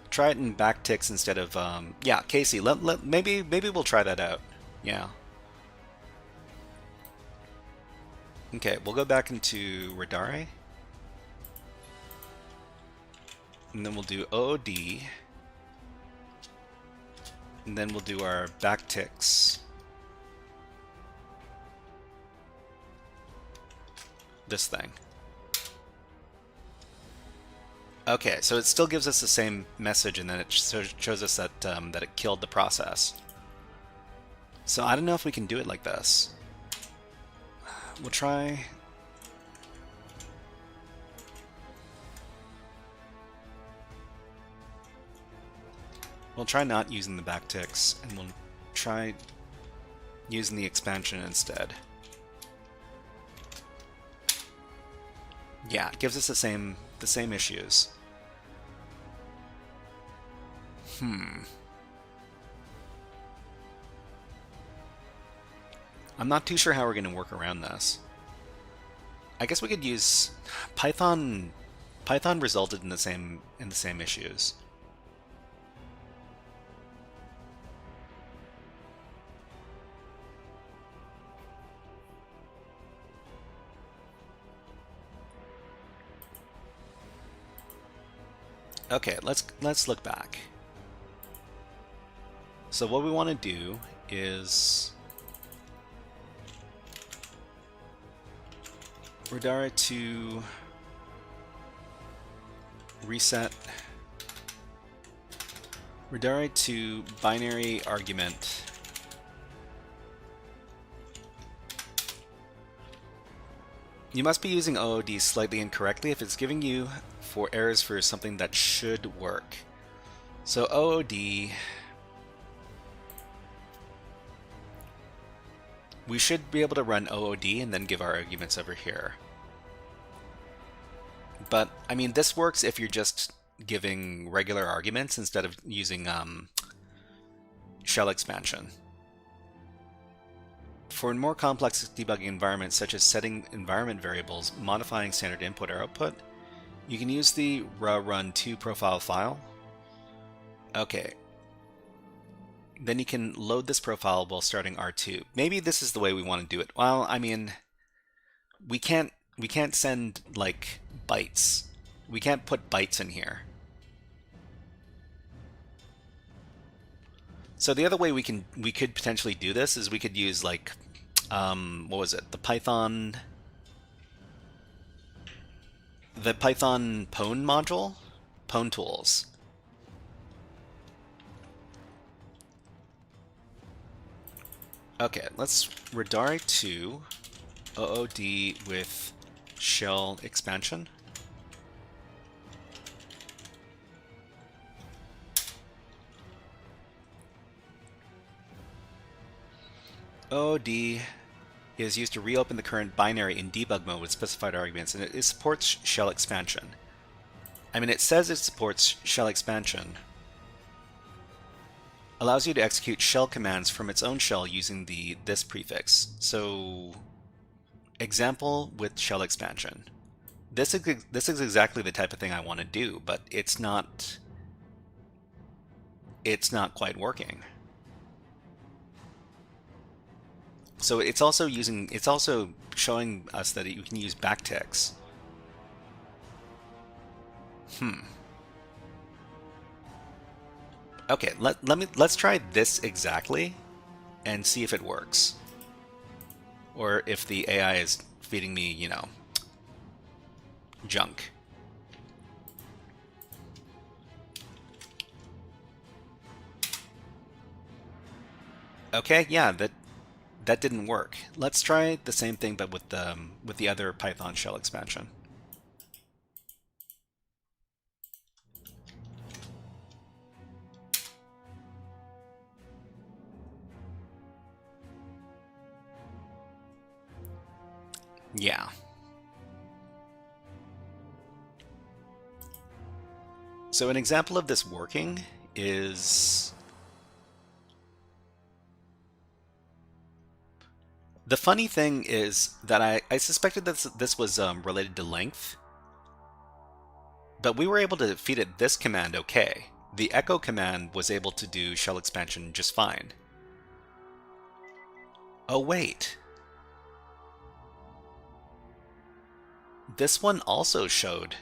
Try it in backticks instead of yeah, Casey. Maybe we'll try that out. Yeah. Okay, we'll go back into Radare. And then we'll do OOD. And then we'll do our backticks. This thing. Okay, so it still gives us the same message, and then it shows us that that it killed the process. So I don't know if we can do it like this. We'll try. We'll try not using the backticks, and we'll try using the expansion instead. Yeah, it gives us the same issues. I'm not too sure how we're going to work around this. I guess we could use Python. Python resulted in the same issues. Okay, let's look back. So what we want to do is redirect to reset, redirect to binary argument you must be using OOD slightly incorrectly if it's giving you for errors for something that should work. So OOD, we should be able to run OOD and then give our arguments over here. But I mean, this works if you're just giving regular arguments instead of using shell expansion. For more complex debugging environments, such as setting environment variables, modifying standard input or output, you can use the run2 profile file. Okay. Then you can load this profile while starting R2. Maybe this is the way we want to do it. Well, I mean, we can't send like bytes. We can't put bytes in here. So the other way we could potentially do this is we could use like what was it? The Python Pwn module? Pwn tools. Okay, let's redirect to OOD with shell expansion. OOD is used to reopen the current binary in debug mode with specified arguments, and it supports shell expansion. I mean, it says it supports shell expansion. Allows you to execute shell commands from its own shell using this prefix. So, example with shell expansion. This is exactly the type of thing I want to do, but it's not quite working. So it's also showing us that you can use backticks. Okay, let's try this exactly and see if it works. Or if the AI is feeding me, you know, junk. Okay, yeah, that didn't work. Let's try the same thing, but with the other Python shell expansion. Yeah. So an example of this working is the funny thing is that I suspected that this was related to length, but we were able to feed it this command okay. The echo command was able to do shell expansion just fine. Oh wait. This one also showed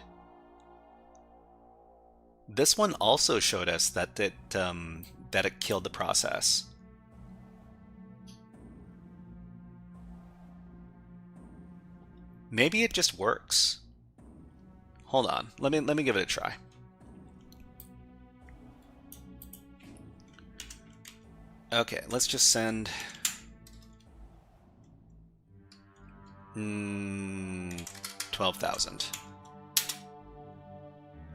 us that it killed the process. Maybe it just works. Hold on. Let me give it a try. Okay, let's just send 12,000.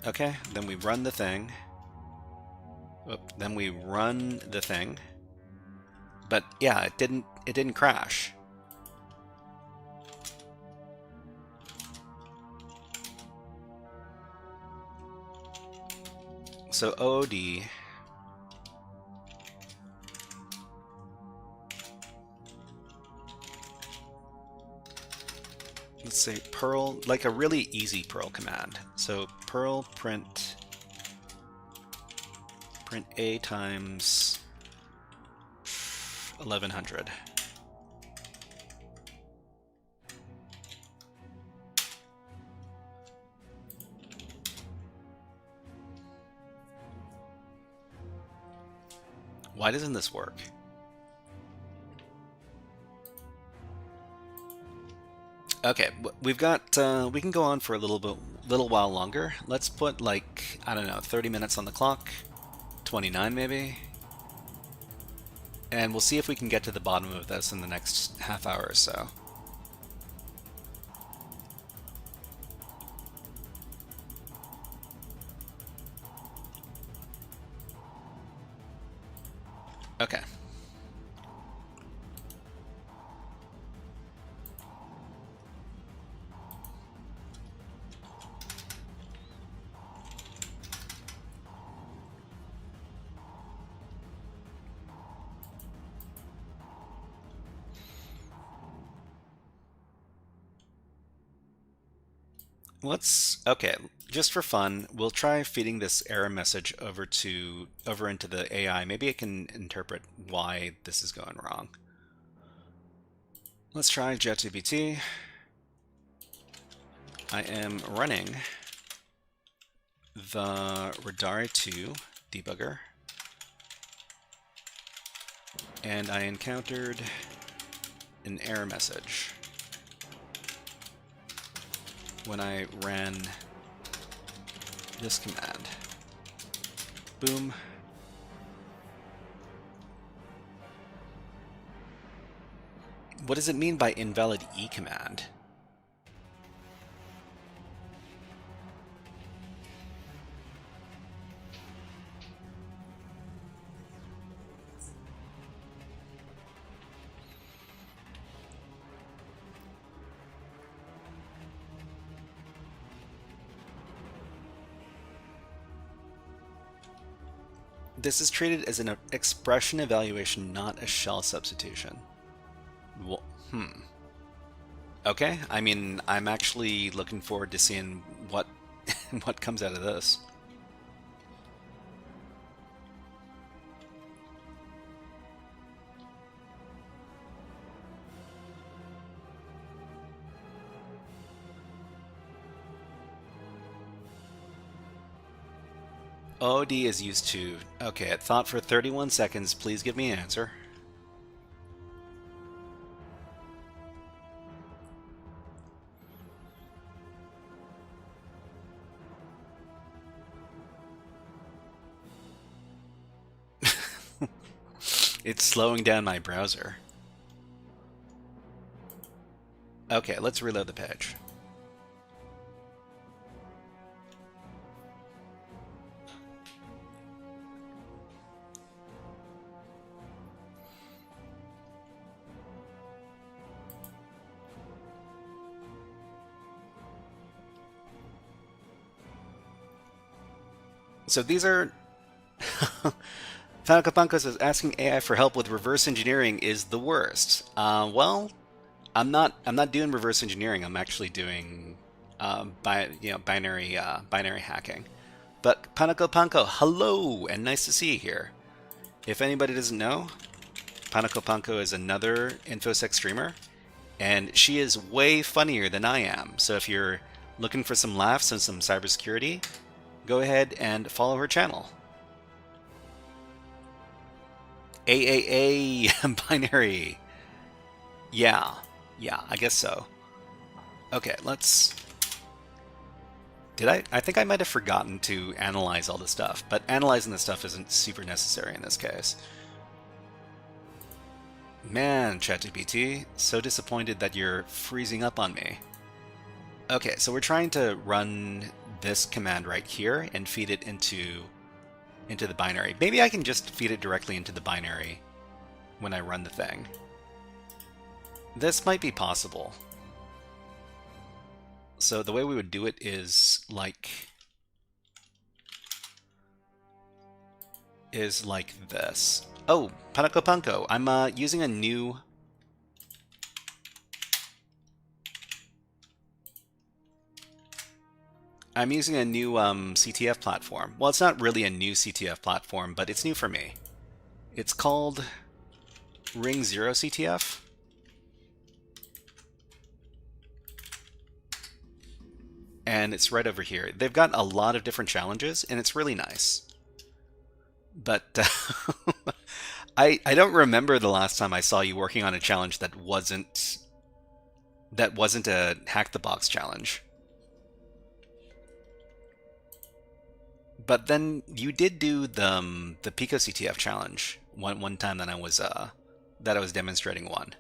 Okay, then we run the thing. Then we run the thing. But yeah, it didn't crash. So OOD let's say Perl, like a really easy Perl command. So Perl print A times 1100. Why doesn't this work? Okay, we've got, we can go on for a little while longer. Let's put like, I don't know, 30 minutes on the clock, 29 maybe. And we'll see if we can get to the bottom of this in the next half hour or so. Okay. Okay, just for fun, we'll try feeding this error message over into the AI. Maybe it can interpret why this is going wrong. Let's try JetGPT. I am running the Radari 2 debugger, and I encountered an error message when I ran this command. Boom. What does it mean by invalid E command? This is treated as an expression evaluation, not a shell substitution. Well, okay, I mean, I'm actually looking forward to seeing what what comes out of this. OD is used to... Okay, it thought for 31 seconds. Please give me an answer. It's slowing down my browser. Okay, let's reload the page. So these are... Falcopunko says asking AI for help with reverse engineering is the worst. Well, I'm not doing reverse engineering. I'm actually doing binary hacking. But PicoCTF, hello and nice to see you here. If anybody doesn't know, PicoCTF is another InfoSec streamer, and she is way funnier than I am. So if you're looking for some laughs and some cybersecurity, go ahead and follow her channel. AAA binary. Yeah, I guess so. Okay, let's... I think I might have forgotten to analyze all the stuff, but analyzing the stuff isn't super necessary in this case. Man, ChatGPT, so disappointed that you're freezing up on me. Okay, so we're trying to run this command right here and feed it into the binary. Maybe I can just feed it directly into the binary when I run the thing. This might be possible. So the way we would do it is like this. Oh, PicoCTF, I'm using a new I'm using a new CTF platform. Well, it's not really a new CTF platform, but it's new for me. It's called Ring 0 CTF. And it's right over here. They've got a lot of different challenges, and it's really nice. But I don't remember the last time I saw you working on a challenge that wasn't a Hack the Box challenge. But then you did do the PicoCTF challenge one time that I was demonstrating one.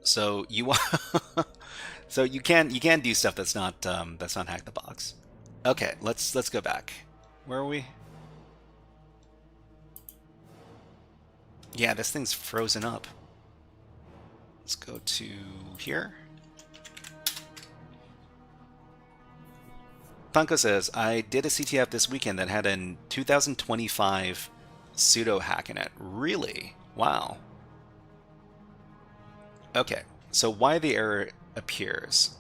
So you so you can do stuff that's not Hack the Box. Okay, let's go back. Where are we? Yeah, this thing's frozen up. Let's go to here. Panko says, I did a CTF this weekend that had a 2025 pseudo hack in it. Really? Wow. Okay, so why the error appears.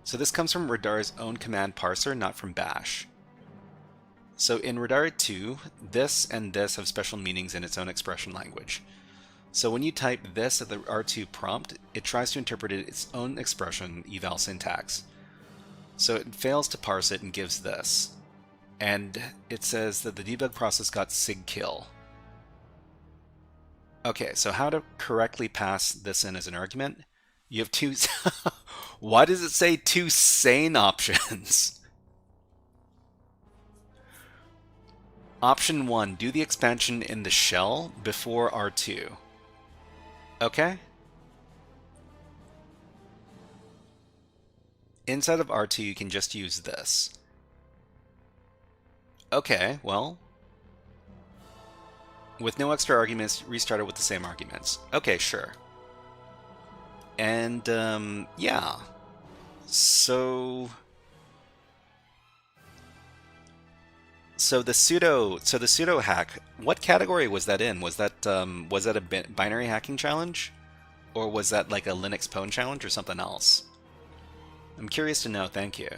So this comes from Radar's own command parser, not from Bash. So in Radar 2, this and this have special meanings in its own expression language. So when you type this at the R2 prompt, it tries to interpret its own expression eval syntax. So it fails to parse it and gives this. And it says that the debug process got sigkill. Okay, so how to correctly pass this in as an argument? You have two... Why does it say two sane options? Option 1, do the expansion in the shell before R2. Okay? Inside of R2, you can just use this. Okay, well... With no extra arguments, restart it with the same arguments. Okay, sure. And, yeah. So the pseudo hack, what category was that in? Was that a binary hacking challenge? Or was that like a Linux pwn challenge or something else? I'm curious to know, thank you.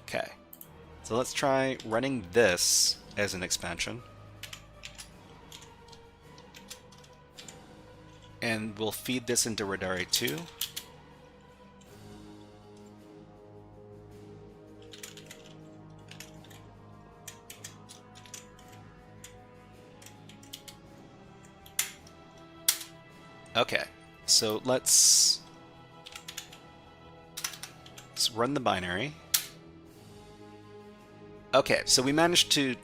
Okay. So let's try running this as an expansion. And we'll feed this into Radar 2. Okay, so let's run the binary. Okay, so we managed to,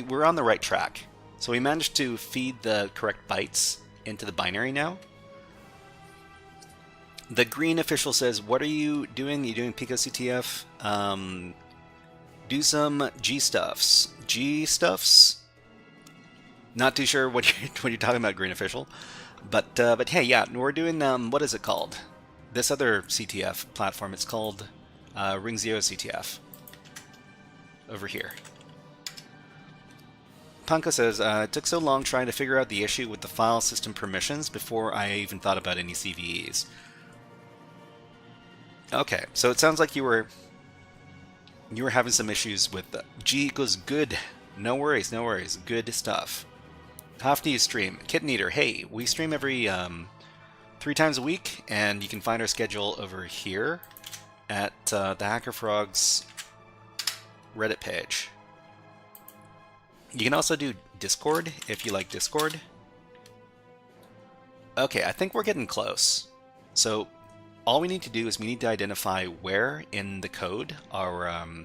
we're on the right track. So we managed to feed the correct bytes into the binary now. The green official says, what are you doing? You doing PicoCTF? Do some G-stuffs. G-stuffs? Not too sure what you're talking about, green official. But hey, yeah, we're doing, what is it called? This other CTF platform, it's called Ring 0 CTF. Over here. Panko says, it took so long trying to figure out the issue with the file system permissions before I even thought about any CVEs. Okay, so it sounds like you were having some issues with G equals good. No worries, no worries. Good stuff. How often do you stream? Kitten Eater, hey, we stream every 3 times a week, and you can find our schedule over here at the HackerFrogs Reddit page. You can also do Discord if you like Discord. Okay, I think we're getting close. So all we need to do is we need to identify where in the code our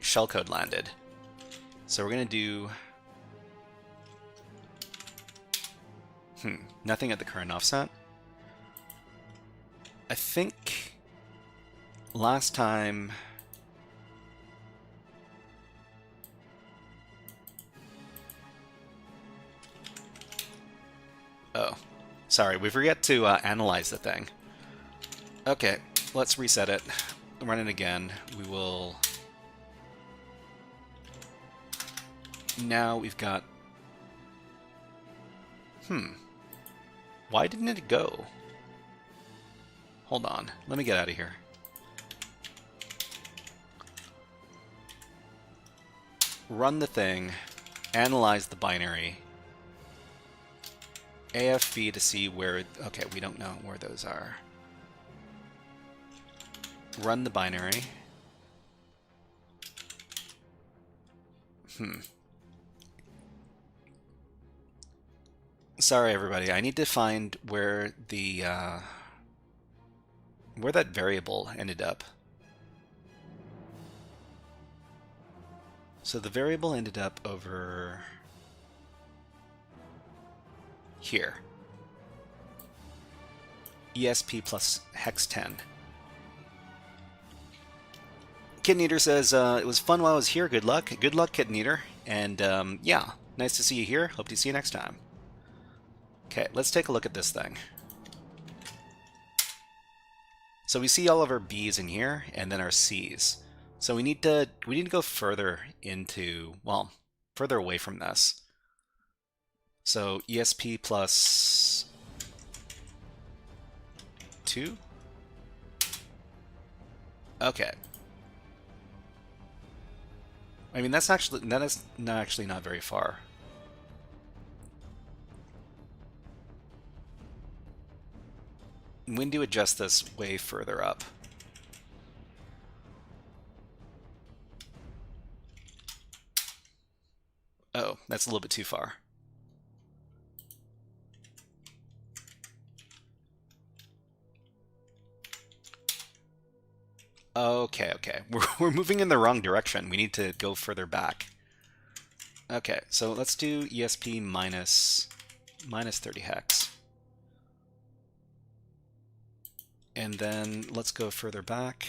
shellcode landed. So we're going to do nothing at the current offset. I think last time oh, sorry, we forget to analyze the thing. Okay, let's reset it, run it again. We will. Now we've got. Why didn't it go? hold on. Let me get out of here. Run the thing, analyze the binary, AFB to see where, okay, we don't know where those are. Run the binary. Sorry everybody, I need to find where the, where that variable ended up. So the variable ended up over here. ESP plus hex 10. Kitten Eater says, it was fun while I was here. Good luck. Good luck, Kitten Eater. And yeah, nice to see you here. Hope to see you next time. Okay, let's take a look at this thing. So we see all of our B's in here, and then our C's. So we need to go further into, well, further away from this. So ESP plus 2. Okay. I mean, that is actually not very far. We need to adjust this way further up. Oh, that's a little bit too far. Okay, okay. We're moving in the wrong direction. We need to go further back. Okay, so let's do ESP minus 30 hex. And then let's go further back.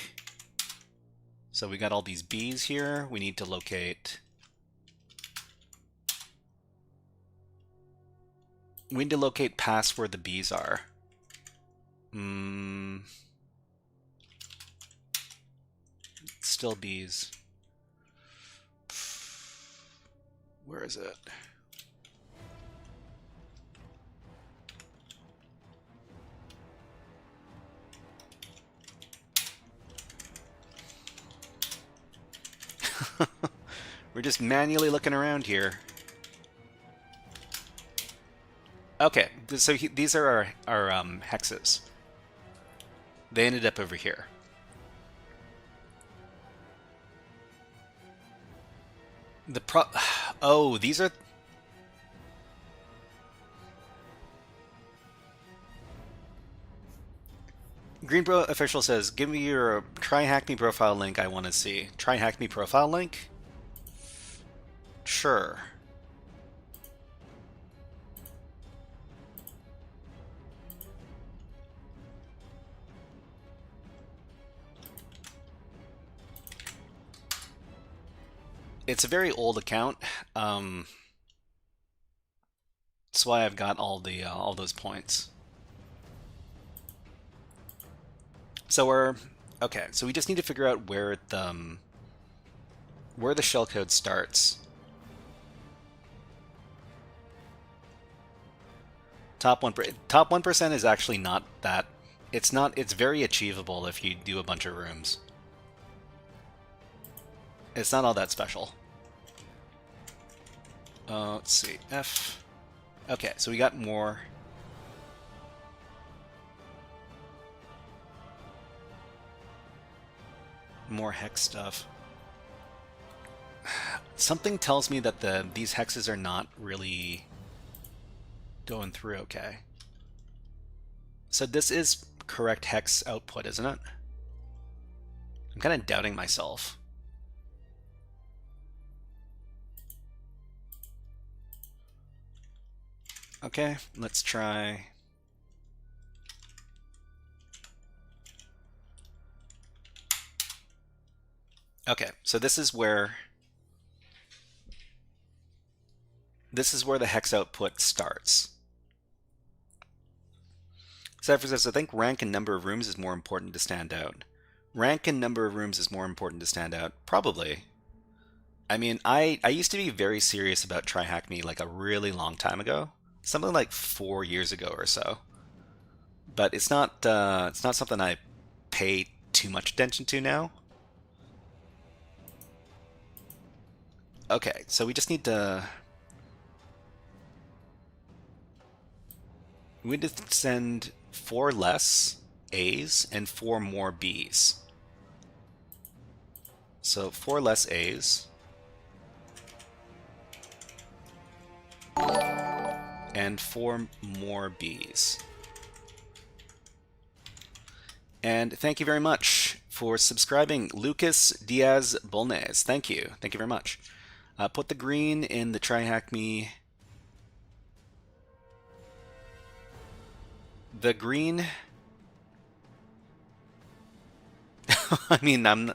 So we got all these B's here. We need to locate... We need to locate past where the B's are. Still B's. Where is it? We're just manually looking around here. Okay, so these are our hexes. They ended up over here. Oh, these are... Greenbro Official says, give me your TryHackMe profile link I want to see. TryHackMe profile link? Sure. It's a very old account. That's why I've got all those points. So okay. So we just need to figure out where the shellcode starts. Top 1% is actually not that. It's very achievable if you do a bunch of rooms. It's not all that special. Let's see, F. Okay, so we got more. More hex stuff. Something tells me that these hexes are not really going through okay. So this is correct hex output, isn't it? I'm kind of doubting myself. Okay, let's try. Okay, so this is where the hex output starts. Cypher says, I think rank and number of rooms is more important to stand out. Rank and number of rooms is more important to stand out. Probably. I mean, I used to be very serious about TryHackMe like a really long time ago. Something like 4 years ago or so. but it's not something I pay too much attention to now. Okay, so we just need to send 4 less A's and 4 more B's. So 4 less A's and 4 more B's. And thank you very much for subscribing, Lucas Diaz Bolnez. Thank you. Thank you very much. Put the green in the TryHackMe. The green. I mean, I'm.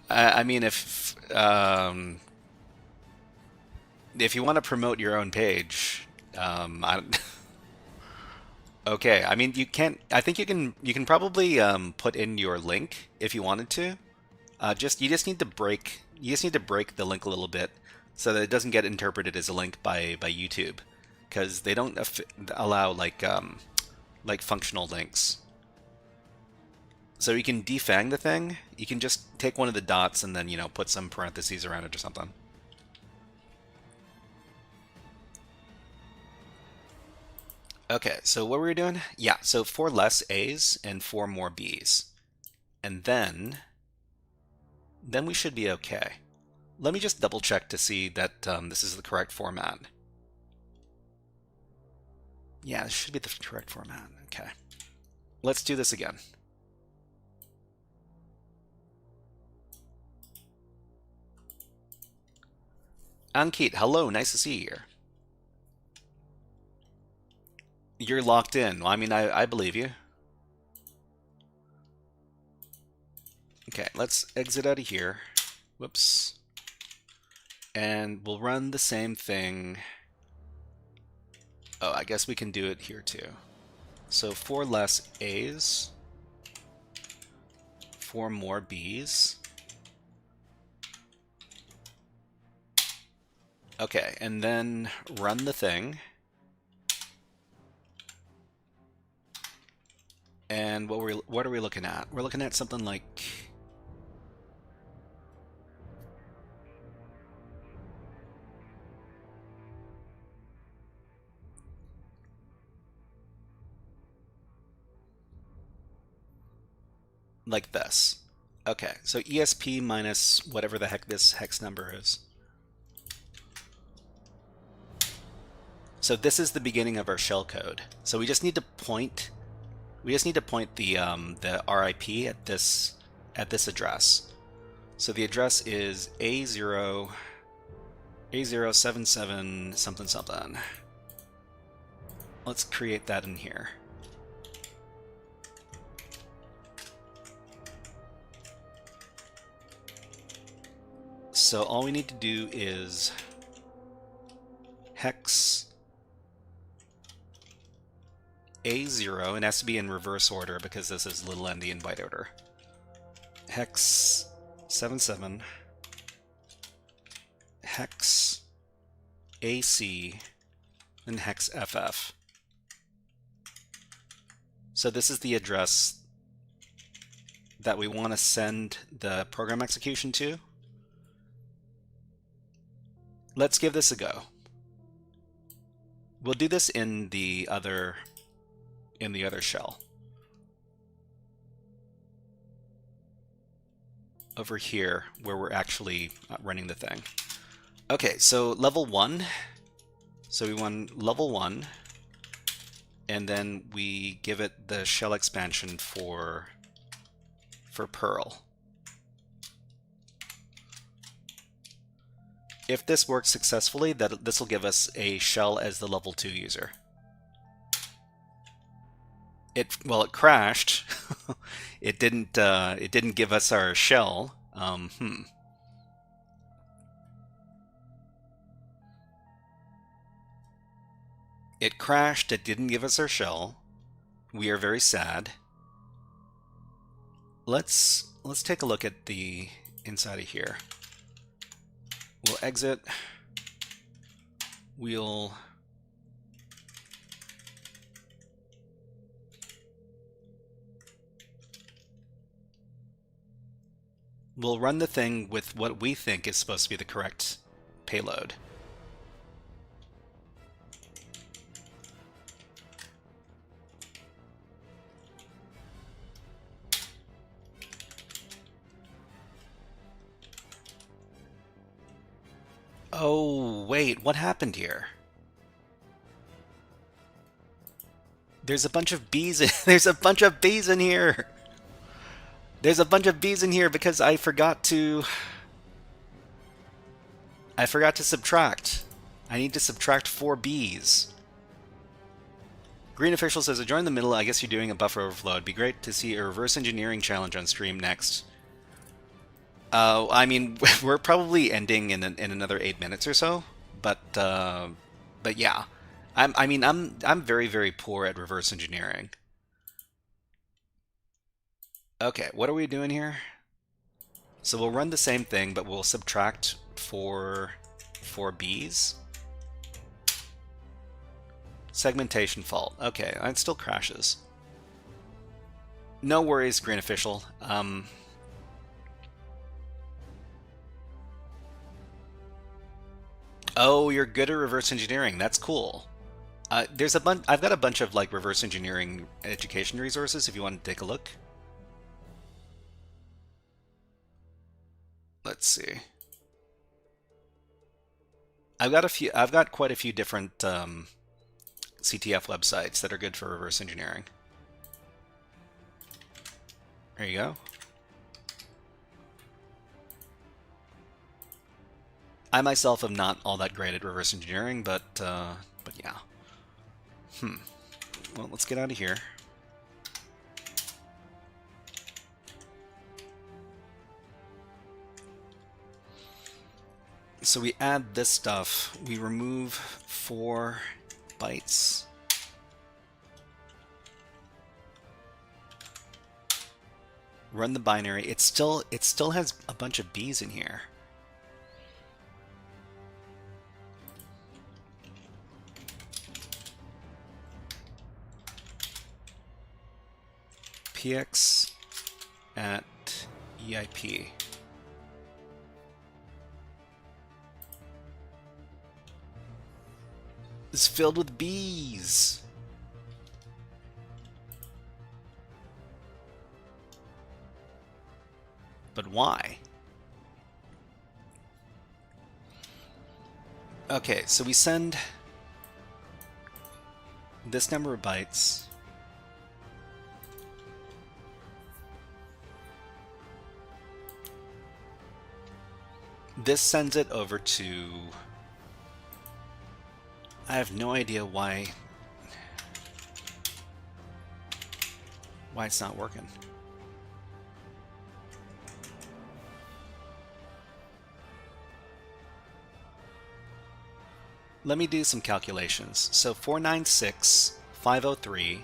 I mean, if you want to promote your own page, I don't. Okay, I mean, you can't. I think you can probably put in your link if you wanted to. You just need to break the link a little bit so that it doesn't get interpreted as a link by YouTube, because they don't allow like functional links. So you can defang the thing. You can just take one of the dots and then, you know, put some parentheses around it or something. Okay, so what were we doing? Yeah, so 4 less A's and 4 more B's. And then we should be okay. Let me just double check to see that this is the correct format. Yeah, this should be the correct format. Okay. Let's do this again. Ankit, hello, nice to see you here. You're locked in. Well, I mean, I believe you. Okay, let's exit out of here. Whoops. And we'll run the same thing. Oh, I guess we can do it here too. So 4 less A's, 4 more B's. Okay, and then run the thing. And what are we looking at? We're looking at something like this. Okay, so ESP minus whatever the heck this hex number is. So this is the beginning of our shell code. So we just need to point the RIP at this address. So the address is A077 something something. Let's create that in here. So all we need to do is hex A0, and it has to be in reverse order because this is little n the invite order. Hex 77, hex AC, and hex FF. So this is the address that we want to send the program execution to. Let's give this a go. We'll do this in the other shell. Over here, where we're actually running the thing. Okay, so level 1. So we want level 1, and then we give it the shell expansion for Perl. If this works successfully, this will give us a shell as the level 2 user. It crashed. It didn't give us our shell. It crashed. It didn't give us our shell. We are very sad. Let's take a look at the inside of here. We'll exit. We'll we'll run the thing with what we think is supposed to be the correct payload. Oh, wait, what happened here? There's a bunch of bees there's a bunch of bees in here. There's a bunch of bees in here because I forgot to subtract. I need to subtract 4 bees. Green Official says, I joined the middle. I guess you're doing a buffer overflow. It'd be great to see a reverse engineering challenge on stream next. I mean, we're probably ending in another 8 minutes or so, but yeah, I'm very, very poor at reverse engineering. Okay, what are we doing here? So we'll run the same thing, but we'll subtract 4 Bs. Segmentation fault. Okay, it still crashes. No worries, Green Official. Oh, you're good at reverse engineering. That's cool. There's a bunch. I've got a bunch of like reverse engineering education resources. If you want to take a look. Let's see. I've got quite a few different CTF websites that are good for reverse engineering. There you go. I myself am not all that great at reverse engineering, but yeah. Well, let's get out of here. So we add this stuff. We remove 4 bytes. Run the binary. It still has a bunch of B's in here. PX at EIP. It's filled with bees. But why? Okay, so we send this number of bytes. This sends it over to... I have no idea why it's not working. Let me do some calculations. So 496, 503,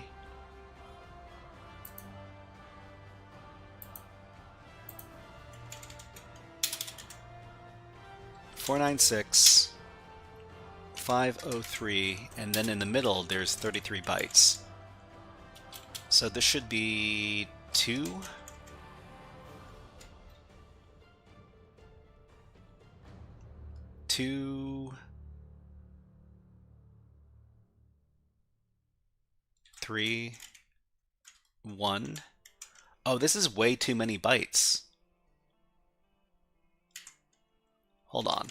496, 503, and then in the middle there's 33 bytes. So this should be 2. Two, 3, 1. Oh, this is way too many bytes. Hold on.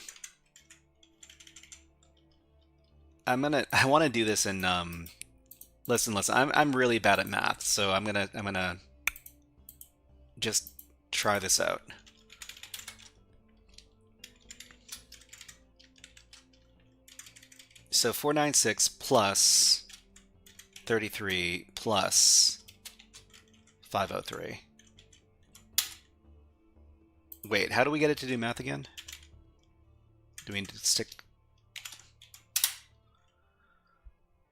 I want to do this in listen. I'm really bad at math, so I'm gonna just try this out. So 496 plus 33 plus 503. Wait, how do we get it to do math again? Do we need to stick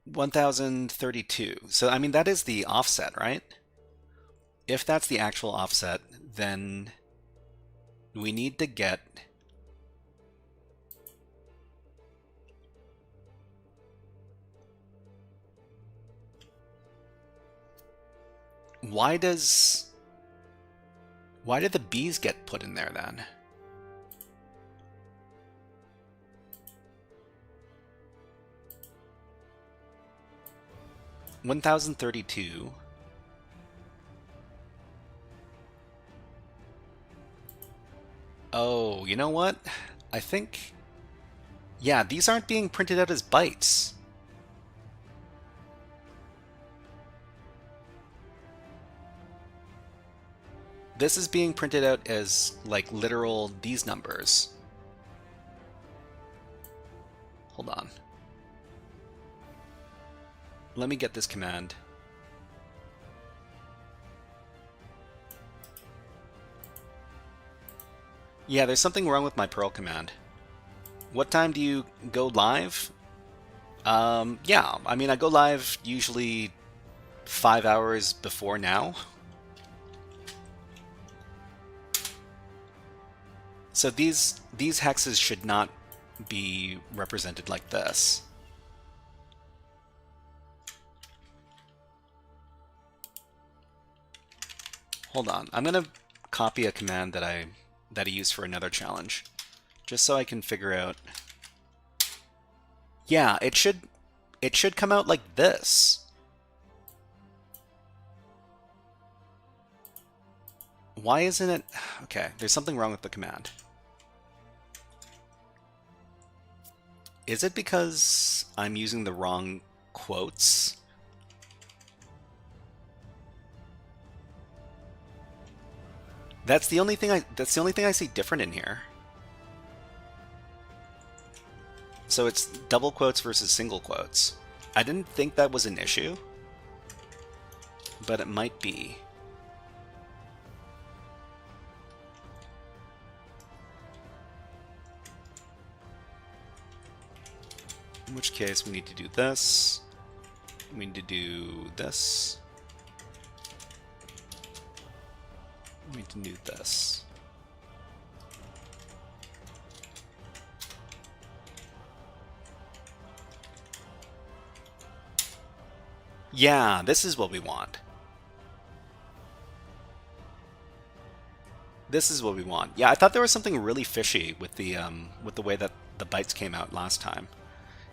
1032? So I mean that is the offset, right? If that's the actual offset, then we need to get why does Why did the B's get put in there then? $1,032. Oh, you know what? I think... Yeah, these aren't being printed out as bytes. This is being printed out as, like, literal these numbers. Hold on. Let me get this command. Yeah, there's something wrong with my Perl command. What time do you go live? Yeah, I mean, I go live usually 5 hours before now. So these hexes should not be represented like this. Hold on, I'm gonna copy a command that I used for another challenge, just so I can figure out. Yeah, it should come out like this. Why isn't it? Okay, there's something wrong with the command. Is it because I'm using the wrong quotes? That's the only thing I see different in here. So it's double quotes versus single quotes. I didn't think that was an issue, but it might be. In which case we need to do this. We need to do this. We need to do this. Yeah, this is what we want. This is what we want. Yeah, I thought there was something really fishy with the way that the bytes came out last time.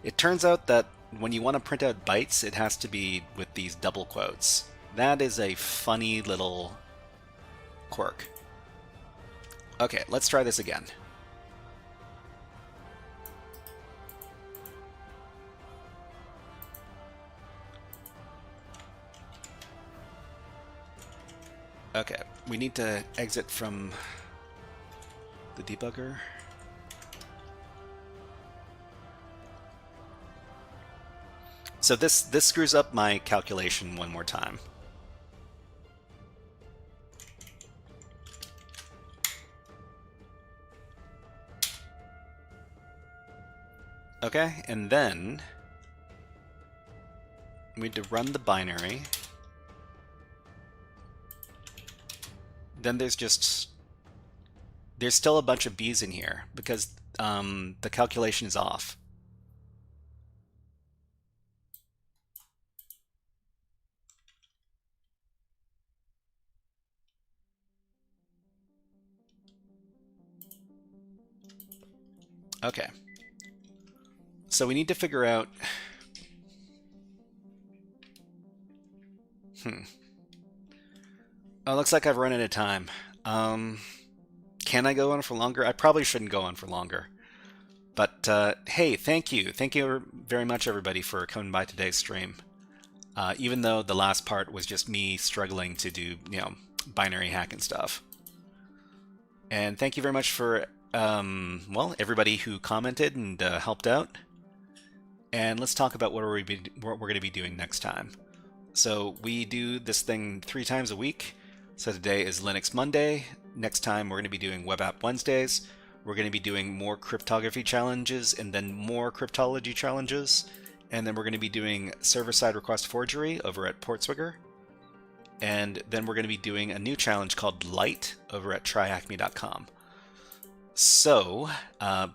It turns out that when you want to print out bytes, it has to be with these double quotes. That is a funny little quirk. Okay, let's try this again. Okay, we need to exit from the debugger. So this screws up my calculation one more time. Okay, and then we need to run the binary. Then there's still a bunch of B's in here because the calculation is off. Okay. So we need to figure out... Oh, looks like I've run out of time. Can I go on for longer? I probably shouldn't go on for longer. But, hey, thank you. Thank you very much, everybody, for coming by today's stream. Even though the last part was just me struggling to do, binary hacking stuff. And thank you very much for, well, everybody who commented and helped out. And let's talk about what we're going to be doing next time. So we do this thing 3 times a week. So today is Linux Monday. Next time we're going to be doing Web App Wednesdays. We're going to be doing more cryptography challenges and then more cryptology challenges. And then we're going to be doing server-side request forgery over at Portswigger. And then we're going to be doing a new challenge called Light over at TryHackMe.com. So,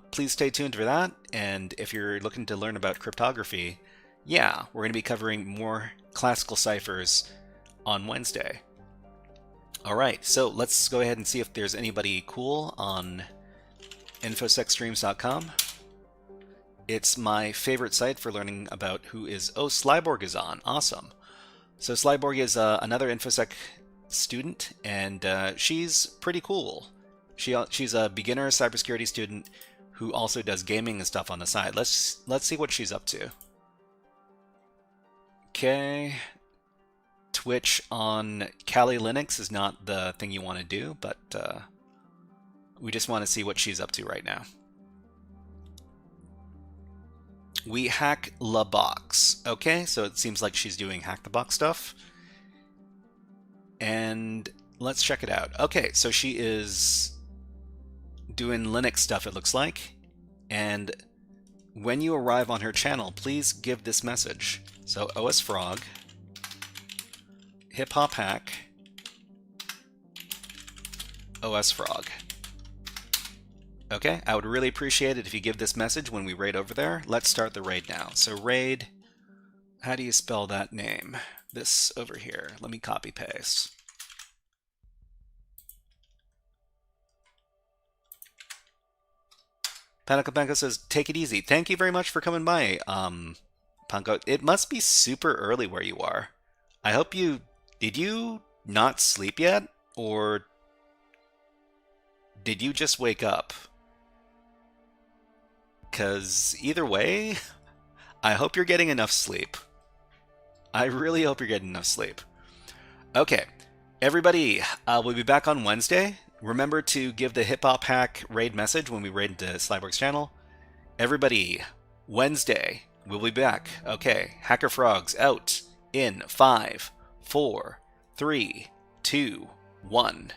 please stay tuned for that, and if you're looking to learn about cryptography, yeah, we're going to be covering more classical ciphers on Wednesday. Alright, so let's go ahead and see if there's anybody cool on infosecstreams.com. It's my favorite site for learning about who is... Oh, Slyborg is on. Awesome. So Slyborg is another InfoSec student, and she's pretty cool. She's a beginner cybersecurity student who also does gaming and stuff on the side. Let's see what she's up to. Okay. Twitch on Kali Linux is not the thing you want to do, but we just want to see what she's up to right now. We hack la box. Okay, so it seems like she's doing hack the box stuff. And let's check it out. Okay, so she is doing Linux stuff, it looks like. And when you arrive on her channel, please give this message. So OSFrog, hip hop hack, OSFrog. Okay, I would really appreciate it if you give this message when we raid over there. Let's start the raid now. So raid, how do you spell that name? This over here. Let me copy paste. Panko says, take it easy. Thank you very much for coming by, Panko. It must be super early where you are. I hope you... Did you not sleep yet? Or did you just wake up? Because either way, I hope you're getting enough sleep. I really hope you're getting enough sleep. Okay, everybody, we'll be back on Wednesday. Remember to give the hip hop hack raid message when we raid into Slyborg's channel. Everybody, Wednesday, we'll be back. Okay, HackerFrogs out in 5, 4, 3, 2, 1.